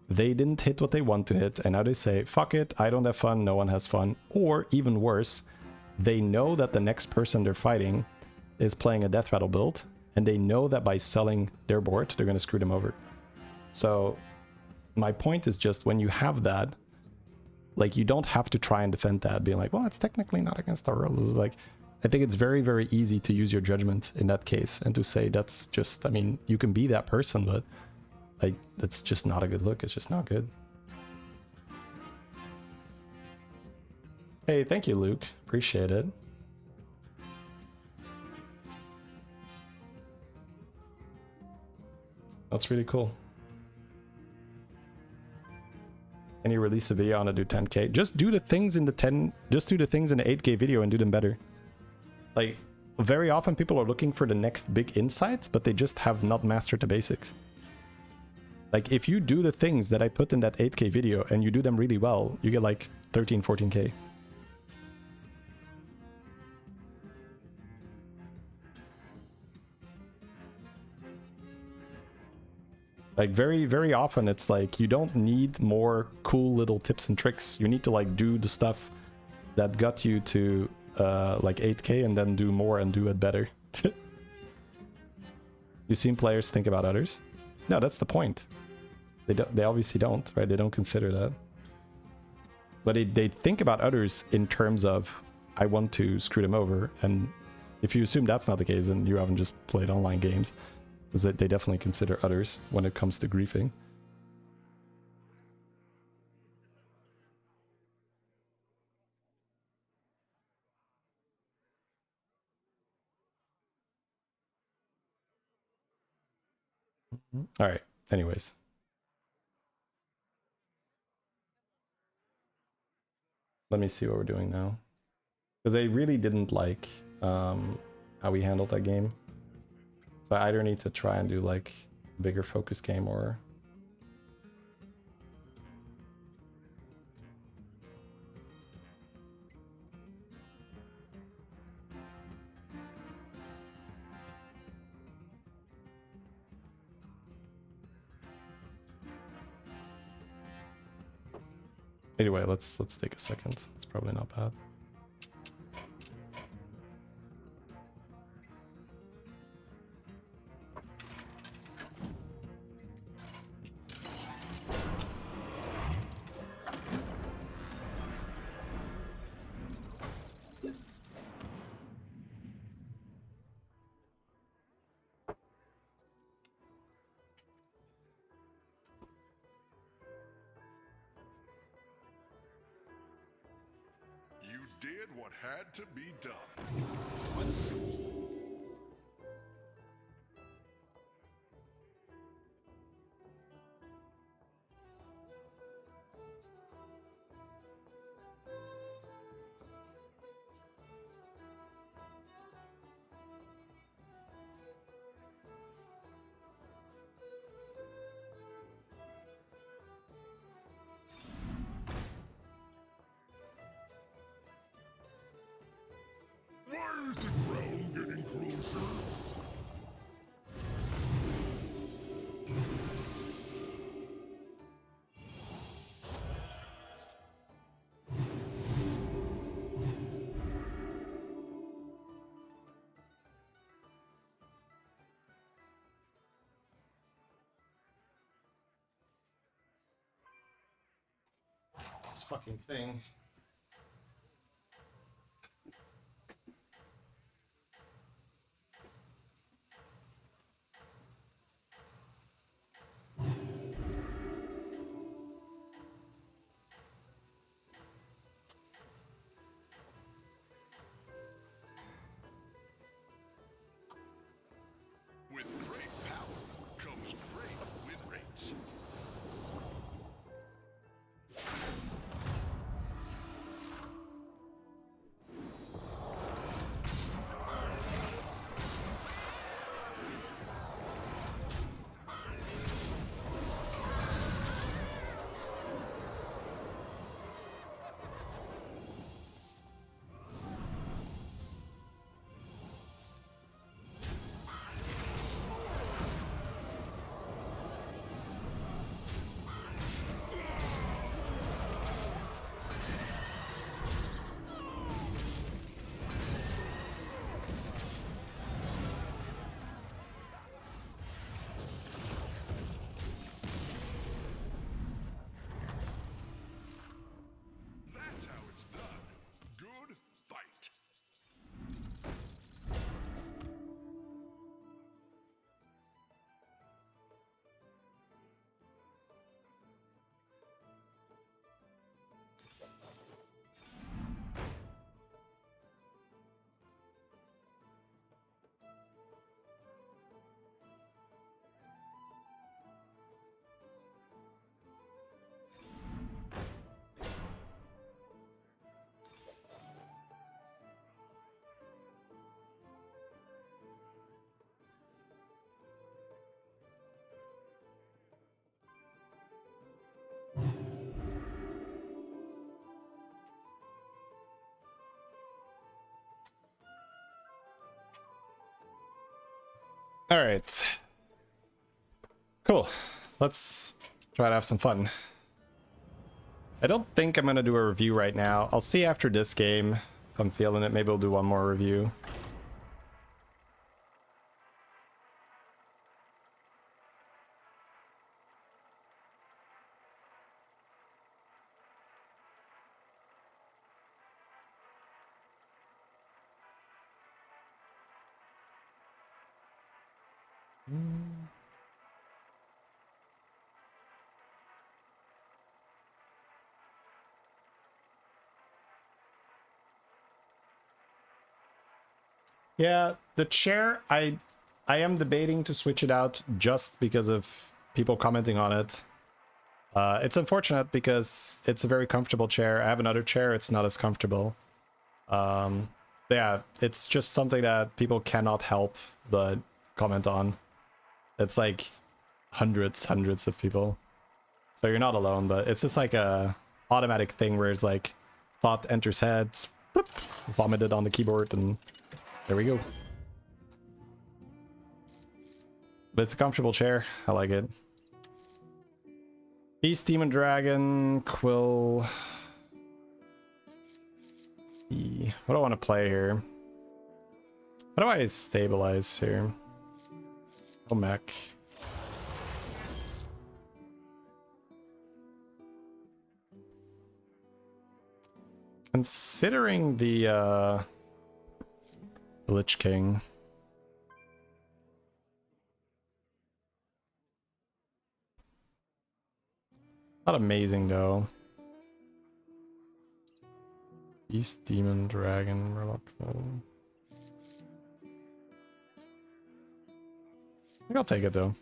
they didn't hit what they want to hit, and now they say, fuck it, I don't have fun, no one has fun. Or even worse, they know that the next person they're fighting is playing a death rattle build, and they know that by selling their board, they're going to screw them over. So my point is just, when you have that, like, you don't have to try and defend that, being like, well, it's technically not against our rules. Like, I think it's very, very easy to use your judgment in that case and to say that's just, I mean, you can be that person, but like, that's just not a good look. It's just not good. Hey, thank you, Luke. Appreciate it. That's really cool. Can you release a video on to do 10k? Just do the things in the 10, just do the things in the 8k video and do them better. Like, very often people are looking for the next big insight, but they just have not mastered the basics. Like, if you do the things that I put in that 8k video and you do them really well, you get like 13, 14k. Like, very, very often it's like, you don't need more cool little tips and tricks. You need to like do the stuff that got you to like 8k and then do more and do it better. You've seen players think about others? No, that's the point. They obviously don't, right? They don't consider that. But they think about others in terms of, I want to screw them over. And if you assume that's not the case, then you haven't just played online games. Because they definitely consider others when it comes to griefing. All right, anyways. Let me see what we're doing now. Because I really didn't like how we handled that game. So I either need to try and do like a bigger focus game or... Anyway, let's take a second. It's probably not bad. You did what had to be done. Why is the ground getting closer? This fucking thing. With great power comes great win rates. All right. Cool. Let's try to have some fun. I don't think I'm gonna do a review right now. I'll see after this game if I'm feeling it. Maybe we'll do one more review. Yeah, the chair, I am debating to switch it out just because of people commenting on it. It's unfortunate because it's a very comfortable chair. I have another chair, it's not as comfortable. Yeah, it's just something that people cannot help but comment on. It's like hundreds of people. So you're not alone, but it's just like a automatic thing where it's like thought enters head, bloop, vomited on the keyboard, and there we go. But it's a comfortable chair. I like it. Beast, Demon, Dragon, Quill. What do I want to play here? How do I stabilize here? Oh, mech. Considering the Lich King. Not amazing though. Beast, Demon, Dragon, Murloc. I think I'll take it though.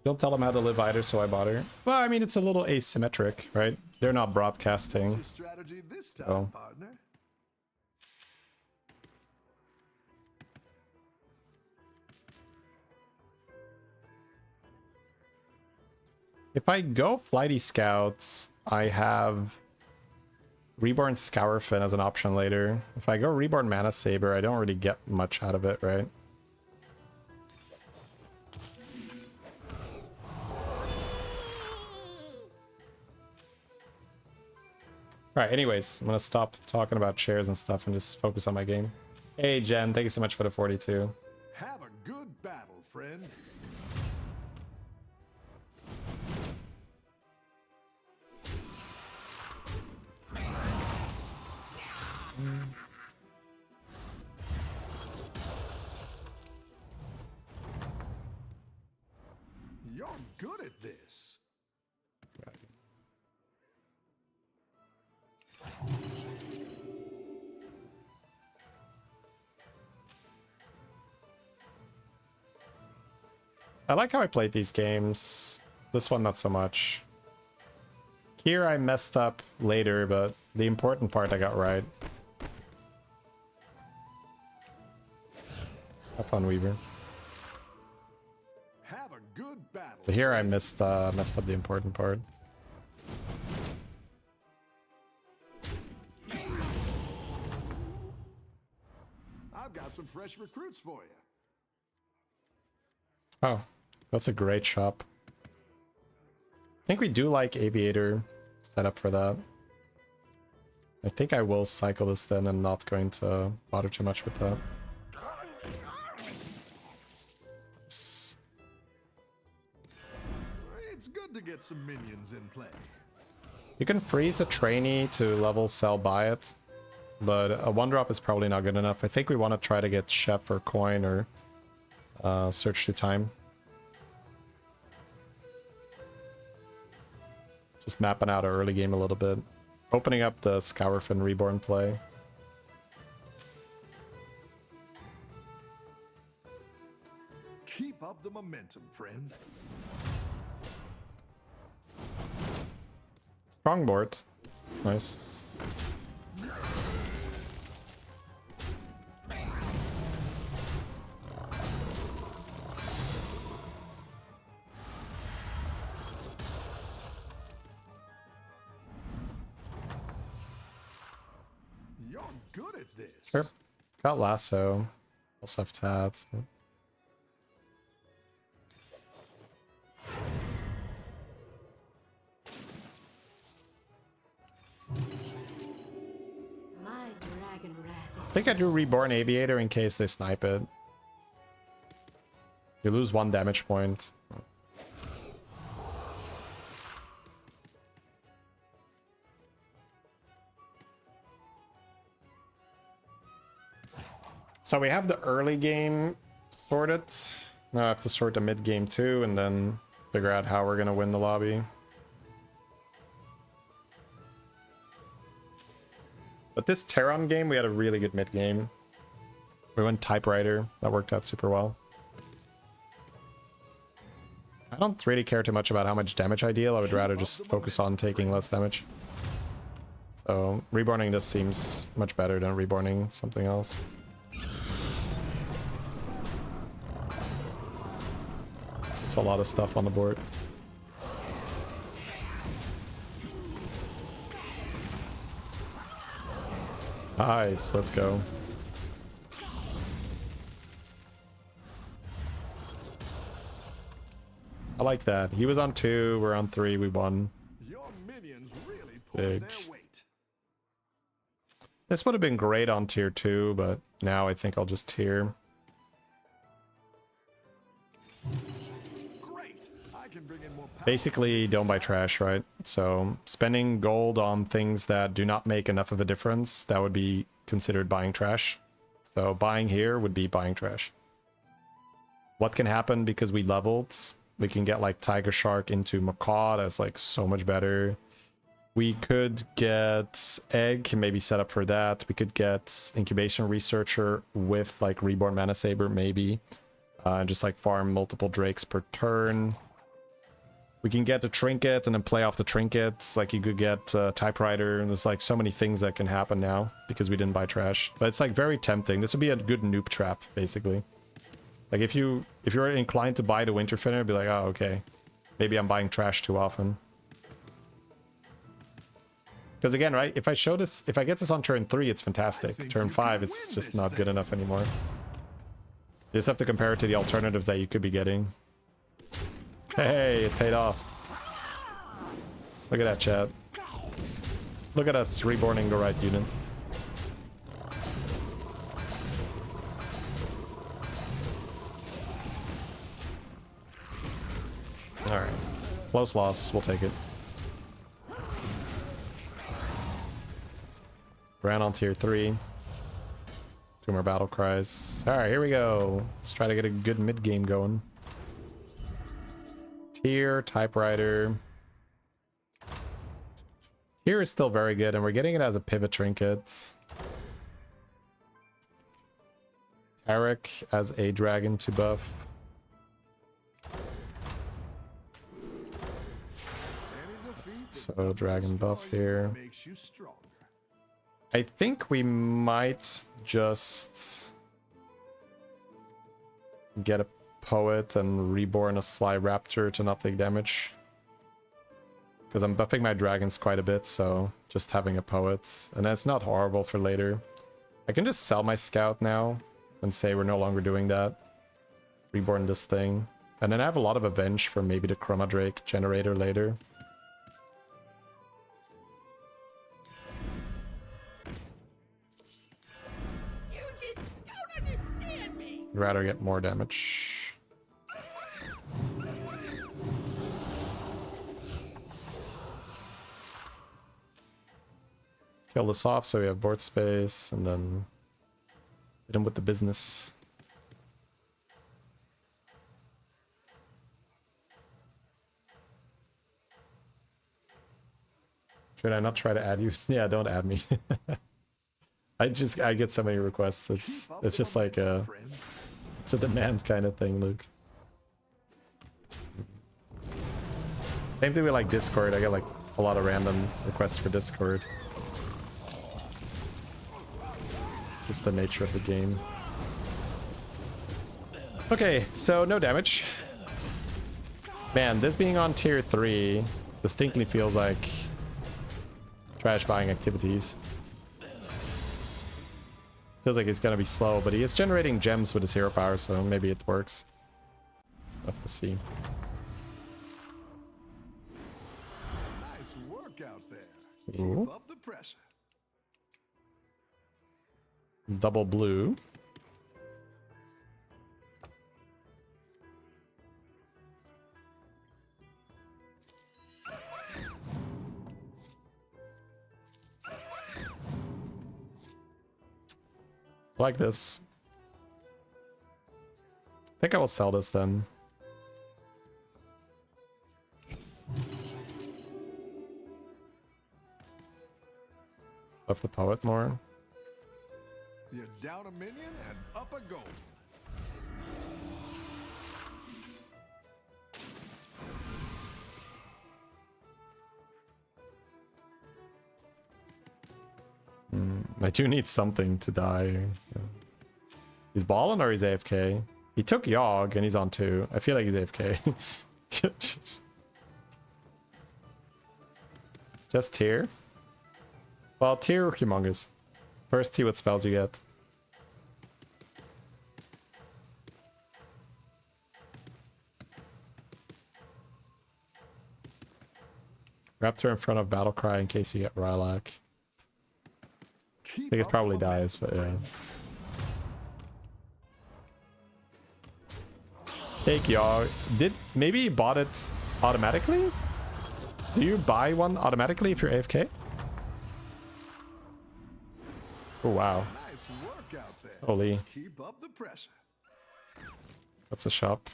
Don't tell them how to live either, so I bought her. Well, I mean, it's a little asymmetric, right? They're not broadcasting. What's your strategy this time, Oh. partner? If I go Flighty Scouts, I have Reborn Scourfin as an option later. If I go Reborn Mana Saber, I don't really get much out of it, right? Alright, anyways, I'm gonna stop talking about chairs and stuff and just focus on my game. Hey Jen, thank you so much for the 42. Have a good battle, friend. You're good at this. I like how I played these games. This one, not so much. Here I messed up later, but the important part I got right. Have fun, Weaver. Have a good battle. But here I messed up the important part. I've got some fresh recruits for you. Oh, that's a great shop. I think we do like Aviator setup for that. I think I will cycle this then and not going to bother too much with that. It's good to get some minions in play. You can freeze a trainee to level sell buy it, but a 1-drop is probably not good enough. I think we want to try to get Chef or Coin or Search Through Time. Just mapping out our early game a little bit. Opening up the Scourfin Reborn play. Keep up the momentum, friend. Strong board. Nice. good at this. Sure. Got lasso. Also have tats. But... My dragon wrath I is think I drew Reborn Aviator in case they snipe it. You lose 1 damage point. So we have the early game sorted. Now I have to sort the mid game too, and then figure out how we're gonna win the lobby. But this Terran game, we had a really good mid game. We went typewriter. That worked out super well. I don't really care too much about how much damage I deal. I would rather just focus on taking less damage. So reborning this seems much better than reborning something else. It's a lot of stuff on the board. Nice, let's go. I like that. He was on 2, we're on 3, we won. Your minions really pulled Big. their weight. This would have been great on tier 2, but now I think I'll just tier. Great. I can bring in more power. Basically, don't buy trash, right? So spending gold on things that do not make enough of a difference, that would be considered buying trash. So buying here would be buying trash. What can happen because we leveled? We can get like Tiger Shark into Macaw. That's like so much better. We could get Egg, maybe set up for that. We could get Incubation Researcher with like Reborn Mana Saber, maybe. And just like farm multiple Drakes per turn. We can get the Trinket and then play off the Trinkets. Like you could get Typewriter. And there's like so many things that can happen now because we didn't buy trash. But it's like very tempting. This would be a good noob trap, basically. Like if you're inclined to buy the Winter Finner, be like, oh, okay. Maybe I'm buying trash too often. Because again, right, if I show this, if I get this on turn 3, it's fantastic. Turn 5, it's just not good enough anymore. You just have to compare it to the alternatives that you could be getting. Hey, it paid off. Look at that, chat. Look at us reborning the right unit. Alright. Close loss, we'll take it. Ran on tier 3. 2 more battle cries. Alright, here we go. Let's try to get a good mid game going. Tier, typewriter. Tier is still very good, and we're getting it as a pivot trinket. Tarek as a dragon to buff. So dragon buff here. Makes you stronger. I think we might just get a poet and reborn a Sly Raptor to not take damage. Because I'm buffing my dragons quite a bit, so just having a poet. And that's not horrible for later. I can just sell my scout now and say we're no longer doing that. Reborn this thing. And then I have a lot of avenge for maybe the Chroma Drake generator later. You just don't understand me. I'd rather get more damage. Kill this off so we have board space, and then hit him with the business. Should I not try to add you? Yeah, don't add me. I get so many requests. It's just like it's a demand kind of thing, Luke. Same thing with like Discord. I get like a lot of random requests for Discord. Just the nature of the game. Okay, so no damage. Man, this being on tier 3 distinctly feels like trash buying activities. Feels like he's gonna be slow, but he is generating gems with his hero power, so maybe it works. We'll have to see. Nice work out there. Ooh. Keep up the pressure. Double blue. Like this. I think I will sell this then. Love the poet more. You're down a minion and up a gold. I do need something to die. He's balling or he's AFK? He took Yogg and he's on 2. I feel like he's AFK. Just tier? Well, tier humongous. First see what spells you get. Raptor in front of Battlecry in case you get Rylak. I think it probably dies, but yeah. Take Yogg. Maybe he bought it automatically? Do you buy one automatically if you're AFK? Oh wow. Nice work out there. Holy. Keep up the pressure. That's a shop.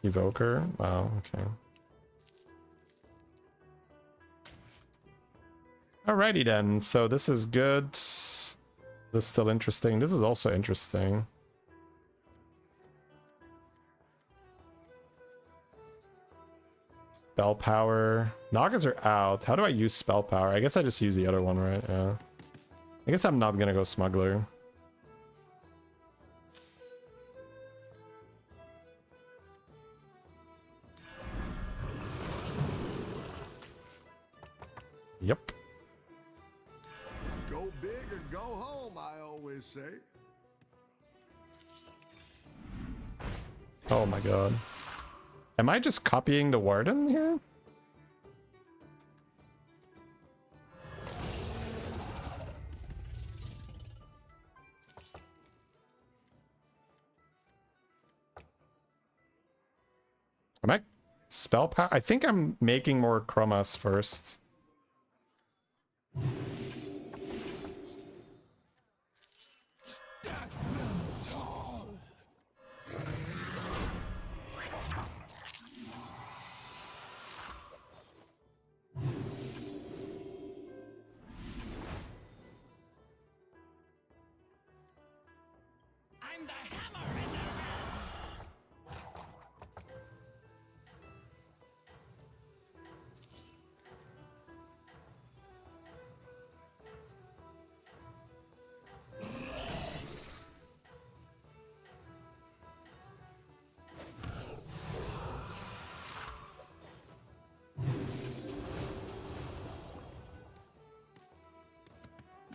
Evoker. Wow, okay. Alrighty then, so this is good. This is still interesting. This is also interesting. Spell power. Nagas are out. How do I use spell power? I guess I just use the other one, right? Yeah. I guess I'm not gonna go smuggler. Yep. Go big or go home, I always say. Oh my god. Am I just copying the Warden here? Am I spell power? I think I'm making more chromas first. I'm the hammer in their hands.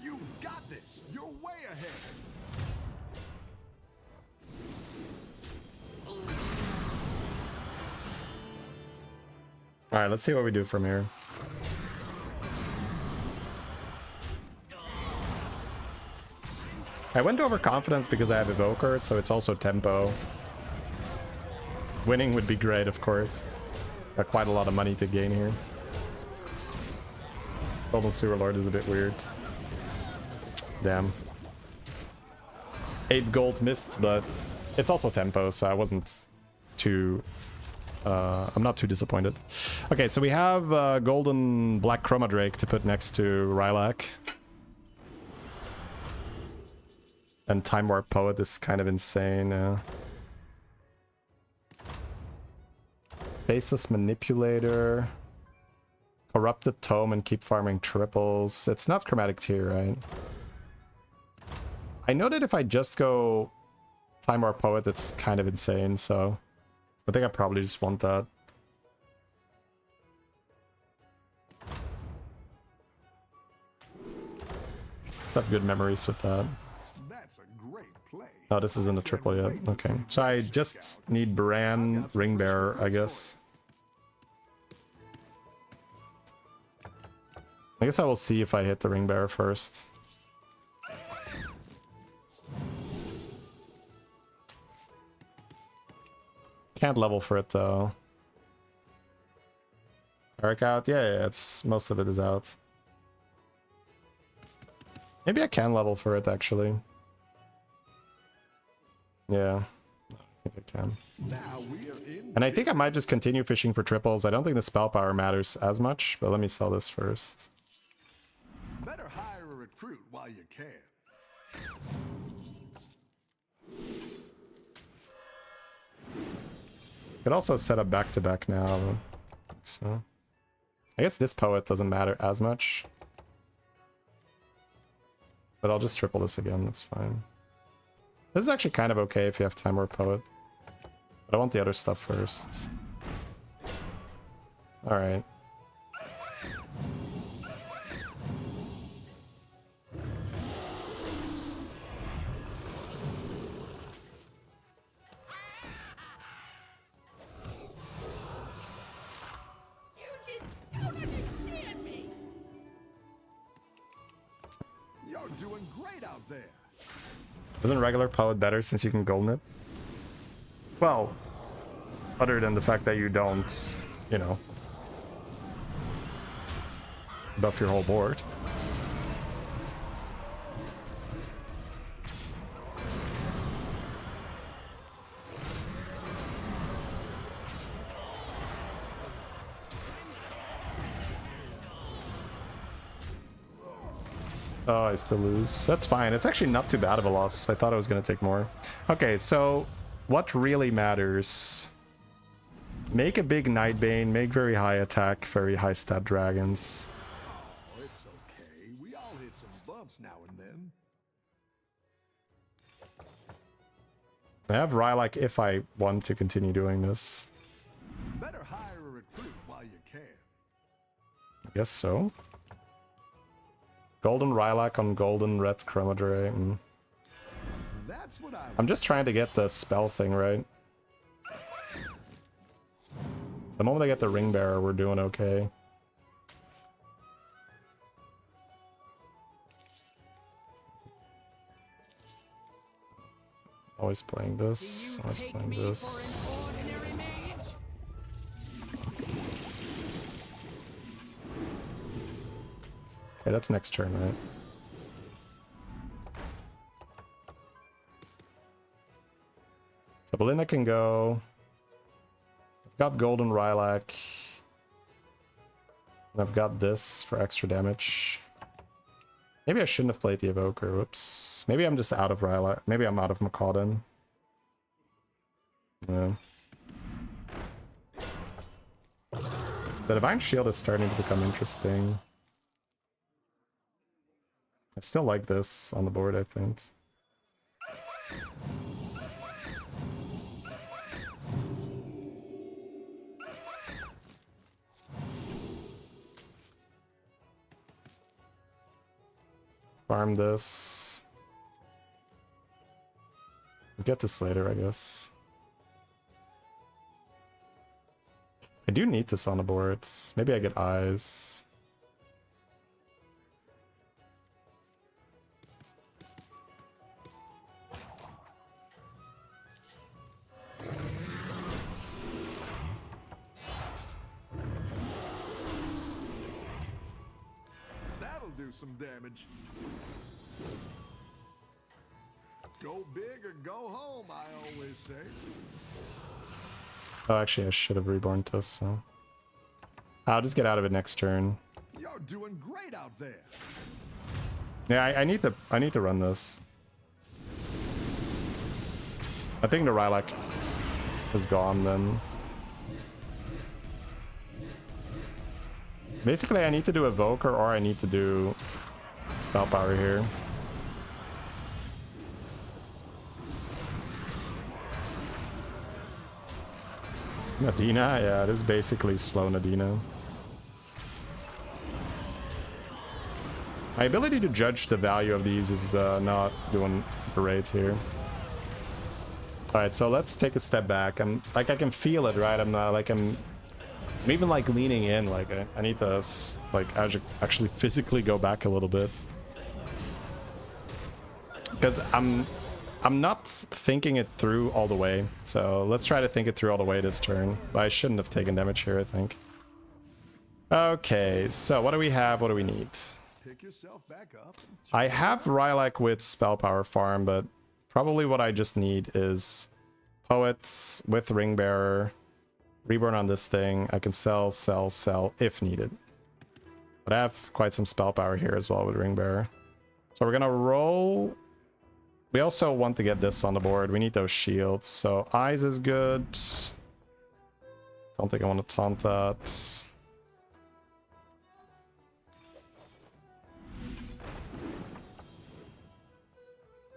You got this. You're way ahead. Alright, let's see what we do from here. I went over confidence because I have Evoker, so it's also tempo. Winning would be great, of course. Got quite a lot of money to gain here. Golden Sewer Lord is a bit weird. Damn. 8 gold missed, but it's also tempo, so I wasn't too... I'm not too disappointed. Okay, so we have golden black chroma drake to put next to Rylak. And Time Warp Poet is kind of insane. Faceless Manipulator. Corrupted Tome and keep farming triples. It's not chromatic tier, right? I know that if I just go Time Warp Poet, it's kind of insane, so... I think I probably just want that. have good memories with that. That's a great play. Oh, this isn't a triple yet. Okay. So I just need Bran, Ring Bearer, I guess. I guess I will see if I hit the Ring Bearer first. Can't level for it though. Eric out? Yeah, it's most of it is out. Maybe I can level for it actually. Yeah, I think I can. Now we are in And I think I might just continue fishing for triples. I don't think the spell power matters as much, but let me sell this first. better hire a recruit while you can. Could also set up back-to-back now. So I guess this poet doesn't matter as much. But I'll just triple this again, that's fine. This is actually kind of okay if you have time or poet. But I want the other stuff first. Alright. You just don't understand me. You're doing great out there. Isn't regular poet better since you can golden it? Well, other than the fact that you don't, you know, buff your whole board. Oh, I still lose. That's fine. It's actually not too bad of a loss. I thought I was going to take more. Okay, so what really matters? Make a big Nightbane, make very high attack, very high stat dragons. Oh, it's okay. We all hit some bumps now and then. I have Rylak if I want to continue doing this. Better hire a recruit while you can. I guess so. Golden Rylak on golden red Chromadre. That's what I'm just trying to get the spell thing right. The moment I get the Ring Bearer, we're doing okay. Always playing this. Always playing this. Ordinary mage? Okay, that's next turn, right? So Belinda can go. I've got Golden Rylak. And I've got this for extra damage. Maybe I shouldn't have played the Evoker. Whoops. Maybe I'm just out of Rylak. Maybe I'm out of Macaulay. Yeah. The Divine Shield is starting to become interesting. I still like this on the board, I think. Farm this. Get this later, I guess. I do need this on the board. Maybe I get eyes. That'll do some damage. Go big or go home, I always say. Oh, actually, I should have reborn this, so... I'll just get out of it next turn. You're doing great out there. Yeah, I need to run this. I think the Rylak is gone then. Basically, I need to do Evoker or I need to do Spell Power here. Nadina? Yeah, this is basically slow Nadina. My ability to judge the value of these is not doing great here. Alright, so let's take a step back. I'm like, I can feel it, right? I'm not like, I'm even like leaning in. Like I need to like actually physically go back a little bit. Because I'm not thinking it through all the way. So let's try to think it through all the way this turn. But I shouldn't have taken damage here, I think. Okay, so what do we have? What do we need? Pick yourself back up. I have Rylak with spell power farm, but probably what I just need is Poets with Ring Bearer, Reborn on this thing. I can sell if needed. But I have quite some spell power here as well with Ring Bearer. So we're gonna roll. We also want to get this on the board. We need those shields. So Eyes is good. Don't think I want to taunt that.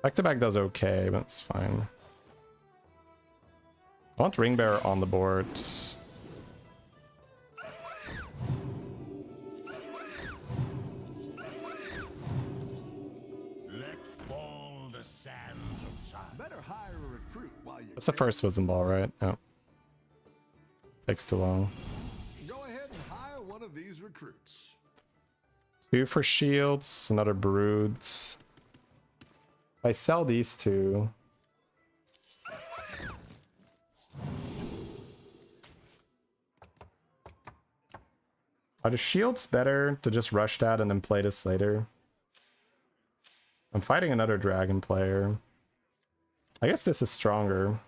Back to back does okay, but it's fine. I want Ring Bearer on the board. Let fall the sands of time. Better hire a recruit while you That's the first Wisdom Ball, right? Yeah. Takes too long. go ahead and hire one of these recruits. 2 for shields, another broods. If I sell these two. Are the shields better to just rush that and then play this later? I'm fighting another dragon player. I guess this is stronger.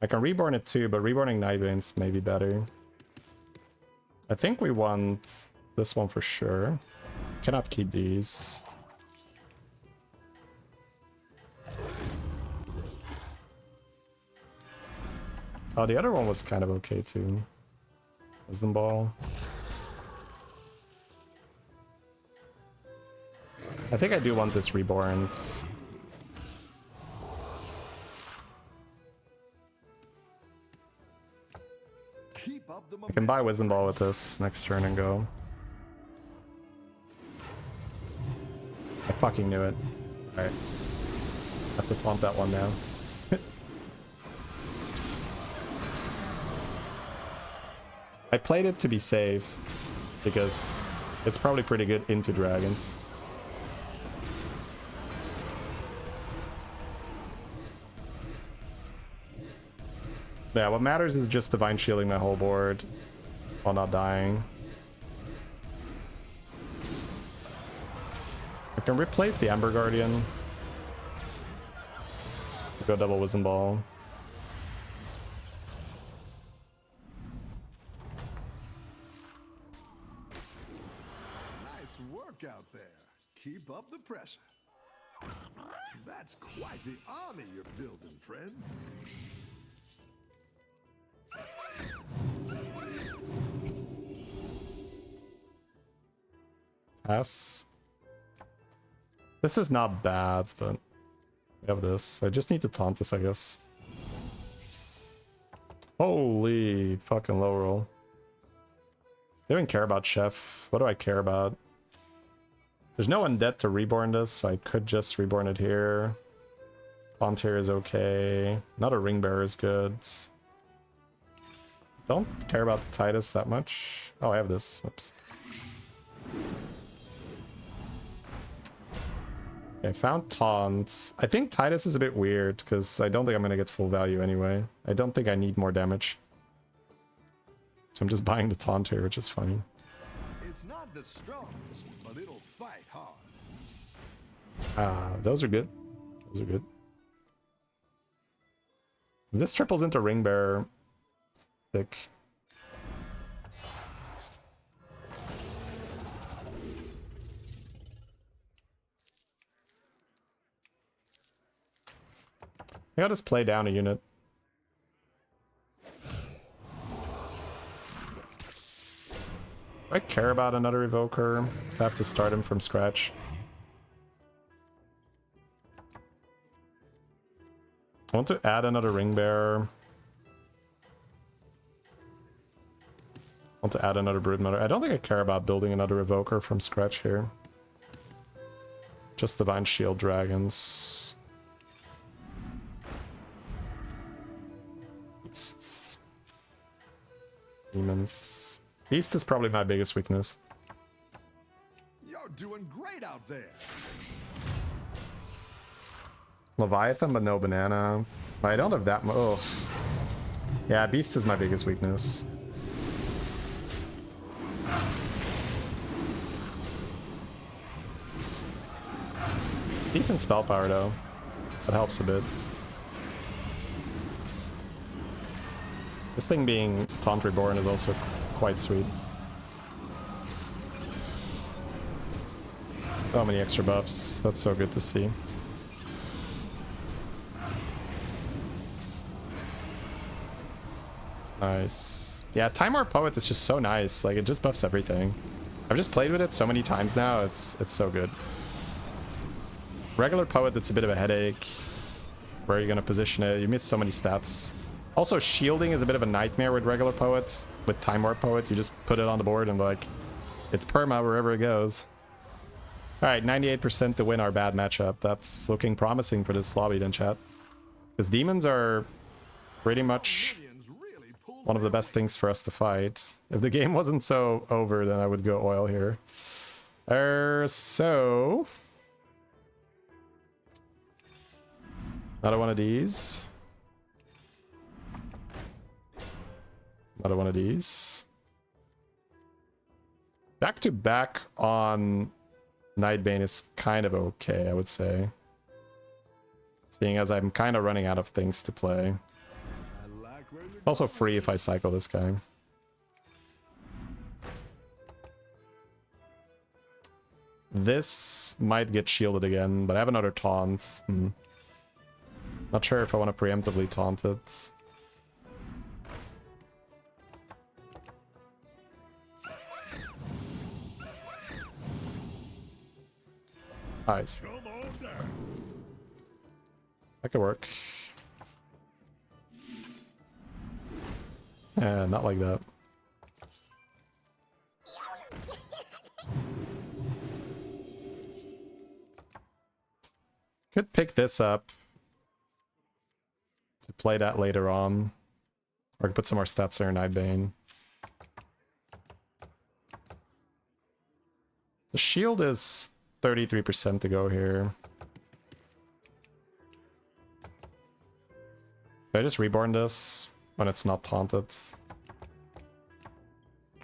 I can reborn it too, but reborning Nightbane's may be better. I think we want this one for sure. Cannot keep these. Oh, the other one was kind of okay too. Wisdom Ball. I think I do want this reborn. Keep up the I can buy Wisdom Ball with this next turn and go. I fucking knew it. Alright. Have to taunt that one now. I played it to be safe because it's probably pretty good into dragons. Yeah, what matters is just divine shielding my whole board while not dying. I can replace the Amber Guardian to go double Wisdom Ball. Nice work out there. Keep up the pressure. That's quite the army you're building, friend. Pass. This is not bad, but we have this. I just need to taunt this, I guess. Holy fucking low roll. I don't even care about Chef. What do I care about? There's no undead to reborn this, so I could just reborn it here. Taunt here is okay. Another Ring Bearer is good. Don't care about Titus that much. Oh, I have this. Whoops. Okay, found taunts. I think Titus is a bit weird because I don't think I'm going to get full value anyway. I don't think I need more damage. So I'm just buying the taunt here, which is funny. It's not the strongest, but it'll fight hard. Those are good. Those are good. If this triples into Ring Bearer, sick. I gotta just play down a unit. Do I care about another Evoker? I have to start him from scratch. I want to add another Ring Bearer. I want to add another Broodmother. I don't think I care about building another Evoker from scratch here. Just Divine Shield Dragons. Beasts. Demons. Beast is probably my biggest weakness. You're doing great out there. Leviathan, but no banana. I don't have that much. Oh. Yeah, Beast is my biggest weakness. Decent spell power though. That helps a bit. This thing being Taunt Reborn is also quite sweet. So many extra buffs. That's so good to see. Nice. Yeah, Time Warp Poet is just so nice. Like, it just buffs everything. I've just played with it so many times now. It's so good. Regular Poet, it's a bit of a headache. Where are you going to position it? You miss so many stats. Also, shielding is a bit of a nightmare with regular Poet. With Time Warp Poet, you just put it on the board and like, it's perma wherever it goes. Alright, 98% to win our bad matchup. That's looking promising for this lobby then, chat. Because demons are pretty much one of the best things for us to fight. If the game wasn't so over, then I would go oil here. So... Another one of these. Another one of these. Back to back on Nightbane is kind of okay, I would say. Seeing as I'm kind of running out of things to play. It's also free if I cycle this guy. This might get shielded again, but I have another taunt. Not sure if I want to preemptively taunt it. Nice. That could work. Not like that. Could pick this up to play that later on. Or put some more stats on our Nightbane. The shield is 33% to go here. Did I just reborn this when it's not taunted?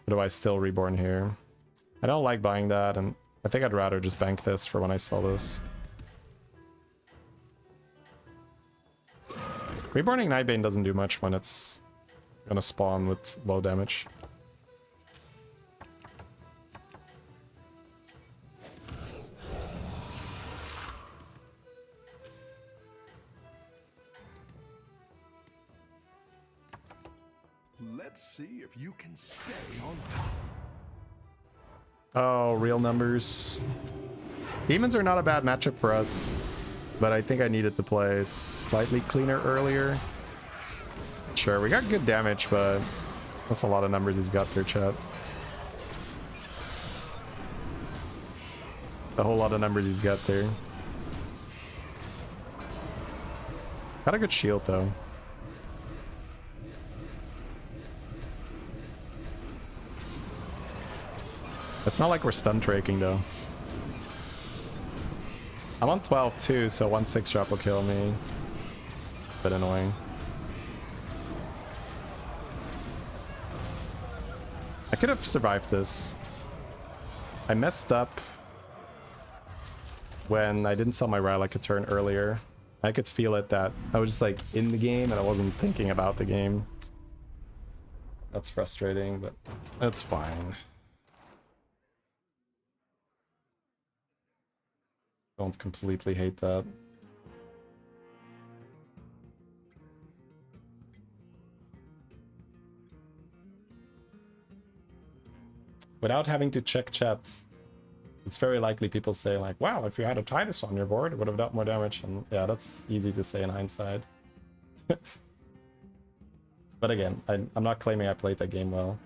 Or do I still reborn here? I don't like buying that, and I think I'd rather just bank this for when I sell this. Reborning Nightbane doesn't do much when it's gonna spawn with low damage. Let's see if you can stay on top. Oh, real numbers. Demons are not a bad matchup for us, but I think I needed to play slightly cleaner earlier. Sure, we got good damage, but that's a lot of numbers he's got there, chat. A whole lot of numbers he's got there. Got a good shield, though. It's not like we're stun traking though. I'm on 12 too, so 1/6 drop will kill me. Bit annoying. I could have survived this. I messed up when I didn't sell my Rylak a turn earlier. I could feel it that I was just like in the game and I wasn't thinking about the game. That's frustrating, but it's fine. Don't completely hate that. Without having to check chat, it's very likely people say like, wow, if you had a Titus on your board, it would have done more damage. And yeah, that's easy to say in hindsight. But again, I'm not claiming I played that game well.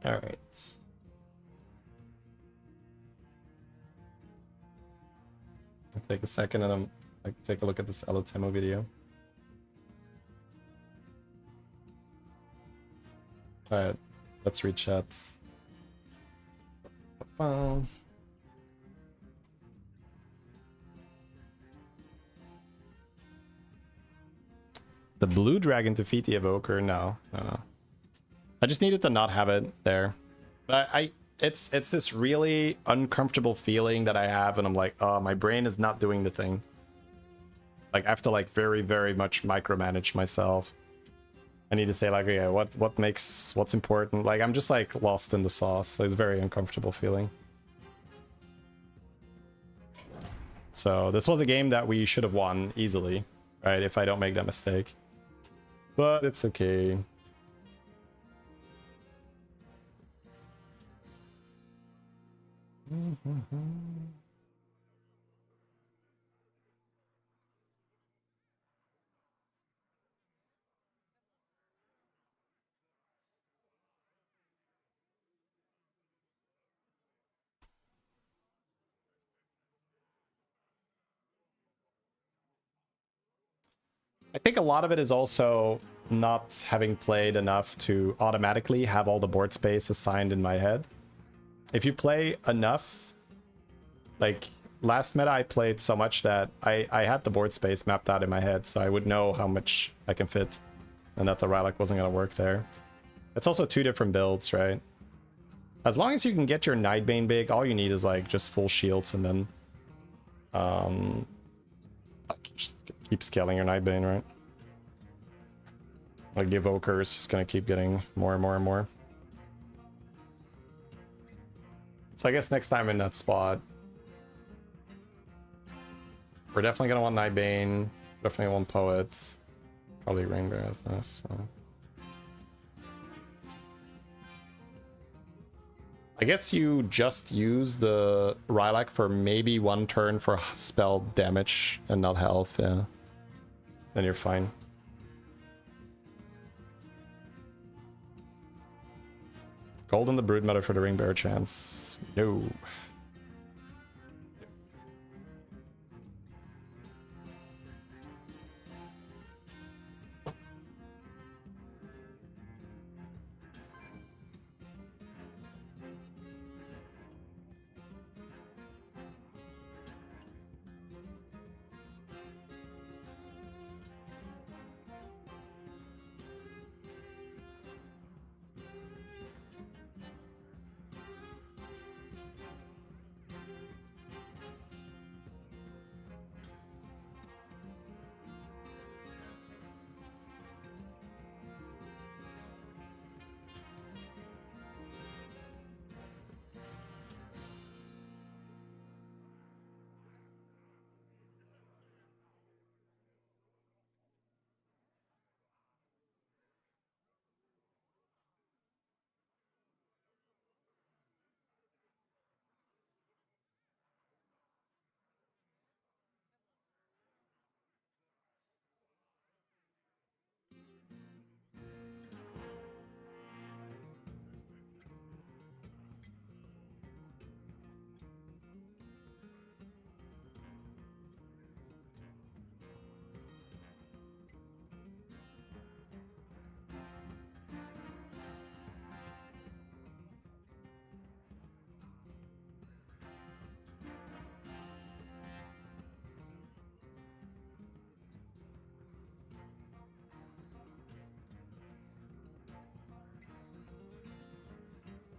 All right. I'll take a second and take a look at this Alotemo video. All right, let's read chats. The blue dragon to defeat the evoker? No. I just needed to not have it there. But it's this really uncomfortable feeling that I have, and I'm like, oh, my brain is not doing the thing. Like, I have to like very, very much micromanage myself. I need to say like, okay, what's important? Like, I'm just like lost in the sauce. So it's a very uncomfortable feeling. So this was a game that we should have won easily, right? If I don't make that mistake. But it's okay. I think a lot of it is also not having played enough to automatically have all the board space assigned in my head. If you play enough, like last meta I played so much that I had the board space mapped out in my head, so I would know how much I can fit and that the Rylak wasn't going to work there. It's also two different builds, right? As long as you can get your Nightbane big, all you need is like just full shields and then just keep scaling your Nightbane, right? Like the Evoker is just gonna keep getting more and more and more. So I guess next time in that spot, we're definitely gonna want Nightbane, definitely want Poets, probably Rainbear as this. So. I guess you just use the Rylak for maybe one turn for spell damage and not health, yeah. Then you're fine. Golden the Brood Mother for the Ring Bearer chance. No.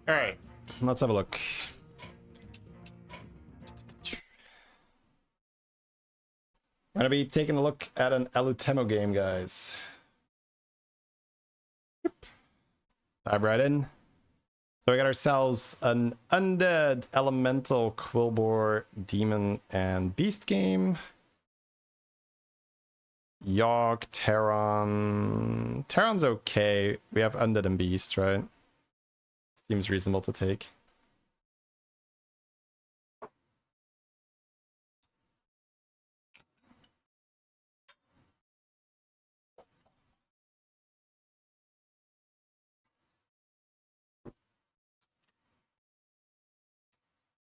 All right, let's have a look. We're gonna be taking a look at an Alotemo game, guys. Dive right in. So we got ourselves an Undead, Elemental, Quillbore, Demon, and Beast game. Yogg, Terran. Terran's okay. We have Undead and Beast, right? Seems reasonable to take.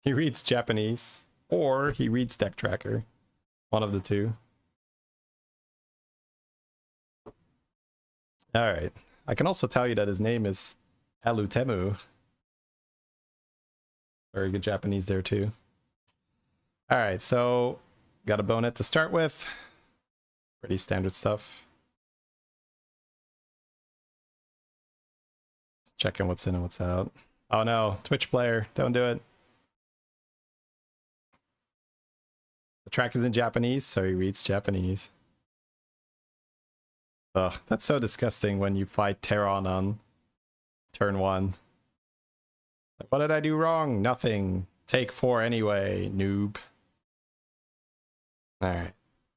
He reads Japanese or he reads Deck Tracker. One of the two. Alright. I can also tell you that his name is Alutemu. Very good Japanese there too. Alright, so got a bonet to start with. Pretty standard stuff. Just checking what's in and what's out. Oh no, Twitch player, don't do it. The track is in Japanese, so he reads Japanese. Ugh, that's so disgusting when you fight Terran on turn 1. Like, what did I do wrong? Nothing. Take 4 anyway, noob. Alright.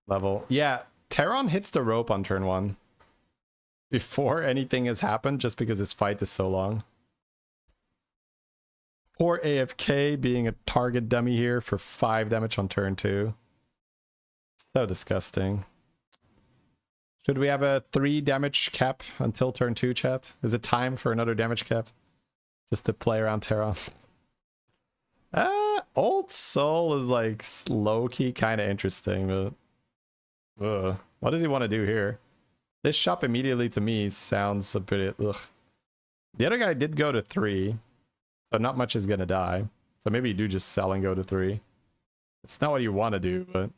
Level. Yeah, Terran hits the rope on turn 1. Before anything has happened, just because his fight is so long. Poor AFK being a target dummy here for 5 damage on turn 2. So disgusting. Should we have a 3 damage cap until turn 2, chat? Is it time for another damage cap? Just to play around Terran. Old Soul is like low-key kind of interesting, but... what does he want to do here? This shop immediately to me sounds a bit... ugh. The other guy did go to 3, so not much is gonna die. So maybe you do just sell and go to 3. It's not what you want to do, but...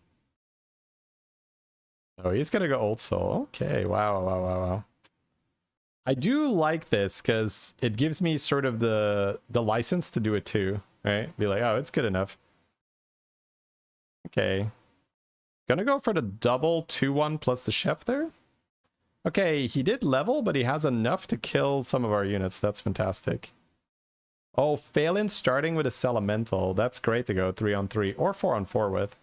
oh, he's gonna go Old Soul. Okay, wow. I do like this because it gives me sort of the license to do it too, right? Be like, oh, it's good enough. Okay. Gonna go for the double 2-1 plus the chef there. Okay, he did level, but he has enough to kill some of our units. That's fantastic. Oh, Phelan starting with a Elemental. That's great to go 3-on-3 or 4-on-4 with.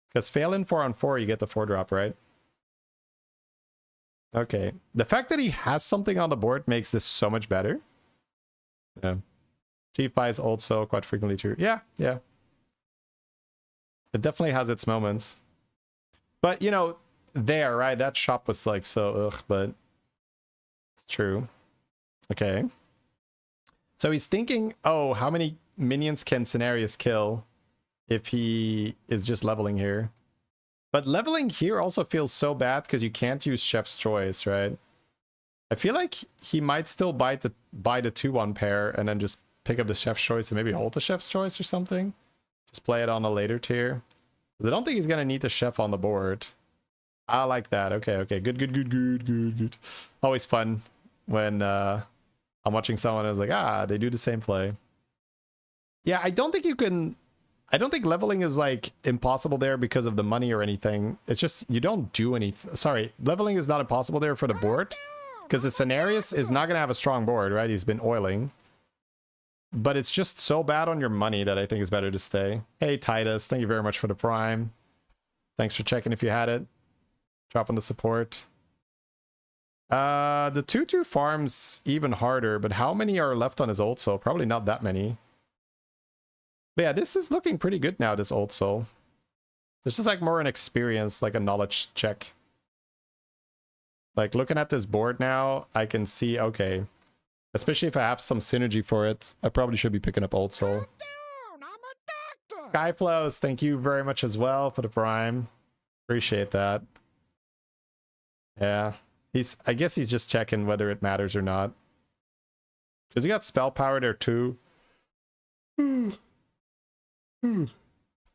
Because Phelan 4-on-4, you get the 4-drop, right? Okay. The fact that he has something on the board makes this so much better. Yeah. Chief buys Old Soul quite frequently too. Yeah. It definitely has its moments. But, you know, there, right? That shop was like so ugh, but it's true. Okay. So he's thinking, oh, how many minions can Cenarius kill if he is just leveling here? But leveling here also feels so bad because you can't use Chef's Choice, right? I feel like he might still buy the 2-1 pair and then just pick up the Chef's Choice and maybe hold the Chef's Choice or something. Just play it on a later tier. Because I don't think he's going to need the Chef on the board. I like that. Okay. Good. Always fun when I'm watching someone who's like, they do the same play. Yeah, I don't think you can... I don't think leveling is like impossible there because of the money or anything. It's just you don't do anything. Sorry, leveling is not impossible there for the board because the Cenarius is not going to have a strong board, right? He's been oiling. But it's just so bad on your money that I think it's better to stay. Hey, Titus, thank you very much for the prime. Thanks for checking if you had it. Dropping the support. The 2-2 farms even harder, but how many are left on his Old Soul? Probably not that many. But yeah, this is looking pretty good now, this Old Soul. This is like more an experience, like a knowledge check. Like looking at this board now, I can see, okay. Especially if I have some synergy for it, I probably should be picking up Old Soul. Skyflows, thank you very much as well for the prime. Appreciate that. Yeah, I guess he's just checking whether it matters or not. Because he got spell power there too.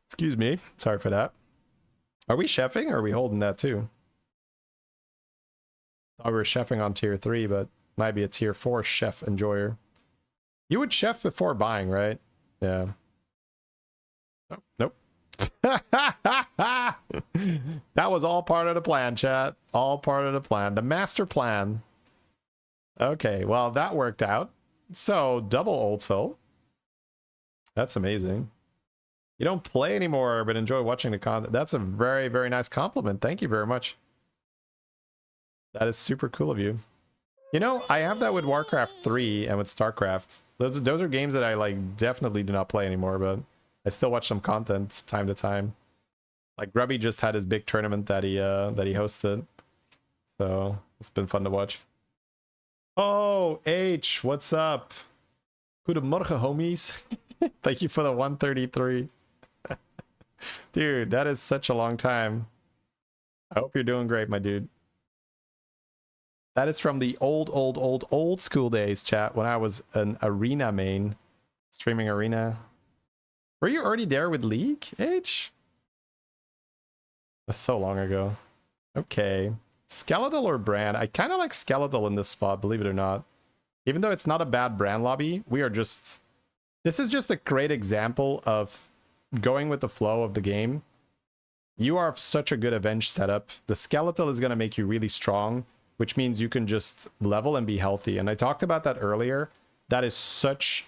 Excuse me. Sorry for that. Are we chefing or are we holding that too? Thought we were chefing on tier 3, but might be a tier 4 chef enjoyer. You would chef before buying, right? Yeah. Oh, nope. That was all part of the plan, chat. All part of the plan. The master plan. Okay, well, that worked out. So, double Old Soul. That's amazing. You don't play anymore, but enjoy watching the content. That's a very, very nice compliment. Thank you very much. That is super cool of you. You know, I have that with Warcraft 3 and with StarCraft. Those are games that I like definitely do not play anymore, but I still watch some content time to time. Like Grubby just had his big tournament that he hosted. So it's been fun to watch. Oh, H, what's up? Goedemorgen, homies. Thank you for the 133. Dude, that is such a long time. I hope you're doing great, my dude. That is from the old school days, chat, when I was an arena main. Streaming arena. Were you already there with League, H? That's so long ago. Okay. Skeletal or Brand? I kind of like Skeletal in this spot, believe it or not. Even though it's not a bad Brand lobby, we are just... This is just a great example of going with the flow of the game. You are such a good Avenge setup. The Skeletal is going to make you really strong, which means you can just level and be healthy. And I talked about that earlier. That is such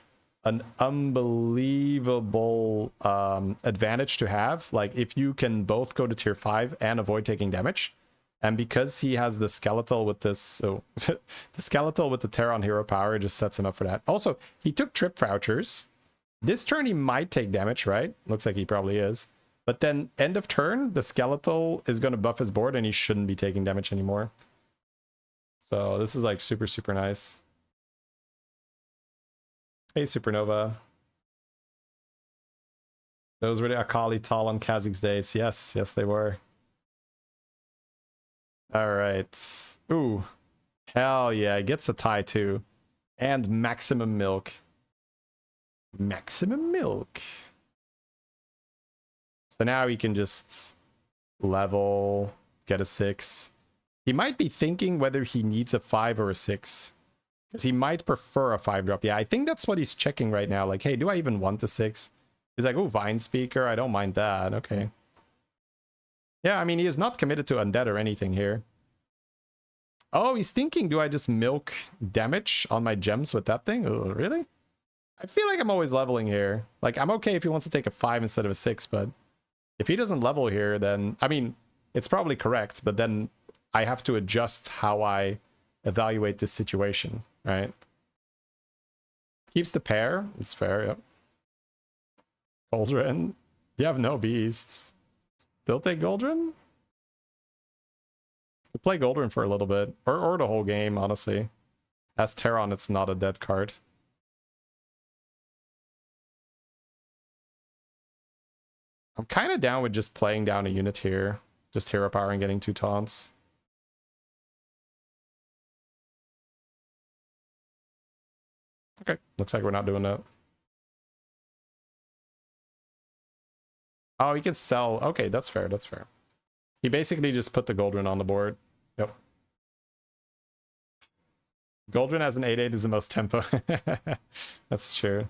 an unbelievable advantage to have. Like, if you can both go to tier 5 and avoid taking damage. And because he has the Skeletal with this, so the Skeletal with the Terran hero power just sets him up for that. Also, he took trip vouchers. This turn he might take damage, right? Looks like he probably is. But then end of turn, the Skeletal is going to buff his board and he shouldn't be taking damage anymore. So this is like super, super nice. Hey, Supernova. Those were the Akali Talon Kha'Zix days. Yes, yes, they were. All right. Ooh. Hell yeah. Gets a tie too. And maximum milk. Maximum milk. So now he can just level, get a 6. He might be thinking whether he needs a 5 or a 6. Because he might prefer a 5 drop. Yeah, I think that's what he's checking right now. Like, hey, do I even want the 6? He's like, oh, Vine Speaker. I don't mind that. Okay. Yeah, I mean, he is not committed to undead or anything here. Oh, he's thinking, do I just milk damage on my gems with that thing? Oh, really? I feel like I'm always leveling here. Like, I'm okay if he wants to take a 5 instead of a 6, but if he doesn't level here, then... I mean, it's probably correct, but then I have to adjust how I evaluate this situation, right? Keeps the pair. It's fair, yep. Goldren. You have no beasts. Still take Goldren? We'll play Goldren for a little bit. Or the whole game, honestly. As Terran, it's not a dead card. I'm kind of down with just playing down a unit here. Just hero power and getting 2 taunts. Okay, looks like we're not doing that. Oh, he can sell. Okay, that's fair, that's fair. He basically just put the Goldren on the board. Yep. Goldren as an 8/8 is the most tempo. That's true.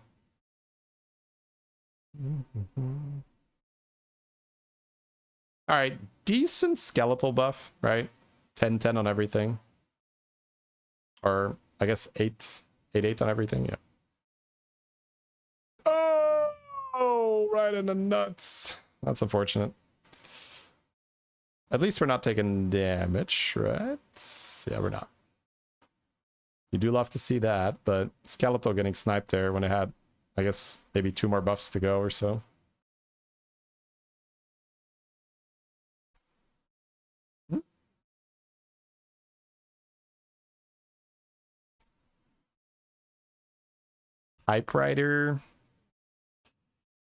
All right, decent skeletal buff, right? 10/10 on everything. Or I guess 8/8 on everything, yeah. Oh, right in the nuts. That's unfortunate. At least we're not taking damage, right? Yeah, we're not. You do love to see that, but Skeletal getting sniped there when it had, I guess, maybe 2 more buffs to go or so. Typewriter.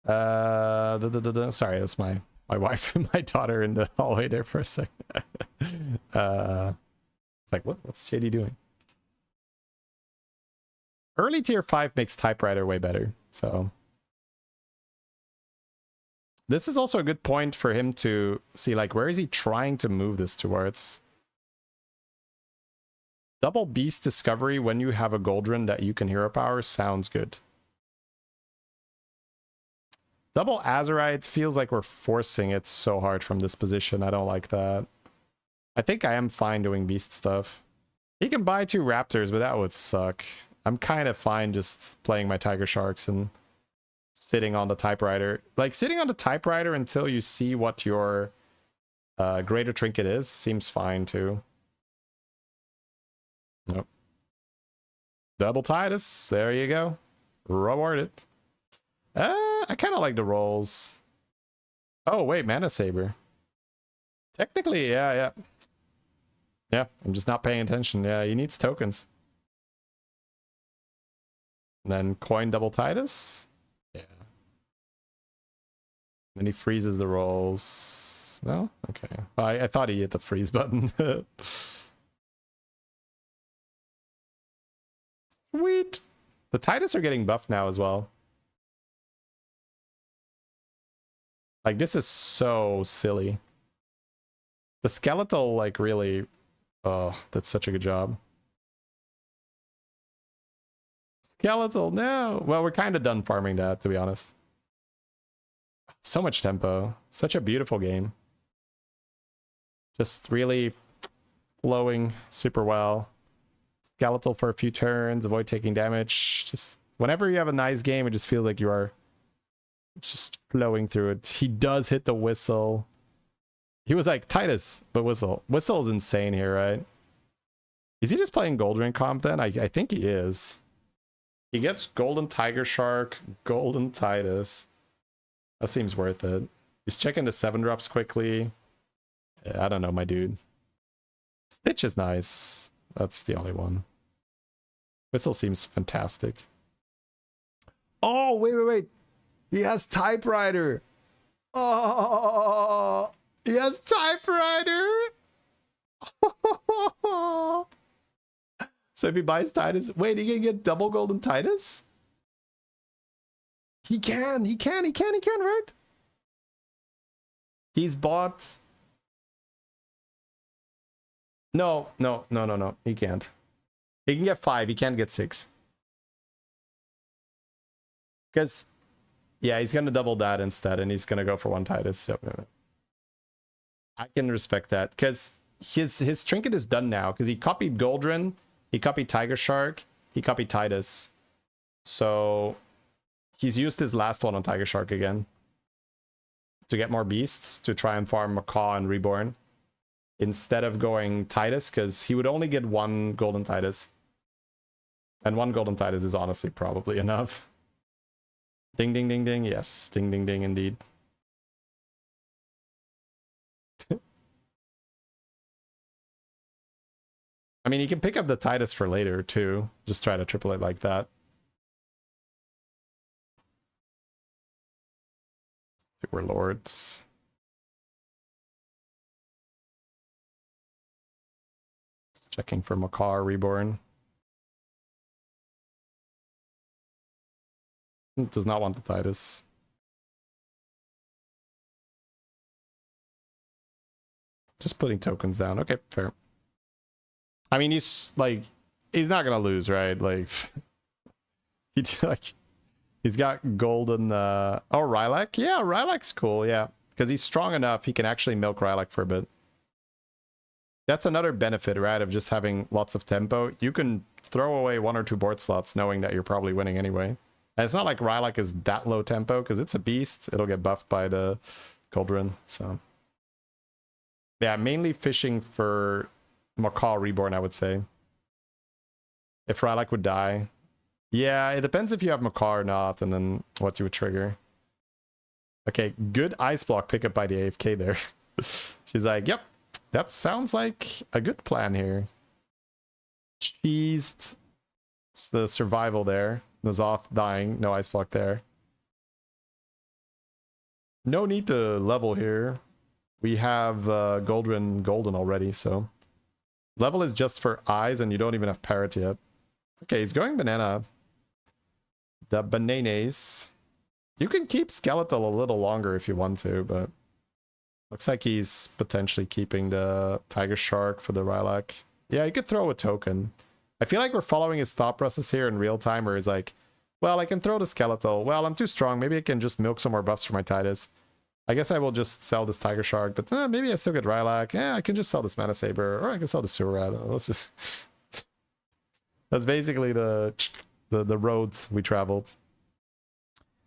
Sorry, that's my wife and my daughter in the hallway there for a second. It's like, what's Shady doing? Early tier 5 makes Typewriter way better, so this is also a good point for him to see, like, where is he trying to move this towards? Double Beast Discovery when you have a Goldren that you can hero power sounds good. Double Azurite feels like we're forcing it so hard from this position. I don't like that. I think I am fine doing beast stuff. He can buy 2 Raptors, but that would suck. I'm kind of fine just playing my Tiger Sharks and sitting on the Typewriter. Like, sitting on the Typewriter until you see what your Greater Trinket is seems fine, too. Nope. Double Titus. There you go. Rewarded. I kind of like the rolls. Oh, wait, Mana Saber. Technically, yeah. Yeah, I'm just not paying attention. Yeah, he needs tokens. And then coin Double Titus. Yeah. And he freezes the rolls. No? Okay. I thought he hit the freeze button. Sweet. The Titus are getting buffed now as well. Like, this is so silly. The skeletal, like, really... Oh, that's such a good job. Skeletal, no! Well, we're kind of done farming that, to be honest. So much tempo. Such a beautiful game. Just really flowing super well. Skeletal for a few turns, avoid taking damage. Just whenever you have a nice game, it just feels like you are just flowing through it. He does hit the whistle. He was like, Titus, but whistle. Whistle is insane here, right? Is he just playing Golden comp then? I think he is. He gets Golden Tiger Shark, Golden Titus. That seems worth it. He's checking the 7-drops quickly. Yeah, I don't know, my dude. Stitch is nice. That's the only one. Whistle seems fantastic. Oh, wait. He has Typewriter. Oh, he has Typewriter. So if he buys Titus, wait, he can get double Golden Titus? He can, right? He's bought... No. He can't. He can get 5. He can't get 6. Because, yeah, he's going to double that instead, and he's going to go for 1 Titus. So, I can respect that. Because his trinket is done now. Because he copied Goldrin, he copied Tiger Shark, he copied Titus. So, he's used his last one on Tiger Shark again. To get more beasts, to try and farm Macaw and Reborn. Instead of going Titus, because he would only get 1 Golden Titus. And 1 Golden Titus is honestly probably enough. Ding, ding, ding, ding. Yes, ding, ding, ding, indeed. I mean, you can pick up the Titus for later, too. Just try to triple it like that. Super Lords. Checking for Macaw Reborn. Does not want the Titus. Just putting tokens down. Okay, fair. I mean, he's like, he's not gonna lose, right? Like, he's got golden. Oh, Rylak. Yeah, Rylak's cool. Yeah, because he's strong enough, he can actually milk Rylak for a bit. That's another benefit, right, of just having lots of tempo. You can throw away 1 or 2 board slots knowing that you're probably winning anyway. And it's not like Rylak is that low tempo, because it's a beast. It'll get buffed by the Goldrin, so... Yeah, mainly fishing for Macaw Reborn, I would say. If Rylak would die. Yeah, it depends if you have Macaw or not, and then what you would trigger. Okay, good ice block pickup by the AFK there. She's like, yep. That sounds like a good plan here. Cheesed the survival there. Nazoth dying. No ice block there. No need to level here. We have Goldrin Golden already, so... Level is just for eyes, and you don't even have parrot yet. Okay, he's going banana. The bananas. You can keep Skeletal a little longer if you want to, but... Looks like he's potentially keeping the Tiger Shark for the Rylak. Yeah, you could throw a token. I feel like we're following his thought process here in real time, where he's like, well, I can throw the Skeletal. Well, I'm too strong. Maybe I can just milk some more buffs for my Titus. I guess I will just sell this Tiger Shark, but maybe I still get Rylak. Yeah, I can just sell this Mana Saber, or I can sell the Surat. Let's just... That's basically the roads we traveled.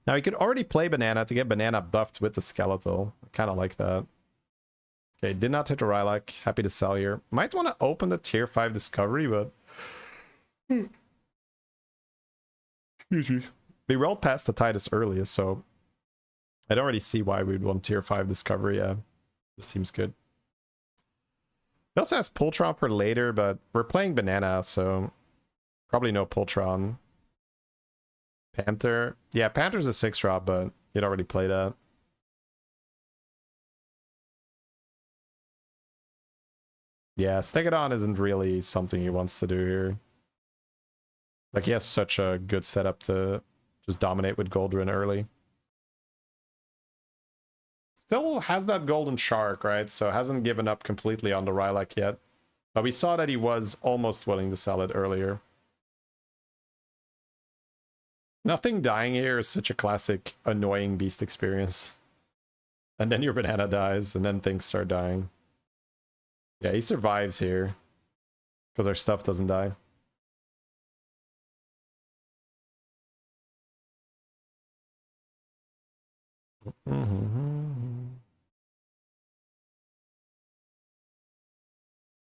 Now, we could already play Banana to get Banana buffed with the Skeletal. I kind of like that. Okay, did not hit the Rylak. Happy to sell here. Might want to open the tier 5 discovery, but... Excuse me. We rolled past the Titus earliest, so... I don't really see why we'd want tier 5 discovery. Yeah, this seems good. It also has Pultron for later, but we're playing Banana, so... Probably no Pultron. Panther. Yeah, Panther's a 6-drop, but you'd already play that. Yeah, Stegadon isn't really something he wants to do here. Like, he has such a good setup to just dominate with Goldrinn early. Still has that golden shark, right? So hasn't given up completely on the Rylak yet. But we saw that he was almost willing to sell it earlier. Nothing dying here is such a classic annoying beast experience. And then your banana dies, and then things start dying. Yeah, he survives here. Because our stuff doesn't die.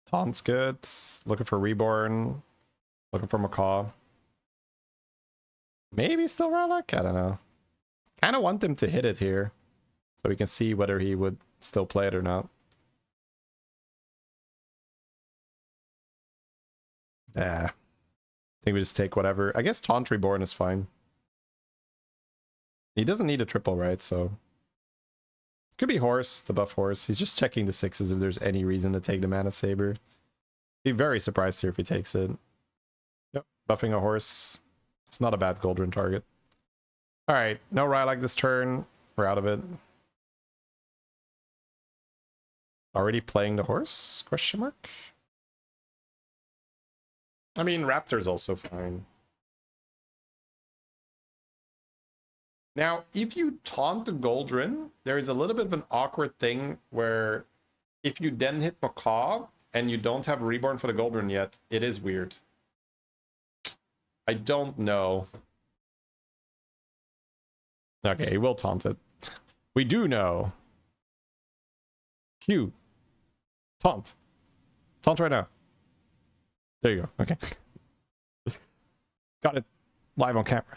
Taunt's good. Looking for Reborn. Looking for Macaw. Maybe still Rarrak? I don't know. Kind of want him to hit it here. So we can see whether he would still play it or not. Yeah. I think we just take whatever. I guess Taunt Reborn is fine. He doesn't need a triple, right? So could be Horse, the buff Horse. He's just checking the 6s if there's any reason to take the Mana Saber. Be very surprised here if he takes it. Yep, buffing a Horse. It's not a bad Goldrinn target. Alright, no Rylak this turn. We're out of it. Already playing the Horse? Question mark? I mean, Raptor's also fine. Now, if you taunt the Goldrinn, there is a little bit of an awkward thing where if you then hit Macaw and you don't have Reborn for the Goldrinn yet, it is weird. I don't know. Okay, he will taunt it. We do know. Q. Taunt. Taunt right now. There you go. Okay. Got it live on camera.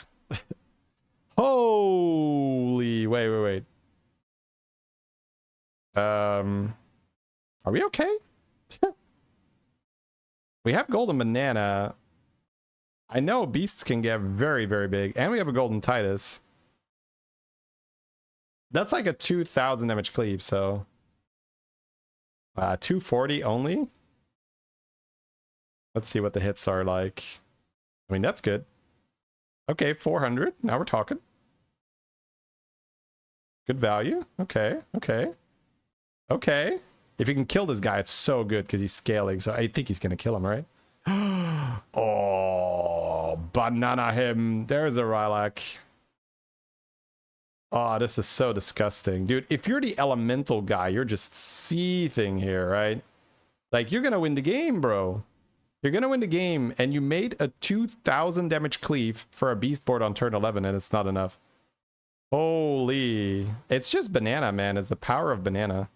Holy, wait. Are we okay? We have golden banana. I know beasts can get very, very big, and we have a golden Titus. That's like a 2000 damage cleave, so 240 only. Let's see what the hits are like. I mean, that's good. Okay, 400. Now we're talking. Good value. Okay. If you can kill this guy, it's so good because he's scaling. So I think he's going to kill him, right? Oh, banana him. There's a Rylak. Oh, this is so disgusting. Dude, if you're the elemental guy, you're just seething here, right? Like, you're going to win the game, bro. You're going to win the game, and you made a 2000 damage cleave for a beast board on turn 11, and it's not enough. Holy. It's just banana, man. It's the power of banana.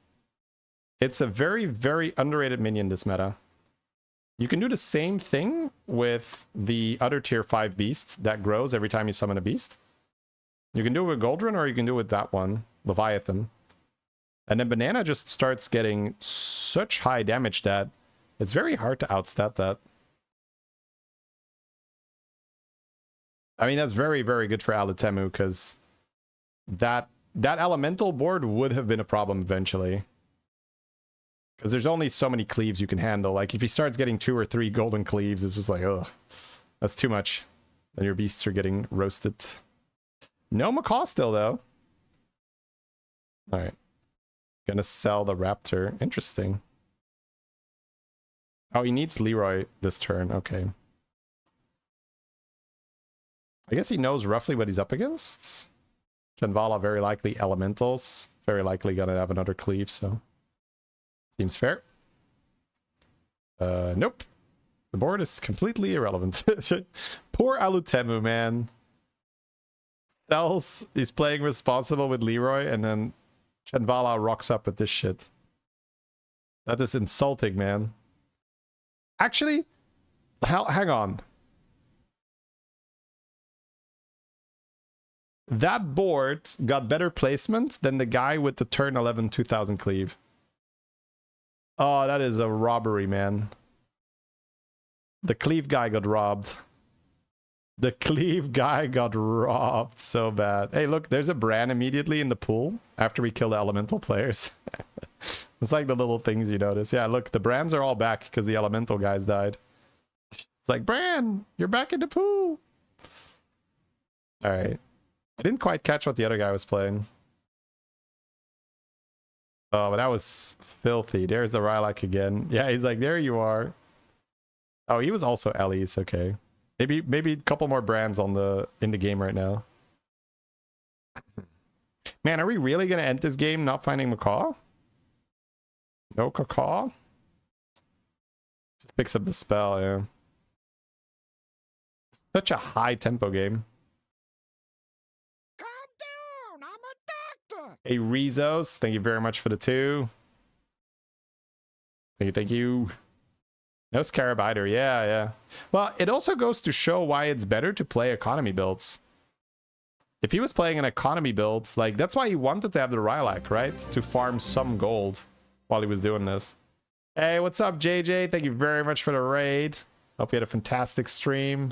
It's a very, very underrated minion, this meta. You can do the same thing with the other tier 5 beast that grows every time you summon a beast. You can do it with Goldrinn, or you can do it with that one, Leviathan. And then banana just starts getting such high damage that it's very hard to outstat that. I mean, that's very, very good for Alutemu, because that elemental board would have been a problem eventually. Because there's only so many cleaves you can handle. Like, if he starts getting 2 or 3 golden cleaves, it's just like, ugh, that's too much. Then your beasts are getting roasted. No Macaw still, though. Alright. Gonna sell the Raptor. Interesting. Oh, he needs Leroy this turn. Okay. I guess he knows roughly what he's up against. Chenvala, very likely elementals. Very likely gonna have another cleave, so... Seems fair. Nope. The board is completely irrelevant. Poor Alutemu, man. Sells, he's playing responsible with Leroy, and then Chenvala rocks up with this shit. That is insulting, man. Actually, hang on. That board got better placement than the guy with the turn 11 2000 cleave. Oh, that is a robbery, man. The cleave guy got robbed. The cleave guy got robbed so bad. Hey, look, there's a Bran immediately in the pool after we kill the elemental players. It's like the little things you notice. Yeah, look, the brands are all back because the elemental guys died. It's like, Bran, you're back in the pool. All right. I didn't quite catch what the other guy was playing. Oh, but that was filthy. There's the Rylak again. Yeah, he's like, there you are. Oh, he was also Ellie's. Okay. Maybe a couple more brands in the game right now. Man, are we really gonna end this game not finding Macaw? No Cacaw? Just picks up the spell, yeah. Such a high tempo game. Calm down, I'm a doctor. Hey Rezos, thank you very much for the 2. Thank you. No Scarab either, yeah. Well, it also goes to show why it's better to play economy builds. If he was playing an economy build, like, that's why he wanted to have the Rylak, right? To farm some gold while he was doing this. Hey, what's up, JJ? Thank you very much for the raid. Hope you had a fantastic stream.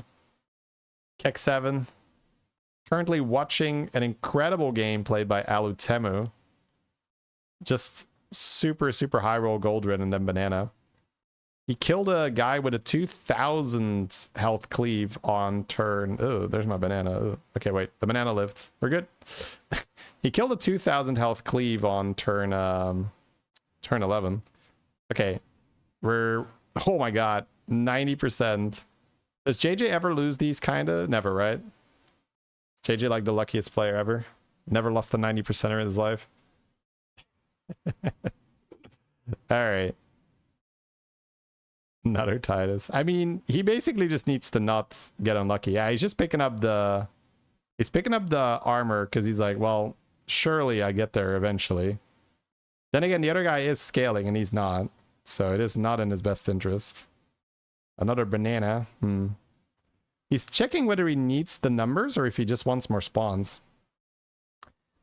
Kek7. Currently watching an incredible game played by Alutemu. Just super, super high roll Goldred and then Banana. He killed a guy with a 2,000 health cleave on turn. Oh, there's my banana. Ugh. Okay, wait. The banana lived. We're good. He killed a 2,000 health cleave on turn 11. Okay. We're... Oh my god. 90%. Does JJ ever lose these kinda? Never, right? Is JJ like the luckiest player ever? Never lost a 90%er in his life. Alright. Another Titus. I mean, he basically just needs to not get unlucky. Yeah, he's just picking up the... He's picking up the armor because he's like, well, surely I get there eventually. Then again, the other guy is scaling and he's not. So it is not in his best interest. Another banana. He's checking whether he needs the numbers or if he just wants more spawns.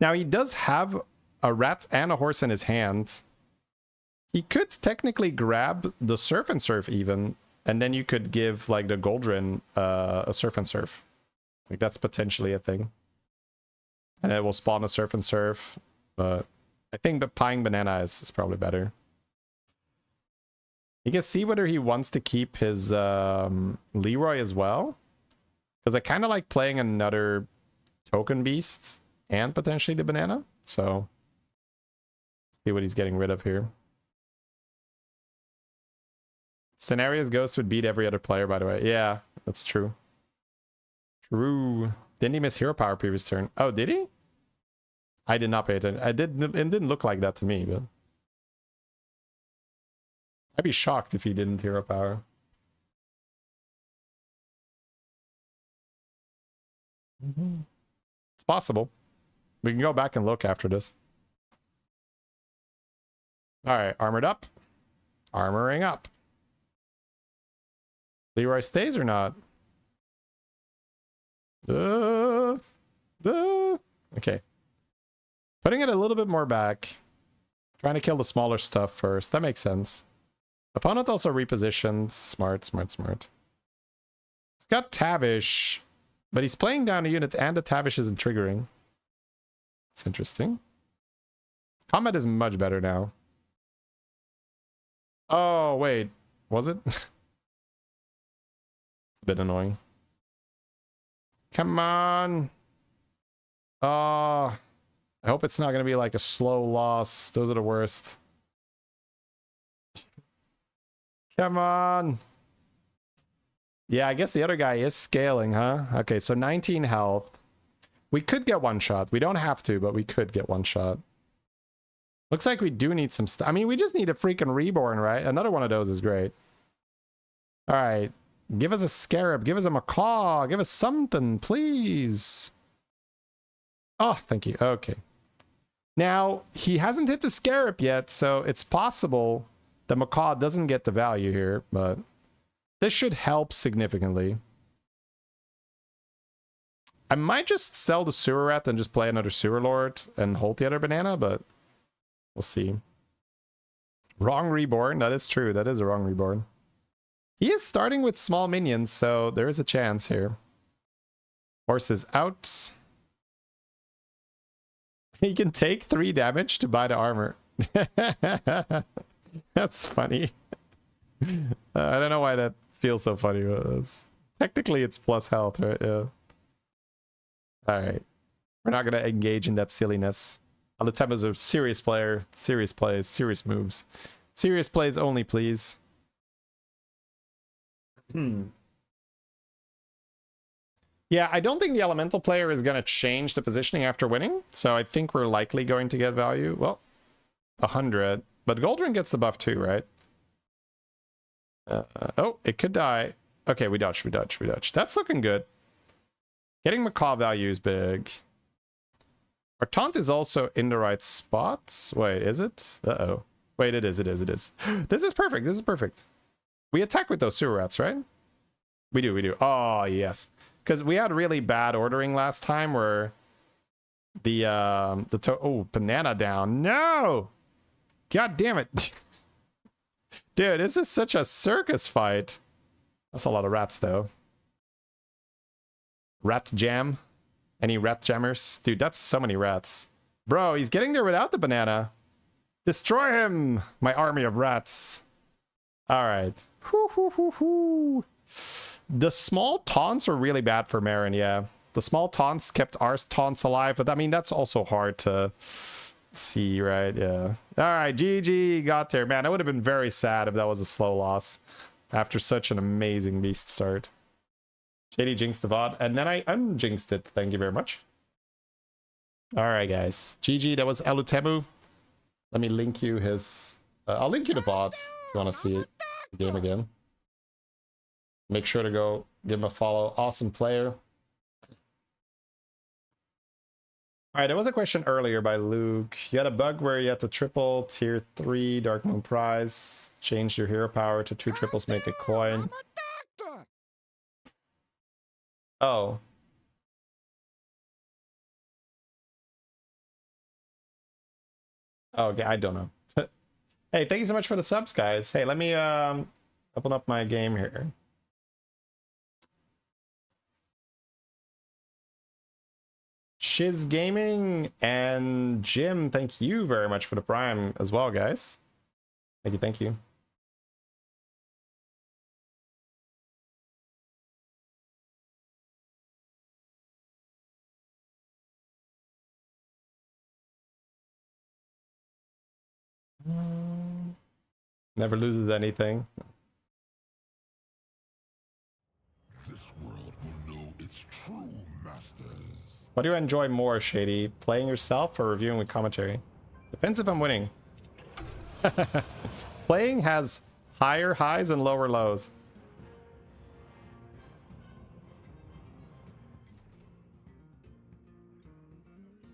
Now, he does have a rat and a horse in his hand. He could technically grab the Surf and Surf even, and then you could give, like, the Goldrin a Surf and Surf. Like, that's potentially a thing. And it will spawn a Surf and Surf, but I think the Pieing Banana is probably better. You can see whether he wants to keep his Leroy as well. Because I kind of like playing another Token Beast and potentially the Banana. So, see what he's getting rid of here. Scenarios Ghost would beat every other player, by the way. Yeah, that's true. True. Didn't he miss hero power previous turn? Oh, did he? I did not pay attention. It didn't look like that to me, but... I'd be shocked if he didn't hero power. It's possible. We can go back and look after this. Alright, armored up. Armoring up. Leroy stays or not? Okay. Putting it a little bit more back. Trying to kill the smaller stuff first. That makes sense. Opponent also repositioned. Smart, smart, smart. He's got Tavish, but he's playing down a unit and the Tavish isn't triggering. It's interesting. Combat is much better now. Oh, wait. Was it? It's a bit annoying. Come on. Oh, I hope it's not going to be like a slow loss. Those are the worst. Come on. Yeah, I guess the other guy is scaling, huh? Okay, so 19 health. We could get one shot. We don't have to, but we could get one shot. Looks like we do need some stuff. I mean, we just need a freaking reborn, right? Another one of those is great. All right. Give us a scarab. Give us a macaw. Give us something, please. Oh, thank you. Okay. Now, he hasn't hit the scarab yet, so it's possible the macaw doesn't get the value here, but this should help significantly. I might just sell the sewer rat and just play another sewer lord and hold the other banana, but we'll see. Wrong reborn. That is true. That is a wrong reborn. He is starting with small minions, so there is a chance here. Horse is out. He can take 3 damage to buy the armor. That's funny. I don't know why that feels so funny, but technically it's plus health, right? Yeah. Alright. We're not gonna engage in that silliness. Alutema is a serious player. Serious plays, serious moves. Serious plays only, please. Yeah, I don't think the elemental player is gonna change the positioning after winning, so I think we're likely going to get value. Well, 100. But Goldring gets the buff too, right? Oh, it could die. Okay, we dodged, we dodged, we dodged. That's looking good. Getting Macaw value is big. Our taunt is also in the right spots. Wait, is it? Uh-oh. Wait, it is, it is, it is. This is perfect, this is perfect. We attack with those sewer rats, right? We do, we do. Oh, yes. Because we had really bad ordering last time where oh, banana down. No! God damn it. Dude, this is such a circus fight. That's a lot of rats, though. Rat jam? Any rat jammers? Dude, that's so many rats. Bro, he's getting there without the banana. Destroy him, my army of rats. All right. The small taunts were really bad for Marin, yeah. The small taunts kept our taunts alive, but I mean, that's also hard to see, right? Yeah. All right, GG, got there. Man, I would have been very sad if that was a slow loss after such an amazing beast start. Shady jinxed the VOD, and then I unjinxed it. Thank you very much. All right, guys. GG, that was Alutemu. Let me link you his... I'll link you the VOD if you want to see it, the game again. Make sure to go give him a follow. Awesome player. All right, there was a question earlier by Luke. You had a bug where you had to triple tier 3 Dark Moon prize, change your hero power to 2 triples, make a coin. Oh. Okay, I don't know. Hey, thank you so much for the subs, guys. Hey, let me open up my game here. Shiz Gaming and Jim, thank you very much for the Prime as well, guys. Thank you, thank you. Never loses anything. This world will know its true masters. What do you enjoy more, Shady? Playing yourself or reviewing with commentary? Depends if I'm winning. Playing has higher highs and lower lows.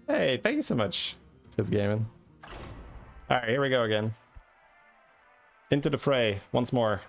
Hey, thank you so much, Shiz Gaming. All right, here we go again. Into the fray once more.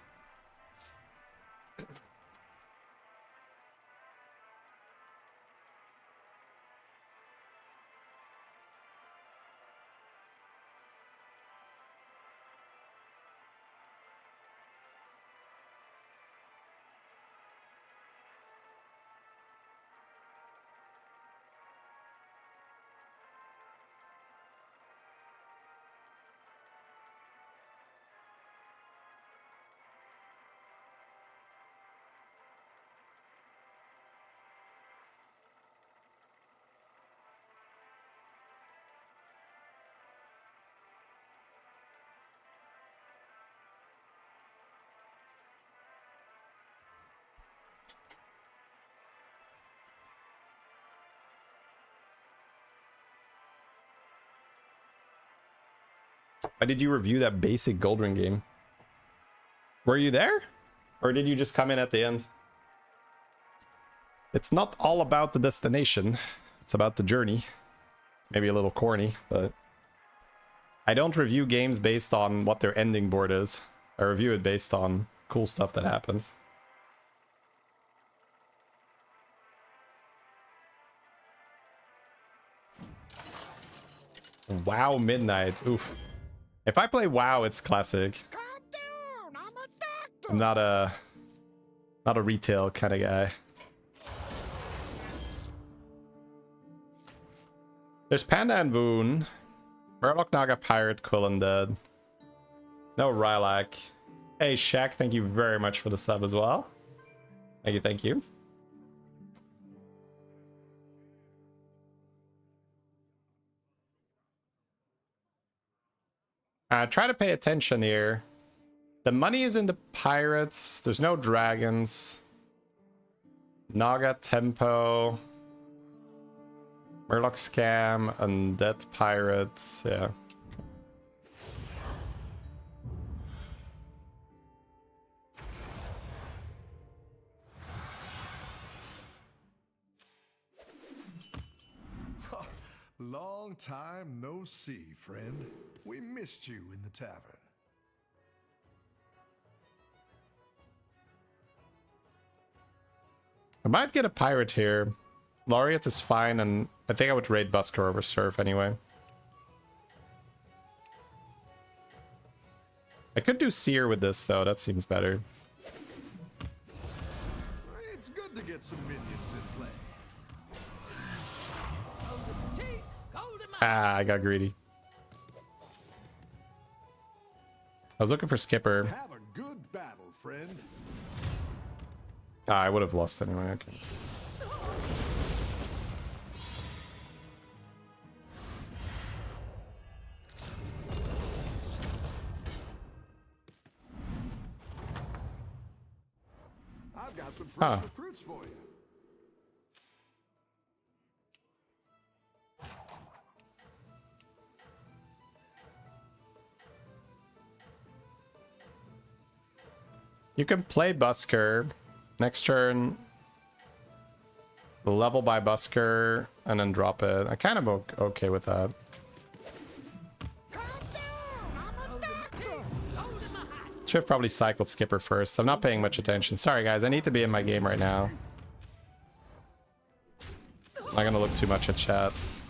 Why did you review that basic Goldring game? Were you there? Or did you just come in at the end? It's not all about the destination. It's about the journey. Maybe a little corny, but... I don't review games based on what their ending board is. I review it based on cool stuff that happens. WoW Midnight. Oof. If I play WoW, it's classic. I'm not a retail kind of guy. There's Panda and Voon. Murloc, Naga, Pirate, Quillen dead. No Rylak. Hey, Shaq, thank you very much for the sub as well. Thank you, thank you. Try to pay attention here. The money is in the pirates. There's no dragons. Naga, Tempo. Murloc, Scam, Undead Pirate. Yeah. Long time no see, friend. We missed you in the tavern. I might get a pirate here. Laureate is fine, and I think I would raid Busker over Surf anyway. I could do Seer with this, though. That seems better. It's good to get some minions in play. Ah, I got greedy. I was looking for Skipper. Have a good battle, friend. Ah, I would have lost anyway. Okay. I've got some fresh Huh. recruits for you. You can play Busker. Next turn, level by Busker, and then drop it. I'm kind of okay with that. Should have probably cycled Skipper first. I'm not paying much attention. Sorry, guys. I need to be in my game right now. I'm not gonna look too much at chats.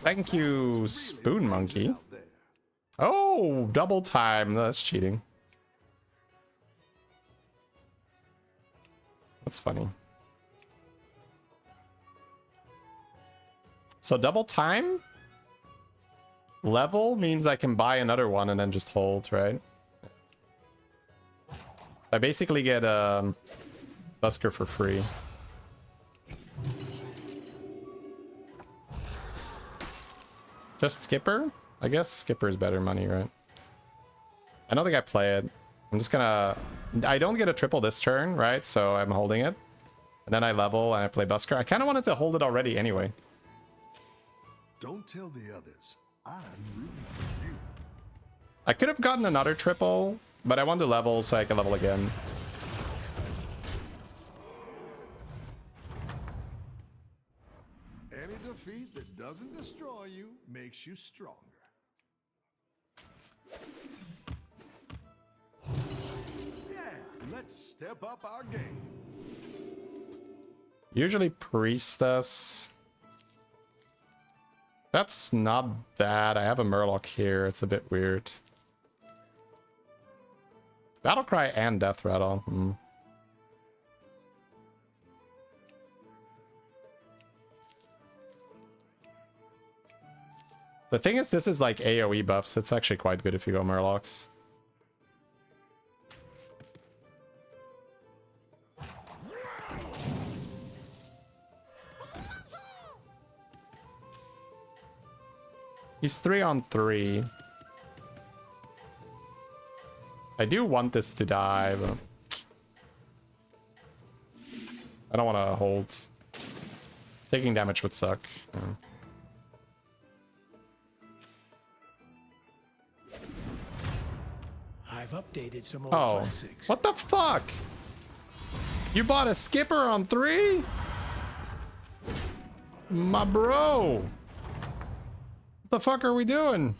Thank you, Spoon Monkey. Oh, double time. That's cheating. That's funny. So double time? Level means I can buy another one and then just hold, right? I basically get Busker for free. Just Skipper? I guess Skipper is better money, right? I don't think I play it. I'm just gonna... I don't get a triple this turn, right? So I'm holding it. And then I level and I play Busker. I kind of wanted to hold it already anyway. Don't tell the others. I'm rooting for you. I could have gotten another triple, but I wanted to level so I can level again. Any defeat that doesn't destroy you makes you stronger. Yeah, let's step up our game. Usually Priestess. That's not bad. I have a Murloc here. It's a bit weird. Battlecry and Death Rattle. The thing is, this is like AoE buffs. It's actually quite good if you go Murlocs. He's 3-on-3. I do want this to die, but I don't want to hold. Taking damage would suck. Yeah. I've updated some old Oh, classics. what the fuck? You bought a Skipper on 3? My bro. What the fuck are we doing?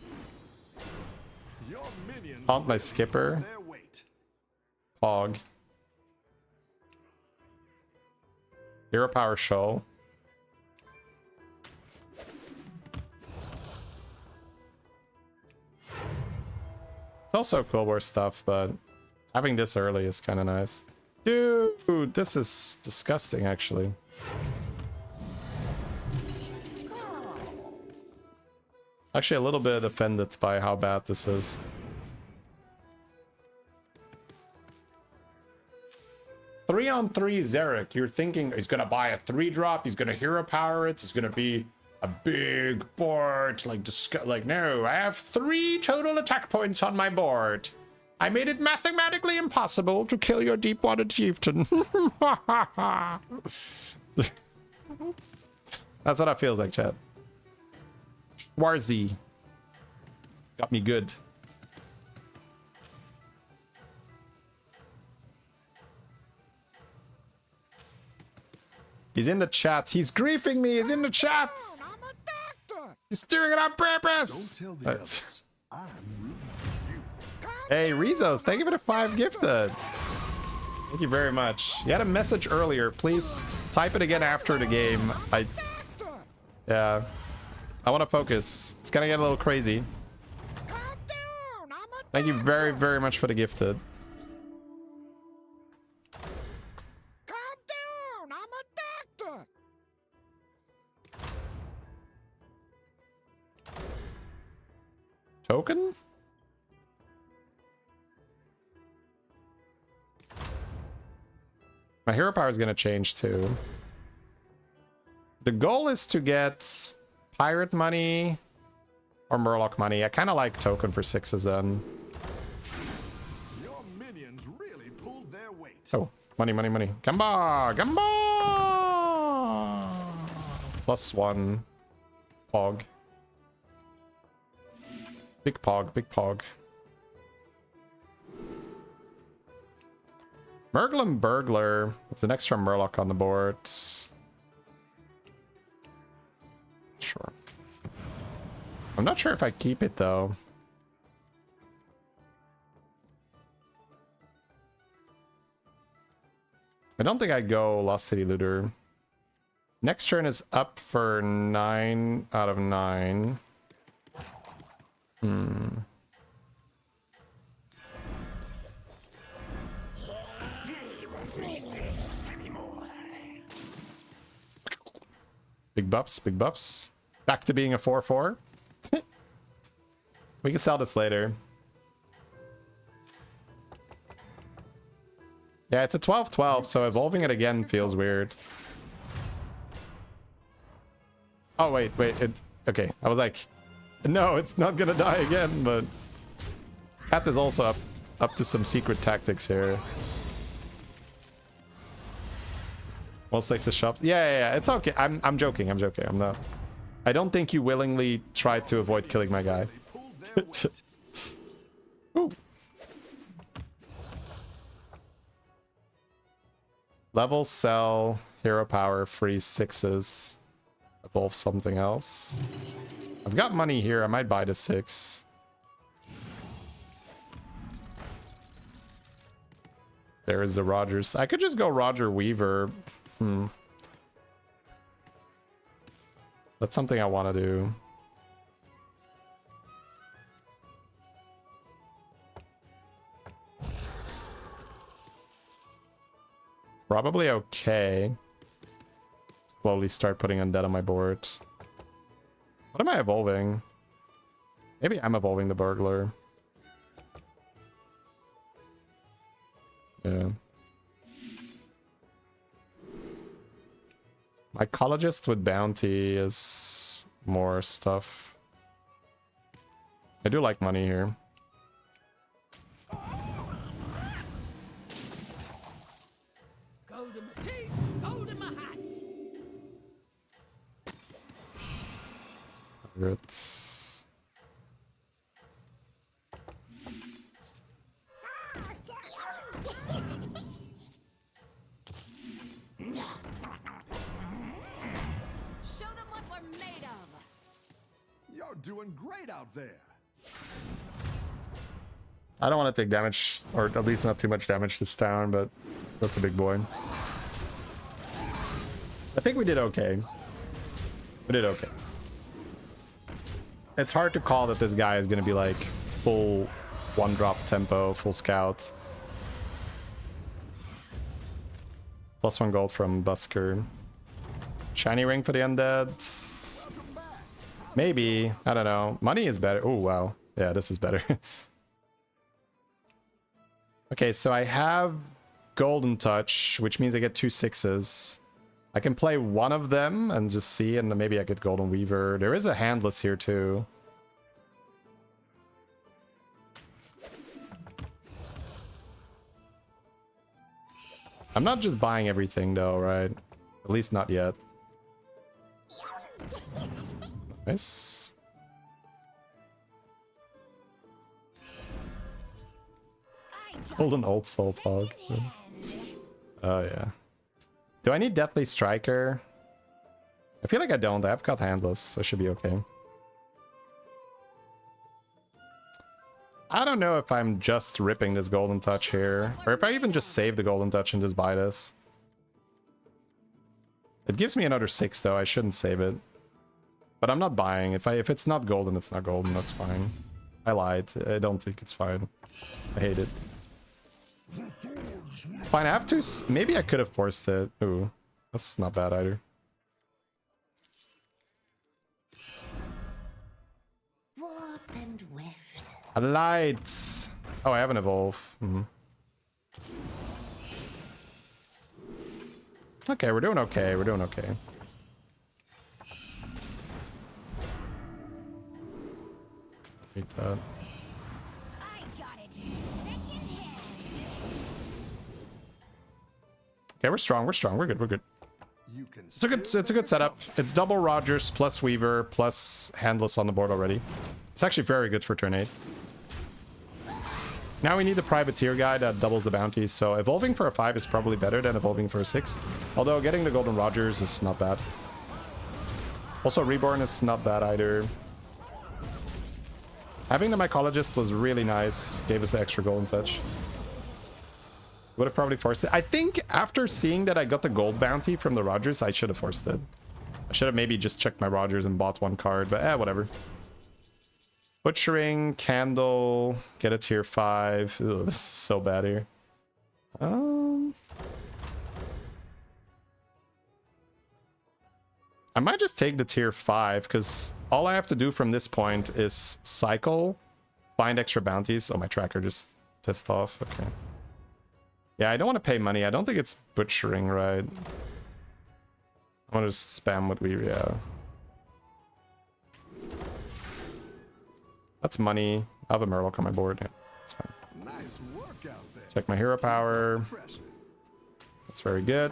Your minions Haunt my Skipper. their weight. Pog. Hero Power Show. It's also Cold War stuff, but having this early is kind of nice. Dude, this is disgusting, actually. Actually, a little bit offended by how bad this is. Three on three Zarek. You're thinking he's gonna buy a 3-drop, he's gonna hero power it, it's gonna be a big board. Like no, I have 3 total attack points on my board. I made it mathematically impossible to kill your deep water chieftain. That's what it feels like, chat. Schwarzy. Got me good. He's in the chat. He's griefing me. He's in the chat. He's doing it on purpose. Don't tell the others. I'm rooting for you. Hey, Rizos, thank you for the 5 gifted. Thank you very much. You had a message earlier. Please type it again after the game. Yeah. I want to focus. It's gonna get a little crazy. Thank you very, very much for the gifted. Token? My hero power is going to change too. The goal is to get pirate money or Murloc money. I kind of like token for 6s then. Your minions really pulled their weight. Oh, money, money, money. Gamba! Gamba! +1. Pog. Big pog, big pog. Murglum Burglar. It's an extra Murloc on the board. Sure. I'm not sure if I keep it though. I don't think I'd go Lost City Looter. Next turn is up for 9 out of 9. Big buffs, big buffs. Back to being a 4/4. We can sell this later. Yeah, it's a 12/12, so evolving it again feels weird. Oh, wait. Okay, I was like, no, it's not gonna die again, but Cat is also up to some secret tactics here. We'll take the shop. Yeah, it's okay. I'm joking. I'm not. I don't think you willingly tried to avoid killing my guy. Ooh. Level, sell, hero power, freeze 6s. Evolve something else. I've got money here. I might buy the 6. There is the Rogers. I could just go Roger Weaver. That's something I want to do. Probably okay. Slowly start putting undead on my board. What am I evolving? Maybe I'm evolving the burglar. Yeah. Mycologist with bounty is more stuff. I do like money here. Gold in my teeth, gold in my hat. It's... Show them what we're made of. You're doing great out there. I don't want to take damage, or at least not too much damage this turn, but that's a big boy. I think we did okay. We did okay. It's hard to call that this guy is going to be like full 1-drop tempo, full scout. +1 gold from Busker. Shiny ring for the undead. Maybe. I don't know. Money is better. Oh, wow. Yeah, this is better. Okay, so I have Golden Touch, which means I get 2 6s. I can play one of them and just see, and then maybe I get Golden Weaver. There is a Handless here too. I'm not just buying everything though, right? At least not yet. Nice. Golden Old Soul Fog. Oh yeah. Do I need Deathly Striker? I feel like I don't. I've got Handless, so I should be okay. I don't know if I'm just ripping this Golden Touch here, or if I even just save the Golden Touch and just buy this. It gives me another 6 though. I shouldn't save it. But I'm not buying. If it's not golden, it's not golden. That's fine. I lied. I don't think it's fine. I hate it. Fine, I have to... Maybe I could have forced it. Ooh, that's not bad either. Warp and weft. I lied. Oh, I have an evolve. Okay, we're doing okay. We're doing okay. Beat that. Okay, we're strong. We're strong. We're good. We're good. It's a good setup. It's double Rogers plus Weaver plus Handless on the board already. It's actually very good for turn 8. Now we need the Privateer guy that doubles the bounties. So evolving for a 5 is probably better than evolving for a 6. Although getting the Golden Rogers is not bad. Also Reborn is not bad either. Having the Mycologist was really nice. Gave us the extra Golden Touch. Would have probably forced it. I think after seeing that I got the gold bounty from the Rogers, I should have forced it. I should have maybe just checked my Rogers and bought one card, but whatever. Butchering, Candle, get a tier 5. Ugh, this is so bad here. I might just take the tier 5, because all I have to do from this point is cycle, find extra bounties. Oh, my tracker just pissed off. Okay. Yeah, I don't want to pay money. I don't think it's butchering, right? I want to just spam with Weaver, yeah. That's money. I have a Murloc on my board. Yeah, that's fine. Nice work out there. Check my hero power. That's very good.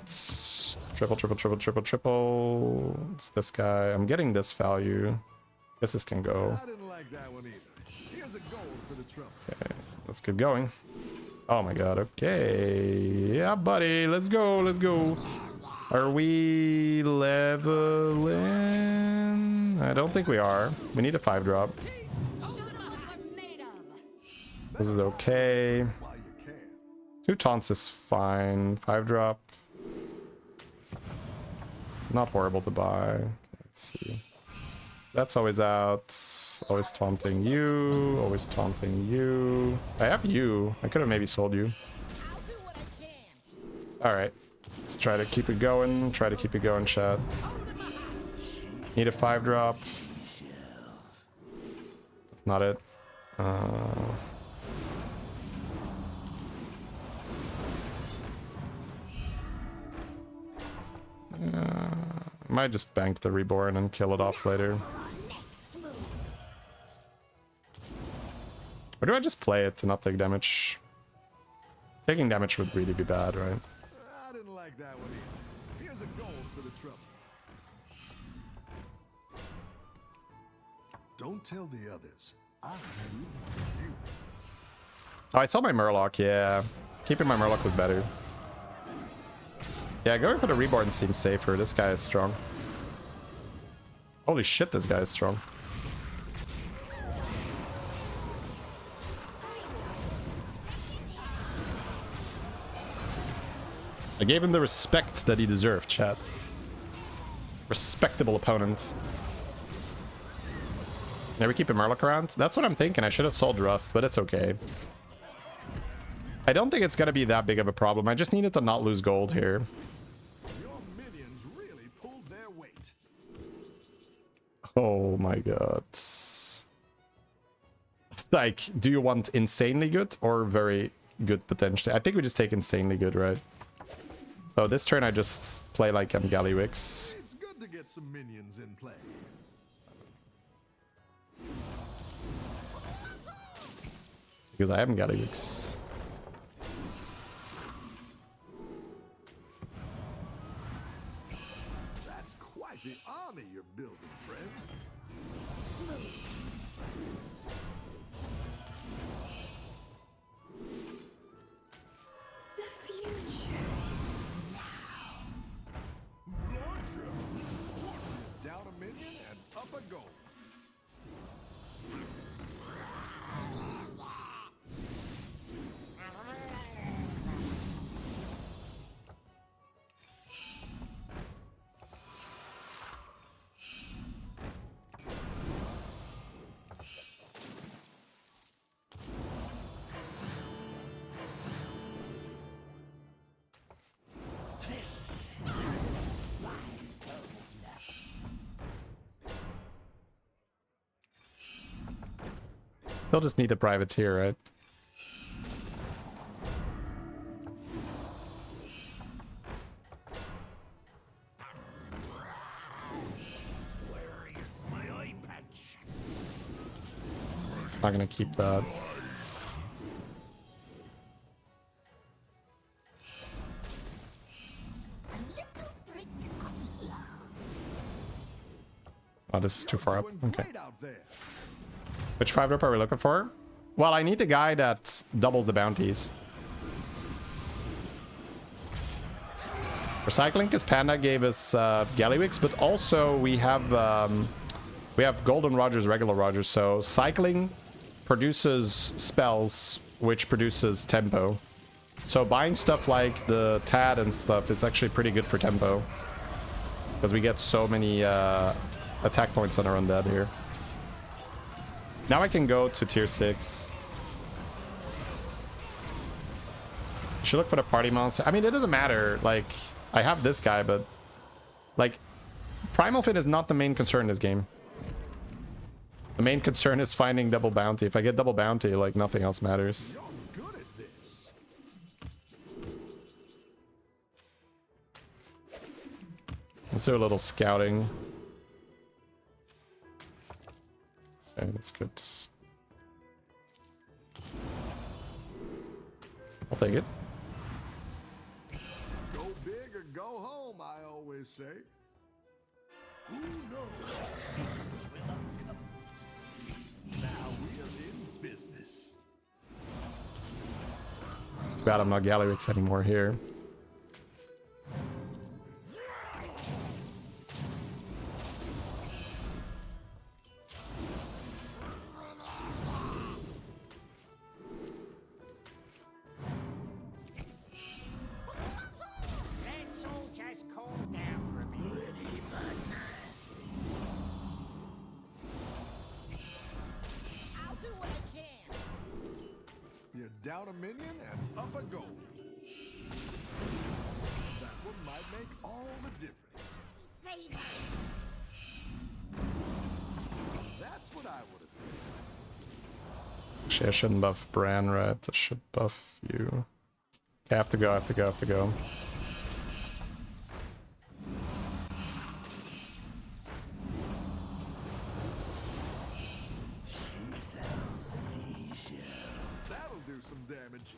Triple, triple, triple, triple, triple. It's this guy. I'm getting this value. Guess this can go. I didn't like that one either. Here's a gold for the trouble. Okay, let's get going. Oh my god, okay. Yeah, buddy, let's go, let's go. Are we leveling? I don't think we are. We need a 5-drop. This is okay. 2 taunts is fine. 5-drop. Not horrible to buy. Let's see. That's always out. Always taunting you. Always taunting you. I have you. I could have maybe sold you. Alright. Let's try to keep it going. Try to keep it going, chat. Need a 5-drop. That's not it. Might just bank the Reborn and kill it off later. Or do I just play it to not take damage? Taking damage would really be bad, right? I didn't like that one either. Here's a gold for the trouble. Don't tell the others. I knew you. Oh, I saw my Murloc, yeah. Keeping my Murloc was better. Yeah, going for the Reborn seems safer. This guy is strong. Holy shit, this guy is strong. I gave him the respect that he deserved, chat. Respectable opponent. Yeah, we keep a Murloc around. That's what I'm thinking. I should have sold Rust, but it's okay. I don't think it's going to be that big of a problem. I just needed to not lose gold here. Your minions really pulled their weight. Oh my god. It's like, do you want insanely good or very good potentially? I think we just take insanely good, right? So this turn I just play like I'm Gallywix. It's good to get some minions in play. Because I am Gallywix. That's quite the army you're building, friend. The future is now. Down a minion and up a goal. They'll just need the privateer, right? Where is my eye patch? Not gonna keep that. Oh, this is too far up. Doing Okay. great out there. Which 5-drop are we looking for? Well, I need a guy that doubles the bounties. Recycling, because Panda gave us Gallywix, but also we have Golden Rogers, regular Rogers. So cycling produces spells, which produces tempo. So buying stuff like the Tad and stuff is actually pretty good for tempo, because we get so many attack points on our undead here. Now I can go to tier 6. Should look for the party monster. I mean, it doesn't matter. Like, I have this guy, but like, Primal Fit is not the main concern in this game. The main concern is finding double bounty. If I get double bounty, like, nothing else matters. You're good at this. Let's do a little scouting. Okay, that's good. I'll take it. Go big or go home, I always say. Who knows what secrets will uncover? Now we are in business. Too bad I'm not Gallywix anymore here. Let's all just calm down for a minute. I'll do what I can. You're down a minion and up a goal. That one might make all the difference. Favor. That's what I would have picked. Actually, I shouldn't buff Bran, right? I should buff you. Okay, I have to go, I have to go, I have to go. That'll do some damage.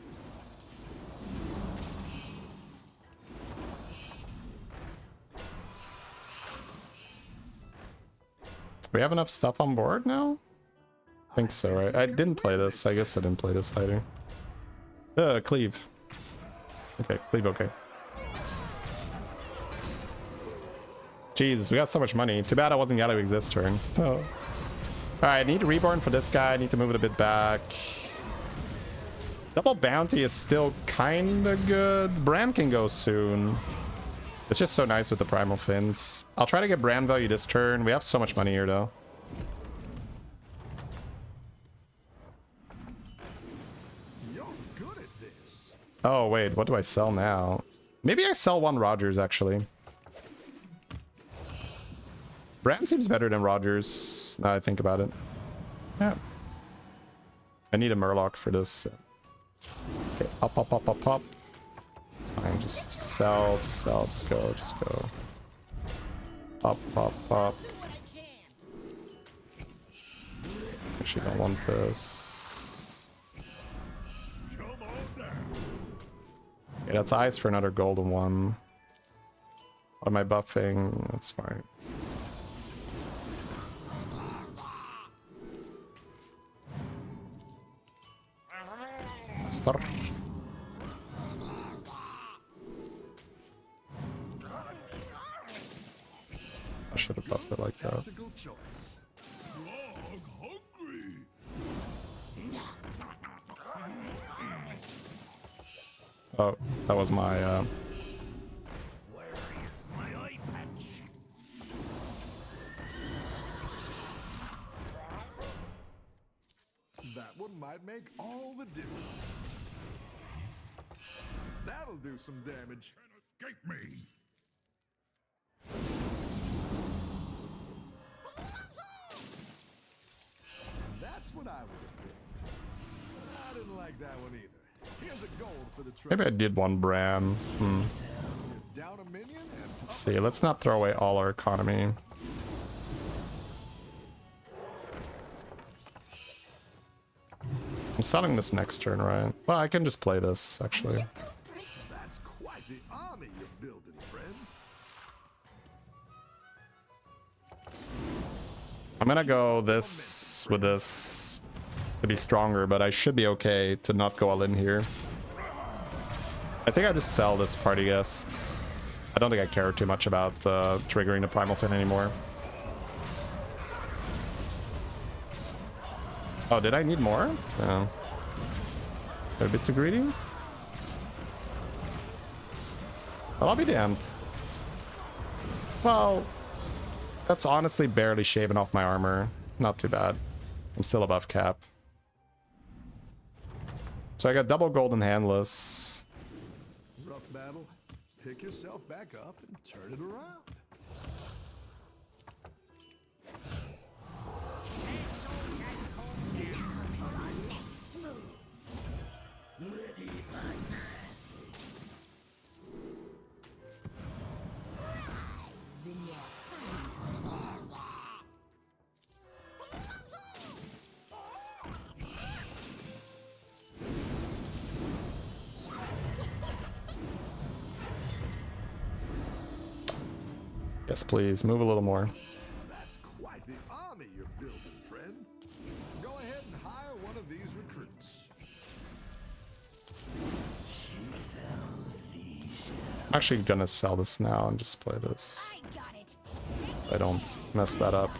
We have enough stuff on board now? I think so, right? I didn't play this. I guess I didn't play this either. Cleave. Okay, cleave, okay. Jesus, we got so much money. Too bad I wasn't Gallywix this turn. Oh. Alright, I need a Reborn for this guy. I need to move it a bit back. Double bounty is still kinda good. Bran can go soon. It's just so nice with the Primal Fins. I'll try to get Bran value this turn. We have so much money here, though. You're good at this. Oh, wait. What do I sell now? Maybe I sell one Rogers, actually. Brand seems better than Rogers, now I think about it. Yeah. I need a Murloc for this. Okay, pop, pop, pop, pop, pop. Fine, just sell, just go, just go. Pop, pop, pop. Actually don't want this. Okay, that's ice for another golden one. What am I buffing? That's fine. Star. I should have buffed it like that. Tactical choice. Dog hungry. Oh, that was my Where is my eye patch? That one might make all the difference. That'll do some damage. Can't escape me. That's what I would have picked. I didn't like that one either. Here's a gold for the maybe I trouble. did one brand. Down a minion and Let's see, let's not throw away all our economy. I'm selling this next turn, right? Well, I can just play this, actually. that's quite the army you're building, friend. I'm gonna go this with this to be stronger, but I should be okay to not go all in here. I think I just sell this party guest. I don't think I care too much about triggering the Primal Fin anymore. Oh, did I need more? No. A bit too greedy? Well, I'll be damned. Well, that's honestly barely shaving off my armor. Not too bad. I'm still above cap. So I got double golden handless. Rough battle. Pick yourself back up and turn it around. Yes, please. Move a little more. That's quite the army you're building, friend. Go ahead and hire one of these recruits. I'm actually gonna sell this now and just play this. I got it. I don't mess that up.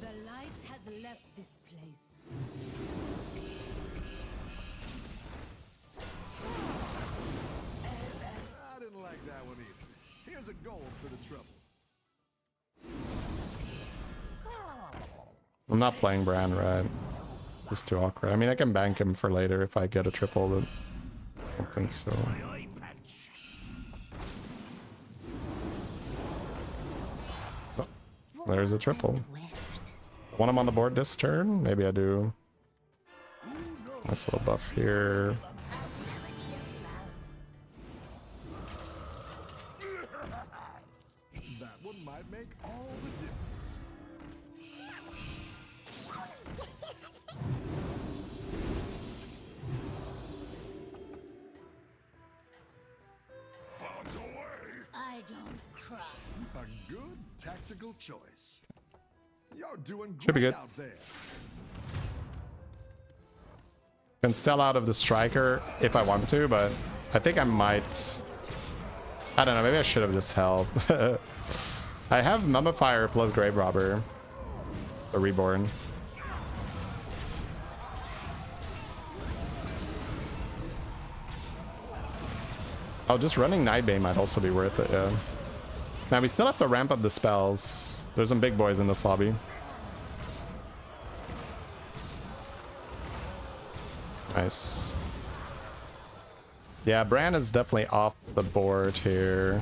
The light has left this place. I didn't like that one either. Here's a gold for the trouble. I'm not playing Bran, right? It's just too awkward. I mean, I can bank him for later if I get a triple, but I don't think so. My eye patch. Oh, there's a triple. Want him on the board this turn? Maybe I do. Nice little buff here. That one might make all the difference. Bombs away. I don't cry. A good tactical choice. You're doing Should be great good. out there. Can sell out of the striker if I want to, but I think I might. I don't know, maybe I should have just held. I have Mummifier plus Grave Robber. A Reborn. Oh, just running Nightbane might also be worth it, yeah. Now we still have to ramp up the spells. There's some big boys in this lobby. Nice. Yeah, Bran is definitely off the board here.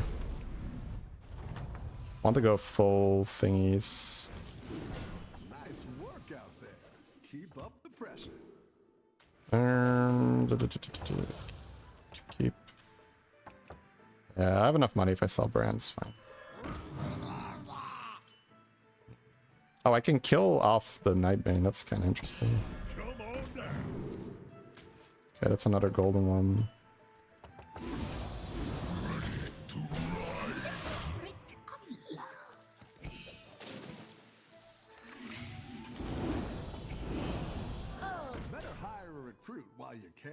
Want to go full thingies. Nice work out there. Keep up the pressure. Keep. Yeah, I have enough money if I sell brands. Fine. Oh, I can kill off the Nightbane. That's kind of interesting. Come on down. Okay, that's another golden one. Better hire a recruit while you can.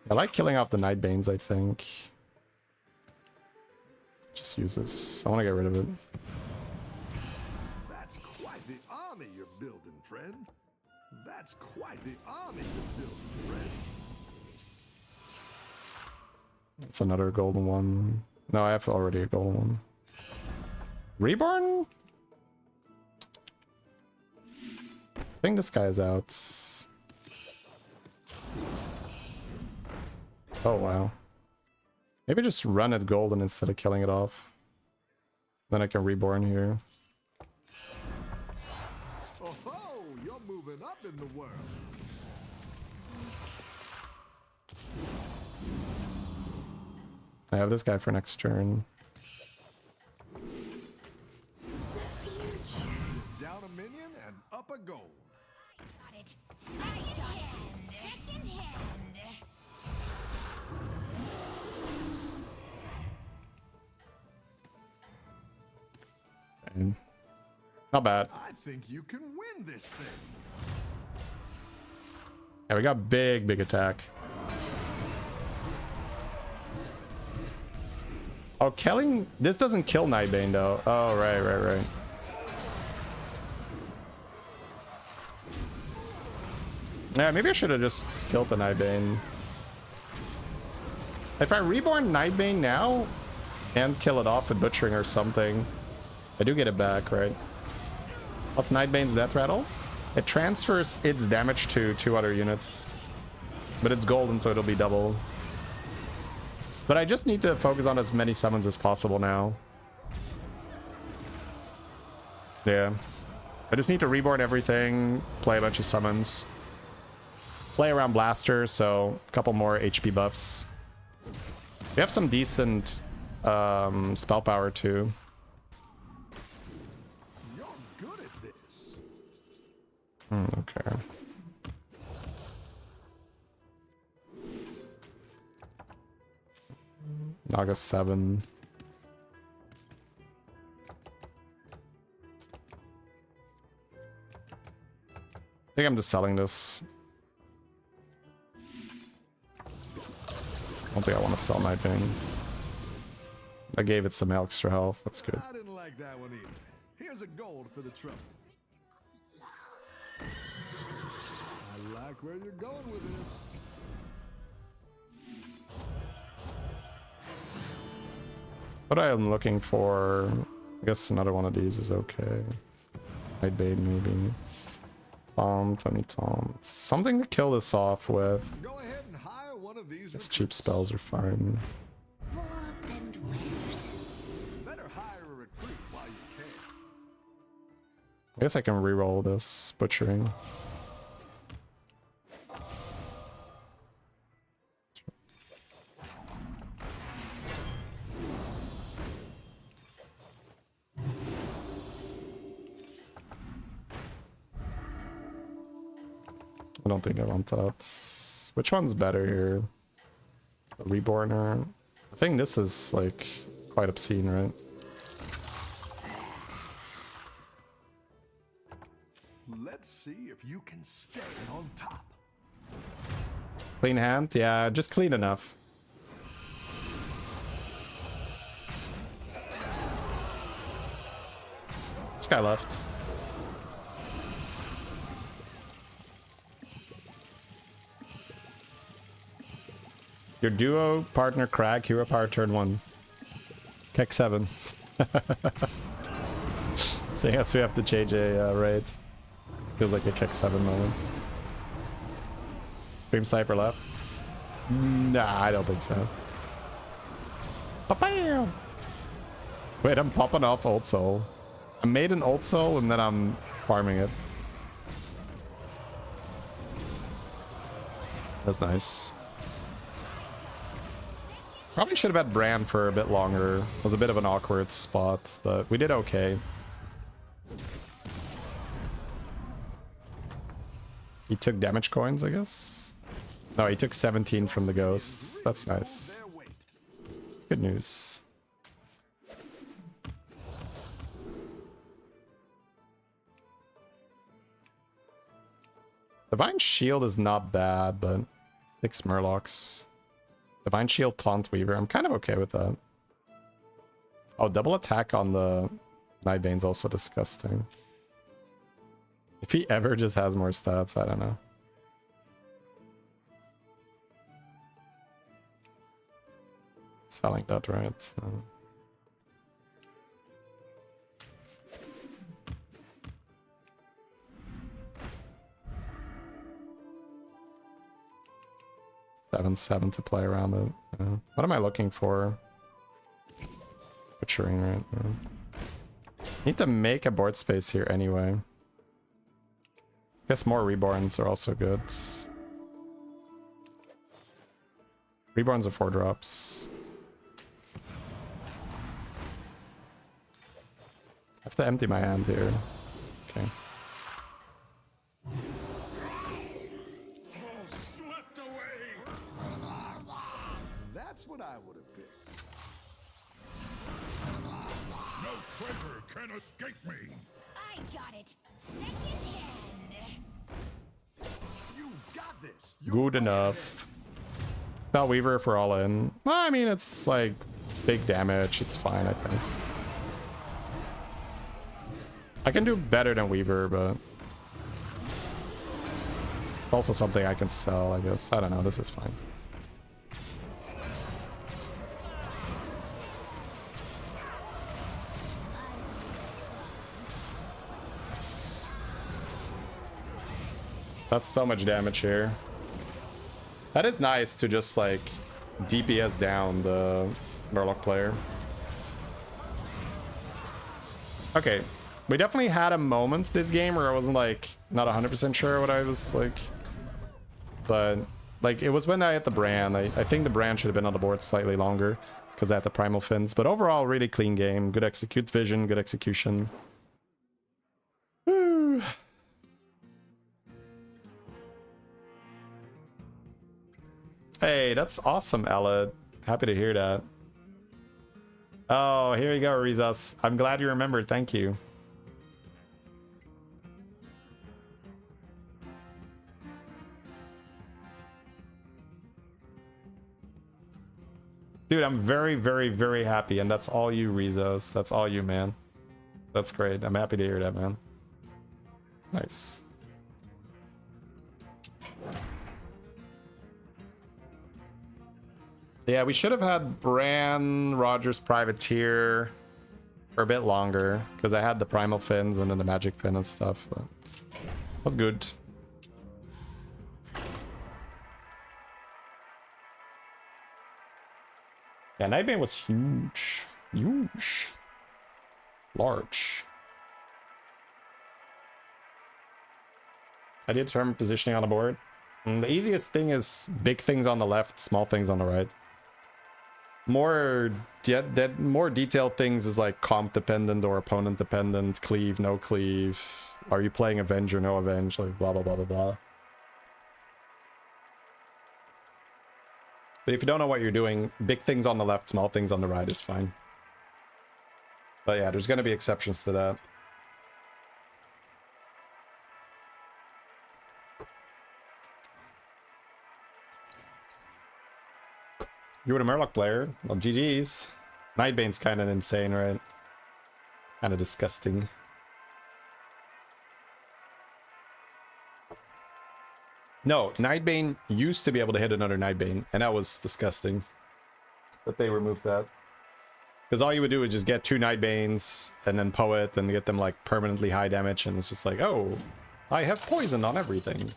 I like killing off the Nightbanes, I think. Just use this. I want to get rid of it. That's quite the army you're building, friend. That's quite the army you're building, friend. It's another golden one. No, I have already a golden one. Reborn? I think this guy is out. Oh, wow. Maybe just run it golden instead of killing it off. Then I can reborn here. Oh ho! You're moving up in the world. I have this guy for next turn. Down a minion and up a gold. Got it. Second hand. Second hand. And not bad. I think you can win this thing. Yeah, we got big attack. Oh, killing... This doesn't kill Nightbane, though. Oh, right. Yeah, maybe I should have just killed the Nightbane. If I reborn Nightbane now and kill it off with butchering or something, I do get it back, right? What's Nightbane's death rattle? It transfers its damage to 2 other units. But it's golden, so it'll be double. But I just need to focus on as many summons as possible now. Yeah. I just need to reborn everything, play a bunch of summons. Play around Blaster, so a couple more HP buffs. We have some decent spell power too. You're good at this. Okay. Naga 7. I think I'm just selling this. I don't think I want to sell Nightbane. I gave it some extra health. That's good. I didn't like that one either. Here's a gold for the trouble. I like where you're going with this. What I am looking for, I guess another one of these is okay. Nightbane maybe. Tony Tom. Something to kill this off with. Go ahead and hire one of these. These cheap spells are fine. Warm and weft. Better hire a recruit while you can. I guess I can reroll this butchering. I don't think I want that. Which one's better here? The Reborner? I think this is like quite obscene, right? Let's see if you can stay on top. Clean hand? Yeah, just clean enough. This guy left. Your duo partner Crag, hero power turn 1. Keck 7. So I guess we have to change a raid. Feels like a Keck 7 moment. Scream Sniper left. Nah, I don't think so. Ba-bam! Wait, I'm popping off Old Soul. I made an Old Soul and then I'm farming it. That's nice. Probably should have had Bran for a bit longer. It was a bit of an awkward spot, but we did okay. He took damage coins, I guess? No, he took 17 from the ghosts. That's nice. It's good news. Divine Shield is not bad, but 6 Murlocs. Divine Shield, Taunt Weaver. I'm kind of okay with that. Oh, double attack on the Nightbane's also disgusting. If he ever just has more stats, I don't know. Selling that, right? So. Seven to play around it. Yeah. What am I looking for? Butchering, right? Yeah. Need to make a board space here anyway. Guess more Reborns are also good. Reborns are 4 drops. I have to empty my hand here. Okay. That's what I would have picked. No treasure can escape me. I got it. Second hand. You got this. Good enough. Spell Weaver if we're all in. Well, I mean, it's like big damage. It's fine, I think. I can do better than Weaver, but it's also something I can sell, I guess. I don't know. This is fine. That's so much damage here. That is nice to just like DPS down the Murloc player. Okay, we definitely had a moment this game where I wasn't like not 100% sure what I was like, but like it was when I had the Bran. I think the Bran should have been on the board slightly longer because I had the Primal Fins, but overall really clean game. Good execute vision, good execution. Woo. Hey, that's awesome, Ella. Happy to hear that. Oh, here you go, Rizas. I'm glad you remembered. Thank you. Dude, I'm very, very, very happy. And that's all you, Rizos. That's all you, man. That's great. I'm happy to hear that, man. Nice. Yeah, we should have had Bran, Rogers, Privateer for a bit longer because I had the Primal Fins and then the Magic Fin and stuff. But that's good. Yeah, Nightbane was huge. Huge. Large. How do you determine positioning on the board? The easiest thing is big things on the left, small things on the right. More detailed things is like comp dependent or opponent dependent, cleave, no cleave. Are you playing avenge or no avenge? Like blah blah blah blah blah. But if you don't know what you're doing, big things on the left, small things on the right is fine. But yeah, there's gonna be exceptions to that. You were a Murloc player? Well, GG's. Nightbane's kind of insane, right? Kind of disgusting. No, Nightbane used to be able to hit another Nightbane, and that was disgusting. But they removed that. Because all you would do is just get 2 Nightbanes, and then Poet, and get them like permanently high damage, and it's just like, oh, I have poison on everything.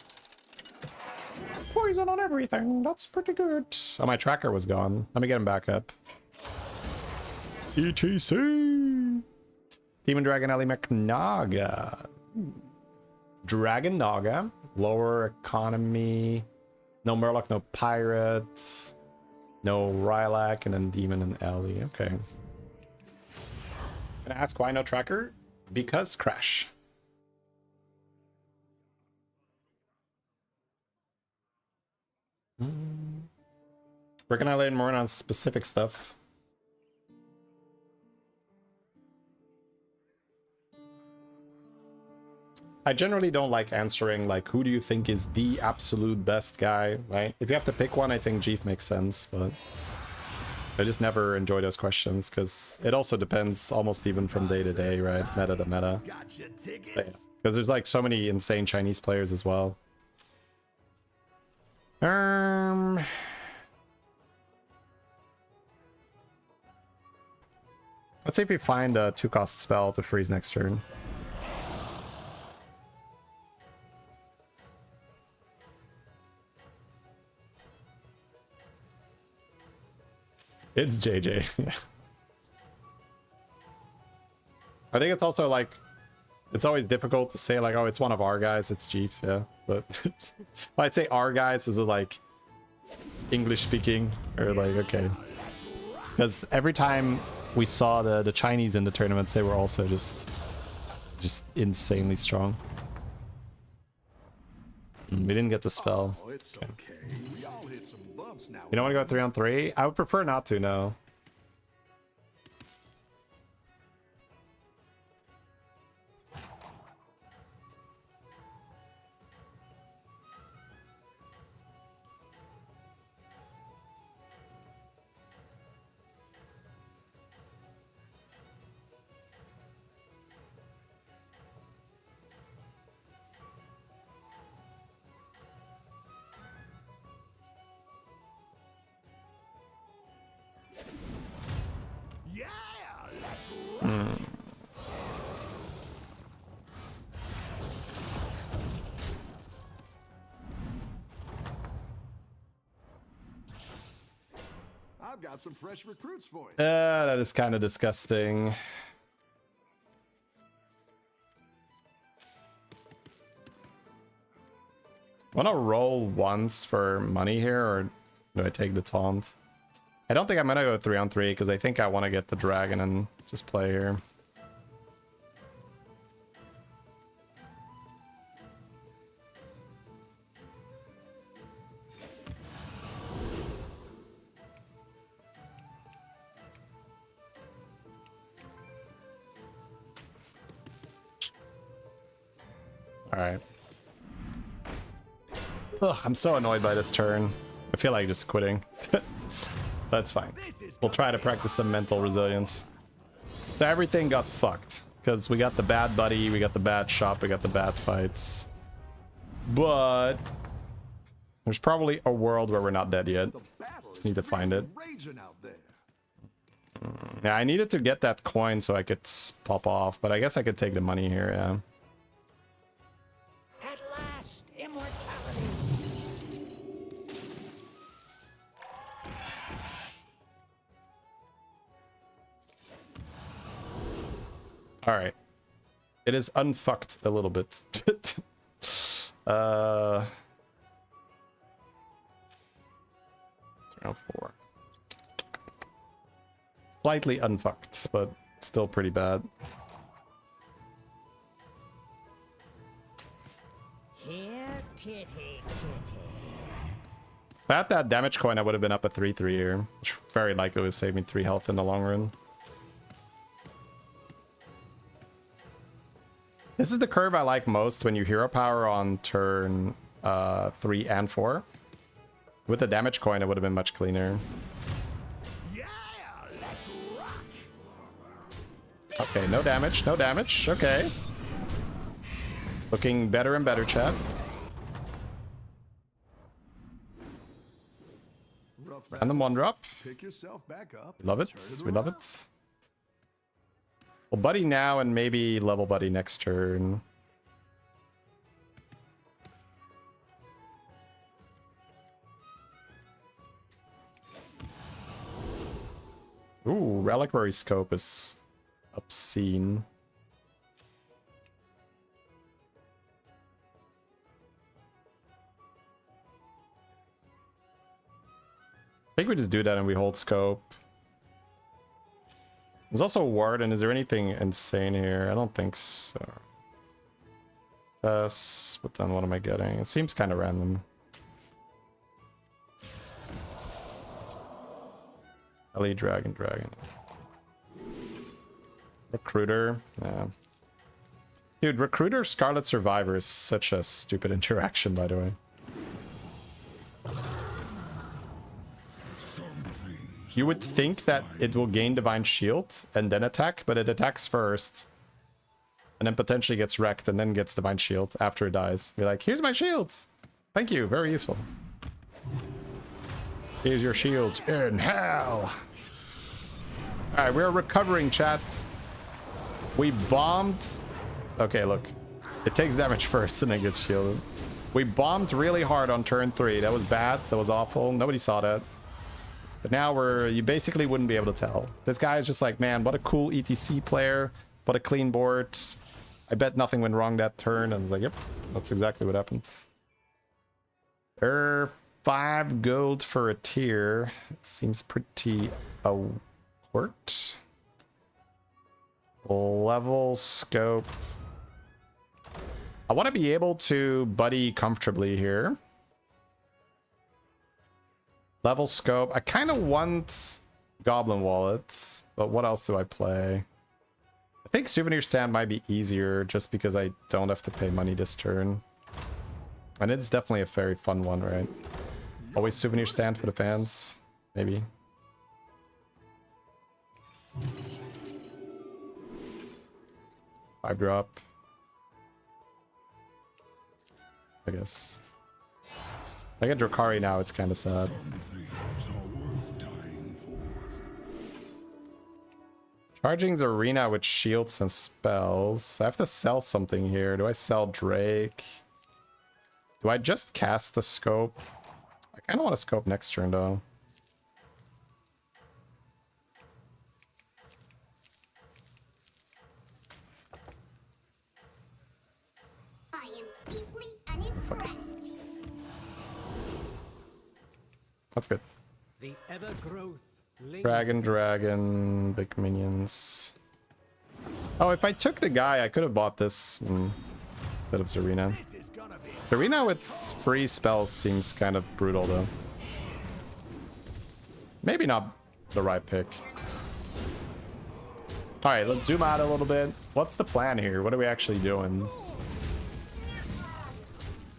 Poison on everything. That's pretty good. Oh, my tracker was gone. Let me get him back up. ETC. Demon Dragon Ellie McNaga. Dragon Naga. Lower economy. No Murloc, no Pirates. No Rylak, and then Demon and Ellie. Okay. Can I ask why no tracker? Because Crash. Where can I learn more on specific stuff? I generally don't like answering like who do you think is the absolute best guy, right? If you have to pick one, I think Jeef makes sense, but I just never enjoy those questions because it also depends almost even from day to day, right? Meta to meta. Gotcha tickets. Because there's like so many insane Chinese players as well. Let's see if we find a 2-cost spell to freeze next turn. It's JJ. Yeah. I think it's also like, it's always difficult to say like, oh, it's one of our guys, it's Jeef, yeah. But when I say our guys, is it like English speaking or like, okay. Because every time we saw the Chinese in the tournaments, they were also just insanely strong. We didn't get the spell. Oh, it's okay. We all hit some bumps now. You don't want to go 3-on-3? I would prefer not to, no. Yeah, that's right. I've got some fresh recruits for you. That is kind of disgusting. Want to roll once for money here, or do I take the taunt? I don't think I'm gonna go 3-on-3 because I think I want to get the dragon and just play here. All right. Ugh, I'm so annoyed by this turn. I feel like just quitting. That's fine. We'll try to practice some mental resilience. So everything got fucked. Because we got the bad buddy, we got the bad shop, we got the bad fights. But there's probably a world where we're not dead yet. Just need to find it. Raging out there. Yeah, I needed to get that coin so I could pop off, but I guess I could take the money here, yeah. At last, immortality. All right. It is unfucked a little bit. 4. Slightly unfucked, but still pretty bad. Here, kitty, kitty. If I had that damage coin, I would have been up a 3-3 here, which very likely would save me 3 health in the long run. This is the curve I like most when you hero power on turn 3 and 4. With the damage coin, it would have been much cleaner. Yeah, let's rock. Okay, no damage, no damage. Okay. Looking better and better, chat. Rough Random 1-drop. Pick yourself back up. We love it. Turn it We love around. it. Well, buddy now and maybe level buddy next turn. Ooh, reliquary scope is obscene. think we just do that and we hold scope. There's also a ward, and is there anything insane here? I don't think so. But then what am I getting? It seems kind of random. Ellie, dragon. Recruiter, yeah. Dude, Recruiter Scarlet Survivor is such a stupid interaction, by the way. You would think that it will gain Divine Shield and then attack, but it attacks first. And then potentially gets wrecked and then gets Divine Shield after it dies. Be like, here's my shields! Thank you, very useful. Here's your shield in hell! Alright, we're recovering, chat. We bombed... Okay, look. It takes damage first and then gets shielded. We bombed really hard on turn 3. That was bad. That was awful. Nobody saw that. But now you basically wouldn't be able to tell. This guy is just like, man, what a cool ETC player. What a clean board. I bet nothing went wrong that turn. And I was like, yep, that's exactly what happened. 5 gold for a tier. Seems pretty awkward. Level scope. I want to be able to buddy comfortably here. Level scope. I kind of want Goblin Wallet, but what else do I play? I think Souvenir Stand might be easier just because I don't have to pay money this turn. And it's definitely a very fun one, right? Always Souvenir Stand for the fans, maybe. Five drop. I guess. I get Drakari now, it's kind of sad. Charging's Arena with shields and spells. I have to sell something here. Do I sell Drake? Do I just cast the scope? I kind of want to scope next turn though. I am deeply unimpressed. That's good. The ever-growth Dragon, big minions. Oh, if I took the guy, I could have bought this instead of Zarina. Zarina with free spells seems kind of brutal, though. Maybe not the right pick. Alright, let's zoom out a little bit. What's the plan here? What are we actually doing?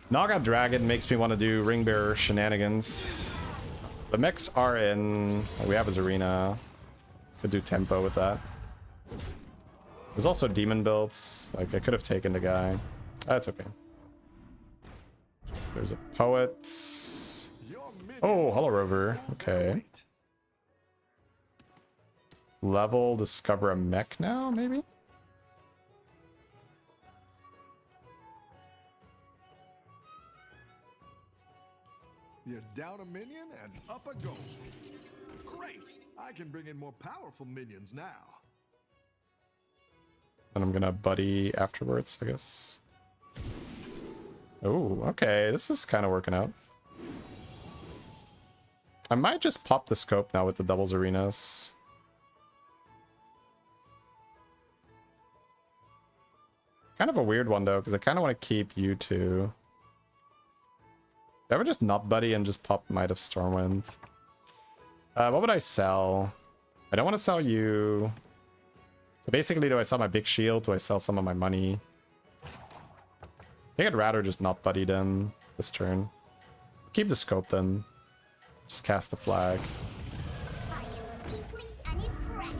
Naga Dragon makes me want to do Ring Bearer shenanigans. The mechs are in. We have his arena. Could do tempo with that. There's also demon builds. Like, I could have taken the guy. That's okay. There's a poet. Oh, Hollow Rover. Okay. Level, discover a mech now, maybe? You're down a minion and up a gold. Great! I can bring in more powerful minions now. And I'm gonna buddy afterwards, I guess. Oh, okay. This is kind of working out. I might just pop the scope now with the doubles arenas. Kind of a weird one, though, because I kind of want to keep you two. Ever just not buddy and just pop Might of Stormwind? What would I sell? I don't want to sell you. So basically, do I sell my big shield? Do I sell some of my money? I think I'd rather just not buddy them this turn. Keep the scope then. Just cast the flag. I am deeply unimpressed.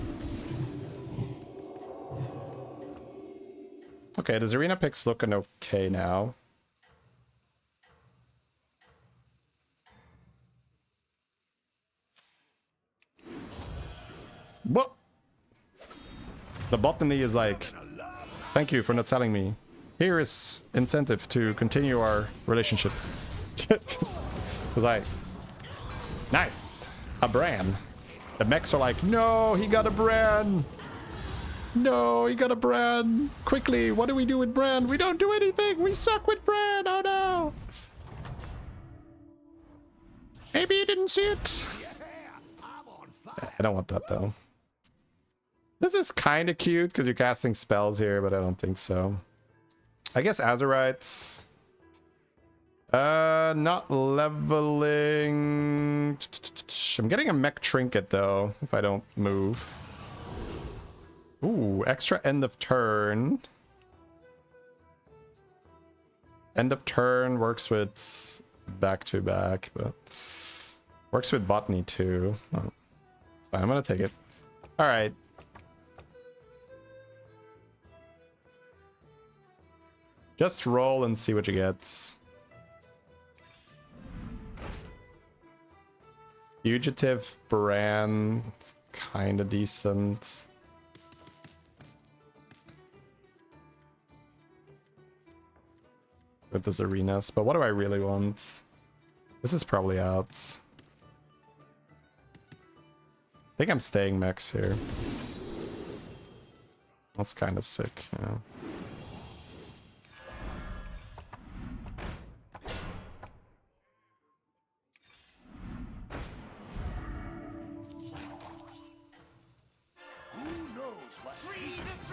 Okay, does arena picks looking okay now? What? The botany is like, thank you for not selling me. Here is incentive to continue our relationship. Was like, nice, a brand. The mechs are like, no, he got a brand. No, he got a brand. Quickly, what do we do with brand? We don't do anything. We suck with brand. Oh no. Maybe you didn't see it. I don't want that though. This is kind of cute because you're casting spells here, but I don't think so. I guess Azurites. Not leveling. I'm getting a mech trinket though, if I don't move. Ooh, extra end of turn. End of turn works with back-to-back, but works with botany too. Oh, it's fine, I'm gonna take it. All right. Just roll and see what you get. Fugitive brand, it's kind of decent. With this arenas, but what do I really want? This is probably out. I think I'm staying mechs here. That's kind of sick, yeah. Who knows what secrets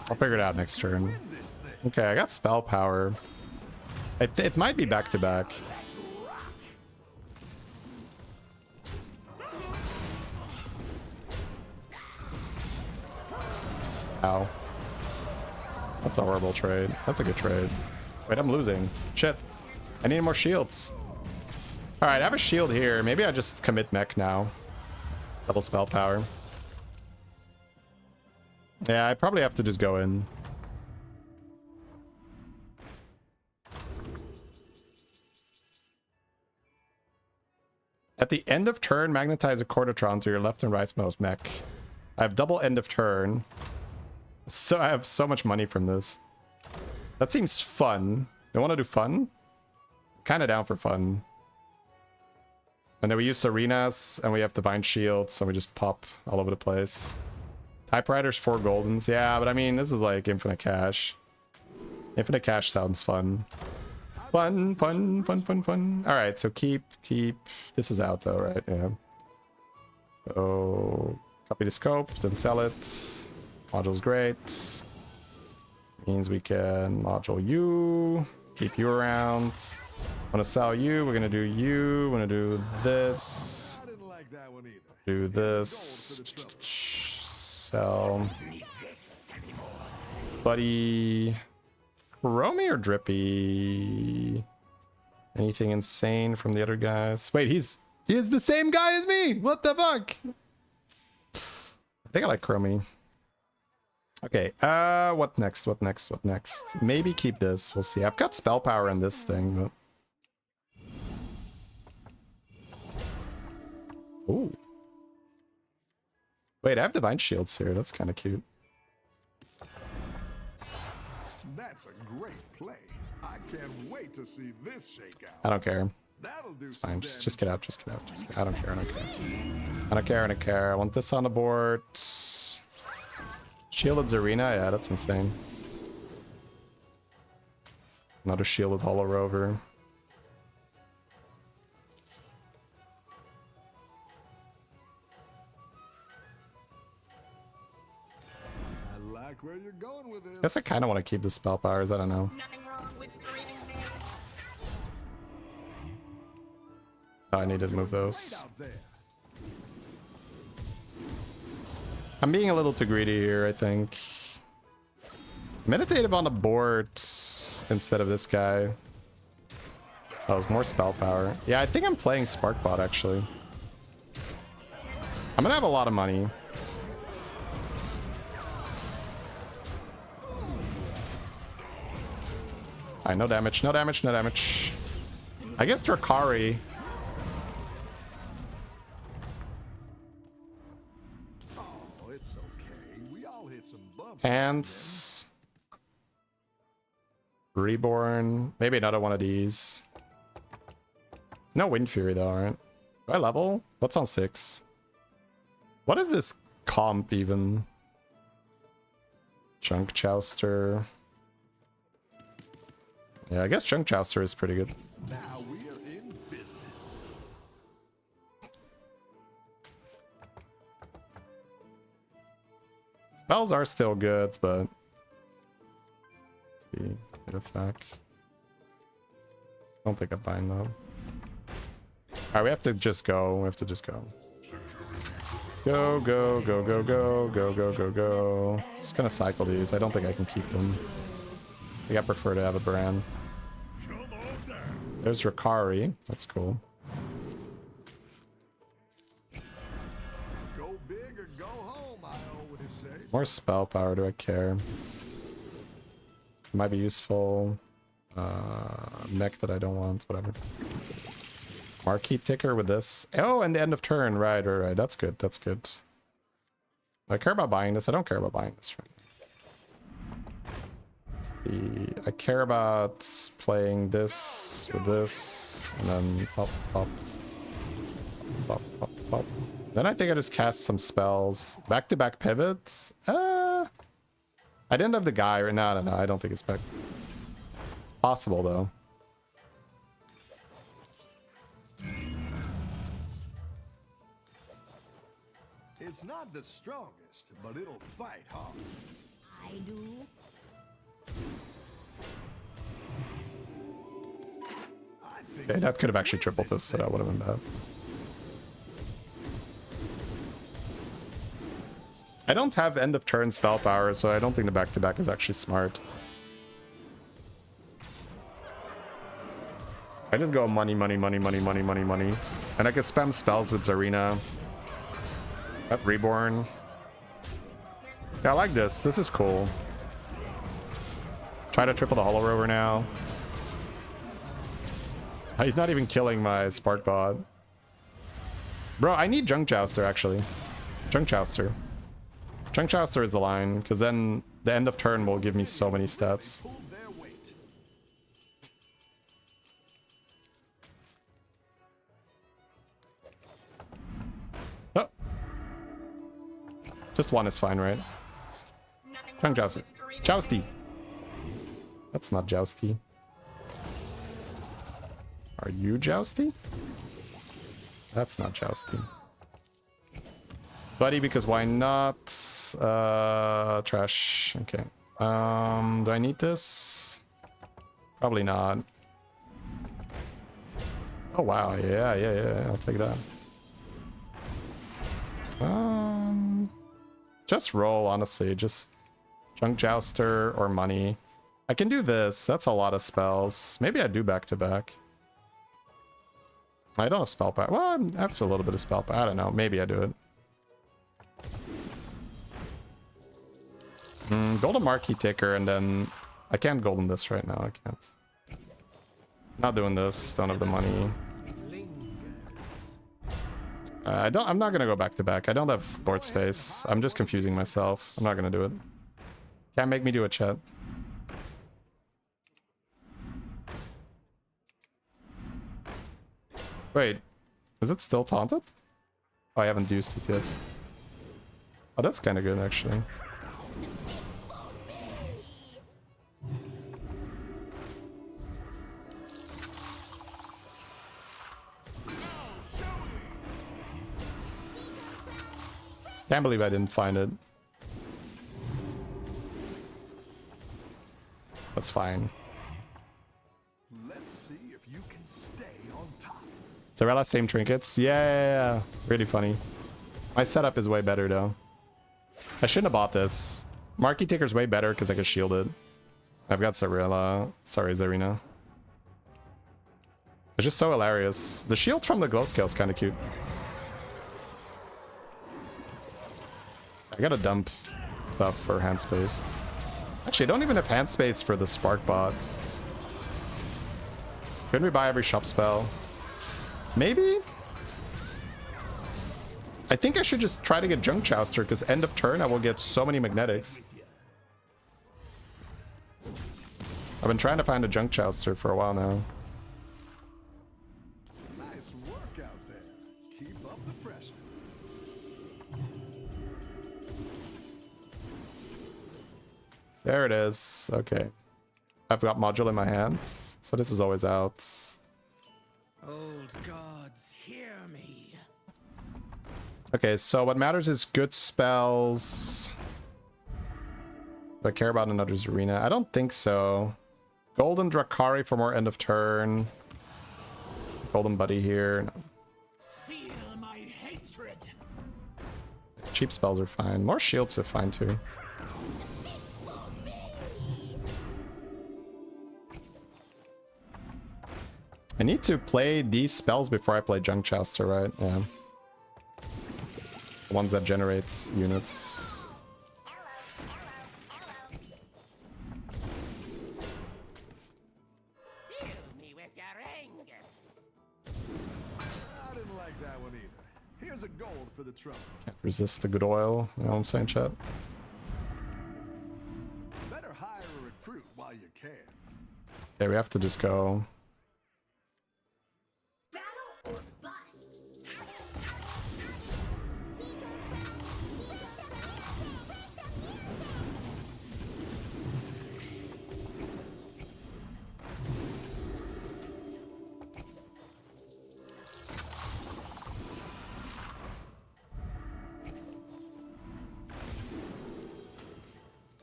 I'll figure it out next turn. Okay, I got spell power. It might be back to back. Ow. That's a horrible trade. That's a good trade. Wait, I'm losing. Shit. I need more shields. Alright, I have a shield here. Maybe I just commit mech now. Double spell power. Yeah, I probably have to just go in. At the end of turn, magnetize a Cordatron to your left and rightmost mech. I have double end of turn. So I have so much money from this. That seems fun. You want to do fun? Kind of down for fun. And then we use arenas and we have divine shields and we just pop all over the place. Typewriters, 4 goldens. Yeah, but I mean, this is like infinite cash. Infinite cash sounds fun. Fun, fun, fun, fun, fun. All right, so keep. This is out though, right? Yeah. So copy the scope, then sell it. Module's great. Means we can module you. Keep you around. Want to sell you? We're gonna do you. We're gonna do this. I didn't like that one either. Do this. Sell. Buddy. Romy or Drippy? Anything insane from the other guys? Wait, he is the same guy as me! What the fuck? I think I like Chromie. Okay, what next? What next? What next? Maybe keep this. We'll see. I've got spell power in this thing, but... Ooh. Wait, I have divine shields here. That's kind of cute. That's a great play. I can't wait to see this shake out. I don't care. That'll do It's fine. some Just get out. Just get out. Just get... I don't care. I don't care. I don't care. I don't care. I want this on the board. Shielded Zarina? Yeah, that's insane. Another shielded Hollow Rover. I like where you're going with this. I guess I kind of want to keep the spell powers. I don't know. Oh, I need to move those. Out there. I'm being a little too greedy here, I think. Meditative on the board instead of this guy. Oh, it's more spell power. Yeah, I think I'm playing Sparkbot, actually. I'm gonna have a lot of money. Alright, no damage, no damage, no damage. I guess Drakari. Oh, it's okay. We all hit some bumps. Ants. Reborn. Maybe another one of these. No Wind Fury though, alright. Do I level? What's on 6? What is this comp even? Junk Jouster. Yeah, I guess Junk Jouster is pretty good. Now we're in business. Spells are still good, but... Let's see, hit attack. Don't think I bind though. Alright, we have to just go. We have to just go. Go, go, go, go, go, go, go, go, go. Just gonna cycle these. I don't think I can keep them. I think I prefer to have a brand. There's Rikari. That's cool. Go big or go home, I always say. More spell power, do I care? Might be useful. Mech that I don't want, whatever. Marquee ticker with this. Oh, and the end of turn. Right, right, right. That's good. That's good. I care about buying this. I don't care about buying this right now. Let's see. I care about playing this with this. And then pop, pop. Pop, pop, pop. Then I think I just cast some spells. Back-to-back pivots. I didn't have the guy. No, no, no. I don't think it's back. It's possible, though. It's not the strongest, but it'll fight hard. I do. I think Okay, that could have actually tripled this, so that would have been bad. I don't have end of turn spell power, so I don't think the back-to-back is actually smart. I did go money, money, money, money, money, money, money. And I can spam spells with Zarina. Up Reborn. Yeah, I like this. This is cool. Try to triple the Hollow Rover now. He's not even killing my Spark Bot. Bro, I need Junk Jouster, actually. Junk Jouster. Junk Jouster is the line, because then the end of turn will give me so many stats. pull their weight. Oh. Just one is fine, right? Junk Jouster. Jousty. That's not Jousty. Are you Jousty? That's not Jousty. Buddy, because why not? Trash. Okay. Do I need this? Probably not. Oh wow, yeah, I'll take that. Just roll, honestly. Just Junk Jouster or money. I can do this. That's a lot of spells. Maybe I do back-to-back. I don't have spell power. Well, I have a little bit of spell power. I don't know. Maybe I do it. Golden Marquee Ticker, and then I can't golden this right now. I can't. Not doing this. Don't have the money. I'm not gonna go back to back. I don't have board space. I'm just confusing myself. I'm not gonna do it. Can't make me do a chat. Wait, is it still taunted? Oh, I haven't used it yet. Oh, that's kind of good actually. Can't believe I didn't find it. That's fine. Let's see if you can stay on top. Zarella, same trinkets. Yeah. Really funny. My setup is way better though. I shouldn't have bought this. Marquee Ticker's way better because I can shield it. I've got Zarella. Sorry, Zarina. It's just so hilarious. The shield from the glow scale is kind of cute. I gotta dump stuff for hand space. Actually, I don't even have hand space for the Spark Bot. Couldn't we buy every shop spell? Maybe? I think I should just try to get Junk Jouster, because end of turn I will get so many magnetics. I've been trying to find a Junk Jouster for a while now. There it is. Okay. I've got module in my hands, so this is always out. Old gods, hear me. Okay, so what matters is good spells. Do I care about another's arena? I don't think so. Golden Drakari for more end of turn. Golden Buddy here. No. Feel my hatred. Cheap spells are fine. More shields are fine too. I need to play these spells before I play Junk Chester, right? Yeah. The ones that generates units. Feel me with your anger. I didn't like that one either. Here's a gold for the trouble. Can't resist the good oil. You know what I'm saying, chat? Better hire a recruit while you can. Okay, we have to just go. Battle or bust.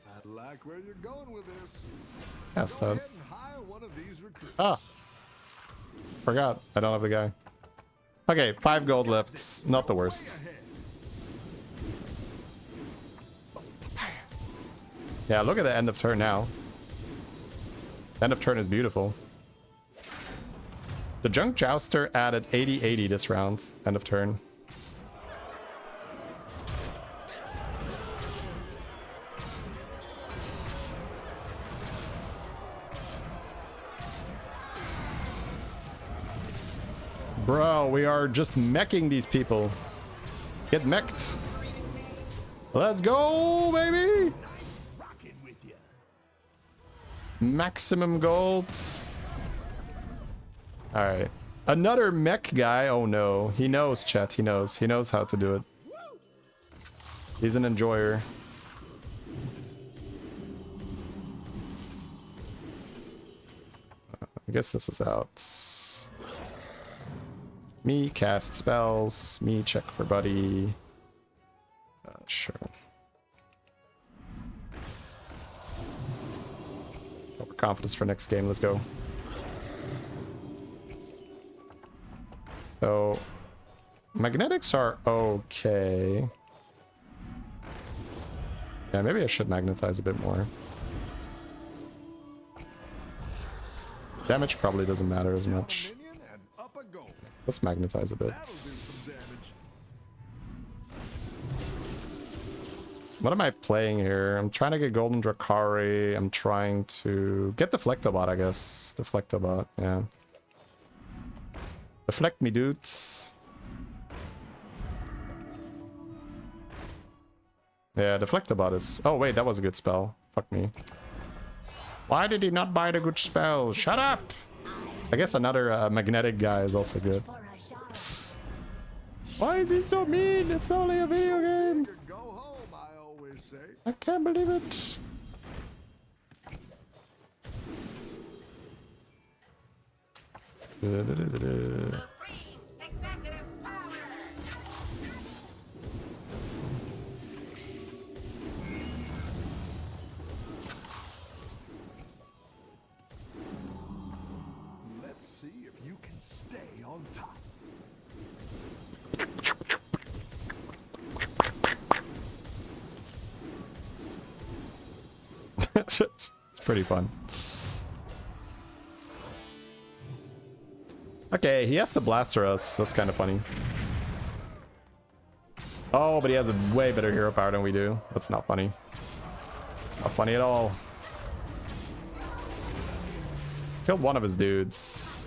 I like where you're going with this. Cast Go that. ahead and hire one of these recruits. Ah! Forgot. I don't have the guy. Okay, 5 gold left. Not the worst. Yeah, look at the end of turn now. End of turn is beautiful. The Junk Jouster added 80-80 this round. End of turn. Bro, we are just meching these people. Get mech'd. Let's go, baby! Rocking with you. Maximum golds. Alright. Another mech guy. Oh no. He knows, chat. He knows. He knows how to do it. He's an enjoyer. I guess this is out. Me cast spells. Me check for buddy. Sure. Overconfidence for next game. Let's go. So, magnetics are okay. Yeah, maybe I should magnetize a bit more. Damage probably doesn't matter as much. Minion and up a gold. Let's magnetize a bit. That'll do some damage. What am I playing here? I'm trying to get Golden Drakari. I'm trying to get Deflectobot, I guess. Deflectobot, yeah. Deflect me, dudes. Yeah, Deflectobot is... Oh, wait, that was a good spell. Fuck me. Why did he not buy the good spell? Shut up! I guess another magnetic guy is also good. Why is he so mean? It's only a video game. Go home, I always say. I can't believe it. Supreme executive power. Let's see if you can stay on top. It's pretty fun. Okay, he has to blaster us. That's kind of funny. Oh, but he has a way better hero power than we do. That's not funny. Not funny at all. Killed one of his dudes.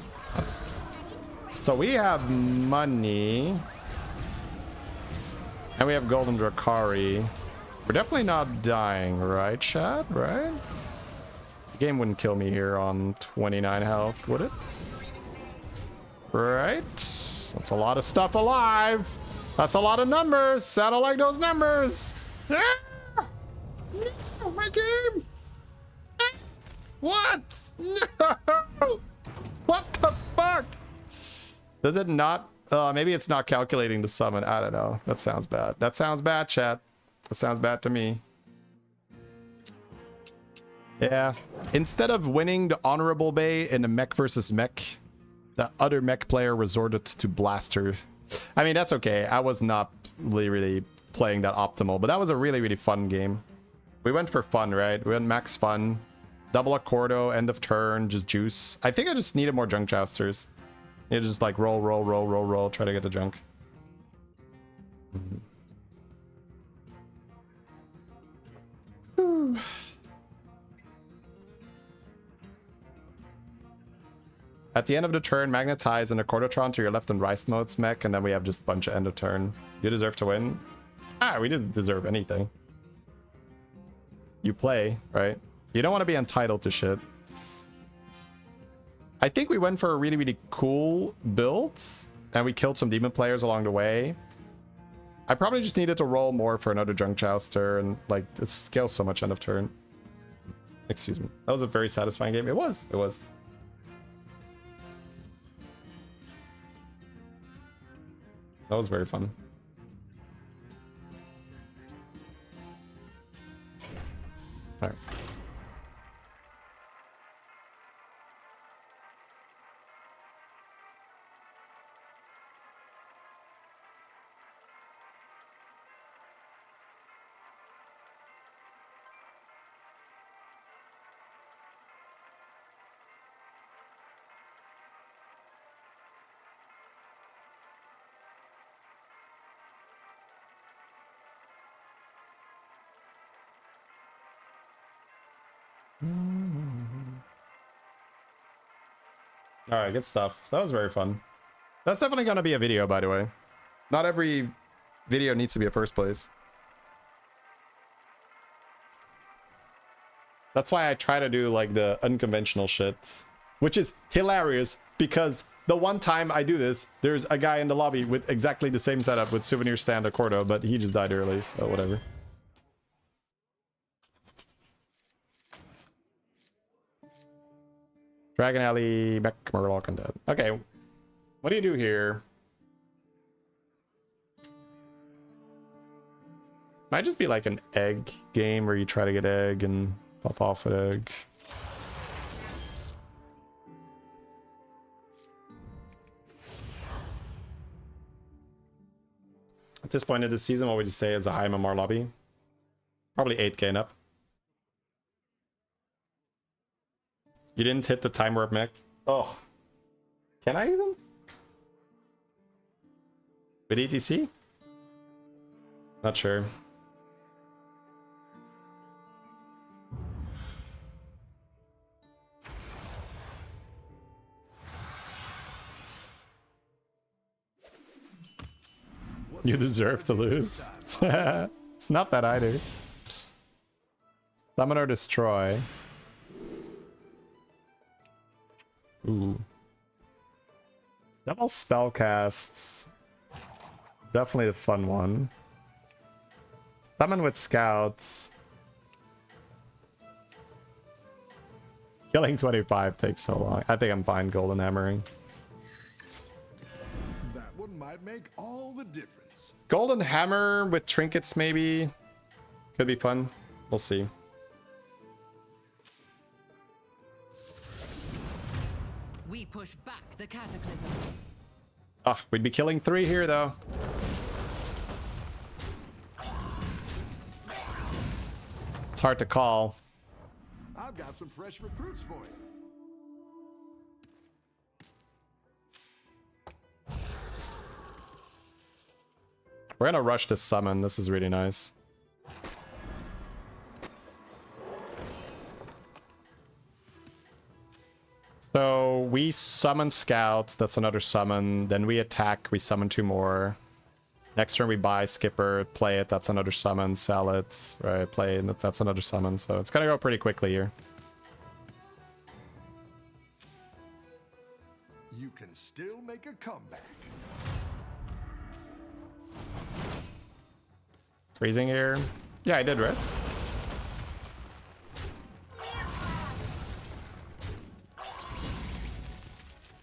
So we have money. And we have Golden Drakari. We're definitely not dying, right, chat? Right? The game wouldn't kill me here on 29 health, would it? Right? That's a lot of stuff alive. That's a lot of numbers. I don't like those numbers. Ah! No, my game. What? No! What the fuck? Does it not? Maybe it's not calculating the summon. I don't know. That sounds bad. That sounds bad, chat. That sounds bad to me. Yeah. Instead of winning the honorable bay in a mech versus mech, the other mech player resorted to blaster. I mean, that's okay. I was not really playing that optimal, but that was a really fun game. We went for fun, right? We went max fun. Double a Cordo, end of turn, just juice. I think I just needed more junk jousters. You just like roll, try to get the junk. At the end of the turn, magnetize and a Cordatron to your left and right modes mech, and then we have just a bunch of end of turn. You deserve to win. Ah, we didn't deserve anything. You play, right? You don't want to be entitled to shit. I think we went for a really cool build, and we killed some demon players along the way. I probably just needed to roll more for another junk jouster, and like it scales so much end of turn. Excuse me. That was a very satisfying game. It was. It was. That was very fun. All right. All right, good stuff. That was very fun. That's definitely going to be a video, by the way. Not every video needs to be a first place. That's why I try to do like the unconventional shit, which is hilarious because the one time I do this, there's a guy in the lobby with exactly the same setup with souvenir stand a Cordo, but he just died early, so whatever. Dragon Alley, Mech, Murloc, Undead. Okay, what do you do here? Might just be like an egg game where you try to get egg and pop off an egg. At this point in the season, what would you say is a high MMR lobby? Probably 8k and up. You didn't hit the time warp mech. Oh. Can I even? With ETC? Not sure. You deserve to lose. It's not that either. Summon or destroy. Ooh. Double spellcasts. Definitely the fun one. Summon with scouts. Killing 25 takes so long. I think I'm fine golden hammering. That one might make all the difference. Golden hammer with trinkets maybe. Could be fun. We'll see. We push back the cataclysm. Ah, we'd be killing 3 here though. It's hard to call. I've got some fresh recruits for you. We're gonna rush this summon. This is really nice. So we summon scouts. That's another summon. Then we attack. We summon 2 more. Next turn we buy skipper, play it. That's another summon. Sell it. Right, play it. That's another summon. So it's gonna go pretty quickly here. You can still make a comeback. Freezing here. Yeah, I did, right?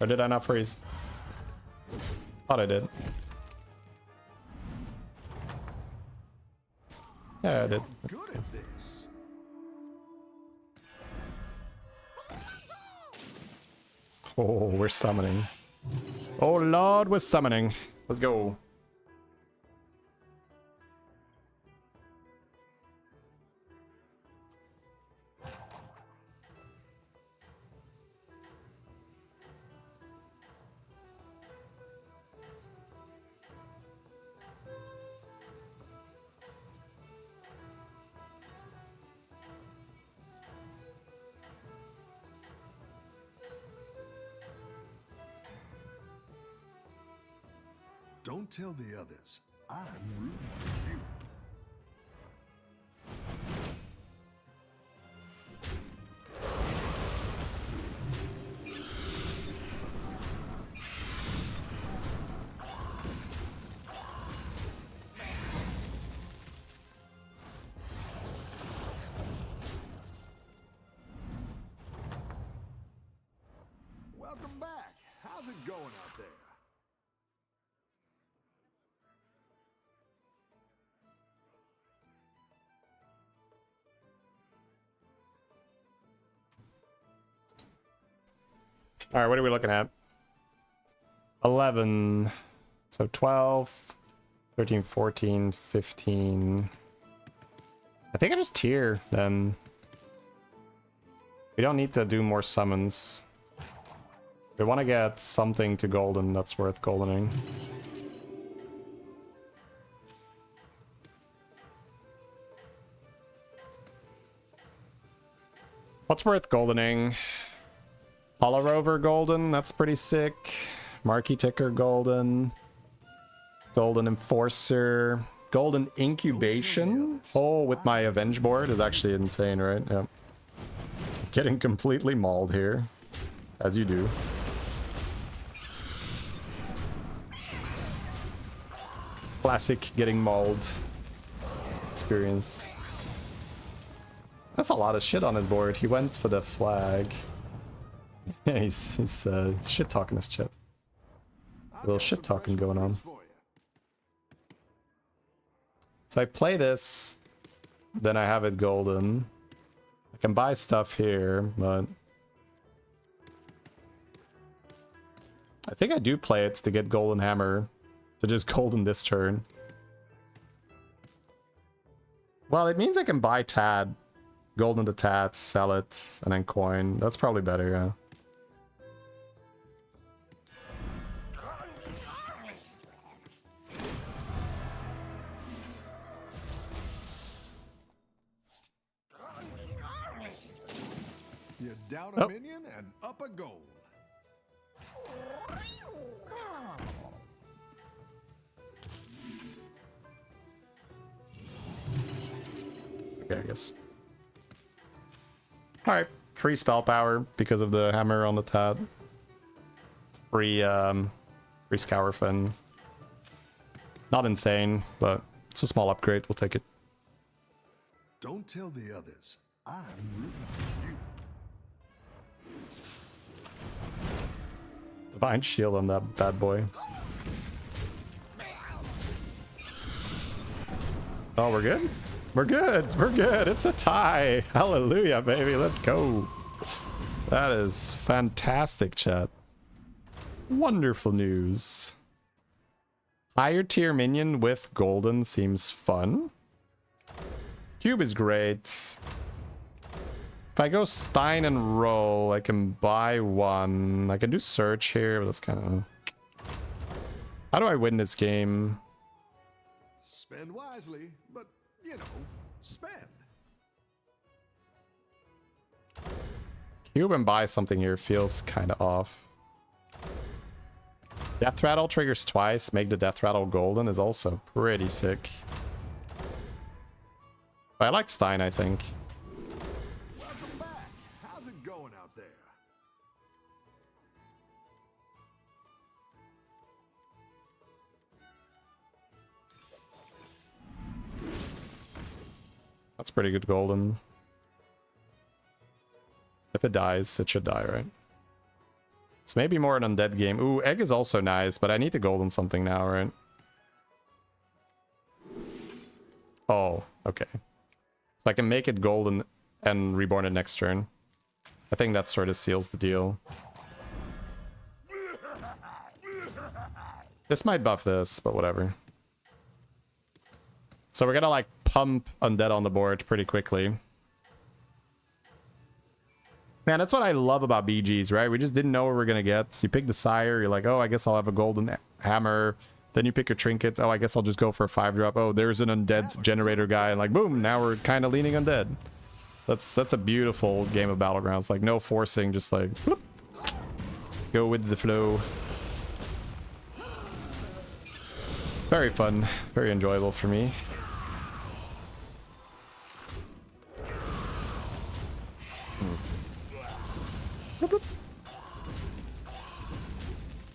Or did I not freeze? Thought I did. Yeah, I did. Good at this. Oh, we're summoning. Oh lord, we're summoning. Let's go. Don't tell the others. I'm rooting for you. Welcome back. How's it going out there? All right, what are we looking at? 11. So 12, 13, 14, 15. I think I just tier then. We don't need to do more summons. We want to get something to golden that's worth goldening. What's worth goldening? Hollow Rover golden, that's pretty sick. Marquee Ticker golden. Golden Enforcer. Golden Incubation. Oh, with my Avenge board is actually insane, right? Yeah. Getting completely mauled here. As you do. Classic getting mauled experience. That's a lot of shit on his board. He went for the flag. Yeah, he's shit talking his chat. A little shit talking going on. So I play this, then I have it golden. I can buy stuff here, but I think I do play it to get golden hammer, to just golden this turn. Well, it means I can buy Tad, golden the Tats, sell it, and then coin. That's probably better, yeah. You down a minion and up a gold. Okay, I guess. Alright, free spell power because of the hammer on the tab. Free scour fin. Not insane, but it's a small upgrade, we'll take it. Don't tell the others. I'm rooting for you. Divine shield on that bad boy. Oh, we're good? We're good. We're good. It's a tie. Hallelujah, baby. Let's go. That is fantastic, chat. Wonderful news. Higher tier minion with golden seems fun. Cube is great. If I go Stein and roll, I can buy one. I can do search here, but that's kind of... How do I win this game? Spend wisely, but, you know, spend. Cube and buy something here feels kind of off. Death Rattle triggers twice. Make the Death Rattle golden is also pretty sick. But I like Stein, I think. Welcome back. How's it going out there? That's pretty good golden. If it dies, it should die, right? So maybe more an undead game. Ooh, egg is also nice, but I need to golden something now, right? Oh, okay. So I can make it golden and reborn it next turn. I think that sort of seals the deal. This might buff this, but whatever. So we're gonna like pump undead on the board pretty quickly. Man, that's what I love about BGs, right? We just didn't know what we were gonna get. So you pick the sire, you're like, oh, I guess I'll have a golden hammer. Then you pick your trinket. Oh, I guess I'll just go for a 5-drop. Oh, there's an undead generator guy, and like, boom, now we're kind of leaning undead. That's a beautiful game of Battlegrounds. Like, no forcing, just like, whoop, go with the flow. Very fun, very enjoyable for me.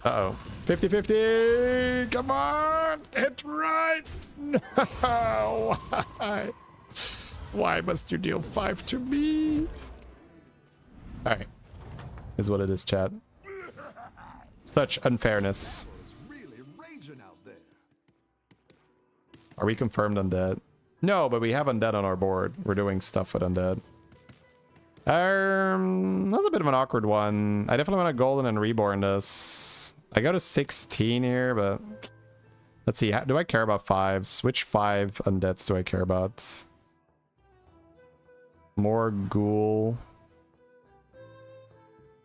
Uh-oh. 50-50! Come on! Hit right! No! Why? Why must you deal 5 to me? Alright. Is what it is, chat. Such unfairness. It's really raging out there. Are we confirmed undead? No, but we have undead on our board. We're doing stuff with undead. That's a bit of an awkward one. I definitely want to golden and reborn this. I go to 16 here, but let's see. Do I care about 5s? Which 5 undeads do I care about? More ghoul.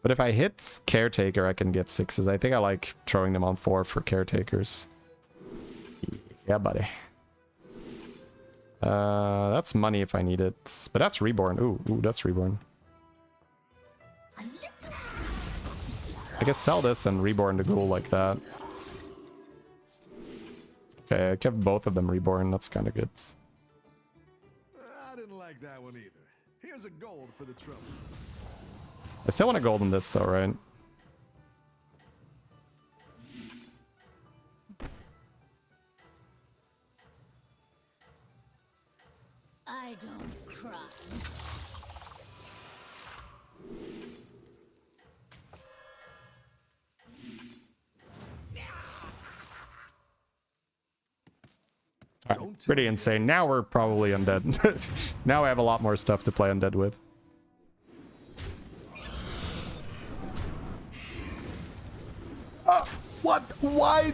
But if I hit caretaker, I can get 6s. I think I like throwing them on 4 for caretakers. Yeah, buddy. That's money if I need it. But that's reborn. Ooh, that's reborn. I guess sell this and reborn the ghoul like that. Okay, I kept both of them reborn. That's kind of good. I didn't like that one either. Here's a gold for the trouble. I still want to golden this though, right? I don't cry. Alright, pretty insane. Now we're probably undead. Now I have a lot more stuff to play undead with. What? Why?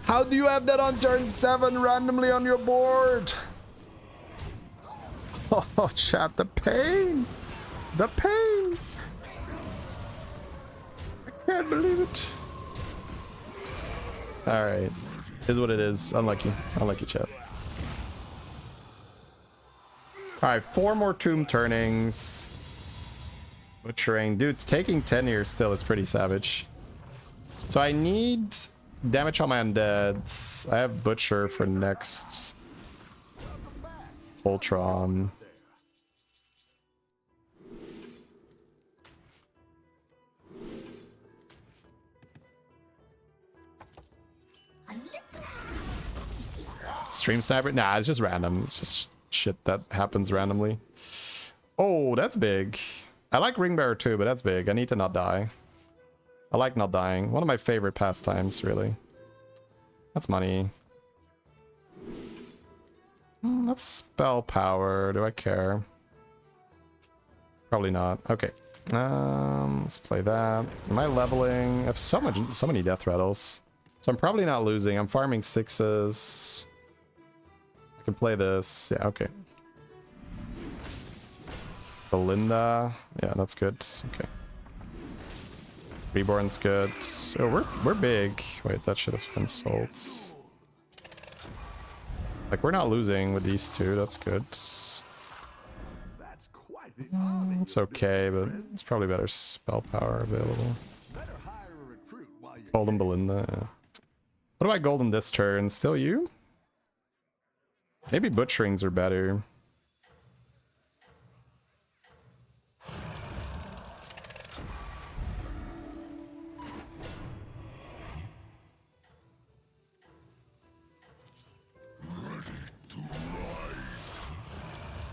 How do you have that on turn 7 randomly on your board? Oh, chat, the pain. The pain. I can't believe it. Alright. Is what it is. Unlucky. Unlucky, chat. Alright, 4 more tomb turnings. Butchering. Dude, it's taking 10 years still. It's pretty savage. So I need damage on my undeads. I have Butcher for next. Ultron. Stream sniper? Nah, it's just random. It's just shit that happens randomly. Oh, that's big. I like Ring Bearer too, but that's big. I need to not die. I like not dying. One of my favorite pastimes, really. That's money. That's spell power. Do I care? Probably not. Okay. Let's play that. Am I leveling? I have so many death rattles. So I'm probably not losing. I'm farming 6s. I can play this. Yeah, okay. Belinda. Yeah, that's good. Okay. Reborn's good. Oh, we're big. Wait, that should have been sold. Like, we're not losing with these two. That's good. That's quite the army. It's okay, but it's probably better spell power available. Better hire a recruit while you Golden Belinda. Yeah. What about Golden this turn? Still you? Maybe Butcherings are better.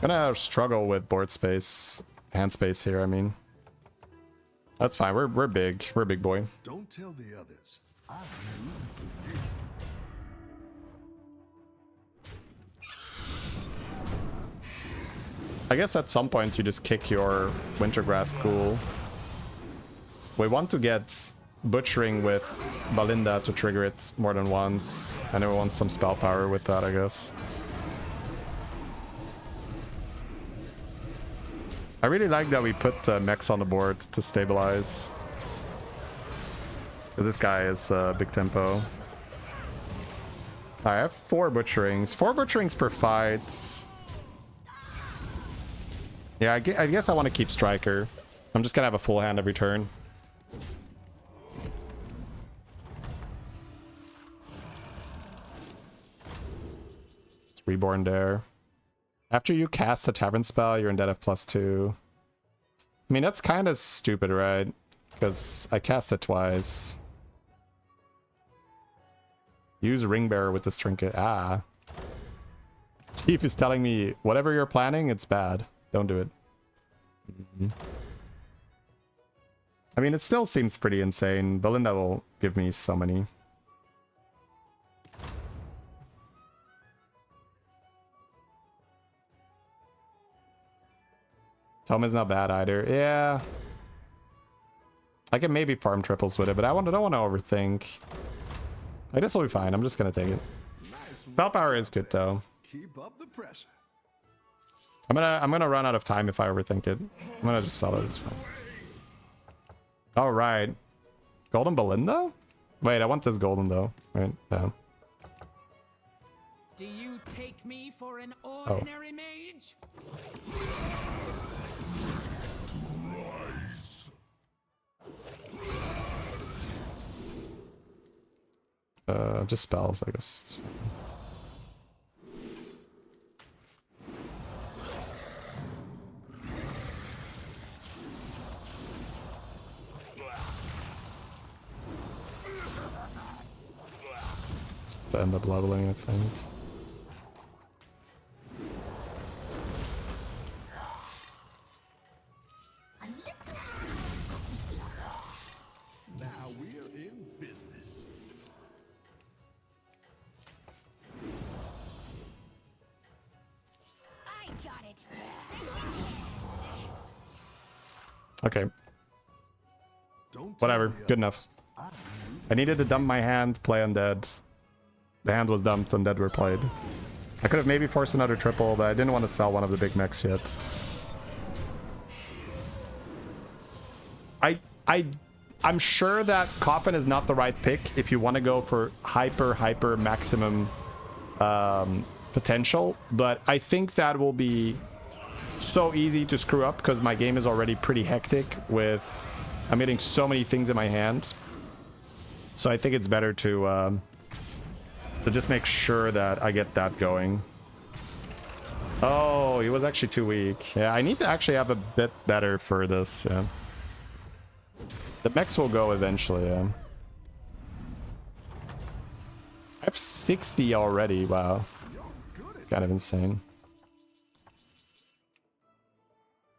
Gonna struggle with board space, hand space here, I mean. That's fine. We're big. We're a big boy. Don't tell the others. I I guess at some point you just kick your Wintergrass pool. We want to get Butchering with Balinda to trigger it more than once. And then we want some spell power with that, I guess. I really like that we put mechs on the board to stabilize. This guy is big tempo. I have 4 Butcherings. 4 Butcherings per fight. Yeah, I guess I want to keep Striker. I'm just gonna have a full hand every turn. It's Reborn there. After you cast a Tavern spell, you're in dead of +2. I mean, that's kind of stupid, right? Because I cast it twice. Use Ringbearer with this trinket. Ah. Chief is telling me, whatever you're planning, it's bad. Don't do it. I mean, it still seems pretty insane. Belinda will give me so many. Tome is not bad either. Yeah. I can maybe farm triples with it, but don't want to overthink. Like, this will be fine. I'm just going to take it. Spell power is good, though. keep up the pressure. I'm gonna run out of time if I overthink it. I'm gonna just sell it. It's fine. All right. Golden Belinda? Wait, I want this golden, though. Right? Yeah. Do you take me for an ordinary mage? Just spells, I guess. It's fine. To end up leveling, I think. Now we're in business. I got it. Okay, Don't whatever. Good enough. I needed to dump my hand, play undead. The hand was dumped, undead were played. I could have maybe forced another triple, but I didn't want to sell one of the big mechs yet. I'm sure that Coffin is not the right pick if you want to go for hyper maximum potential, but I think that will be so easy to screw up because my game is already pretty hectic with I'm getting so many things in my hand. So I think it's better to just make sure that I get that going. Oh, he was actually too weak. Yeah, I need to actually have a bit better for this. Yeah. The mechs will go eventually. Yeah. I have 60 already. Wow. It's kind of insane.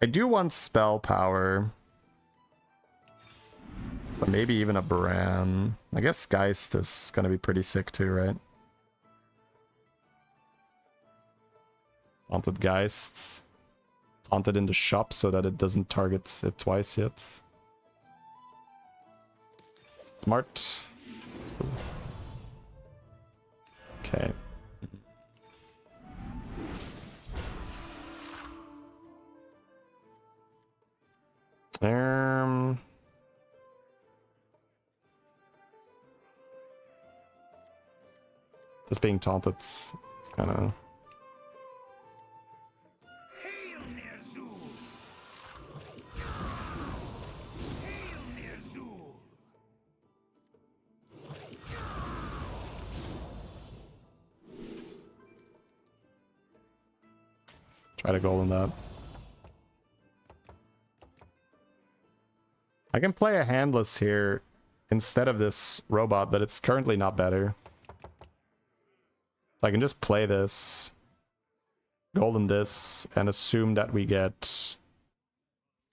I do want spell power. So maybe even a Bran. I guess Geist is going to be pretty sick too, right? Taunted Geist. Taunted in the shop so that it doesn't target it twice yet. Smart. Okay. Just being taunted, it's kind of... Hail Ner'zhul! Hail Ner'zhul! Try to golden that. I can play a handless here instead of this robot, but it's currently not better. So I can just play this, golden this, and assume that we get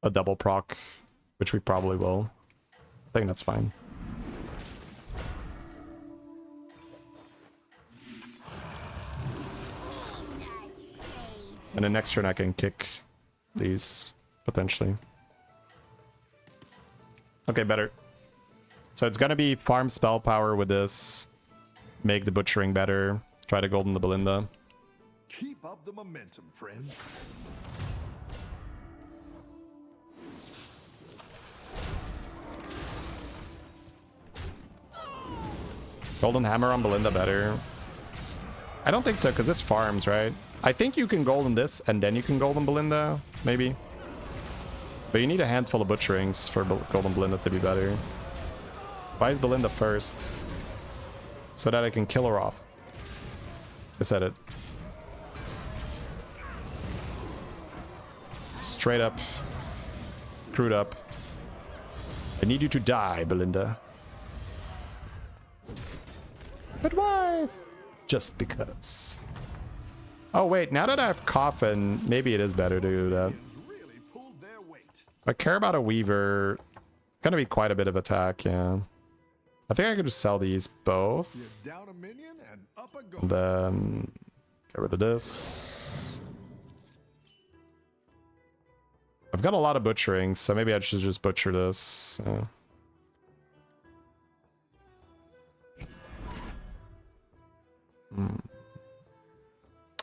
a double proc which we probably will. I think that's fine. And the next turn I can kick these, potentially. Okay, better. So it's gonna be farm spell power with this. Make the butchering better. Try to golden the Belinda. Keep up the momentum, friend. Golden hammer on Belinda better. I don't think so, because this farms, right? I think you can golden this, and then you can golden Belinda, maybe. But you need a handful of butcherings for golden Belinda to be better. Why is Belinda first? So that I can kill her off. I said it. Straight up. Screwed up. I need you to die, Belinda. But why? Just because. Oh wait, now that I have Coffin, maybe it is better to do that. Really pulled their weight. If I care about a Weaver, it's gonna be quite a bit of attack, yeah. I think I could just sell these both. You're down a minion and up a goal. And then get rid of this. I've got a lot of butchering, so maybe I should just butcher this.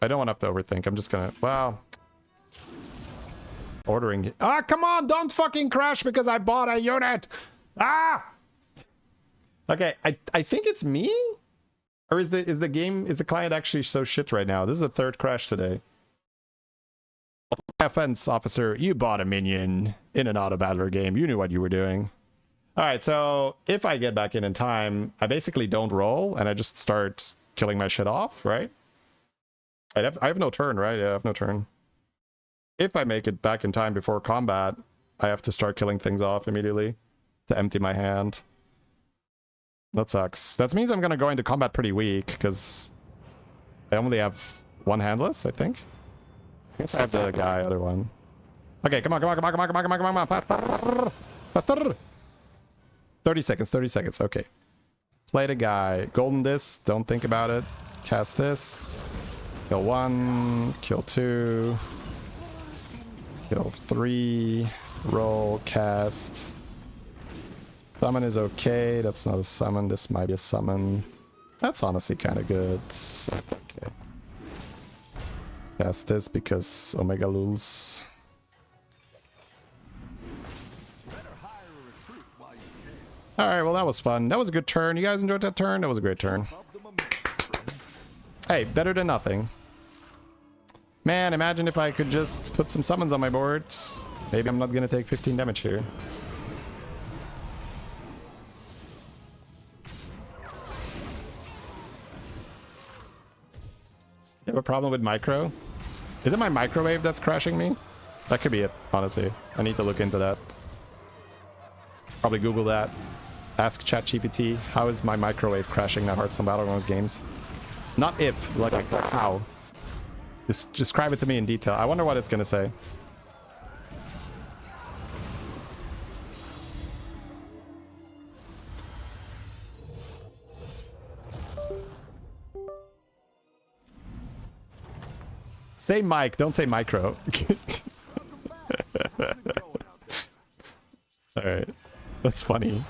I don't want to have to overthink. I'm just gonna... Wow. Ordering... Ah, come on! Don't fucking crash because I bought a unit! Ah! Okay, I think it's me? Or is the client actually so shit right now? This is the third crash today. Offense, officer, you bought a minion in an auto battler game. You knew what you were doing. Alright, so if I get back in time, I basically don't roll and I just start killing my shit off, right? I have no turn, right? Yeah, I have no turn. If I make it back in time before combat, I have to start killing things off immediately to empty my hand. That sucks. That means I'm gonna go into combat pretty weak, because I only have one handless, I think. I guess I have the guy, other one. Okay, come on, come on, come on, come on, come on, come on, come on. Faster! 30 seconds, 30 seconds, okay. Play the guy. Golden this, don't think about it. Cast this. Kill 1, kill 2. Kill 3. Roll, cast. Summon is okay. That's not a summon. This might be a summon. That's honestly kind of good. Okay. Cast this because Omega lulz. Alright, well that was fun. That was a good turn. You guys enjoyed that turn? That was a great turn. Hey, better than nothing. Man, imagine if I could just put some summons on my board. Maybe I'm not gonna take 15 damage here. You have a problem with micro? Is it my microwave that's crashing me? That could be it, honestly. I need to look into that. Probably Google that. Ask ChatGPT, how is my microwave crashing the Hearthstone Battlegrounds games? Not if, like how. Just describe it to me in detail. I wonder what it's gonna say. Say Mike, don't say micro. Alright. That's funny.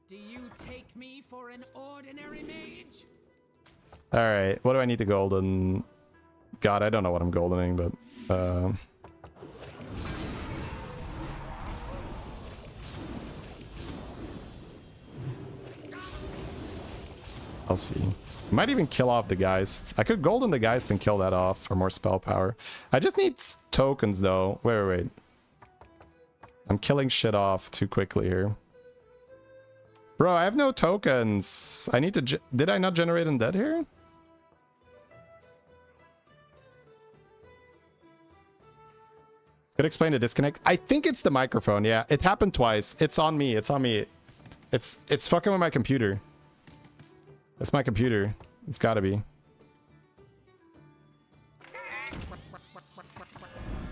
Do you take me for an ordinary mage? Alright, what do I need to golden? God, I don't know what I'm goldening, but... I'll see. Might even kill off the Geist. I could golden the Geist and kill that off for more spell power. I just need tokens, though. Wait. I'm killing shit off too quickly here. Bro, I have no tokens. I need to... Did I not generate undead here? Could explain the disconnect. I think it's the microphone. Yeah, it happened twice. It's on me. It's on me. It's fucking with my computer. It's my computer. It's gotta be.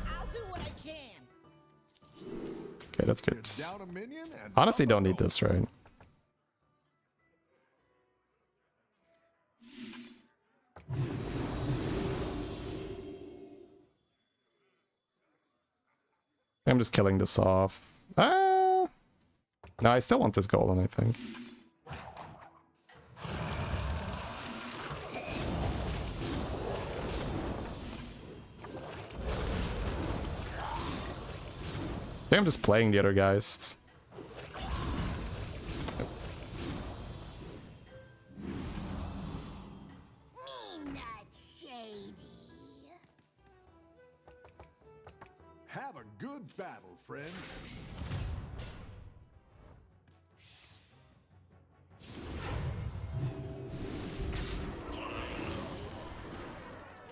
I'll do what I can. Okay, that's good. You down a minion and Honestly, up a don't need roll. this, right? I'm just killing this off. No, I still want this golden, I think. I think I'm just playing the other guys. Me not shady. Have a good battle, friend.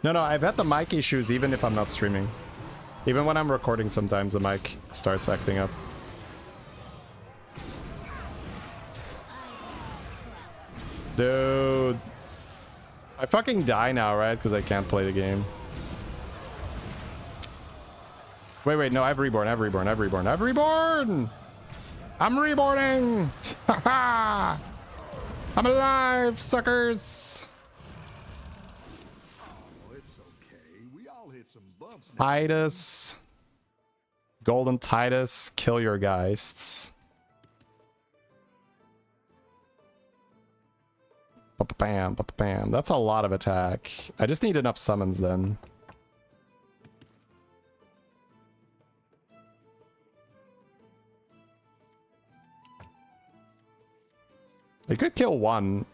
No, I've had the mic issues even if I'm not streaming. Even when I'm recording, sometimes the mic starts acting up. Dude. I fucking die now, right? Because I can't play the game. Wait, no, I've reborn. I'm reborning! Haha! I'm alive, suckers! Oh, it's okay. We all hit some bumps now. Titus. Golden Titus, kill your geists. Bam, bam. That's a lot of attack. I just need enough summons then. I could kill one.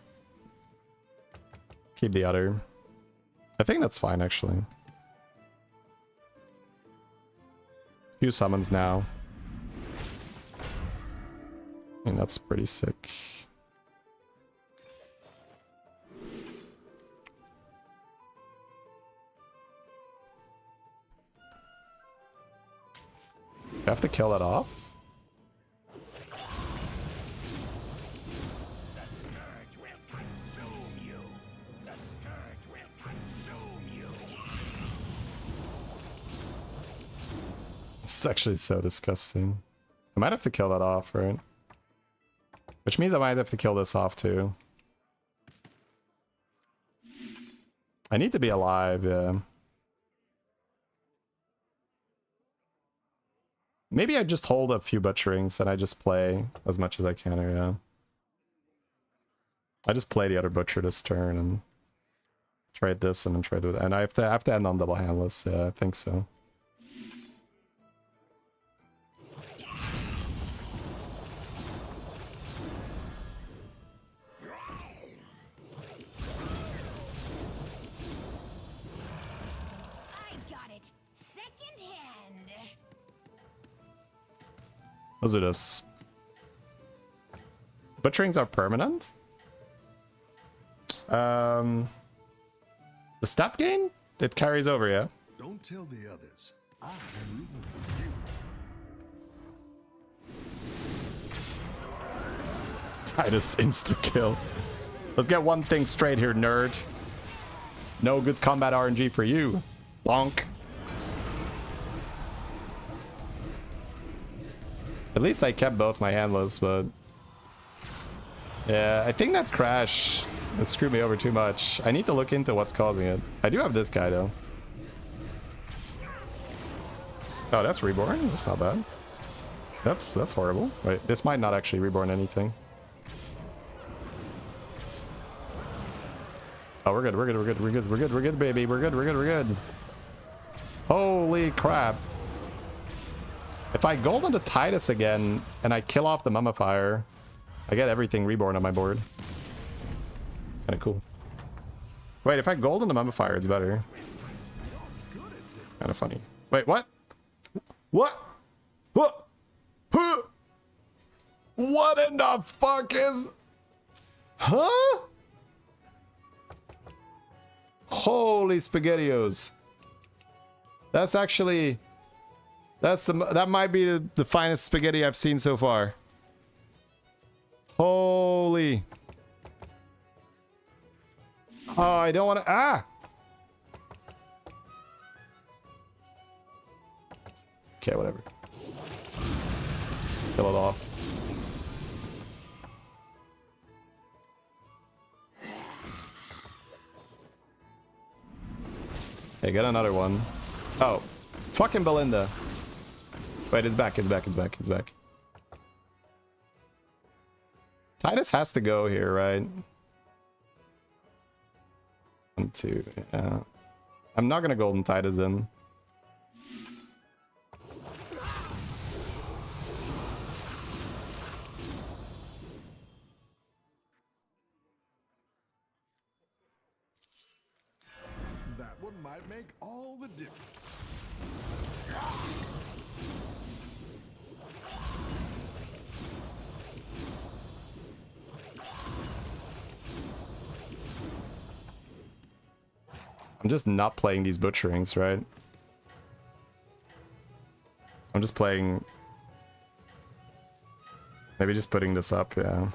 Keep the other. I think that's fine, actually. Few summons now. I mean, that's pretty sick. I have to kill that off? The scourge will consume you. The scourge will consume you. This is actually so disgusting. I might have to kill that off, right? Which means I might have to kill this off too. I need to be alive, yeah. Maybe I just hold a few butcherings and I just play as much as I can, or yeah. I just play the other butcher this turn and trade this and then trade with, and I have to end on double handless, yeah, I think so. I got it second hand. Let's do this. Butcherings are permanent? The stat gain? It carries over, yeah? Don't tell the others. I'm rooting for you. Titus insta-kill. Let's get one thing straight here, nerd. No good combat RNG for you. Bonk. At least I kept both my handless, but... yeah, I think that crash has screwed me over too much. I need to look into what's causing it. I do have this guy, though. Oh, that's reborn? That's not bad. That's horrible. Wait, this might not actually reborn anything. Oh, we're good, baby. We're good. Holy crap. If I gold into Titus again, and I kill off the Mummifier, I get everything reborn on my board. Kinda cool. Wait, if I gold into Mummifier, it's better. It's kinda funny. Wait, what? What? What? Huh? What in the fuck is... huh? Holy spaghettios. That's actually... that might be the finest spaghetti I've seen so far. Holy. Oh, I don't want to... ah! Okay, whatever. Kill it off. Hey, get another one. Oh, fucking Belinda. Wait, it's back, it's back, it's back, it's back. Titus has to go here, right? 1, 2, yeah. I'm not gonna golden Titus in. That one might make all the difference. I'm just not playing these butcherings, right? I'm just playing... Maybe just putting this up, yeah.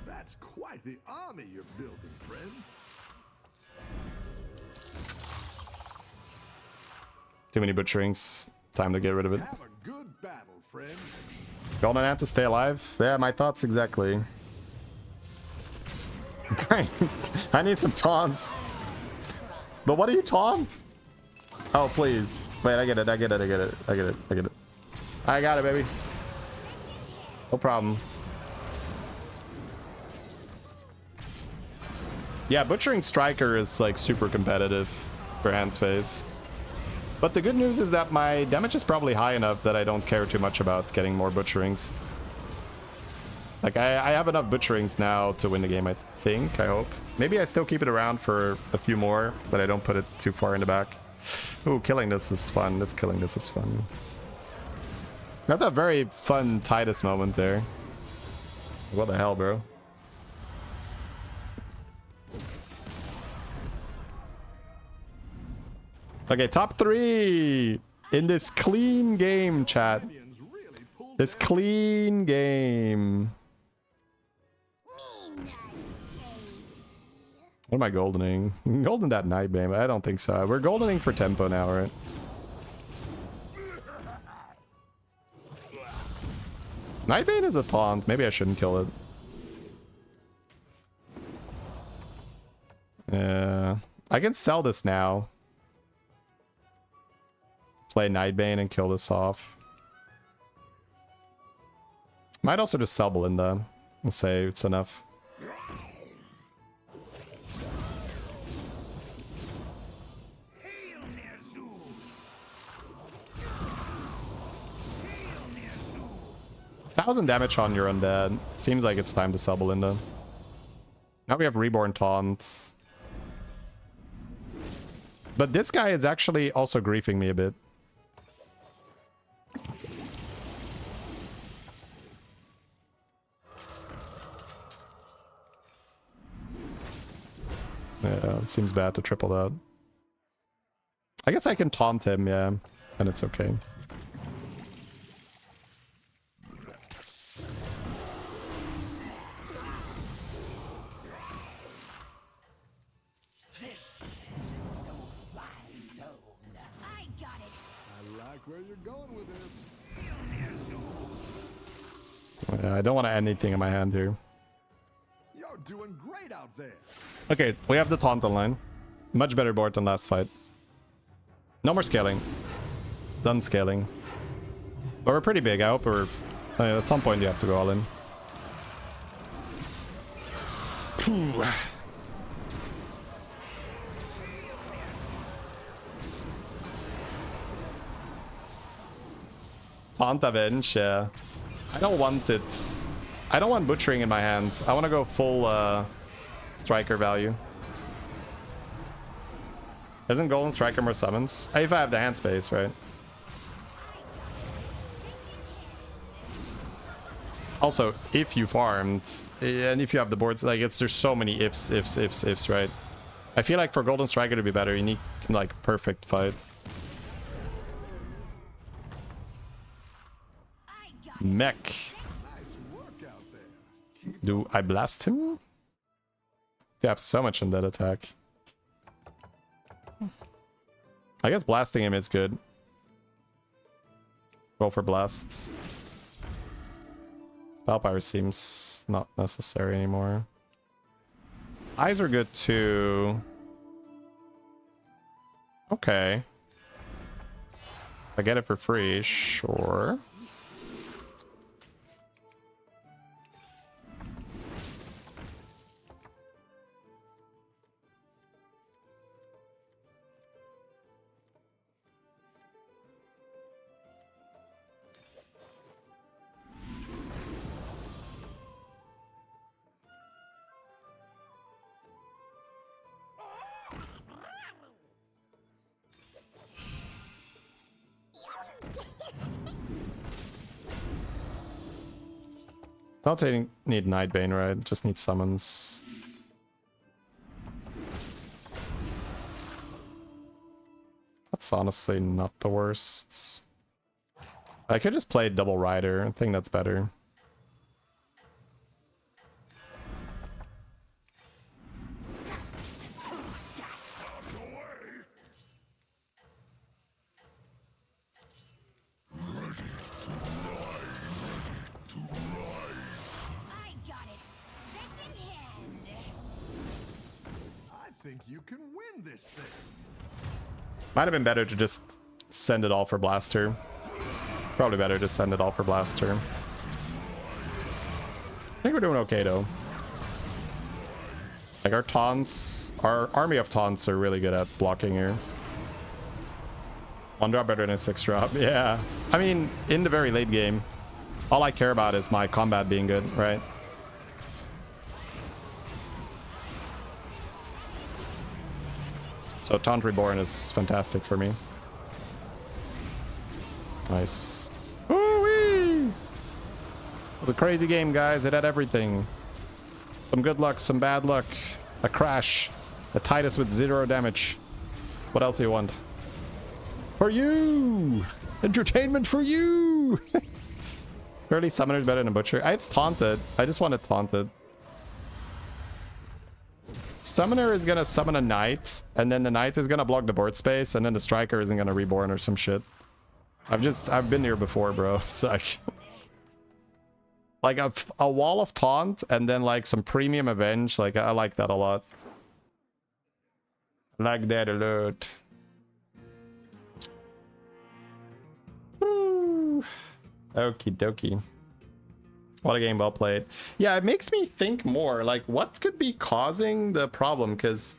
That's quite the army you're building, friend. Too many butcherings. Time to get rid of it. Have a good battle, friend. Golden Ant to stay alive? Yeah, my thoughts exactly. I need some taunts. But what do you taunt? Oh, please. Wait, I get it, I get it, I get it, I get it, I get it. I got it, baby. No problem. Yeah, butchering Striker is like super competitive for hand space. But the good news is that my damage is probably high enough that I don't care too much about getting more butcherings. Like, I have enough butcherings now to win the game, I think, I hope. Maybe I still keep it around for a few more, but I don't put it too far in the back. Ooh, killing this is fun. Killing this is fun. Got that very fun Titus moment there. What the hell, bro? Okay, top 3 in this clean game, chat. This clean game. What am I goldening? Golden that Nightbane, but I don't think so. We're goldening for tempo now, right? Nightbane is a taunt. Maybe I shouldn't kill it. Yeah. I can sell this now. Play Nightbane and kill this off. Might also just sell Belinda and say it's enough. $1,000 damage on your undead. Seems like it's time to sell Belinda. Now we have Reborn taunts. But this guy is actually also griefing me a bit. Yeah, it seems bad to triple that. I guess I can taunt him, yeah, and it's okay. Where you're going with this? Yeah, I don't want anything in my hand here. You're doing great out there. Okay, we have the taunt online. Much better board than last fight. No more scaling. Done scaling. But we're pretty big. I hope we're... at some point you have to go all in. Phew. Taunt Avenge, yeah. I don't want it. I don't want butchering in my hand. I want to go full striker value. Isn't golden striker more summons? If I have the hand space, right? Also, if you farmed and if you have the boards, like there's so many ifs, right? I feel like for golden striker to be better, you need like perfect fight. Mech. Do I blast him? They have so much in that attack. I guess blasting him is good. Go for blasts. Spell power seems not necessary anymore. Eyes are good too. Okay. If I get it for free, sure. Not need Nightbane, right? Just need summons. That's honestly not the worst. I could just play Double Rider. I think that's better. I got it secondhand. I think you can win this thing. Might have been better to just send it all for Blaster. It's probably better to send it all for Blaster. I think we're doing okay though. Like our taunts, our army of taunts are really good at blocking here. 1 drop better than a 6 drop. Yeah. I mean, in the very late game, all I care about is my combat being good, right? So Taunt Reborn is fantastic for me. Nice. Woo-wee! It was a crazy game, guys. It had everything. Some good luck, some bad luck. A crash. A Titus with 0 damage. What else do you want? For you! Entertainment for you! Early Summoner's better than a Butcher. It's Taunted. I just want it Taunted. Summoner is gonna summon a Knight, and then the Knight is gonna block the board space, and then the Striker isn't gonna Reborn or some shit. I've been here before, bro. It's like a wall of taunt and then like some premium avenge. Like I like that a lot. I like that a lot. Woo. Okie dokie. What a game, well played. Yeah, it makes me think more like what could be causing the problem, because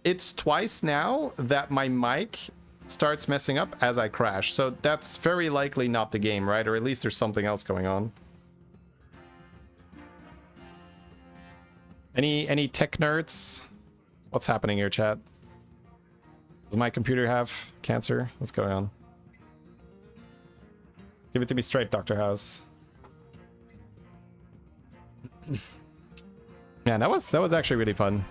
it's twice now that my mic starts messing up as I crash. So that's very likely not the game, right? Or at least there's something else going on. Any tech nerds? What's happening here, chat? Does my computer have cancer? What's going on? Give it to me straight, Dr. House. Man, that was actually really fun.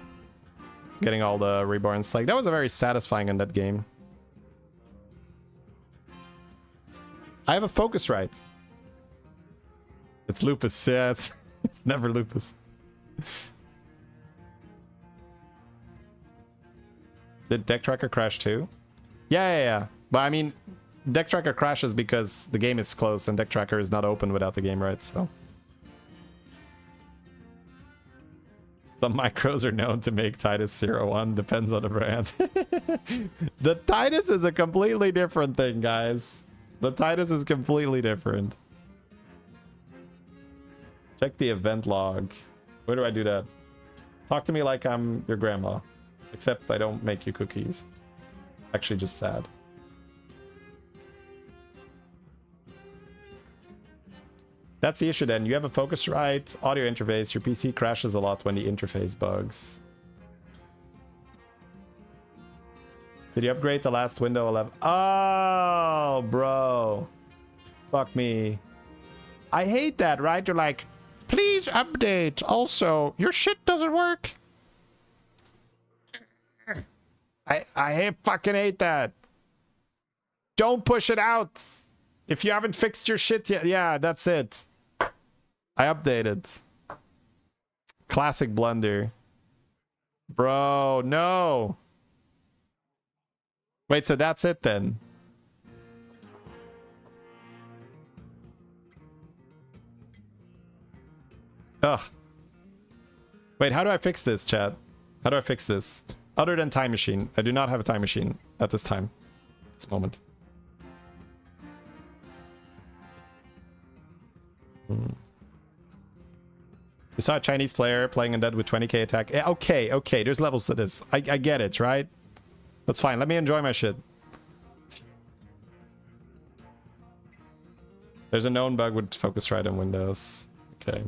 Getting all the reborns. Like that was a very satisfying in that game. I have a focus right. It's lupus. Yeah, it's never lupus. Did Deck Tracker crash too? Yeah. But I mean, Deck Tracker crashes because the game is closed and Deck Tracker is not open without the game, right? So some micros are known to make Titus 0-1. Depends on the brand. The Titus is a completely different thing, guys. The Titus is completely different. Check the event log. Where do I do that? Talk to me like I'm your grandma. Except I don't make you cookies. Actually, just sad. That's the issue then. You have a Focusrite audio interface. Your PC crashes a lot when the interface bugs. Did you upgrade to last Windows 11? Oh, bro. Fuck me. I hate that, right? You're like, please update. Also, your shit doesn't work. I fucking hate that. Don't push it out. If you haven't fixed your shit yet, yeah, that's it. I updated. Classic blunder. Bro, no. Wait, so that's it then? Ugh. Wait, how do I fix this, chat? How do I fix this? Other than time machine. I do not have a time machine at this time. This moment. You saw a Chinese player playing undead with 20k attack. Yeah, okay, okay. There's levels to this. I get it, right? That's fine. Let me enjoy my shit. There's a known bug with Focusrite on Windows. Okay.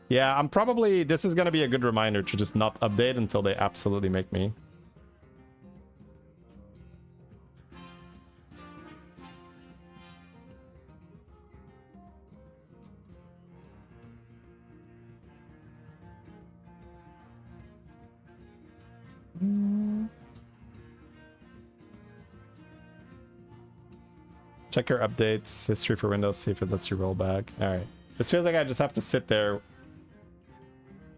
Yeah, I'm probably... This is going to be a good reminder to just not update until they absolutely make me. Check your updates, history for Windows, see if it lets you roll back. Alright. This feels like I just have to sit there.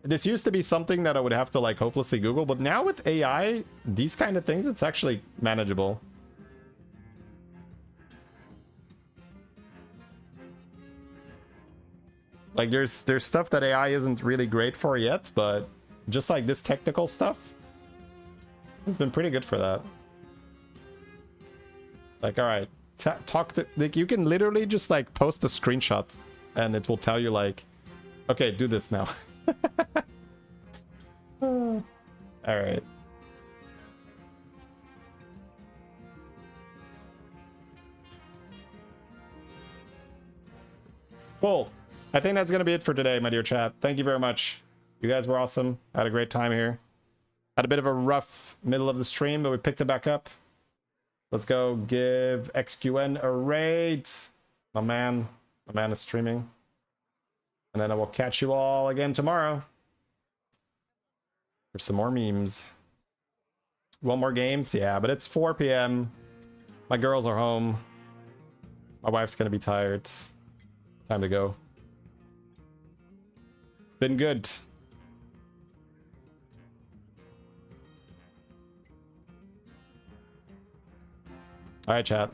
This used to be something that I would have to like hopelessly Google, but now with AI, these kind of things, it's actually manageable. Like there's stuff that AI isn't really great for yet, but just like this technical stuff, it's been pretty good for that. Like, all right, talk to, like, you can literally just like post a screenshot and it will tell you like, okay, do this now. All right. Cool. I think that's going to be it for today, my dear chat. Thank you very much. You guys were awesome. I had a great time here. Had a bit of a rough middle of the stream, but we picked it back up. Let's go give XQN a raid. My man is streaming. And then I will catch you all again tomorrow for some more memes. One more games? Yeah, but it's 4 p.m. My girls are home. My wife's gonna be tired. Time to go. It's been good. All right, chat.